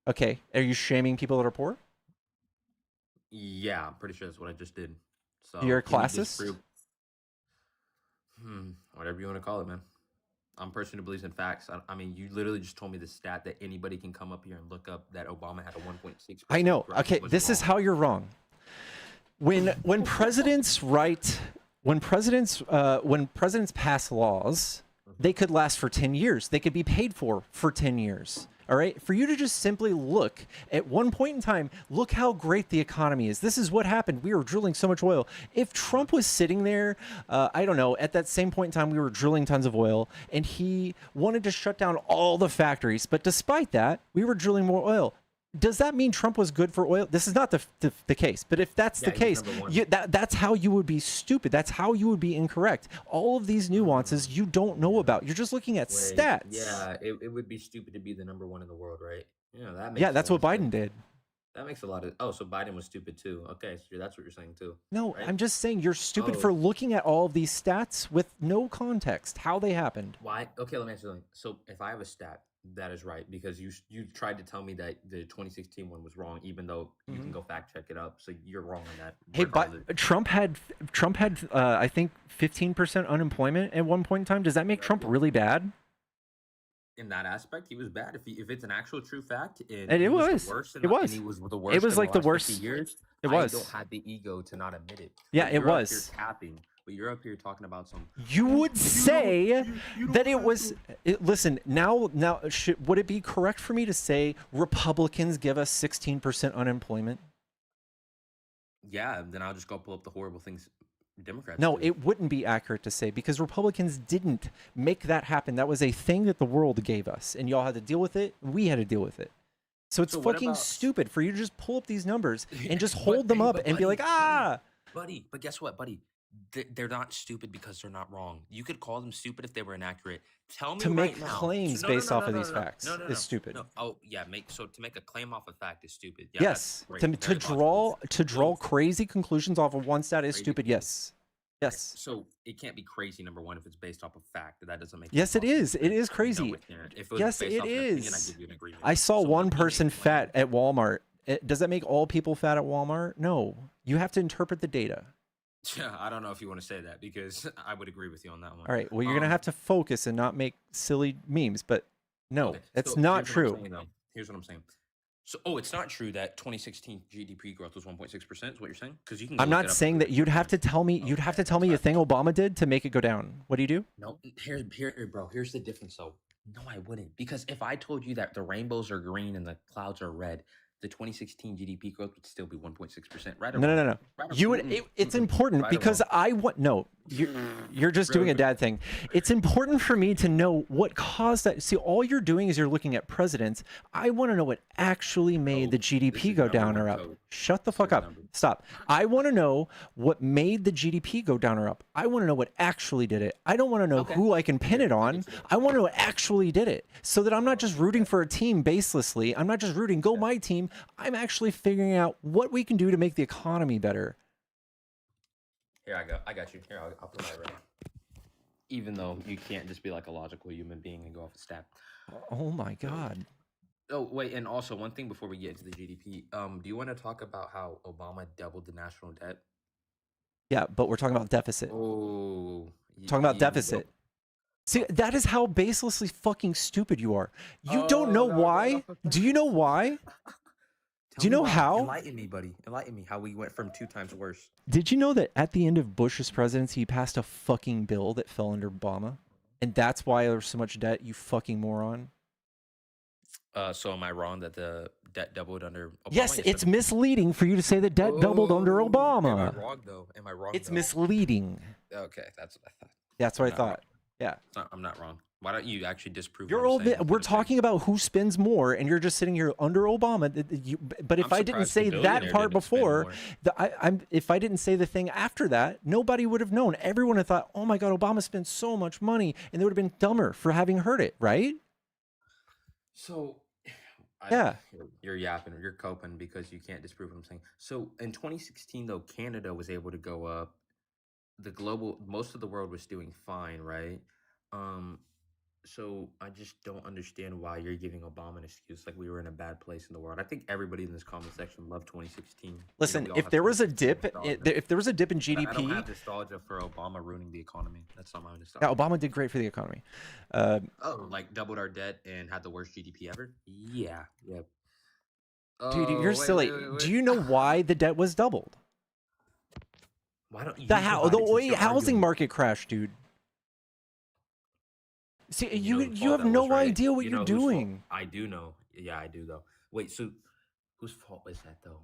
Okay. Are you shaming people that are poor? Yeah, I'm pretty sure that's what I just did. So You're a can you classist? disprove- Whatever you want to call it, man. I'm a person who believes in facts. I mean, you literally just told me the stat that anybody can come up here and look up that Obama had a 1.6%. I know. growth Okay, was this is wrong. how you're wrong. When presidents when presidents pass laws, they could last for 10 years. They could be paid for 10 years. All right? For you to just simply look at one point in time, look how great the economy is. This is what happened. We were drilling so much oil. If Trump was sitting there, I don't know, at that same point in time, we were drilling tons of oil and he wanted to shut down all the factories. But despite that, we were drilling more oil. Does that mean Trump was good for oil? This is not the case. But if that's the Yeah, he's case, number one. that's how you would be stupid. That's how you would be incorrect. All of these nuances you don't know about. You're just looking at Wait, stats. Yeah, it would be stupid to be the number one in the world, right? Yeah, that makes Yeah, that's what sense. Biden did. That makes a lot of. Oh, so Biden was stupid too. Okay, so that's what you're saying too. No, right? I'm just saying you're stupid Oh. for looking at all of these stats with no context, how they happened. Why? Okay, let me answer something. So if I have a stat, that is right because you tried to tell me that the 2016 one was wrong, even though you can go fact check it up. So you're wrong on that. Hey, but regardless. Trump had I think 15% unemployment at one point in time. Does that make Trump really bad? In that aspect, he was bad. If it's an actual true fact, And he it the was. worst in It the- was. And he was the worst. It was in like the last 50 worst. years. It I was. don't have the ego to not admit it. Yeah, But it you're up was. here capping, but you're up here talking about some. You would say that it was. Listen, now, would it be correct for me to say Republicans give us 16% unemployment? Yeah, then I'll just go pull up the horrible things Democrats. No, do. it wouldn't be accurate to say because Republicans didn't make that happen. That was a thing that the world gave us, and y'all had to deal with it. And we had to deal with it. So it's So what fucking about- stupid for you to just pull up these numbers and just But- hold them hey, up but and be like, buddy, ah. buddy. But guess what, buddy? They're not stupid because they're not wrong. You could call them stupid if they were inaccurate. Tell me To make right now. claims No, no, based no, off no, of no, these no, facts no, no, is no, stupid. no. Oh yeah, to make a claim off a fact is stupid. Yeah, Yes, that's to great, to very logical. draw crazy conclusions off of one stat is Crazy stupid. Yes, yes, So it can't be crazy. Number one, if it's based off of fact, that doesn't make. yes. It possible. is. It is No, crazy. it can't. If it was Yes, based it off an opinion, I'd is. give you an agreement. I saw So one you need person to claim- fat at Walmart. Does that make all people fat at Walmart? No. You have to interpret the data. Yeah, I don't know if you want to say that because I would agree with you on that one. All right. Well, you're gonna have to focus and not make silly memes. But no, Okay, that's so not here's what I'm true. saying, though. Here's what I'm saying. So, it's not true that 2016 GDP growth was 1.6%. Is what you're saying? Because you can. I'm not saying that. You'd have to tell me. You'd have to tell me a thing Obama did to make it go down. What do you do? No, bro. Here's the difference, though. No, I wouldn't. Because if I told you that the rainbows are green and the clouds are red, the 2016 GDP growth would still be 1.6%. Right? Or No, no, wrong? no, no. Right or You wrong? would. It's important Right or because wrong? I want. No, You're just doing a dad thing. It's important for me to know what caused that. See, all you're doing is you're looking at presidents. I want to know what actually made the GDP go down or up. Shut the fuck up. Stop. I want to know what made the GDP go down or up. I want to know what actually did it. I don't want to know who I can pin it on. I want to know what actually did it, so that I'm not just rooting for a team baselessly. I'm not just rooting, go my team. I'm actually figuring out what we can do to make the economy better. Here I go. I got you. Here, I'll put my right. Even though you can't just be like a logical human being and go off a stat. Oh my God. Oh wait, and also one thing before we get into the GDP, do you want to talk about how Obama doubled the national debt? Yeah, but we're talking about deficit. Oh, Talking about deficit. See, that is how baselessly fucking stupid you are. You don't know why? Do you know why? Do you know how? Enlighten me, buddy. Enlighten me how we went from 2 times worse. Did you know that at the end of Bush's presidency, he passed a fucking bill that fell under Obama? And that's why there's so much debt, you fucking moron? So am I wrong that the debt doubled under Obama? Yes, it's misleading for you to say the debt doubled under Obama. Am I wrong, though? Am I wrong, It's though? misleading. Okay, that's what I thought. That's what I thought. Yeah. I'm not wrong. Why don't you actually disprove You're what I'm saying? we're talking about who spends more, and you're just sitting here under Obama. But if I didn't say that part before, if I didn't say the thing after that, nobody would have known. Everyone had thought, "Oh my God, Obama spends so much money," and they would have been dumber for having heard it, right? So, Yeah. You're yapping. You're coping because you can't disprove what I'm saying. So in 2016, though, Canada was able to go up. Most of the world was doing fine, right? So I just don't understand why you're giving Obama an excuse like we were in a bad place in the world. I think everybody in this comment section loved 2016. Listen, if there was a dip, if there was a dip in I don't GDP, have nostalgia for Obama ruining the economy. That's not my nostalgia. yeah, Obama did great for the economy. Like doubled our debt and had the worst GDP ever? Yeah. Yep. Dude, you're silly. Do you know why the debt was doubled? Why don't you? The housing market crashed, dude. See, you have no idea what you're doing. I do know. Yeah, I do though. Wait, so whose fault was that though?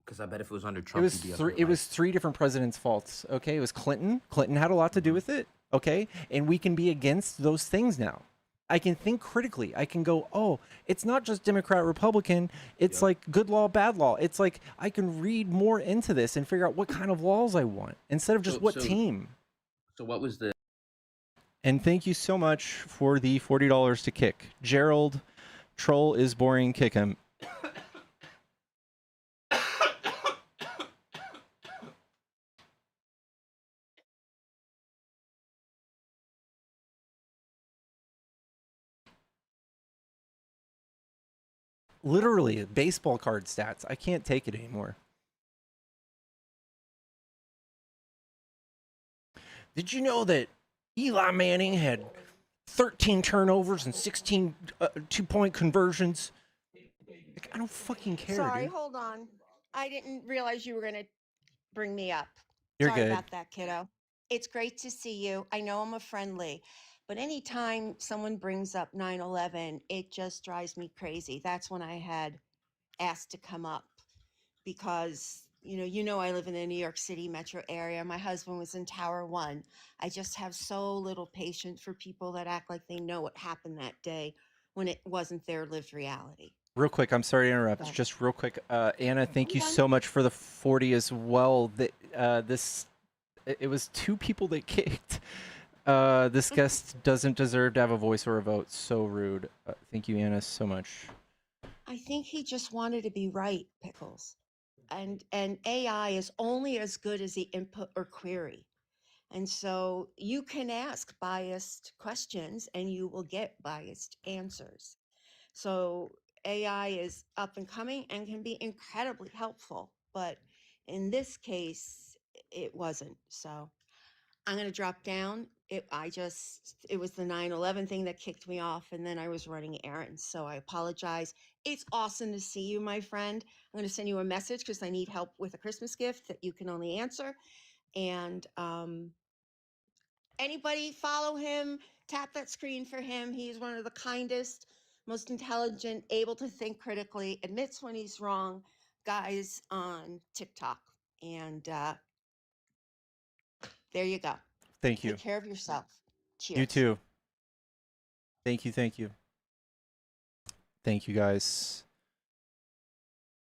Because I bet if it was under Trump, It was three different presidents' faults. Okay, it was Clinton. Clinton had a lot to do with it. Okay, and we can be against those things now. I can think critically. I can go, oh, it's not just Democrat, Republican. It's like good law, bad law. It's like I can read more into this and figure out what kind of laws I want instead of just what team. So what was the? And thank you so much for the $40 to kick. Gerald, troll is boring, kick him. Literally, baseball card stats. I can't take it anymore. Did you know that Eli Manning had 13 turnovers and 16 two-point conversions? Like, I don't fucking care. Sorry, dude. hold on. I didn't realize you were going to bring me up. You're Sorry good. about that, kiddo. It's great to see you. I know I'm a friendly, but anytime someone brings up 9/11, it just drives me crazy. That's when I had asked to come up because you know I live in the New York City metro area. My husband was in Tower 1. I just have so little patience for people that act like they know what happened that day when it wasn't their lived reality. Real quick, I'm sorry to interrupt. Go. Just real quick, Anna, thank you so much for the 40 as well. It was 2 people that kicked. This guest doesn't deserve to have a voice or a vote. So rude. Thank you, Anna, so much. I think he just wanted to be right, Pickles. And AI is only as good as the input or query. And so you can ask biased questions and you will get biased answers. So AI is up and coming and can be incredibly helpful. But in this case, it wasn't. So I'm going to drop down. It was the 9/11 thing that kicked me off, and then I was running errands. So I apologize. It's awesome to see you, my friend. I'm going to send you a message because I need help with a Christmas gift that you can only answer. And anybody follow him, tap that screen for him. He's one of the kindest, most intelligent, able to think critically, admits when he's wrong guys on TikTok. And there you go. Thank you. Take care of yourself. Cheers. You too. Thank you. Thank you. Thank you, guys.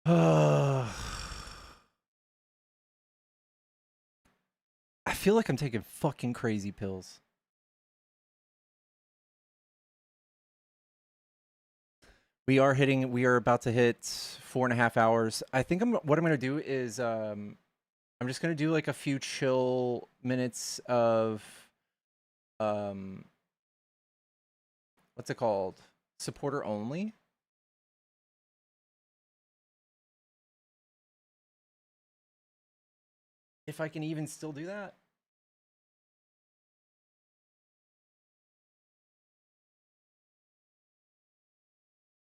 I feel like I'm taking fucking crazy pills. We are about to hit 4.5 hours. I think what I'm gonna do is I'm just gonna do like a few chill minutes of what's it called? Supporter only. If I can even still do that.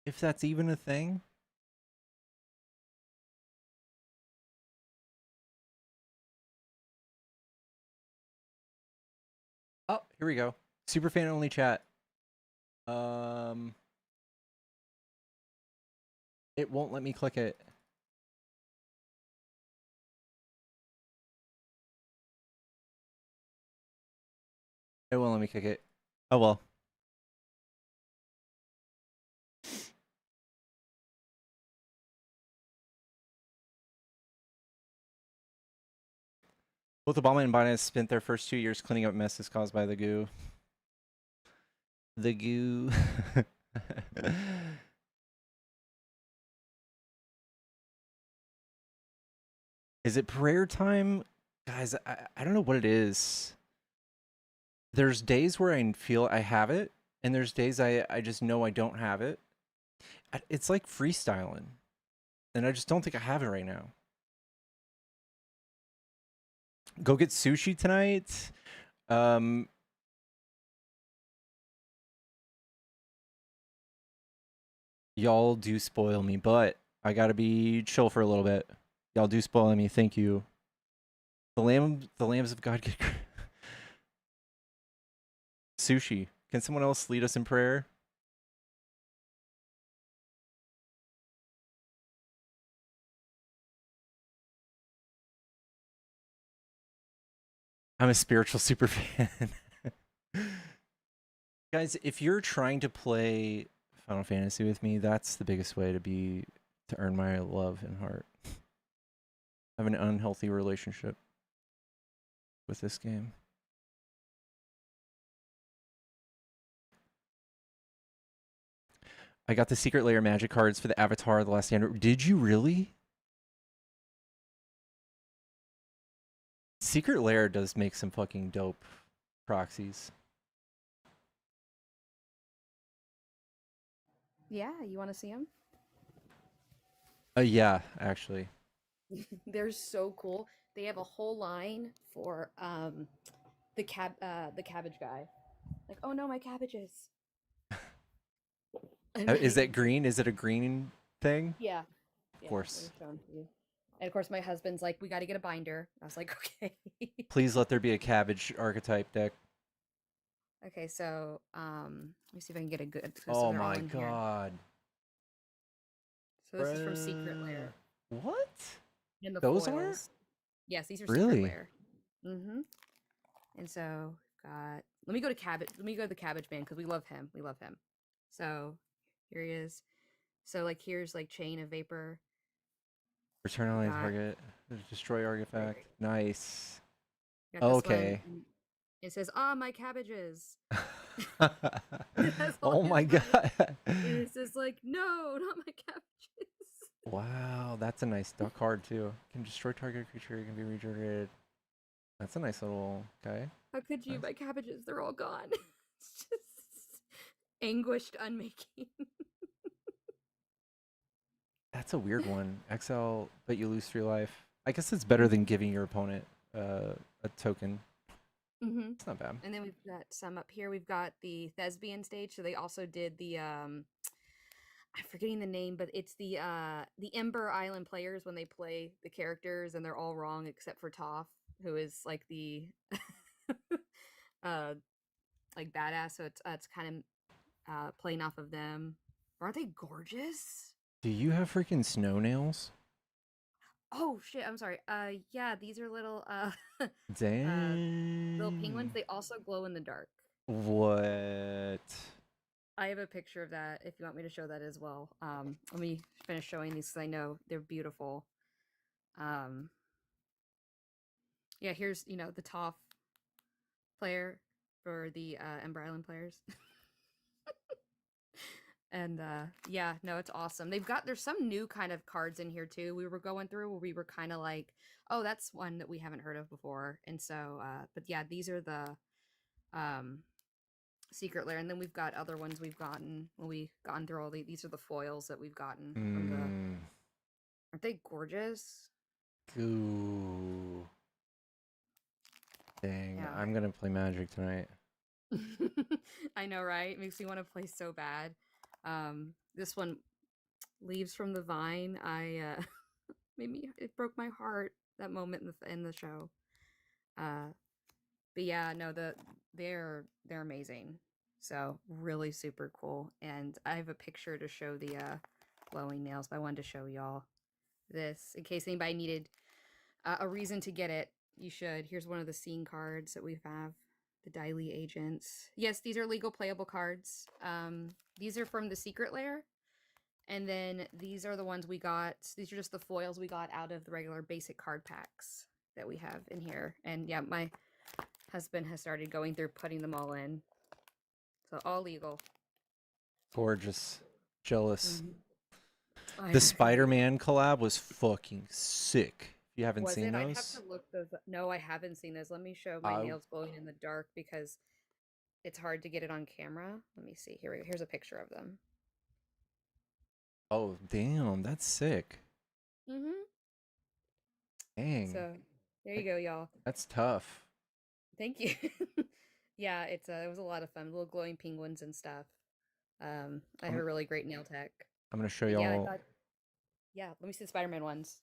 If that's even a thing. Oh, here we go. Superfan only chat. It won't let me click it. It won't let me click it. Oh well. Both Obama and Biden spent their first 2 years cleaning up messes caused by the goo. The goo. Is it prayer time? Guys, I don't know what it is. There's days where I feel I have it, and there's days I just know I don't have it. It's like freestyling, and I just don't think I have it right now. Go get sushi tonight. Y'all do spoil me, but I gotta be chill for a little bit. Y'all do spoil me. Thank you. The lambs of God get sushi. Can someone else lead us in prayer? I'm a spiritual super fan. Guys, if you're trying to play Final Fantasy with me, that's the biggest way to earn my love and heart. I have an unhealthy relationship with this game. I got the secret layer magic cards for the Avatar: The Last Stand. Did you really? Secret layer does make some fucking dope proxies. Yeah, you want to see them? Yeah, actually. They're so cool. They have a whole line for the cabbage guy. Like, oh no, my cabbages. Is that green? Is it a green thing? Yeah. Of course. And of course, my husband's like, we got to get a binder. I was like, okay. Please let there be a cabbage archetype deck. Okay, so let me see if I can get a good. Oh my god. So this is from Secret Lair. What? And the Those foils. Yes, these are Really? Secret Lair. Mm-hmm. And so got. Let me go to cabbage. Let me go to the Cabbage Man because we love him. We love him. So here he is. So like here's like Chain of Vapor. Return online target. Destroy artifact. Nice. Got this Okay. one. It says, "Ah, my cabbages." Oh my god. And it says like, "No, not my cabbages." Wow, that's a nice duck card too. Can destroy target creature. Can be regenerated. That's a nice little guy. How could you? Nice. My cabbages, they're all gone. It's just anguished unmaking. That's a weird one. XL, but you lose 3 life. I guess it's better than giving your opponent a token. Mm-hmm. It's not bad. And then we've got some up here. We've got the Thespian stage. So they also did the I'm forgetting the name, but it's the Ember Island players when they play the characters and they're all wrong except for Toph, who is like the like badass. So it's kind of playing off of them. Aren't they gorgeous? Do you have freaking snow nails? Oh shit, I'm sorry. Yeah, these are little little penguins. Dang. They also glow in the dark. What? I have a picture of that if you want me to show that as well. Let me finish showing these because I know they're beautiful. Yeah, here's, the top player for the Ember Island players. And yeah, no, it's awesome. There's some new kind of cards in here too. We were going through where we were kind of like, oh, that's one that we haven't heard of before. And so but yeah, these are the secret lair, and then we've got other ones we've gotten when we gone through these are the foils that we've gotten from the aren't they gorgeous? Ooh. Dang, Yeah. I'm gonna play Magic tonight. I know, right? Makes me want to play so bad. This one, Leaves from the Vine, it broke my heart that moment in the show. But yeah, no, they're amazing. So really super cool. And I have a picture to show the glowing nails, but I wanted to show y'all this in case anybody needed a reason to get it. You should. Here's one of the scene cards that we have. The Daily Agents. Yes, these are legal playable cards. These are from the Secret Lair. And then these are the ones we got. These are just the foils we got out of the regular basic card packs that we have in here. And yeah, my husband has started going through putting them all in. So all legal. Gorgeous. Jealous. I The know. Spider-Man collab was fucking sick. If you haven't Was seen it? I'd have those, to look those up. No, I haven't seen those. Let me show my I nails glowing in the dark because it's hard to get it on camera. Let me see. Here's a picture of them. oh damn, that's sick. Mm-hmm. Dang. So there you go, y'all. That's tough. Thank you. Yeah, it was a lot of fun. Little glowing penguins and stuff. I have a really great nail tech. I'm gonna show But yeah, y'all. yeah, let me see the Spider-Man ones.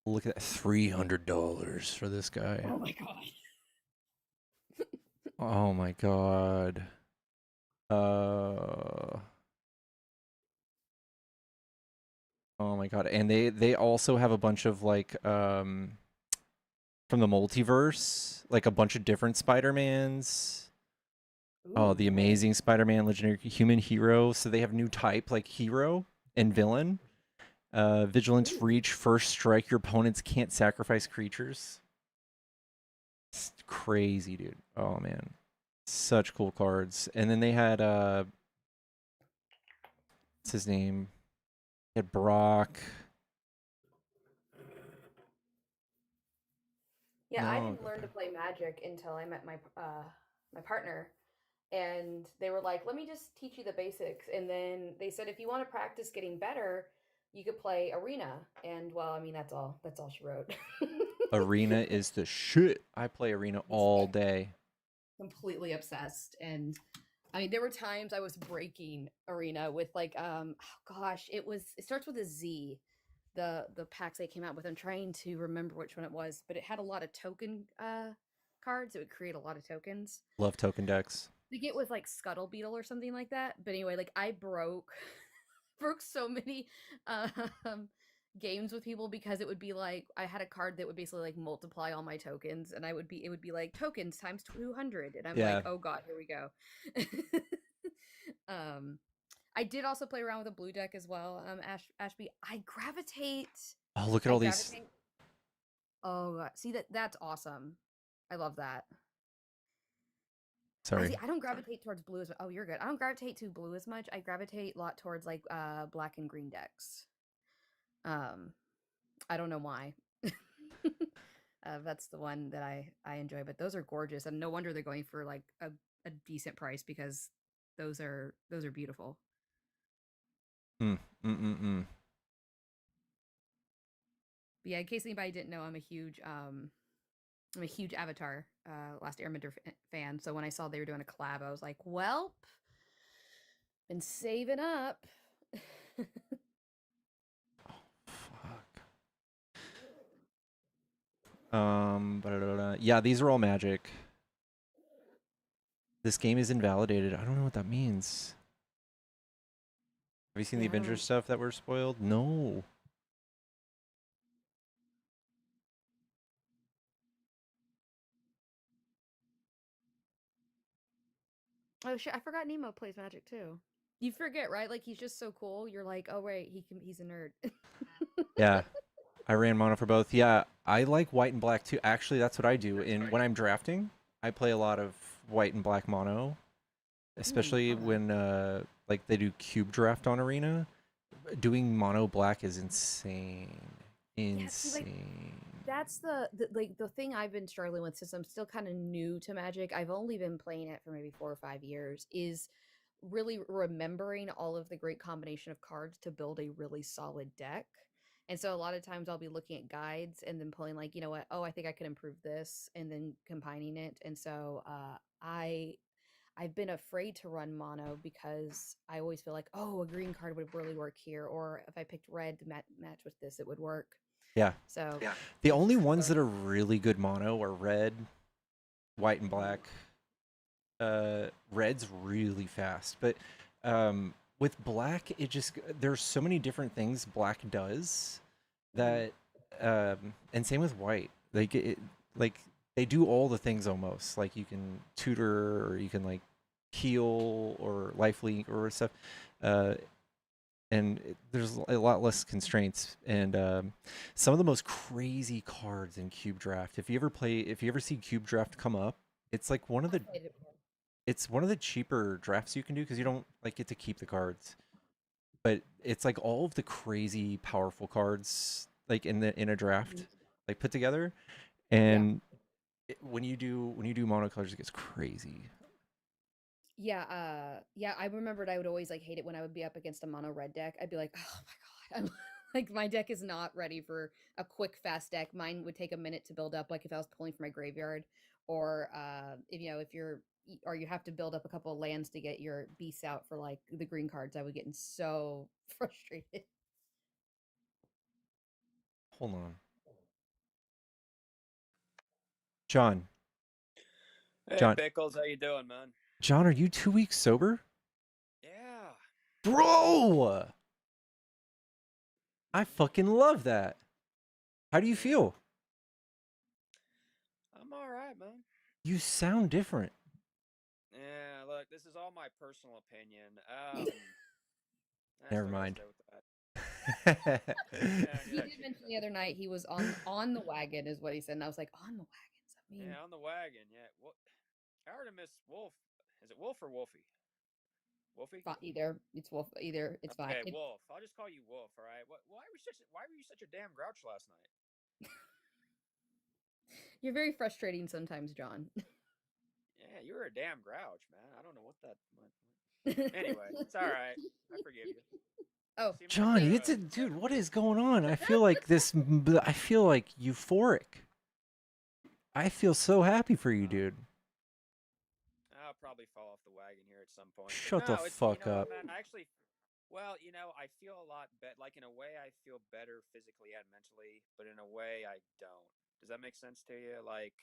Look at that, $300 for this guy. Oh my god. Oh my god. Oh my god. And they also have a bunch of like from the multiverse, like a bunch of different Spider-Mans. Oh, the Amazing Spider-Man, Legendary Human Hero. So they have new type like hero and villain. Vigilance, Reach, First Strike. Your opponents can't sacrifice creatures. It's crazy, dude. Oh man. Such cool cards. And then they had what's his name? They had Brock. Yeah, I No. didn't learn to play Magic until I met my partner, and they were like, "Let me just teach you the basics." And then they said, "If you want to practice getting better, you could play Arena." And well, I mean, that's all she wrote. Arena is the shit. I play Arena all day. Completely obsessed. And I mean, there were times I was breaking Arena with like oh gosh, it starts with a Z. The packs they came out with. I'm trying to remember which one it was, but it had a lot of token cards. It would create a lot of tokens. Love token decks. I think it was like Scuttle Beetle or something like that. But anyway, like I broke so many games with people because it would be like I had a card that would basically like multiply all my tokens, and it would be like tokens times 200, and I'm like, oh god, here we go. I did also play around with a blue deck as well. Ashby, I gravitate. Oh, look at all these. Oh god, see that's awesome. I love that. Sorry. I don't gravitate towards blue as much. Oh, you're good. I don't gravitate to blue as much. I gravitate a lot towards like black and green decks. I don't know why. That's the one that I enjoy, but those are gorgeous, and no wonder they're going for like a decent price because those are beautiful. But yeah, in case anybody didn't know, I'm a huge Avatar Last Airbender fan. So when I saw they were doing a collab, I was like, "Well, been saving up." Yeah, these are all Magic. This game is invalidated. I don't know what that means. you seen Yeah, the I Avengers don't. stuff that were spoiled? No. Oh shit, I forgot Nemo plays Magic too. You forget, right? Like he's just so cool. You're like, oh right, he's a nerd. Yeah. I ran mono for both. Yeah, I like white and black too. Actually, that's what I do. And when I'm drafting, I play a lot of white and black mono, especially Okay. when like they do cube draft on Arena. Doing mono black is insane. Yeah, see, like Insane. that's the thing I've been struggling with since I'm still kind of new to Magic. I've only been playing it for maybe 4 or 5 years. Is really remembering all of the great combination of cards to build a really solid deck. And so a lot of times I'll be looking at guides and then pulling like, you know what, oh, I think I could improve this and then combining it. And so I've been afraid to run mono because I always feel like, oh, a green card would really work here, or if I picked red to match with this, it would work. Yeah. So The it's only just ones that learning. are really good mono are red, white, and Mhm. black. Red's really fast, but with black, it just there's so many different things black does that, and same with white. Like they do all the things almost. Like you can tutor, or you can like heal, or life link, or stuff. Uh, there's a lot less constraints, and some of the most crazy cards in cube draft. If you ever see cube draft come up, it's like one of the I've played it before. it's one of the cheaper drafts you can do because you don't like get to keep the cards. But it's like all of the crazy powerful cards like in a draft, Mhm. like put together. Yeah. And when you do monocolors, it gets crazy. Yeah, yeah, I remembered I would always like hate it when I would be up against a mono red deck. I'd be like, oh my God, I'm like my deck is not ready for a quick, fast deck. Mine would take a minute to build up, like if I was pulling from my graveyard, or if you know, if you're or you have to build up a couple of lands to get your beasts out for like the green cards, I would get so frustrated. Hold on, John. Hey, John. Pickles, how you doing, man? John, are you 2 weeks sober, Yeah. bro? I fucking love that. How do you feel? I'm all right, man. You sound different. Yeah, look, this is all my personal opinion. That's Never what I gotta mind. say with that. Yeah, He did mention the other night he was on the wagon, is what he said, and I was like, on the wagons. I mean, yeah, on the wagon. Yeah, well, Artemis Wolf. Is it Wolf or Wolfie? Wolfie? either it's wolf, either it's fine. Okay, Wolf. I'll just call you Wolf. All right. Why were you such a damn grouch last night? You're very frustrating sometimes, John. Yeah, you were a damn grouch, man. I don't know what that. Anyway, it's all right. I forgive you. Oh, Seems like John, you're it's a dude. What is going on? I feel like I feel like euphoric. I feel so happy for you, dude. I'll probably fall off the wagon here at some point. But Shut the no, it's you fuck know what, up. man. I actually, well, I feel a lot better. Like in a way, I feel better physically and mentally, but in a way, I don't. Does that make sense to you? Like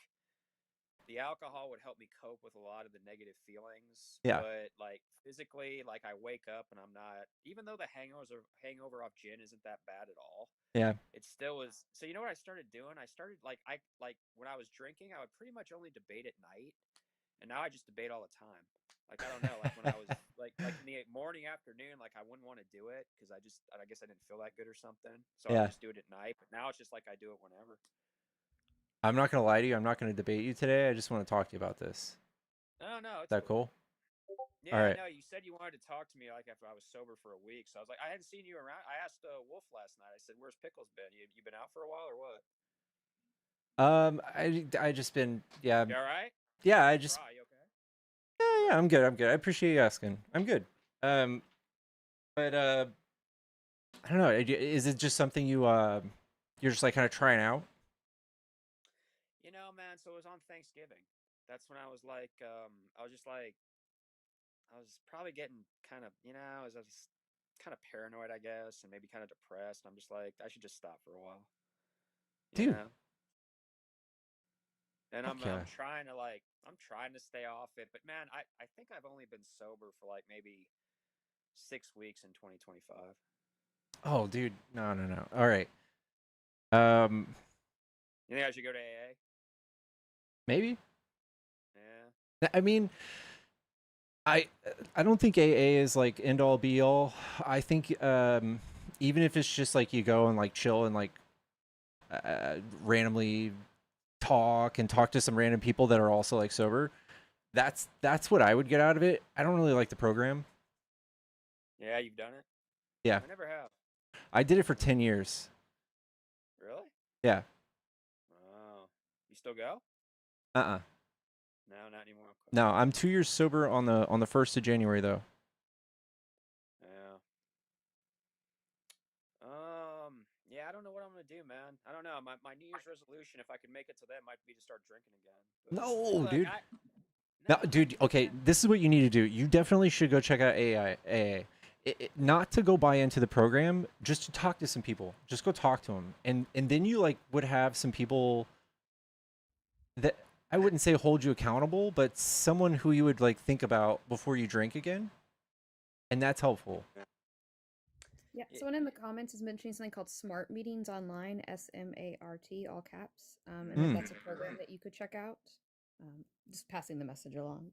the alcohol would help me cope with a lot of the negative feelings, Yeah. but like physically, like I wake up and I'm not. Even though the hangover off gin isn't that bad at all, Yeah. it still is. So you know what I started doing? I started like when I was drinking, I would pretty much only debate at night, and now I just debate all the time. Like I don't know, like when I was like in the morning, afternoon, like I wouldn't want to do it because I guess I didn't feel that good or something. So I would Yeah. just do it at night. But now it's just like I do it whenever. I'm not gonna lie to you. I'm not gonna debate you today. I just want to talk to you about this. No, no, Is it's that cool. cool? All Yeah, right. no, you said you wanted to talk to me like after I was sober for a week. So I was like, I hadn't seen you around. I asked Wolf last night. I said, "Where's Pickles been? You been out for a while or what?" I just been yeah You all right? yeah I You just cry, you okay? yeah I'm good. I'm good. I appreciate you asking. I'm good. Um, but I don't know. Is it just something you're just like kind of trying out? You know, man. So it was on Thanksgiving. That's when I was like, I was just like, I was probably getting kind of, I was kind of paranoid, I guess, and maybe kind of depressed. I'm just like, I should just stop for a while, you Dude, know. And fuck I'm yeah. trying to I'm trying to stay off it, but man, I think I've only been sober for like maybe 6 weeks in 2025. Oh, dude, no. All right. You think I should go to AA? Maybe. Yeah. I mean, I don't think AA is like end all be all. I think even if it's just like you go and like chill and like randomly talk to some random people that are also like sober, that's what I would get out of it. I don't really like the program. Yeah, you've done it? Yeah. I never have. I did it for 10 years. Really? Yeah. Oh. You still go? Uh-uh. No, not anymore. Okay. No, I'm 2 years sober on the 1st of January though. Yeah. Yeah, I don't know what I'm gonna do, man. I don't know. My New Year's resolution, if I could make it to that, might be to start drinking again. But, No, look, dude. no, No, dude, okay, this is what you need to do. You definitely should go check out AA. Not to go buy into the program, just to talk to some people. Just go talk to them. And then you like would have some people that I wouldn't say hold you accountable, but someone who you would like think about before you drink again. And that's helpful. Yeah, someone in the comments is mentioning something called Smart Meetings Online, SMART, all caps, and that's a program that you could check out. Just passing the message along.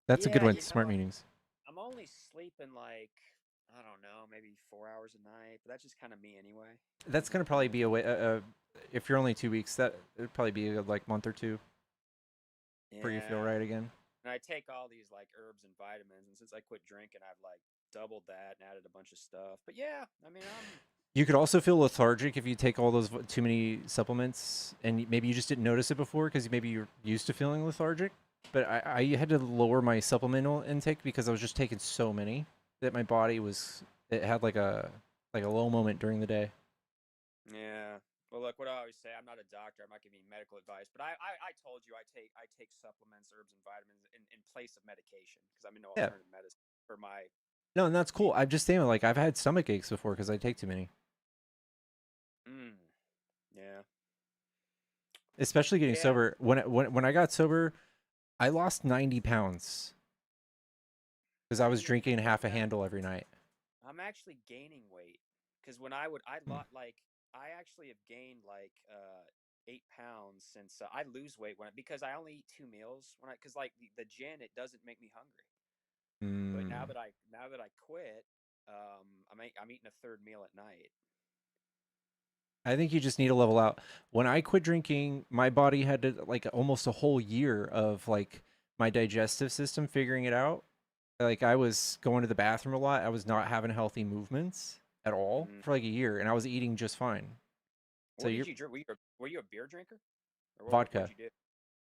That's a good yeah, one, smart meetings. I'm only sleeping like, I don't know, maybe 4 hours a night, but that's just kind of me anyway. That's going to probably be a way, if you're only 2 weeks, that it'd probably be a like month or two before you feel right again. And I take all these like herbs and vitamins, and since I quit drinking, I've like doubled that and added a bunch of stuff. But yeah, I mean, You could also feel lethargic if you take all those too many supplements, and maybe you just didn't notice it before because maybe you're used to feeling lethargic. But I had to lower my supplemental intake because I was just taking so many that my body it had like a low moment during the day. Yeah. Well, look, what I always say, I'm not a doctor. I'm not giving you medical advice, but I told you I take supplements, herbs, and vitamins in place of medication because I'm into alternative medicine for my. No, and that's cool. I'm just saying, like, I've had stomach aches before because I take too many. Yeah. Especially getting sober. When I got sober, I lost 90 pounds because I was drinking half a handle every night. I'm actually gaining weight because when I actually have gained like 8 pounds since I lose weight because I only eat 2 meals because like the gin, it doesn't make me hungry. But now that I quit, I'm eating a third meal at night. I think you just need to level out. When I quit drinking, my body had to like almost a whole year of like my digestive system figuring it out. Like I was going to the bathroom a lot. I was not having healthy movements at all for like a year, and I was eating just fine. What did you drink? Were you a beer drinker? Or vodka. What'd you do?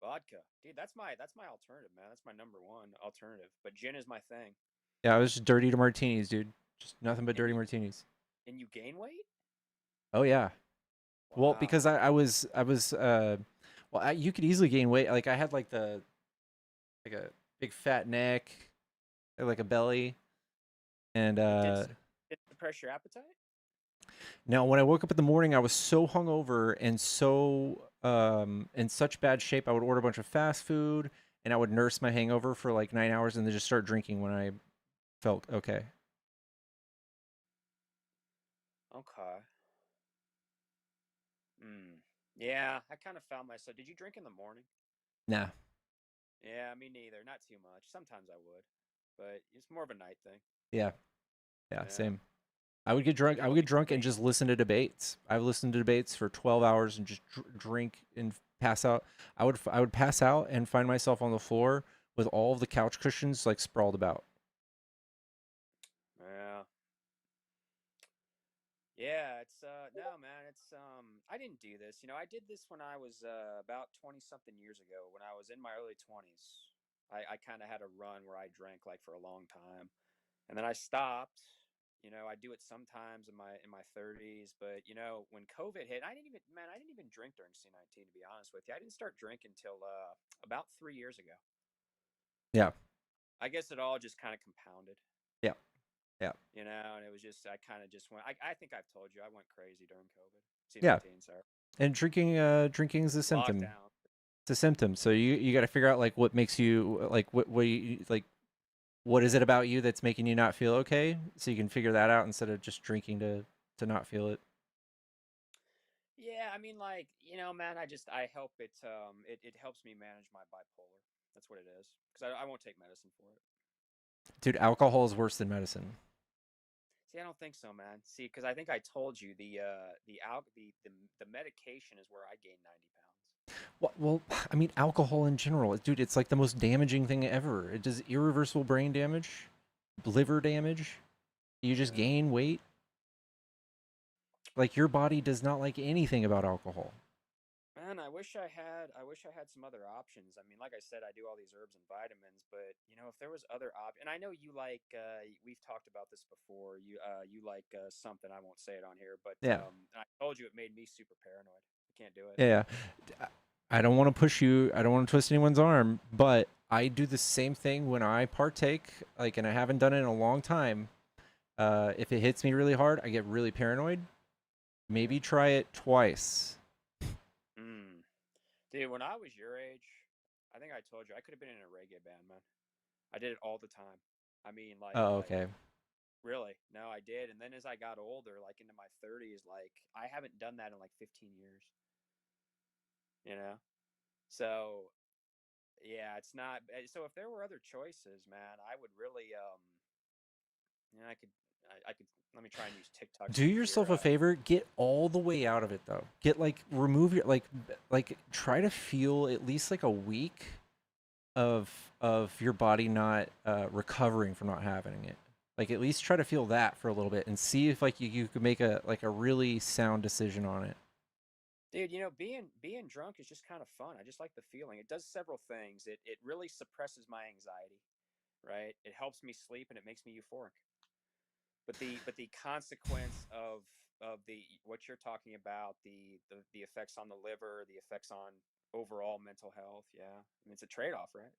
Vodka, dude. That's my alternative, man. That's my number one alternative. But gin is my thing. Yeah, I was just dirty to martinis, dude. Just nothing but dirty martinis. And you gain weight? Oh yeah. Well, because I was you could easily gain weight. Like I had like a big fat neck, like a belly, and Did it suppress your appetite? Now when I woke up in the morning, I was so hungover and so in such bad shape. I would order a bunch of fast food and I would nurse my hangover for like 9 hours and then just start drinking when I felt okay. Okay. Yeah, I kind of found myself. Did you drink in the morning? Nah. Yeah, me neither. Not too much. Sometimes I would, but it's more of a night thing. Yeah, same. I would get drunk. I would get drunk and just listen to debates. I would listen to debates for 12 hours and just drink and pass out. I would pass out and find myself on the floor with all of the couch cushions like sprawled about. Yeah. Yeah, it's no, man, it's I didn't do this. I did this when I was about 20 something years ago when I was in my early 20s. I kind of had a run where I drank like for a long time. And then I stopped. I do it sometimes in my 30s, but when COVID hit, I didn't even drink during C19 to be honest with you. I didn't start drinking until about 3 years ago. Yeah. I guess it all just kind of compounded. Yeah. Yeah. And it was just I kind of just went. I think I've told you I went crazy during COVID. C19, sorry. And drinking is a symptom. Lockdown. It's a symptom. So you got to figure out like what makes you like what you like. what is it about you that's making you not feel okay? So you can figure that out instead of just drinking to not feel it. Yeah, I mean, like, man, I help it. It helps me manage my bipolar. That's what it is. Because I won't take medicine for it. Dude, alcohol is worse than medicine. See, I don't think so, man. See, because I think I told you the medication is where I gained 90 pounds. Well, I mean, alcohol in general, dude, it's like the most damaging thing ever. It does irreversible brain damage, liver damage. You just gain weight. Like your body does not like anything about alcohol. Man, I wish I had some other options. I mean, like I said, I do all these herbs and vitamins, but if there was other and I know you like, we've talked about this before. You like something, I won't say it on here, but Yeah. I told you it made me super paranoid. I can't do it. Yeah. I don't want to push you. I don't want to twist anyone's arm, but I do the same thing when I partake, like, and I haven't done it in a long time. If it hits me really hard, I get really paranoid. Maybe try it twice. Dude, when I was your age, I think I told you I could have been in a reggae band, man. I did it all the time. I mean, Oh, okay. really, no, I did. And then as I got older, like into my 30s, like I haven't done that in like 15 years. So yeah, it's not. So if there were other choices, man, I would really, I could, I could. Let me try and use TikTok. Do yourself a favor, get all the way out of it though. Get remove your try to feel at least like a week of your body not recovering from not having it. Like at least try to feel that for a little bit and see if you could make a really sound decision on it. Dude, being drunk is just kind of fun. I just like the feeling. It does several things. It really suppresses my anxiety, right? It helps me sleep and it makes me euphoric. But the consequence of the what you're talking about, the effects on the liver, the effects on overall mental health, yeah. I mean, it's a trade-off, right?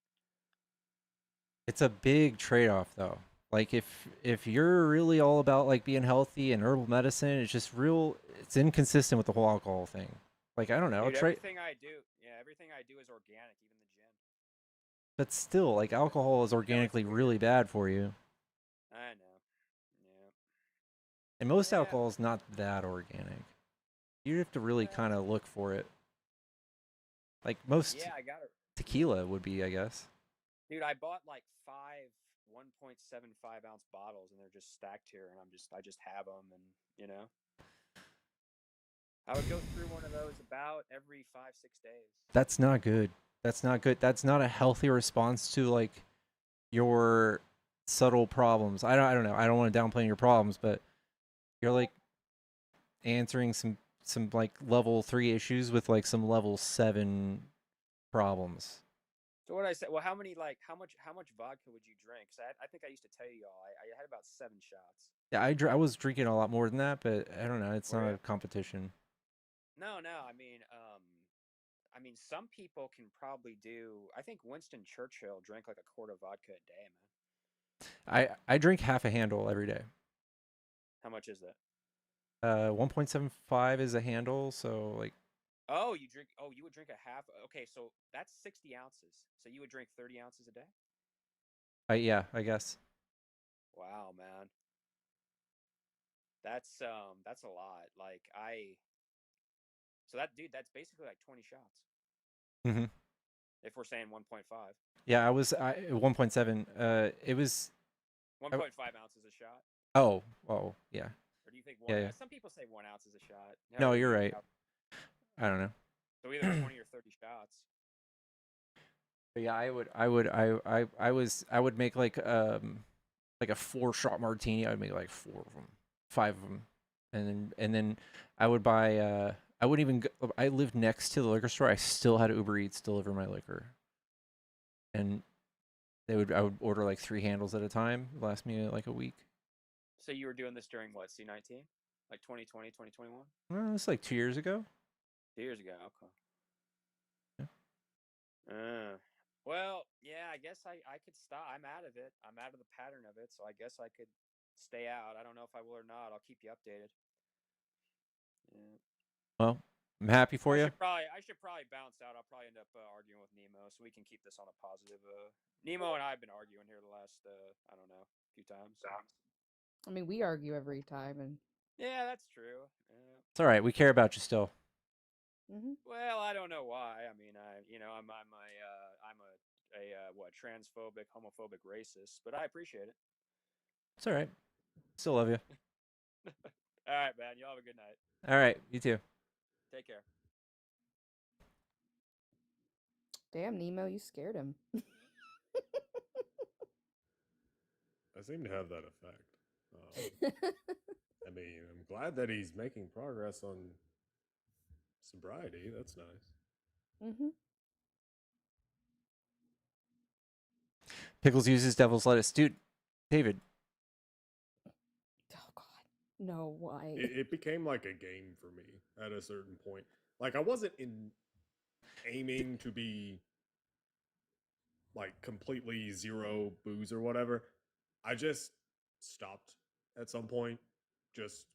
It's a big trade-off though. Like if you're really all about like being healthy and herbal medicine, it's inconsistent with the whole alcohol thing. Like I don't know, Dude, everything I do is organic, even the gin. but still, like alcohol is organically really bad for you. I know. Yeah. And most alcohol is not that organic. You have to really kind of look for it. Like most tequila would be, I guess. Dude, I bought like 1.75 ounce bottles, and they're just stacked here, and I just have them, and I would go through one of those about every 5-6 days. That's not good. That's not good. That's not a healthy response to like your subtle problems. I don't know. I don't want to downplay your problems, but you're like answering some like level 3 issues with like some level 7 problems. So what I said, well, how much vodka would you drink? Cause I think I used to tell you all I had about 7 shots. Yeah, I was drinking a lot more than that, but I don't know. It's not a competition. No. I mean, some people can probably do. I think Winston Churchill drank like a quart of vodka a day, man. I drink half a handle every day. How much is that? 1.75 is a handle, so like. Oh, you would drink a half. Okay, so that's 60 ounces. So you would drink 30 ounces a day? Yeah, I guess. Wow, man. That's a lot. So that's basically like 20 shots. Mm-hmm. If we're saying 1.5. Yeah, I was 1.7. It was 1.5 ounces a shot. Oh, yeah. Or do you think Yeah. Some people say 1 ounce is a shot. No, you're right. I don't know. So either 20 or 30 shots. But yeah, I would make like a 4-shot martini. I would make like 4 of them, 5 of them, and then I would buy. I wouldn't even. I lived next to the liquor store. I still had Uber Eats deliver my liquor, and I would order like 3 handles at a time. It'd last me like a week. So you were doing this during what, C19? Like 2020, 2021? Well, it's like 2 years ago. 2 years ago, okay. Yeah. Well, yeah, I guess I could stop. I'm out of it. I'm out of the pattern of it, so I guess I could stay out. I don't know if I will or not. I'll keep you updated. Yeah. Well, I'm happy for you. I should probably bounce out. I'll probably end up arguing with Nemo, so we can keep this on a positive. Nemo and I have been arguing here the last I don't know, few times. I mean, we argue every time, and Yeah, that's true. It's all right. We care about you still. Well, I don't know why. I mean, I'm a what, transphobic, homophobic racist, but I appreciate it. It's all right. Still love you. All right, man. Y'all have a good night. All right. You too. Take care. damn, Nemo, you scared him. I seem to have that effect. I mean, I'm glad that he's making progress on sobriety. That's nice. Pickles uses devil's lettuce. Dude, David. Oh, God. No, why? It became like a game for me at a certain point. Like, I wasn't aiming to be like completely zero booze or whatever. I just stopped at some point just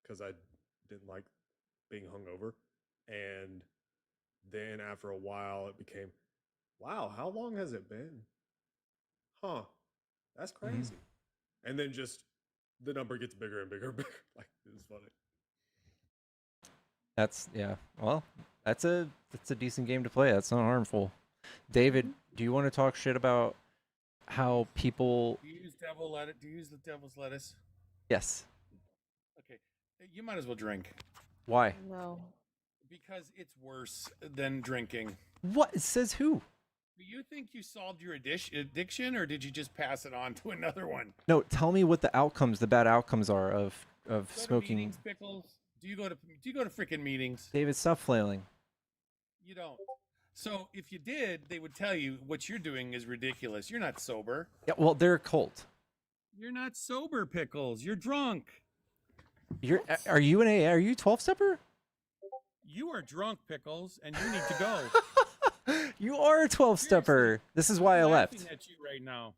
because I didn't like being hungover. And then after a while, it became, wow, how long has it been? Huh, that's crazy. And then just the number gets bigger and bigger and bigger. Like, it's funny. That's well, that's a decent game to play. That's not harmful. David, do you want to talk shit about how people Do you use devil lettuce? Do you use the devil's lettuce? Yes. Okay. You might as well drink. Why? No. Because it's worse than drinking. What? It says who? Do you think you solved your addiction, or did you just pass it on to another one? No, tell me what the bad outcomes are of Go to smoking. meetings, Pickles? Do you go to freaking meetings? David, stop flailing. You don't. So if you did, they would tell you what you're doing is ridiculous. You're not sober. Yeah, well, they're a cult. You're not sober, Pickles. You're drunk. Are you an AA? Are you 12-stepper? You are drunk, Pickles, and you need to go. You are a 12-stepper. This is why I left. I'm laughing at you right now.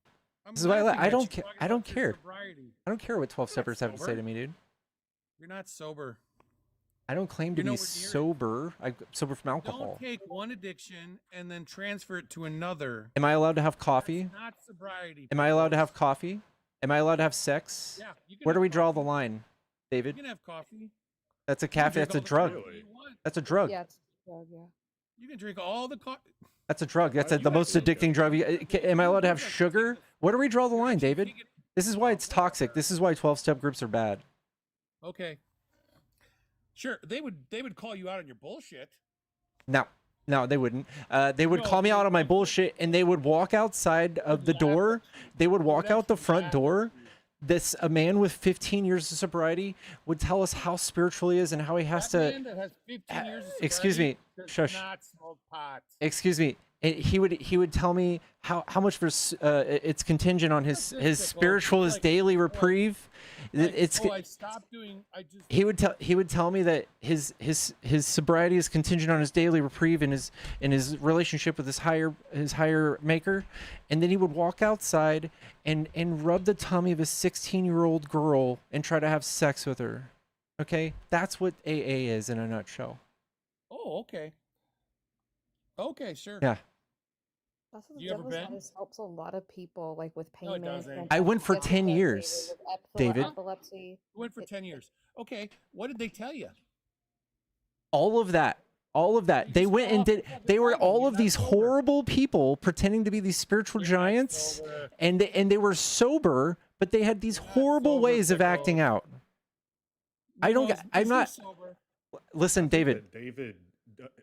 This is why I left. I don't care. I don't your care. sobriety. I don't care what 12-steppers have to say sober. to me, dude. You're not sober. I don't claim to You're be nowhere near it. sober. I'm sober from alcohol. Don't take one addiction and then transfer it to another. Am I allowed to have coffee? That's not sobriety. Am I allowed to have coffee? Am I allowed to have sex? Yeah, you can Where do have we draw the line, David? You can have coffee. That's a You can cafe. drink That's a all the drug. coffee you want. That's a drug. Yeah, it's a drug, yeah. You can drink all the coffee. That's a drug. That's the most addicting drug. Am I allowed to have sugar? Where do we draw the line, David? This is why it's toxic. This is why 12-step groups are bad. Okay. Sure, they would call you out on your bullshit. No, they wouldn't. They would call me out on my bullshit, and they would walk outside of the door. They would walk out the front door. A man with 15 years of sobriety would tell us how spiritual he is and how he has That to. man that has 15 years of Excuse me. sobriety does Shush. not smoke pot. Excuse me. And he would tell me how much for it's contingent on his spiritual, his daily reprieve. It's I stopped doing. he would tell me that his sobriety is contingent on his daily reprieve and his relationship with his higher maker, and then he would walk outside and rub the tummy of a 16-year-old girl and try to have sex with her. Okay, that's what AA is in a nutshell. Oh, okay. Okay, sure. Yeah. Also, the You ever devil's been? lettuce helps a lot of people, like with pain No, it management. doesn't. I went for Yes, it 10 does, years, with David. Epilepsy. You went for 10 years. Okay, what did they tell you? All of that. They went and did. They were all of these horrible people pretending to be these spiritual giants, and they were sober, but they had these horrible ways of acting out. I'm not. Listen, David.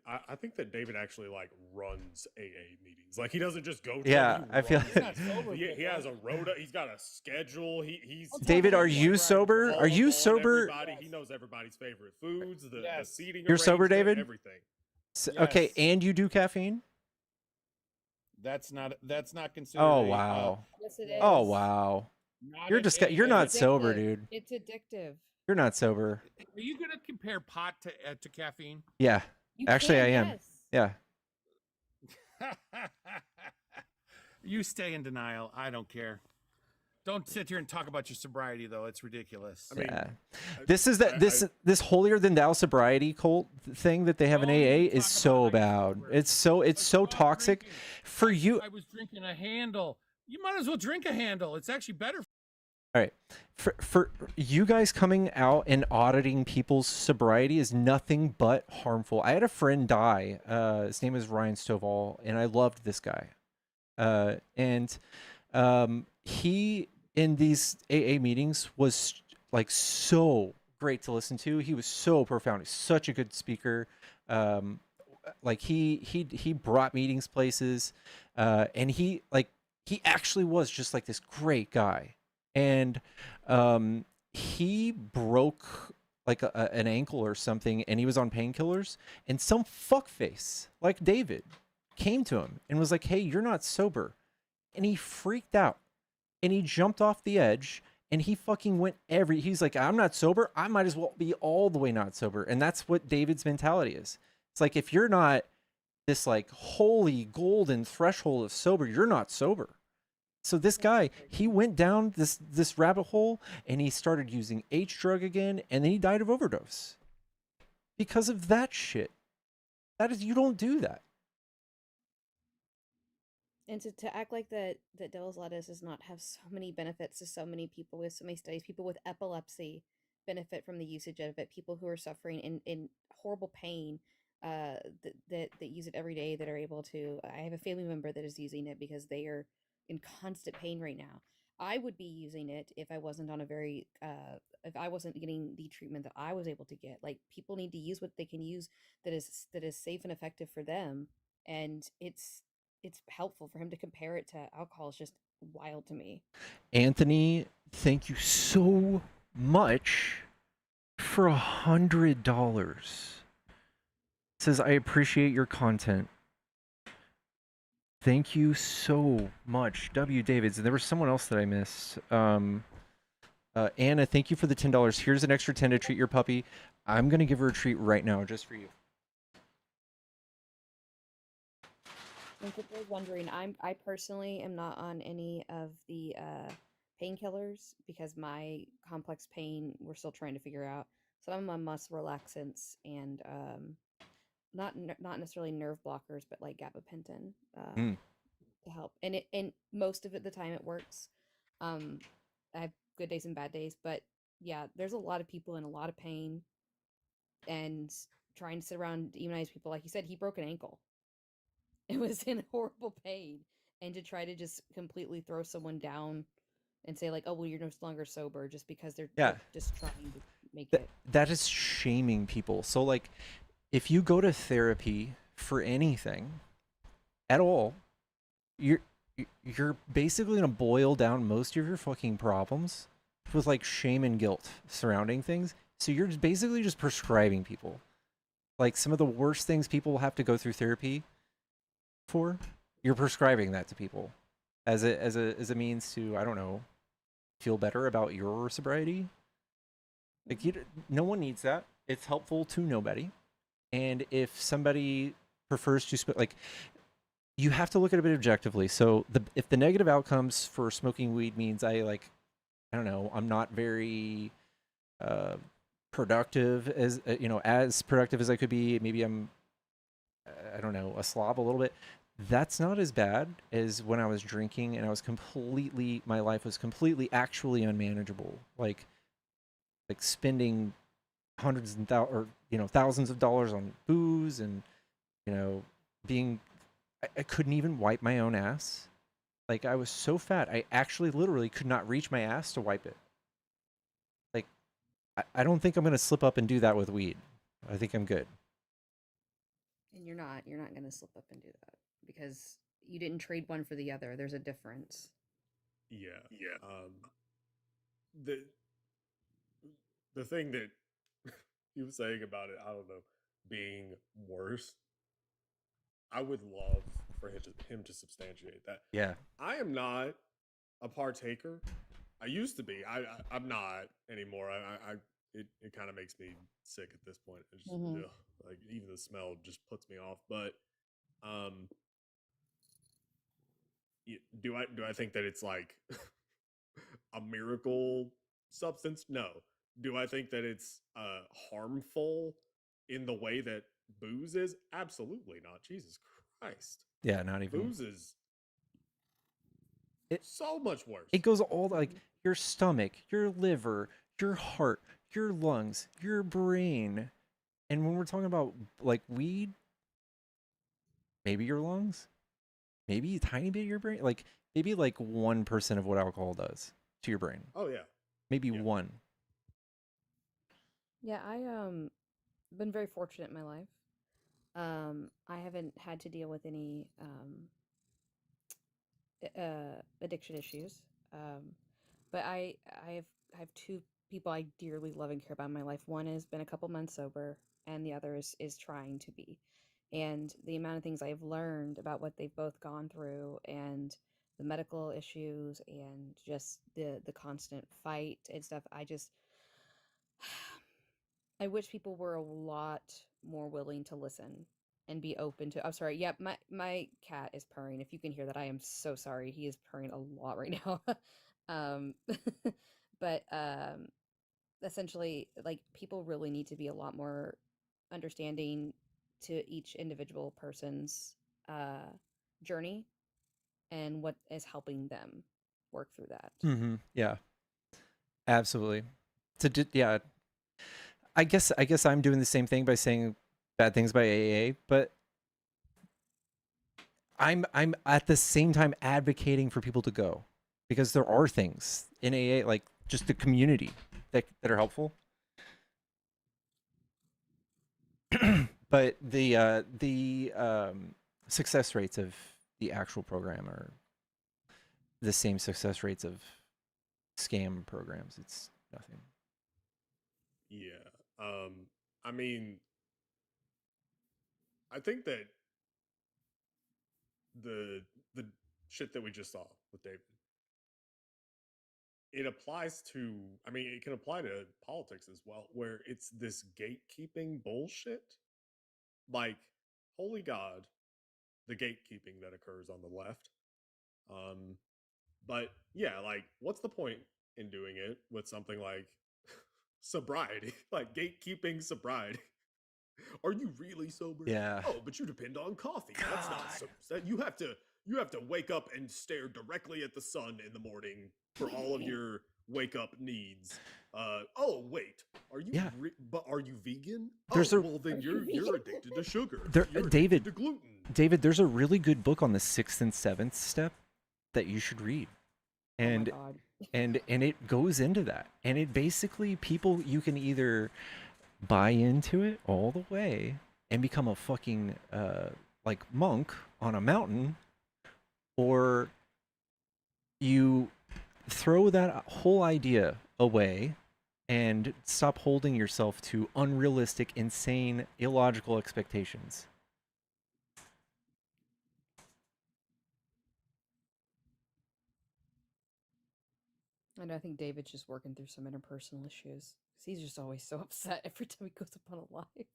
I think that David actually like runs AA meetings. Like he doesn't just go to Yeah, them, I feel. he has a rota. He's got a schedule. He's David, are you sober? Are you sober? He knows everybody's favorite foods, the seating. You're sober, arrangement, David? Everything. Okay, and you do caffeine? That's not considered. Oh a, wow. Yes, it is. Oh wow. You're not sober, dude. It's addictive. You're not sober. Are you gonna compare pot to caffeine? Yeah. Actually, I am. Yeah. You stay in denial. I don't care. Don't sit here and talk about your sobriety, though. It's ridiculous. I mean, Yeah. This is that this holier than thou sobriety cult thing that they have in AA is so bad. It's so toxic for you. I was drinking a handle. You might as well drink a handle. It's actually better. All right. For you guys coming out and auditing people's sobriety is nothing but harmful. I had a friend die. His name is Ryan Stovall, and I loved this guy. He in these AA meetings was like so great to listen to. He was so profound. He's such a good speaker. Like he brought meetings places, and he actually was just like this great guy. And he broke like an ankle or something, and he was on painkillers, and some fuckface like David came to him and was like, "Hey, you're not sober," and he freaked out, and he jumped off the edge, and he fucking went he's like, "I'm not sober, I might as well be all the way not sober." And that's what David's mentality is. It's like, if you're not this like holy golden threshold of sober, you're not sober. So this guy, he went down this rabbit hole, and he started using H drug again, and then he died of overdose because of that shit. You don't do that. And to act like that devil's lettuce does not have so many benefits to so many people with so many studies. People with epilepsy benefit from the usage of it. People who are suffering in horrible pain that use it every day, that are able to. I have a family member that is using it because they are in constant pain right now. I would be using it if I wasn't on a very if I wasn't getting the treatment that I was able to get. Like, people need to use what they can use that is safe and effective for them, and it's helpful. For him to compare it to alcohol is just wild to me. Anthony, thank you so much for $100. Says, I appreciate your content. Thank you so much, W. Davids. And there was someone else that I missed. Anna, thank you for the $10. Here's an extra 10 to treat your puppy. I'm gonna give her a treat right now, just for you. And people are wondering, I personally am not on any of the painkillers because my complex pain we're still trying to figure out. So I'm on muscle relaxants and not necessarily nerve blockers, but like gabapentin to help. And most of it the time it works. I have good days and bad days, but yeah, there's a lot of people in a lot of pain, and trying to sit around demonize people. Like you said, he broke an ankle. It was in horrible pain, and to try to just completely throw someone down and say like, "Oh, well, you're no longer sober," just because they're just trying to make it. That is shaming people. So like, if you go to therapy for anything at all, you're basically gonna boil down most of your fucking problems with like shame and guilt surrounding things. So you're basically just prescribing people like some of the worst things people have to go through therapy for. You're prescribing that to people as a means to, I don't know, feel better about your sobriety. Like, no one needs that. It's helpful to nobody. And if somebody prefers to like, you have to look at it a bit objectively. So if the negative outcomes for smoking weed means I don't know, I'm not very productive as as productive as I could be. Maybe I'm, I don't know, a slob a little bit. That's not as bad as when I was drinking and I was my life was completely actually unmanageable. Like spending hundreds and thousands of dollars on booze, and being, I couldn't even wipe my own ass. Like, I was so fat, I actually literally could not reach my ass to wipe it. Like, I don't think I'm gonna slip up and do that with weed. I think I'm good. And you're not gonna slip up and do that because you didn't trade one for the other. There's a difference. Yeah. The thing that you were saying about it, I don't know, being worse, I would love for him to substantiate that. Yeah. I am not a partaker. I used to be. I'm not anymore. It kind of makes me sick at this point. It's just, ugh, like, even the smell just puts me off. But do I think that it's like a miracle substance? No. Do I think that it's harmful in the way that booze is? Absolutely not. Jesus Christ. Yeah, not even. Booze is It so much worse. it goes all like your stomach, your liver, your heart, your lungs, your brain. And when we're talking about like weed, maybe your lungs, maybe a tiny bit of your brain, like maybe like 1% of what alcohol does to your brain. Oh yeah. Maybe Yeah. 1. Yeah, I been very fortunate in my life. I haven't had to deal with any addiction issues. But I have two people I dearly love and care about in my life. One has been a couple months sober, and the other is trying to be. And the amount of things I've learned about what they've both gone through, and the medical issues, and just the constant fight and stuff, I wish people were a lot more willing to listen and be open to. I'm sorry. Yeah, my cat is purring. If you can hear that, I am so sorry. He is purring a lot right now. um, but essentially, like people really need to be a lot more understanding to each individual person's journey and what is helping them work through that. Yeah, absolutely. Yeah, I guess I'm doing the same thing by saying bad things by AA, but I'm at the same time advocating for people to go, because there are things in AA, like just the community that are helpful. But the success rates of the actual program are the same success rates of scam programs. It's nothing. Yeah. I mean, I think that the shit that we just saw with David, it applies to, I mean, it can apply to politics as well, where it's this gatekeeping bullshit. Like, holy God, the gatekeeping that occurs on the left. But yeah, like, what's the point in doing it with something like sobriety, like gatekeeping sobriety? Are you really sober? Yeah. Oh, but you depend on coffee. That's not so. You have to wake up and stare directly at the sun in the morning for all of your wake up needs. Oh wait, are you? Yeah. But are you vegan? There's Oh, a- well then you're addicted to sugar. There, You're David, addicted to gluten. David, there's a really good book on the 6th and 7th step that you should read. And God. and it goes into that. And it basically, people, you can either buy into it all the way and become a fucking like monk on a mountain, or you throw that whole idea away and stop holding yourself to unrealistic, insane, illogical expectations. I know. I think David's just working through some interpersonal issues because he's just always so upset every time he goes up on a live.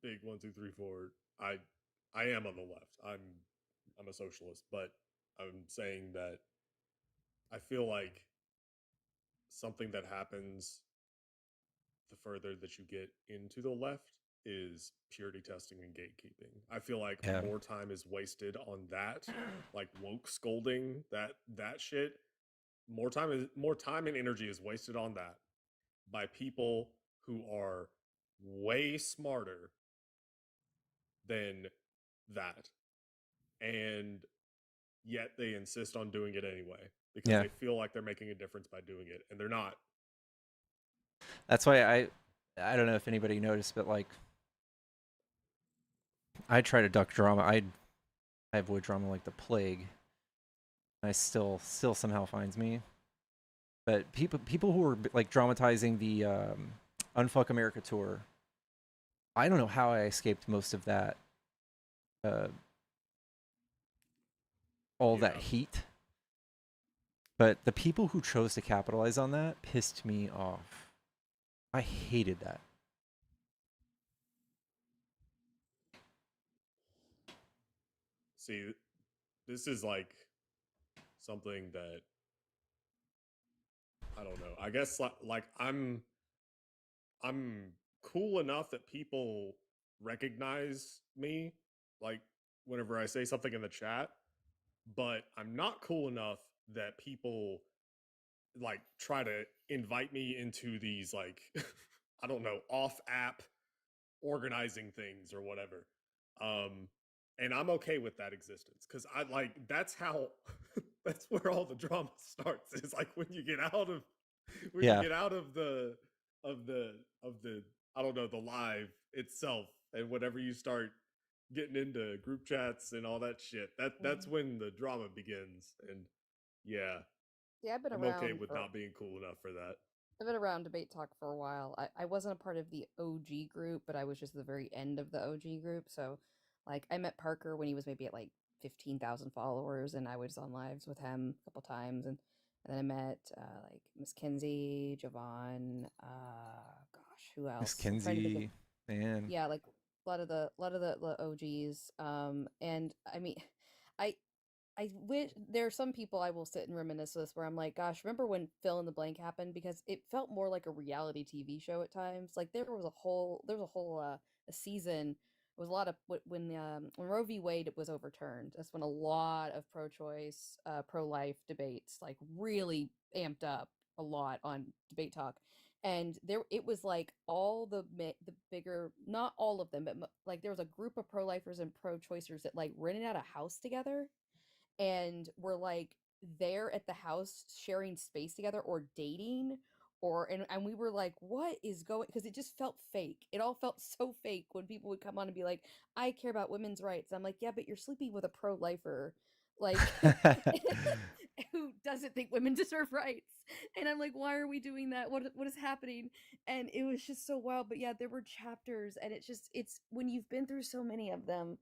Big 1, 2, 3, 4. I am on the left. I'm a socialist, but I'm saying that I feel like something that happens the further that you get into the left is purity testing and gatekeeping. I feel like Yeah. more time is wasted on that, like woke scolding, that shit. More time and energy is wasted on that by people who are way smarter than that. And yet they insist on doing it anyway because Yeah. they feel like they're making a difference by doing it, and they're not. That's why I don't know if anybody noticed, but like I try to duck drama. I avoid drama like the plague. I still somehow finds me. But people who are like dramatizing the Unfuck America tour, I don't know how I escaped most of that all that heat. But the people who chose to capitalize on that pissed me off. I hated that. See, this is like something that I don't know. I guess like I'm cool enough that people recognize me, like whenever I say something in the chat, but I'm not cool enough that people like try to invite me into these like I don't know, off app organizing things or whatever. Um and I'm okay with that existence cuz I like that's how that's where all the drama starts. Is like when you get out of when you Yeah. get out of the of the of the I don't know, the live itself, and whenever you start getting into group chats and all that shit, that's when the drama begins. And yeah, Yeah, I've been I'm okay around with for not being cool enough for that. I've been around Debate Talk for a while. I wasn't a part of the OG group, but I was just the very end of the OG group. So, like, I met Parker when he was maybe at like 15,000 followers, and I was on lives with him a couple times. And then I met like Miss Kinsey, Javon, gosh, who Miss else? I'm trying to think of, Kinsey, man. yeah, like a lot of the OGs. And I mean, I I wish there are some people I will sit and reminisce with where I'm like, gosh, remember when fill in the blank happened? Because it felt more like a reality TV show at times. Like there was a whole a season. It was a lot of when Roe v. Wade was overturned. That's when a lot of pro-choice, pro-life debates like really amped up a lot on Debate Talk. And there, it was like all the bigger, not all of them, but like there was a group of pro-lifers and pro-choicers that like rented out a house together and were like there at the house sharing space together or dating and we were like, what is going, because it just felt fake. It all felt so fake when people would come on and be like, I care about women's rights. I'm like, yeah, but you're sleeping with a pro-lifer, like who doesn't think women deserve rights. And I'm like, why are we doing that? What is happening? And it was just so wild. But yeah, there were chapters, and it's when you've been through so many of them,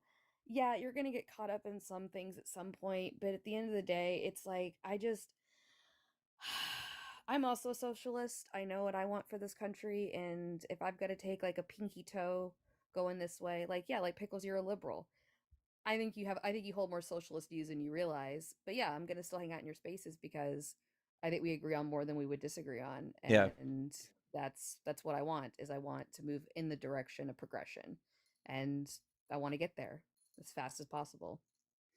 yeah, you're gonna get caught up in some things at some point, but at the end of the day, it's like I'm also a socialist. I know what I want for this country, and if I've got to take like a pinky toe going this way, like yeah, like Pickles, you're a liberal. I think you hold more socialist views than you realize. But yeah, I'm gonna still hang out in your spaces because I think we agree on more than we would disagree on, Yeah. and that's what I want. Is I want to move in the direction of progression, and I want to get there as fast as possible.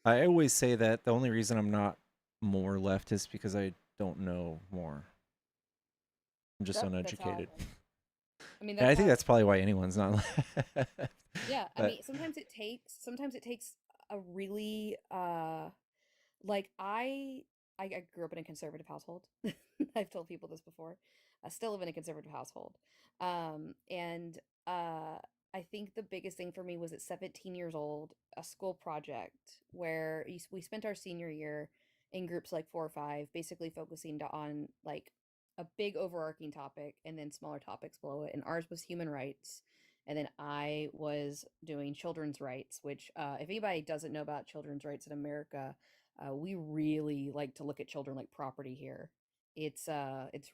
I always say that the only reason I'm not more left is because I don't know more. I'm just That's how uneducated. I mean And that's I think how that's probably why anyone's not left. yeah, I But mean sometimes it takes a really like I grew up in a conservative household. I've told people this before. I still live in a conservative household. And I think the biggest thing for me was at 17 years old, a school project where we spent our senior year in groups like 4 or 5, basically focusing on like a big overarching topic and then smaller topics below it. And ours was human rights. And then I was doing children's rights, which, if anybody doesn't know about children's rights in America, we really like to look at children like property here. It's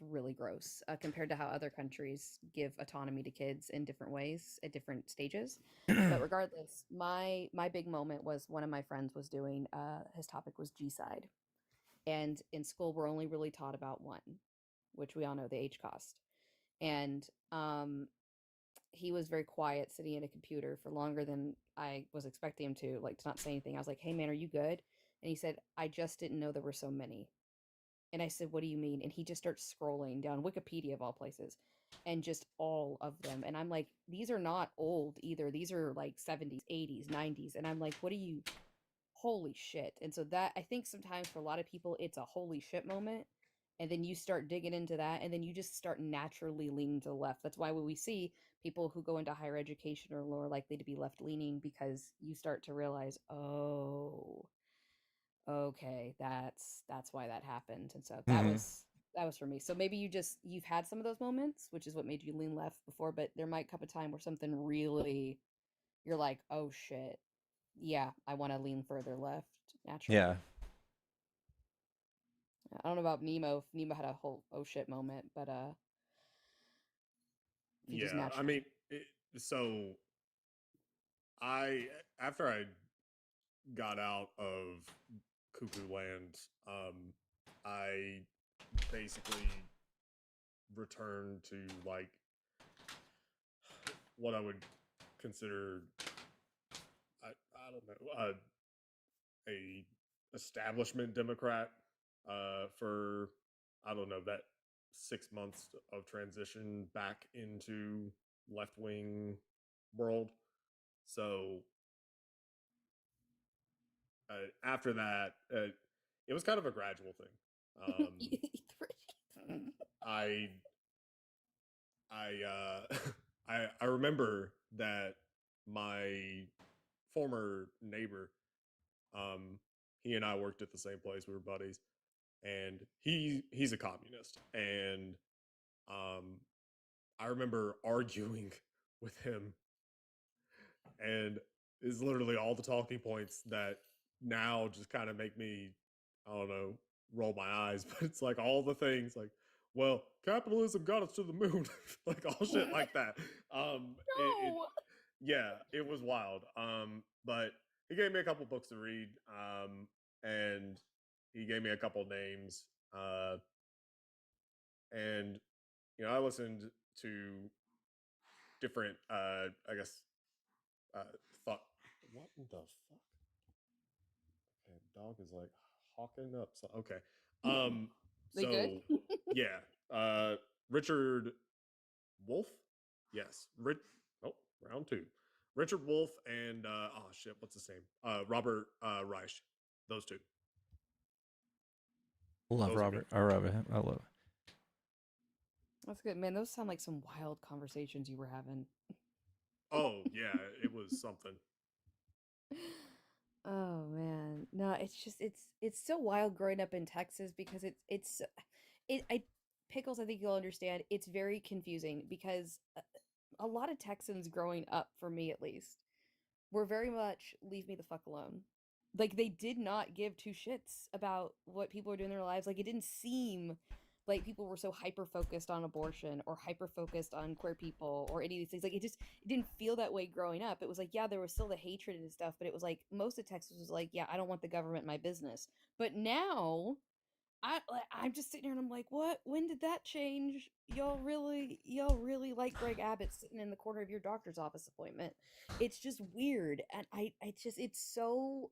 really gross compared to how other countries give autonomy to kids in different ways at different stages. But regardless, my big moment was one of my friends was doing his topic was G-side, and in school we're only really taught about one, which we all know the H cost. And he was very quiet, sitting at a computer for longer than I was expecting him to, like to not say anything. I was like, "Hey man, are you good?" And he said, "I just didn't know there were so many." And I said, "What do you mean?" And he just starts scrolling down Wikipedia of all places and just all of them. And I'm like, these are not old either. These are like 70s, 80s, 90s. And I'm like, what are you, holy shit. And so that, I think sometimes for a lot of people, it's a holy shit moment. And then you start digging into that, and then you just start naturally leaning to the left. That's why when we see people who go into higher education are more likely to be left leaning, because you start to realize, oh, okay, that's why that happened. And so Mhm. that was for me. So maybe you've had some of those moments, which is what made you lean left before, but there might come a time where something really, you're like, oh shit, yeah, I want to lean further left yeah. naturally. I don't know about Nemo, if Nemo had a whole oh shit moment, but if he just Yeah, I naturally. mean, so I after I got out of Cuckoo Land, I basically return to like what I would consider, I don't know, a establishment Democrat for, I don't know, that 6 months of transition back into left wing world. So after that, it was kind of a gradual thing. I I remember that my former neighbor, he and I worked at the same place. We were buddies, and he's a communist. And I remember arguing with him, and it's literally all the talking points that now just kind of make me, I don't know, roll my eyes. But it's like all the things like, well, capitalism got us to the moon, like all shit like that. Yeah, it was wild. But he gave me a couple books to read, and he gave me a couple names, and I listened to different, I guess, thought. What in the fuck? Okay, dog is like hawking up. So okay, They good? yeah, Richard Wolf. Yes, oh, round two. Richard Wolf and oh shit, what's his name? Robert Reich. Those two. Love Those are good. Robert. I love him. I love it. That's good, man. Those sound like some wild conversations you were having. Oh yeah, it was something. Oh man, no, it's so wild growing up in Texas because I Pickles. I think you'll understand. It's very confusing because a lot of Texans growing up, for me at least, were very much leave me the fuck alone. Like they did not give two shits about what people are doing in their lives. Like it didn't seem like people were so hyper focused on abortion or hyper focused on queer people or any of these things. Like it didn't feel that way growing up. It was like, yeah, there was still the hatred and stuff, but it was like most of Texas was like, yeah, I don't want the government in my business. But now I'm just sitting here and I'm like, what? When did that change? Y'all really like Greg Abbott sitting in the corner of your doctor's office appointment. It's just weird, and it's so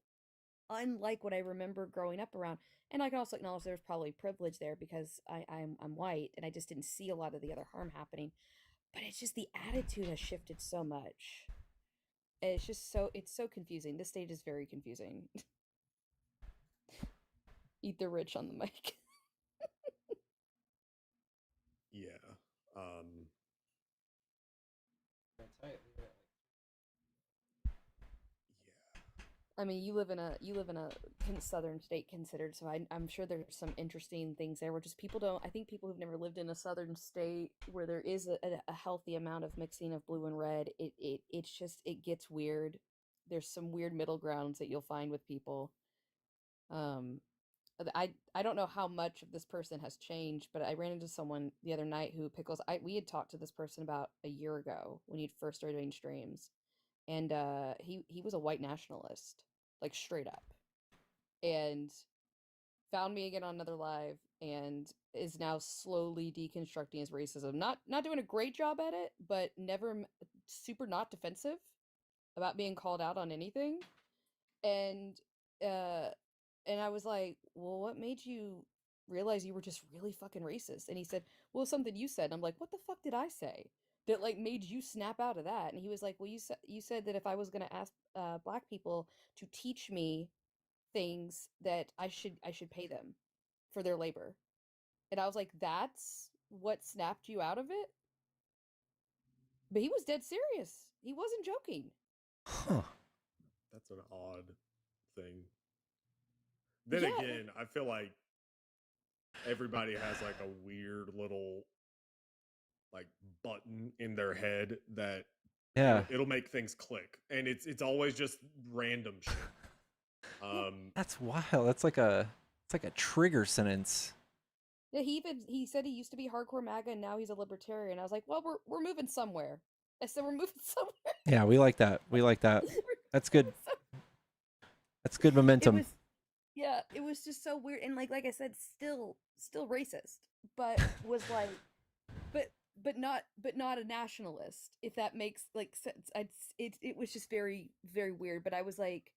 unlike what I remember growing up around. And I can also acknowledge there's probably privilege there because I'm white and I just didn't see a lot of the other harm happening. But it's just the attitude has shifted so much. It's so confusing. This stage is very confusing. Eat the rich on the mic. Yeah. I mean, you live in a southern state considered, so I'm sure there's some interesting things there where just people don't. I think people who've never lived in a southern state where there is a healthy amount of mixing of blue and red, it's just it gets weird. There's some weird middle grounds that you'll find with people. I don't know how much of this person has changed, but I ran into someone the other night who we had talked to this person about a year ago when he'd first started doing streams, and he was a white nationalist, like straight up, and found me again on another live and is now slowly deconstructing his racism. Not doing a great job at it, but never super not defensive about being called out on anything. And I was like, well, what made you realize you were just really fucking racist? And he said, well, something you said. And I'm like, what the fuck did I say that like made you snap out of that? And he was like, well, you said that if I was going to ask black people to teach me things that I should pay them for their labor. And I was like, that's what snapped you out of it? But he was dead serious. He wasn't joking. Huh. That's an odd thing. Then again, I feel like everybody has like a weird little like button in their head that it'll make things click, and it's always just random shit. That's wild. It's like a trigger sentence. Yeah, he said he used to be hardcore MAGA and now he's a libertarian. I was like, well, we're moving somewhere. I said we're moving somewhere. Yeah, we like that. We like that. That's good. That's good momentum. It was just so weird, and like I said, still racist, but was like but not a nationalist, if that makes like sense. It was just very very weird, but I was like,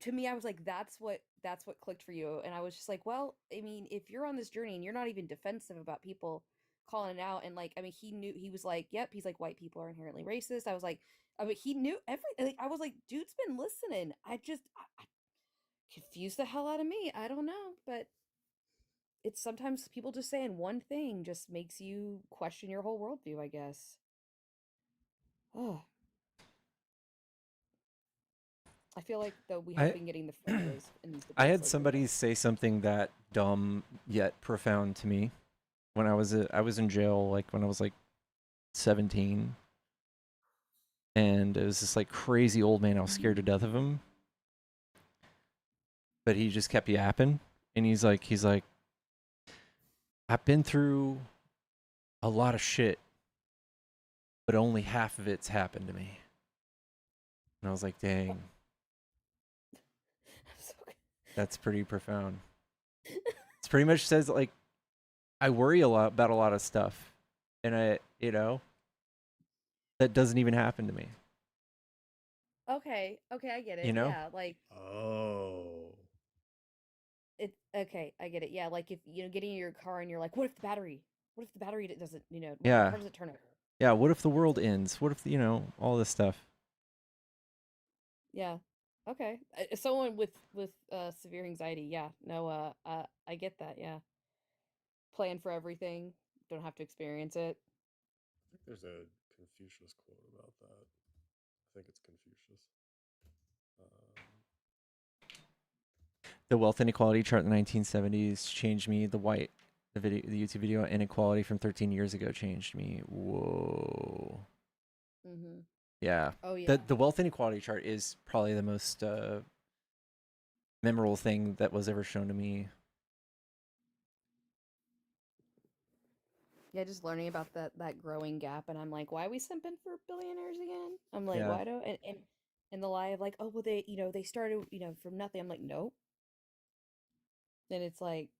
to me I was like, that's what clicked for you. And I was just like, well, I mean, if you're on this journey and you're not even defensive about people calling it out, and like, I mean, he knew, he was like, yep, he's like, white people are inherently racist. I was like, I mean, he knew everything. Like, I was like, dude's been listening. I confused the hell out of me. I don't know, but it's sometimes people just saying one thing just makes you question your whole worldview, I guess. Oh, I feel like though we have I been getting the formulas in these I debates had lately, somebody though. say something that dumb yet profound to me when I was in jail, like when I was like 17, and it was this like crazy old man. I was scared to death of him, but he just kept yapping, and he's like, I've been through a lot of shit, but only half of it's happened to me. And I was like, dang, that's pretty profound. It's pretty much says like, I worry a lot about a lot of stuff, and that doesn't even happen to me. Okay, I get You it. know? Yeah, like Oh. it. Okay, I get it. Yeah, like if getting in your car and you're like, what if the battery? What if the battery doesn't? What if the Yeah. car doesn't turn over? Yeah. What if the world ends? What if all this stuff? Yeah. Okay. Someone with severe anxiety. Yeah. No. I get that. Yeah. Plan for everything. Don't have to experience it. I think there's a Confucius quote about that. I think it's Confucius. The wealth inequality chart in the 1970s changed me. The YouTube video inequality from 13 years ago changed me. Whoa. Mm-hmm. Yeah. Oh yeah. The wealth inequality chart is probably the most memorable thing that was ever shown to me. Yeah, just learning about that growing gap, and I'm like, why are we simping for billionaires again? I'm like, Yeah. why do and the lie of like, oh well, they started from nothing. I'm like, nope. And it's like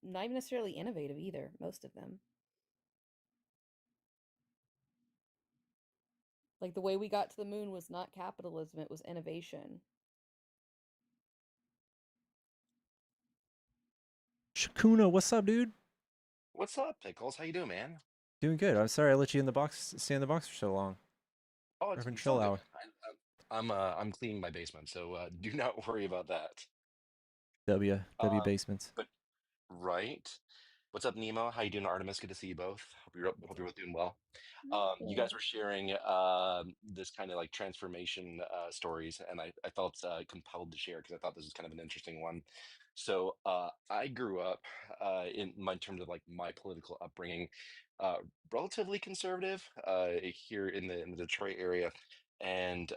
not even necessarily innovative either. Most of them, like the way we got to the moon was not capitalism; it was innovation. Shakuna, what's up, dude? What's up, Pickles? How you doing, man? Doing good. I'm sorry I let you in the box, stay in the box for so long. Oh, We're having it's all chill good. hour. I'm cleaning my basement, so do not worry about that. W basements. But right, what's up, Nemo? How you doing, Artemis? Good to see you both. Hope you're both doing well. You guys were sharing this kind of like transformation stories, and I felt compelled to share because I thought this was kind of an interesting one. So I grew up in my terms of like my political upbringing, uh, relatively conservative here in the Detroit area. And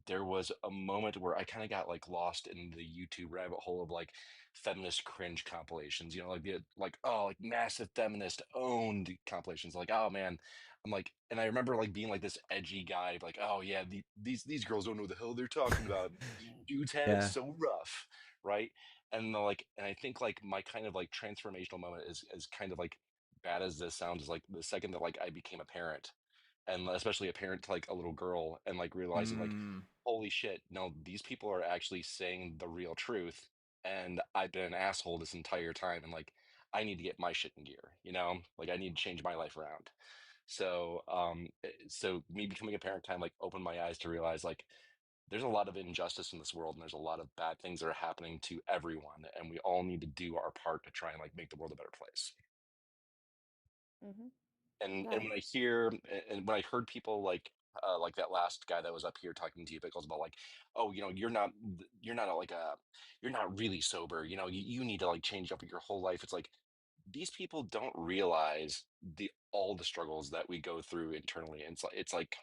there was a moment where I kind of got like lost in the YouTube rabbit hole of like feminist cringe compilations, like the like oh like massive feminist owned compilations. Like, oh man, I'm like, and I remember like being like this edgy guy, like, oh yeah, these girls don't know what the hell they're talking about. Dudes had it Yeah. so rough, right? And like, and I think like my kind of like transformational moment is kind of like bad as this sounds, is like the second that like I became a parent, and especially a parent to like a little girl, and like realizing like, holy shit, no, these people are actually saying the real truth, and I've been an asshole this entire time, and like I need to get my shit in gear, like I need to change my life around. So me becoming a parent kind of like opened my eyes to realize like there's a lot of injustice in this world, and there's a lot of bad things that are happening to everyone, and we all need to do our part to try and like make the world a better place. Mm-hmm. And when I hear and when I heard people like that last guy that was up here talking to you, Pickles, about like, oh, you're not like you're not really sober, you need to like change up your whole life. It's like these people don't realize all the struggles that we go through internally. And it's like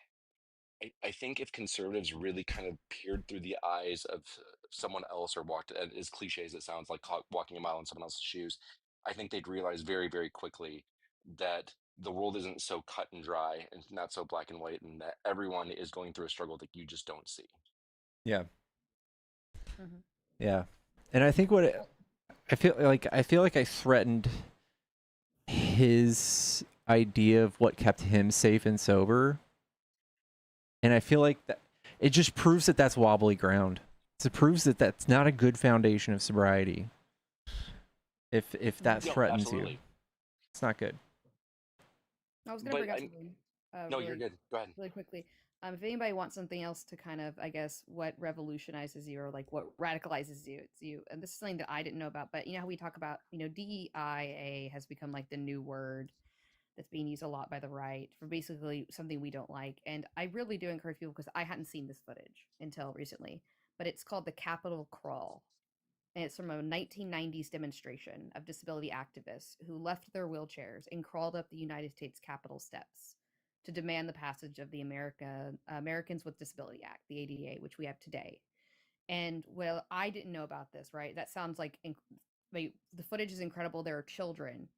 I think if conservatives really kind of peered through the eyes of someone else, or walked, and as cliche as it sounds, like walking a mile in someone else's shoes, I think they'd realize very, very quickly that the world isn't so cut and dry and not so black and white, and that everyone is going through a struggle that you just don't see. Yeah. Mm-hmm. Yeah. And I think I feel like I threatened his idea of what kept him safe and sober. And I feel like that it just proves that that's wobbly ground. It proves that that's not a good foundation of sobriety. If that No, threatens absolutely. you, it's not good. I was going to But bring up I something no, you're good. Go ahead. really quickly. If anybody wants something else to kind of, I guess, what revolutionizes you or like what radicalizes you, it's you. And this is something that I didn't know about, but you know how we talk about, DEIA has become like the new word that's being used a lot by the right for basically something we don't like. And I really do encourage people, because I hadn't seen this footage until recently, but it's called the Capitol Crawl. And it's from a 1990s demonstration of disability activists who left their wheelchairs and crawled up the United States Capitol steps to demand the passage of the Americans with Disability Act, the ADA, which we have today. And well, I didn't know about this, right? That sounds like the footage is incredible. There are children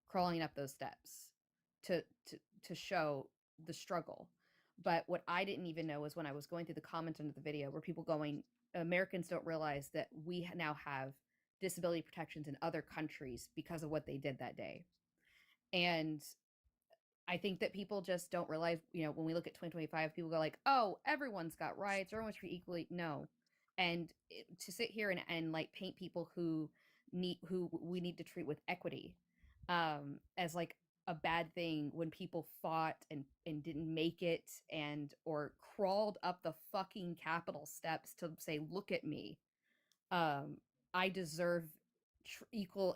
crawling up those steps to to show the struggle. But what I didn't even know was when I was going through the comments under the video, were people going, Americans don't realize that we now have disability protections in other countries because of what they did that day. And I think that people just don't realize, when we look at 2025, people go like, oh, everyone's got rights, everyone's treated equally. No. And to sit here and like paint people who we need to treat with equity as like a bad thing when people fought and didn't make it or crawled up the fucking Capitol steps to say, look at me. I deserve equal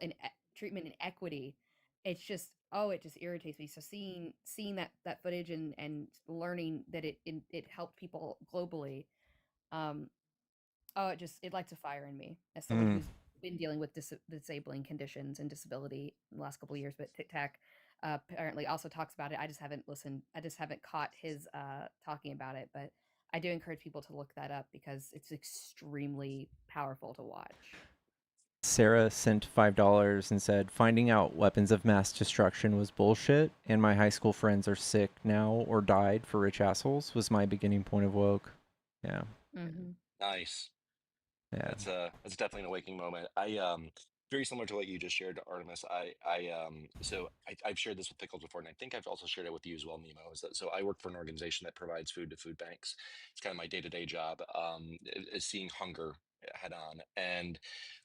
treatment and equity. It's just, it just irritates me. So seeing that footage and learning that it helped people globally, it lights a fire in me as someone who's been dealing with disabling conditions and disability in the last couple of years. But Tic Tac apparently also talks about it. I just haven't listened. I just haven't caught his talking about it. But I do encourage people to look that up because it's extremely powerful to watch. Sarah sent $5 and said, finding out weapons of mass destruction was bullshit, and my high school friends are sick now or died for rich assholes was my beginning point of woke. Yeah. Mm-hmm. Nice. Yeah. That's definitely an awakening moment. Very similar to what you just shared, Artemis. I've shared this with Pickles before, and I think I've also shared it with you as well, Nemo. So I work for an organization that provides food to food banks. It's kind of my day-to-day job, is seeing hunger head on. And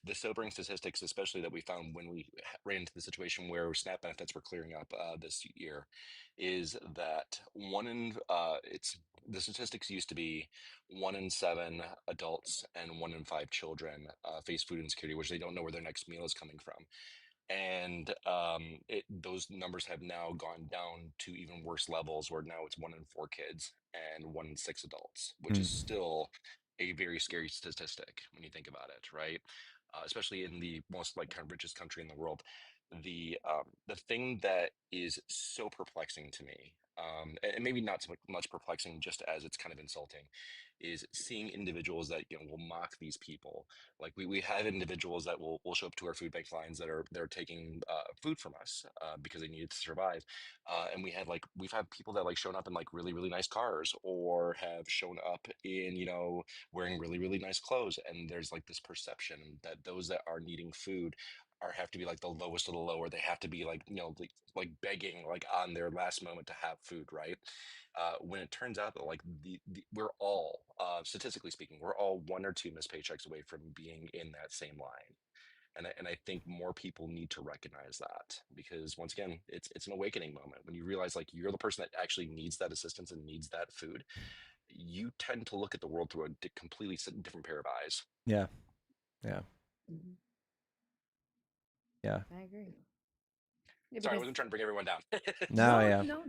the sobering statistics, especially that we found when we ran into the situation where SNAP benefits were clearing up this year, is that the statistics used to be 1 in 7 adults and 1 in 5 children face food insecurity, which they don't know where their next meal is coming from. And those numbers have now gone down to even worse levels, where now it's 1 in 4 kids and 1 in 6 adults, which is still a very scary statistic when you think about it, right? Especially in the most like kind of richest country in the world. The thing that is so perplexing to me, and maybe not so much perplexing, just as it's kind of insulting, is seeing individuals that will mock these people. Like we have individuals that will show up to our food bank lines that are taking food from us because they need it to survive, and we've had people that like shown up in like really really nice cars, or have shown up in wearing really really nice clothes, and there's like this perception that those that are needing food have to be like the lowest of the low, or they have to be like like begging like on their last moment to have food, right? When it turns out that like we're all statistically speaking, we're all 1 or 2 missed paychecks away from being in that same line. And I think more people need to recognize that, because once again, it's an awakening moment when you realize like you're the person that actually needs that assistance and needs that food. You tend to look at the world through a completely different pair of eyes. Yeah. Yeah. Mm-hmm. Yeah. I agree. Yeah, Sorry, I wasn't trying to bring everyone down. No, yeah. No,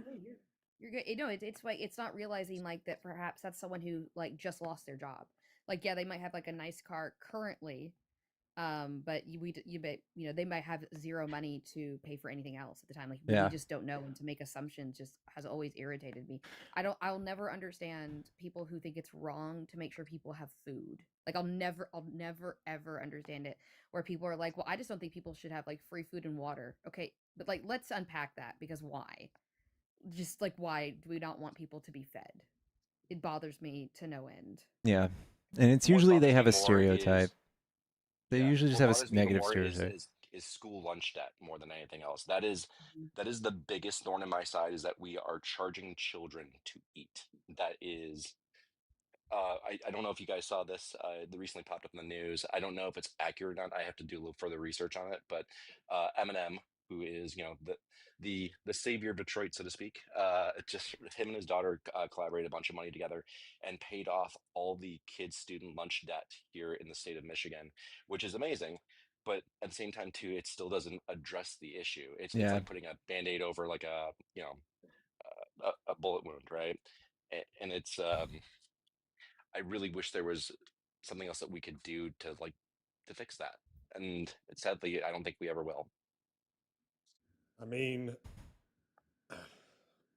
you're good. It's like it's not realizing like that perhaps that's someone who like just lost their job. Like, yeah, they might have like a nice car currently, but they might have zero money to pay for anything else at the time. Like, Yeah. we just don't know, and to make assumptions just has always irritated me. I'll never understand people who think it's wrong to make sure people have food. Like, I'll never ever understand it, where people are like, well, I just don't think people should have like free food and water. Okay, but like, let's unpack that, because why? Just like, why do we not want people to be fed? It bothers me to no end. Yeah. And it's usually they have a stereotype. They usually just What have bothers a me even negative more stereotype. is is school lunch debt more than anything else. That is the biggest thorn in my side, is that we are charging children to eat. That is I don't know if you guys saw this. That recently popped up in the news. I don't know if it's accurate or not. I have to do a little further research on it. But Eminem, who is the savior of Detroit, so to speak, just him and his daughter collaborated a bunch of money together and paid off all the kids' student lunch debt here in the state of Michigan, which is amazing. But at the same time, too, it still doesn't address the issue. It's Yeah. like putting a Band-Aid over like a bullet wound, right? And it's I really wish there was something else that we could do to fix that. And sadly, I don't think we ever will. I mean,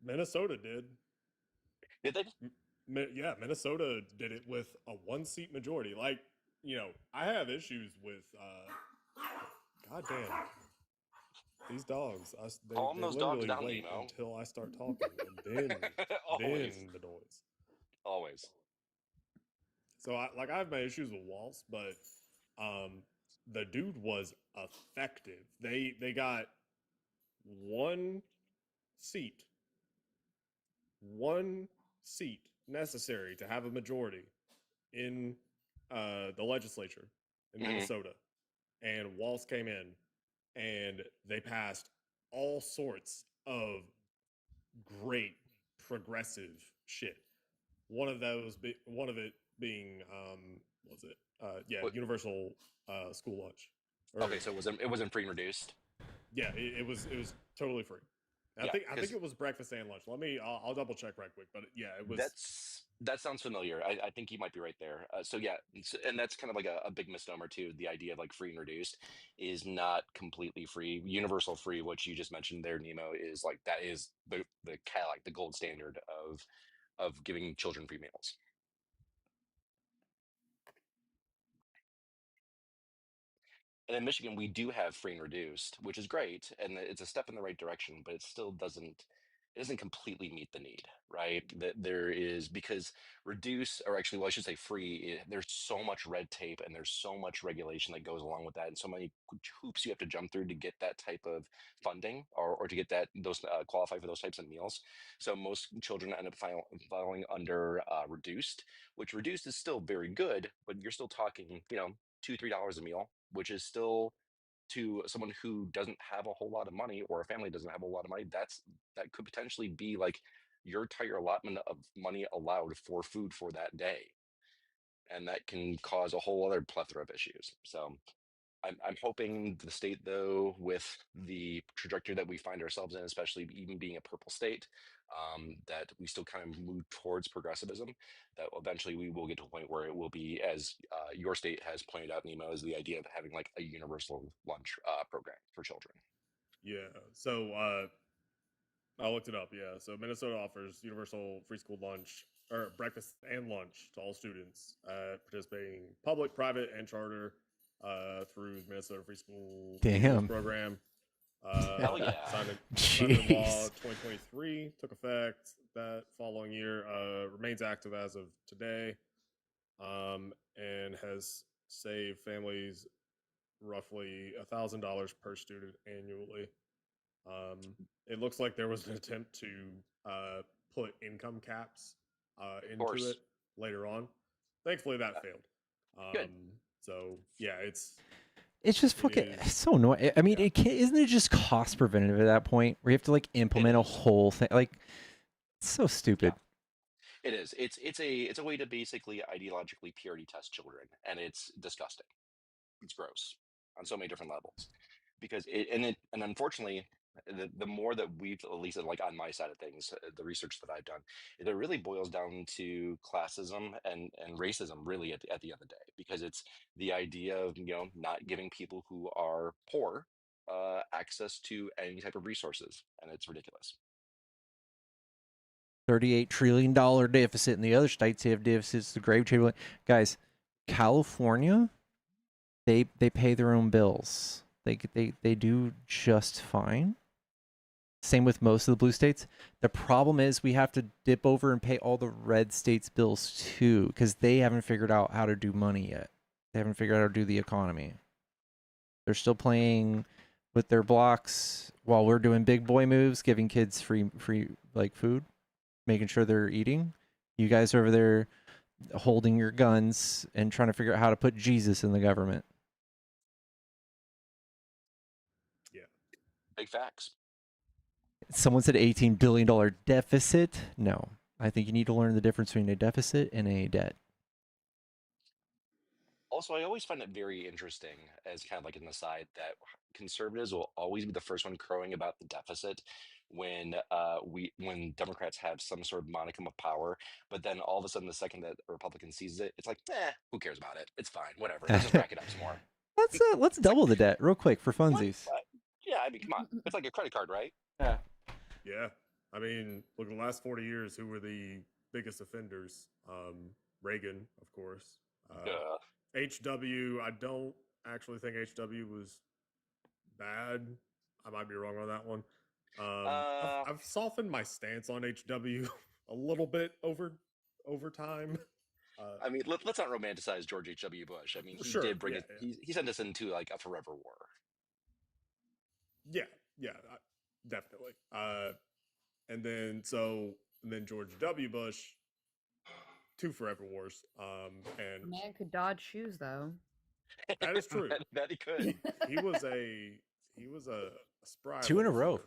Minnesota did. Did they? Yeah, Minnesota did it with a 1-seat majority. Like, I have issues with. God damn. These dogs, Calm they those dogs literally down, wait Nemo. until I start talking, and then Always. then the noise. Always. So I have my issues with Waltz, but the dude was effective. They got one seat, one seat necessary to have a majority in the legislature in Minnesota, and Waltz came in, and they passed all sorts of great progressive shit. One of it being was it universal school lunch. Okay, so it wasn't free and reduced. Yeah, it was totally free. I think it was breakfast and lunch. I'll double check right quick, but yeah, it was. That sounds familiar. I think you might be right there. So yeah, and that's kind of like a big misnomer too. The idea of like free and reduced is not completely free. Universal free, what you just mentioned there, Nemo, is like that is the like the gold standard of giving children free meals. And in Michigan, we do have free and reduced, which is great, and it's a step in the right direction. But it still doesn't completely meet the need, right? That there is, because reduce, or actually, well, I should say free. There's so much red tape and there's so much regulation that goes along with that, and so many hoops you have to jump through to get that type of funding, or to get those qualify for those types of meals. So most children end up falling under reduced, which reduced is still very good, but you're still talking, $2-3 a meal, which is still, to someone who doesn't have a whole lot of money, or a family doesn't have a lot of money, that could potentially be like your entire allotment of money allowed for food for that day, and that can cause a whole other plethora of issues. So I'm hoping the state, though, with the trajectory that we find ourselves in, especially even being a purple state, that we still kind of move towards progressivism, that eventually we will get to a point where it will be, as your state has pointed out, Nemo, is the idea of having like a universal lunch program for children. Yeah. So I looked it up. Yeah. So Minnesota offers universal free school lunch, or breakfast and lunch, to all students participating public, private, and charter through the Minnesota Free School Damn. program. Hell yeah. Signed into law Jeez. 2023, took effect that following year, remains active as of today, and has saved families roughly $1,000 per student annually. It looks like there was an attempt to put income caps into it later on. Thankfully, that failed. Good. So yeah, it's just fucking it's so annoying. I mean, isn't it just cost preventative at that point, where you have to like implement a whole thing? Like, it's so stupid. It is. It's a way to basically ideologically purity test children, and it's disgusting. It's gross on so many different levels, because and unfortunately, the more that we've, at least like on my side of things, the research that I've done, it really boils down to classism and racism, really, at the end of the day, because it's the idea of not giving people who are poor access to any type of resources, and it's ridiculous. $38 trillion deficit, and the other states have deficits. The grave table, guys. California, they pay their own bills. They do just fine. Same with most of the blue states. The problem is we have to dip over and pay all the red states' bills too, because they haven't figured out how to do money yet. They haven't figured out how to do the economy. They're still playing with their blocks while we're doing big boy moves, giving kids free like food, making sure they're eating. You guys are over there holding your guns and trying to figure out how to put Jesus in the government. Yeah. Big facts. Someone said $18 billion deficit. No, I think you need to learn the difference between a deficit and a debt. Also, I always find it very interesting, as kind of like an aside, that conservatives will always be the first one crowing about the deficit when when Democrats have some sort of modicum of power. But then all of a sudden, the second that a Republican sees it, it's like, who cares about it? It's fine, whatever. Let's just rack it up some more. Let's double the debt real quick for What? funsies. Yeah, I mean, come on. It's like a credit card, right? Yeah. Yeah. I mean, look, the last 40 years, who were the biggest offenders? Reagan, of course. HW, I don't actually think HW was bad. I might be wrong on that one. I've softened my stance on HW a little bit over time. I mean, let's not romanticize George H.W. Bush. I mean, he Sure, did bring yeah, it. He sent us into like a forever war. Yeah, definitely. And then George W. Bush, 2 forever wars. And Man could dodge shoes though. that is true. that he could. He was a spry 2 in a little row.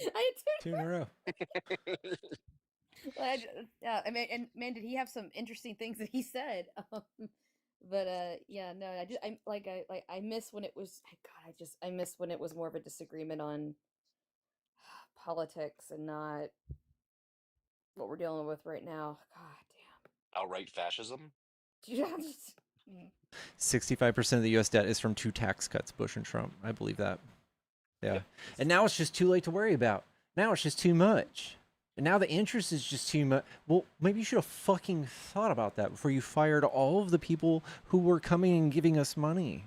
fucker. I 2 in a row. Well, yeah, I mean, and man, did he have some interesting things that he said? But yeah, no, I miss when it was. God, I miss when it was more of a disagreement on politics and not what we're dealing with right now. God Outright fascism. damn. 65% of the U.S. debt is from 2 tax cuts, Bush and Trump. I believe that. Yeah. And now it's just too late to worry about. Now it's just too much. And now the interest is just too much. Well, maybe you should have fucking thought about that before you fired all of the people who were coming and giving us money.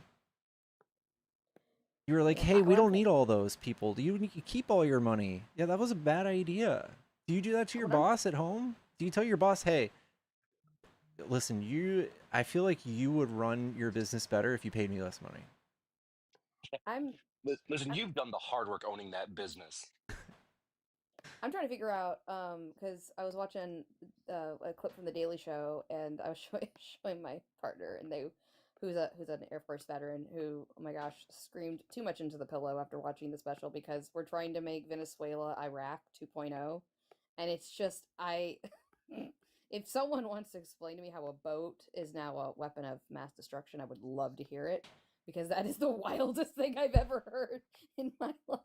You were like, hey, we don't need all those people. You keep all your money. Yeah, that was a bad idea. Do you do that to your boss at home? Do you tell your boss, hey, listen, I feel like you would run your business better if you paid me less money. Listen, you've done the hard work owning that business. I'm trying to figure out because I was watching a clip from the Daily Show, and I was showing my partner, and who's an Air Force veteran who, oh my gosh, screamed too much into the pillow after watching the special because we're trying to make Venezuela Iraq 2.0, and it's just if someone wants to explain to me how a boat is now a weapon of mass destruction, I would love to hear it because that is the wildest thing I've ever heard in my life.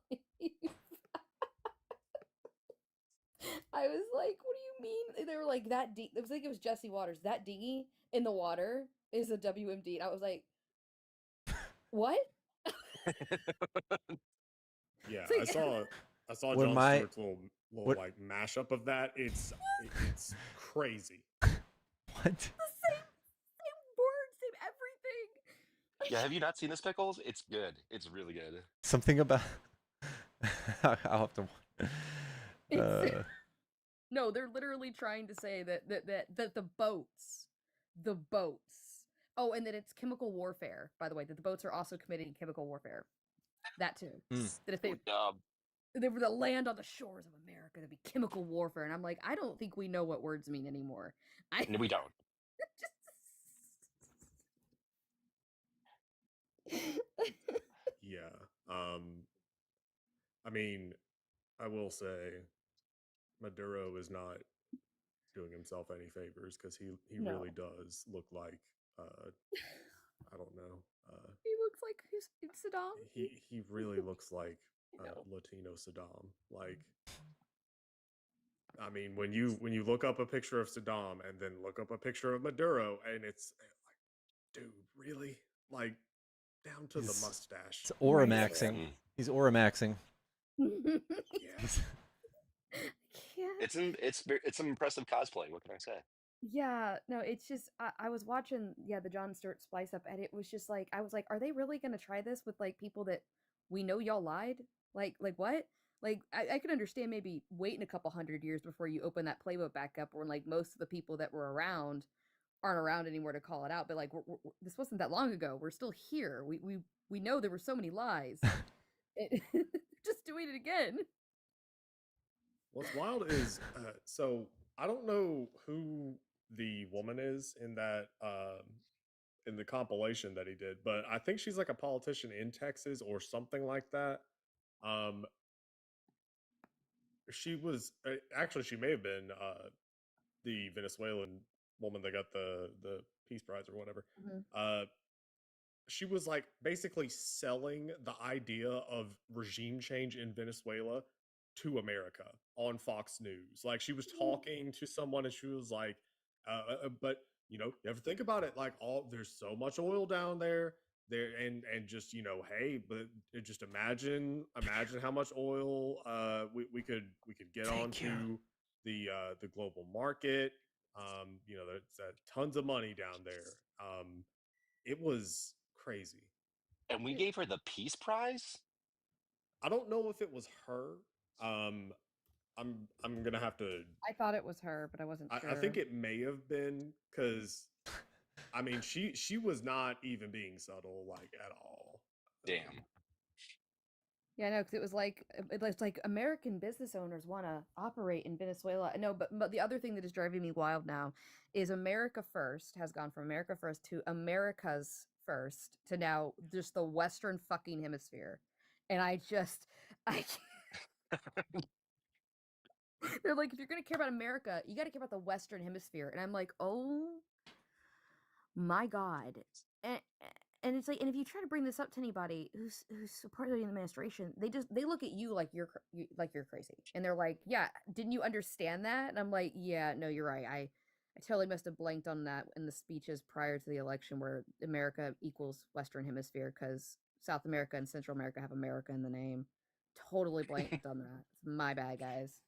I was like, what do you mean? They were like, that deep. It was like it was Jesse Waters. That dinghy in the water is a WMD. And I was like, what? Yeah, like, I saw When Jon my- Stewart's little what- like mashup of that. It's crazy. What? same words, same everything. Yeah, have you not seen this, Pickles? It's good. It's really good. Something about. I'll have to. No, they're literally trying to say that the boats. Oh, and that it's chemical warfare. By the way, that the boats are also committing chemical warfare. That too. That if they were to land on the shores of America, that'd be chemical warfare. And I'm like, I don't think we know what words mean anymore. No, we don't. Yeah. I mean, I will say Maduro is not doing himself any favors because he No. really does look like I don't know. He looks like Saddam. He really looks like Latino Saddam. Like, I mean, when you look up a picture of Saddam and then look up a picture of Maduro, and it's like, dude, really? Like, down to the mustache. It's aura maxing. He's aura maxing. Yeah. It's some impressive cosplay. What can I say? Yeah, no, it's just I was watching the Jon Stewart splice up, and it was just like I was like, are they really gonna try this with like people that we know y'all lied? Like what? Like I could understand maybe waiting a couple hundred years before you open that playbook back up, when like most of the people that were around aren't around anymore to call it out. But like, this wasn't that long ago. We're still here. We know there were so many lies. Just doing it again. What's wild is so I don't know who the woman is in that in the compilation that he did, but I think she's like a politician in Texas or something like that. Um, she was actually she may have been the Venezuelan woman that got the Peace Prize or whatever. Uh, she was like basically selling the idea of regime change in Venezuela to America on Fox News. Like she was talking to someone and she was like, but you know, you ever think about it? Like there's so much oil down there. And just hey, but just imagine how much oil we could get onto the global market. There's tons of money down there. It was crazy. And we gave her the Peace Prize? I don't know if it was her. I'm gonna have to. I thought it was her, but I wasn't sure. I think it may have been because, I mean, she was not even being subtle like at all. Damn. Yeah, no, because it's like American business owners want to operate in Venezuela. No, but the other thing that is driving me wild now is America First has gone from America First to America's First to now just the Western fucking hemisphere, and I can't. They're like, if you're gonna care about America, you got to care about the Western hemisphere, and I'm like, oh my god. And it's like, and if you try to bring this up to anybody who's supporting the administration, they look at you like you're crazy, and they're like, yeah, didn't you understand that? And I'm like, yeah, no, you're right. I totally must have blanked on that in the speeches prior to the election, where America equals Western Hemisphere because South America and Central America have America in the name. Totally blanked on that. It's my bad, guys.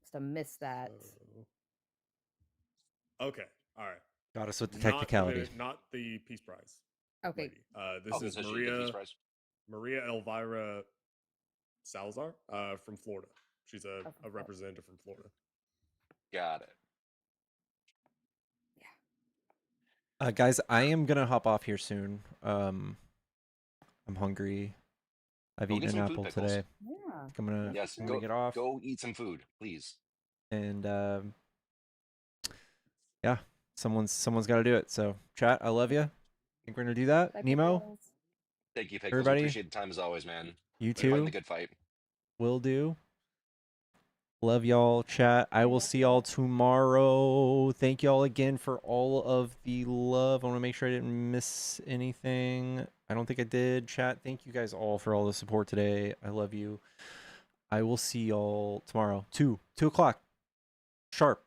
Must have missed that. Okay, all right. Got us with the technicality. Not the Peace Prize. Okay. This is Maria Elvira Salazar from Florida. She's a representative from Florida. Got it. Guys, I am gonna hop off here soon. I'm hungry. I've eaten an apple today. Yeah. I'm gonna get off. Go eat some food, please. And yeah, someone's got to do it. So chat, I love you. Think we're gonna do that, Bye, Nemo? Pickles. Thank you, Pickles. Everybody? Appreciate the time as always, man. You Way to too. fight the good fight. Will do. Love y'all, chat. I will see y'all tomorrow. Thank y'all again for all of the love. I want to make sure I didn't miss anything. I don't think I did. Chat, thank you guys all for all the support today. I love you. I will see y'all tomorrow. 2 o'clock. Sharp.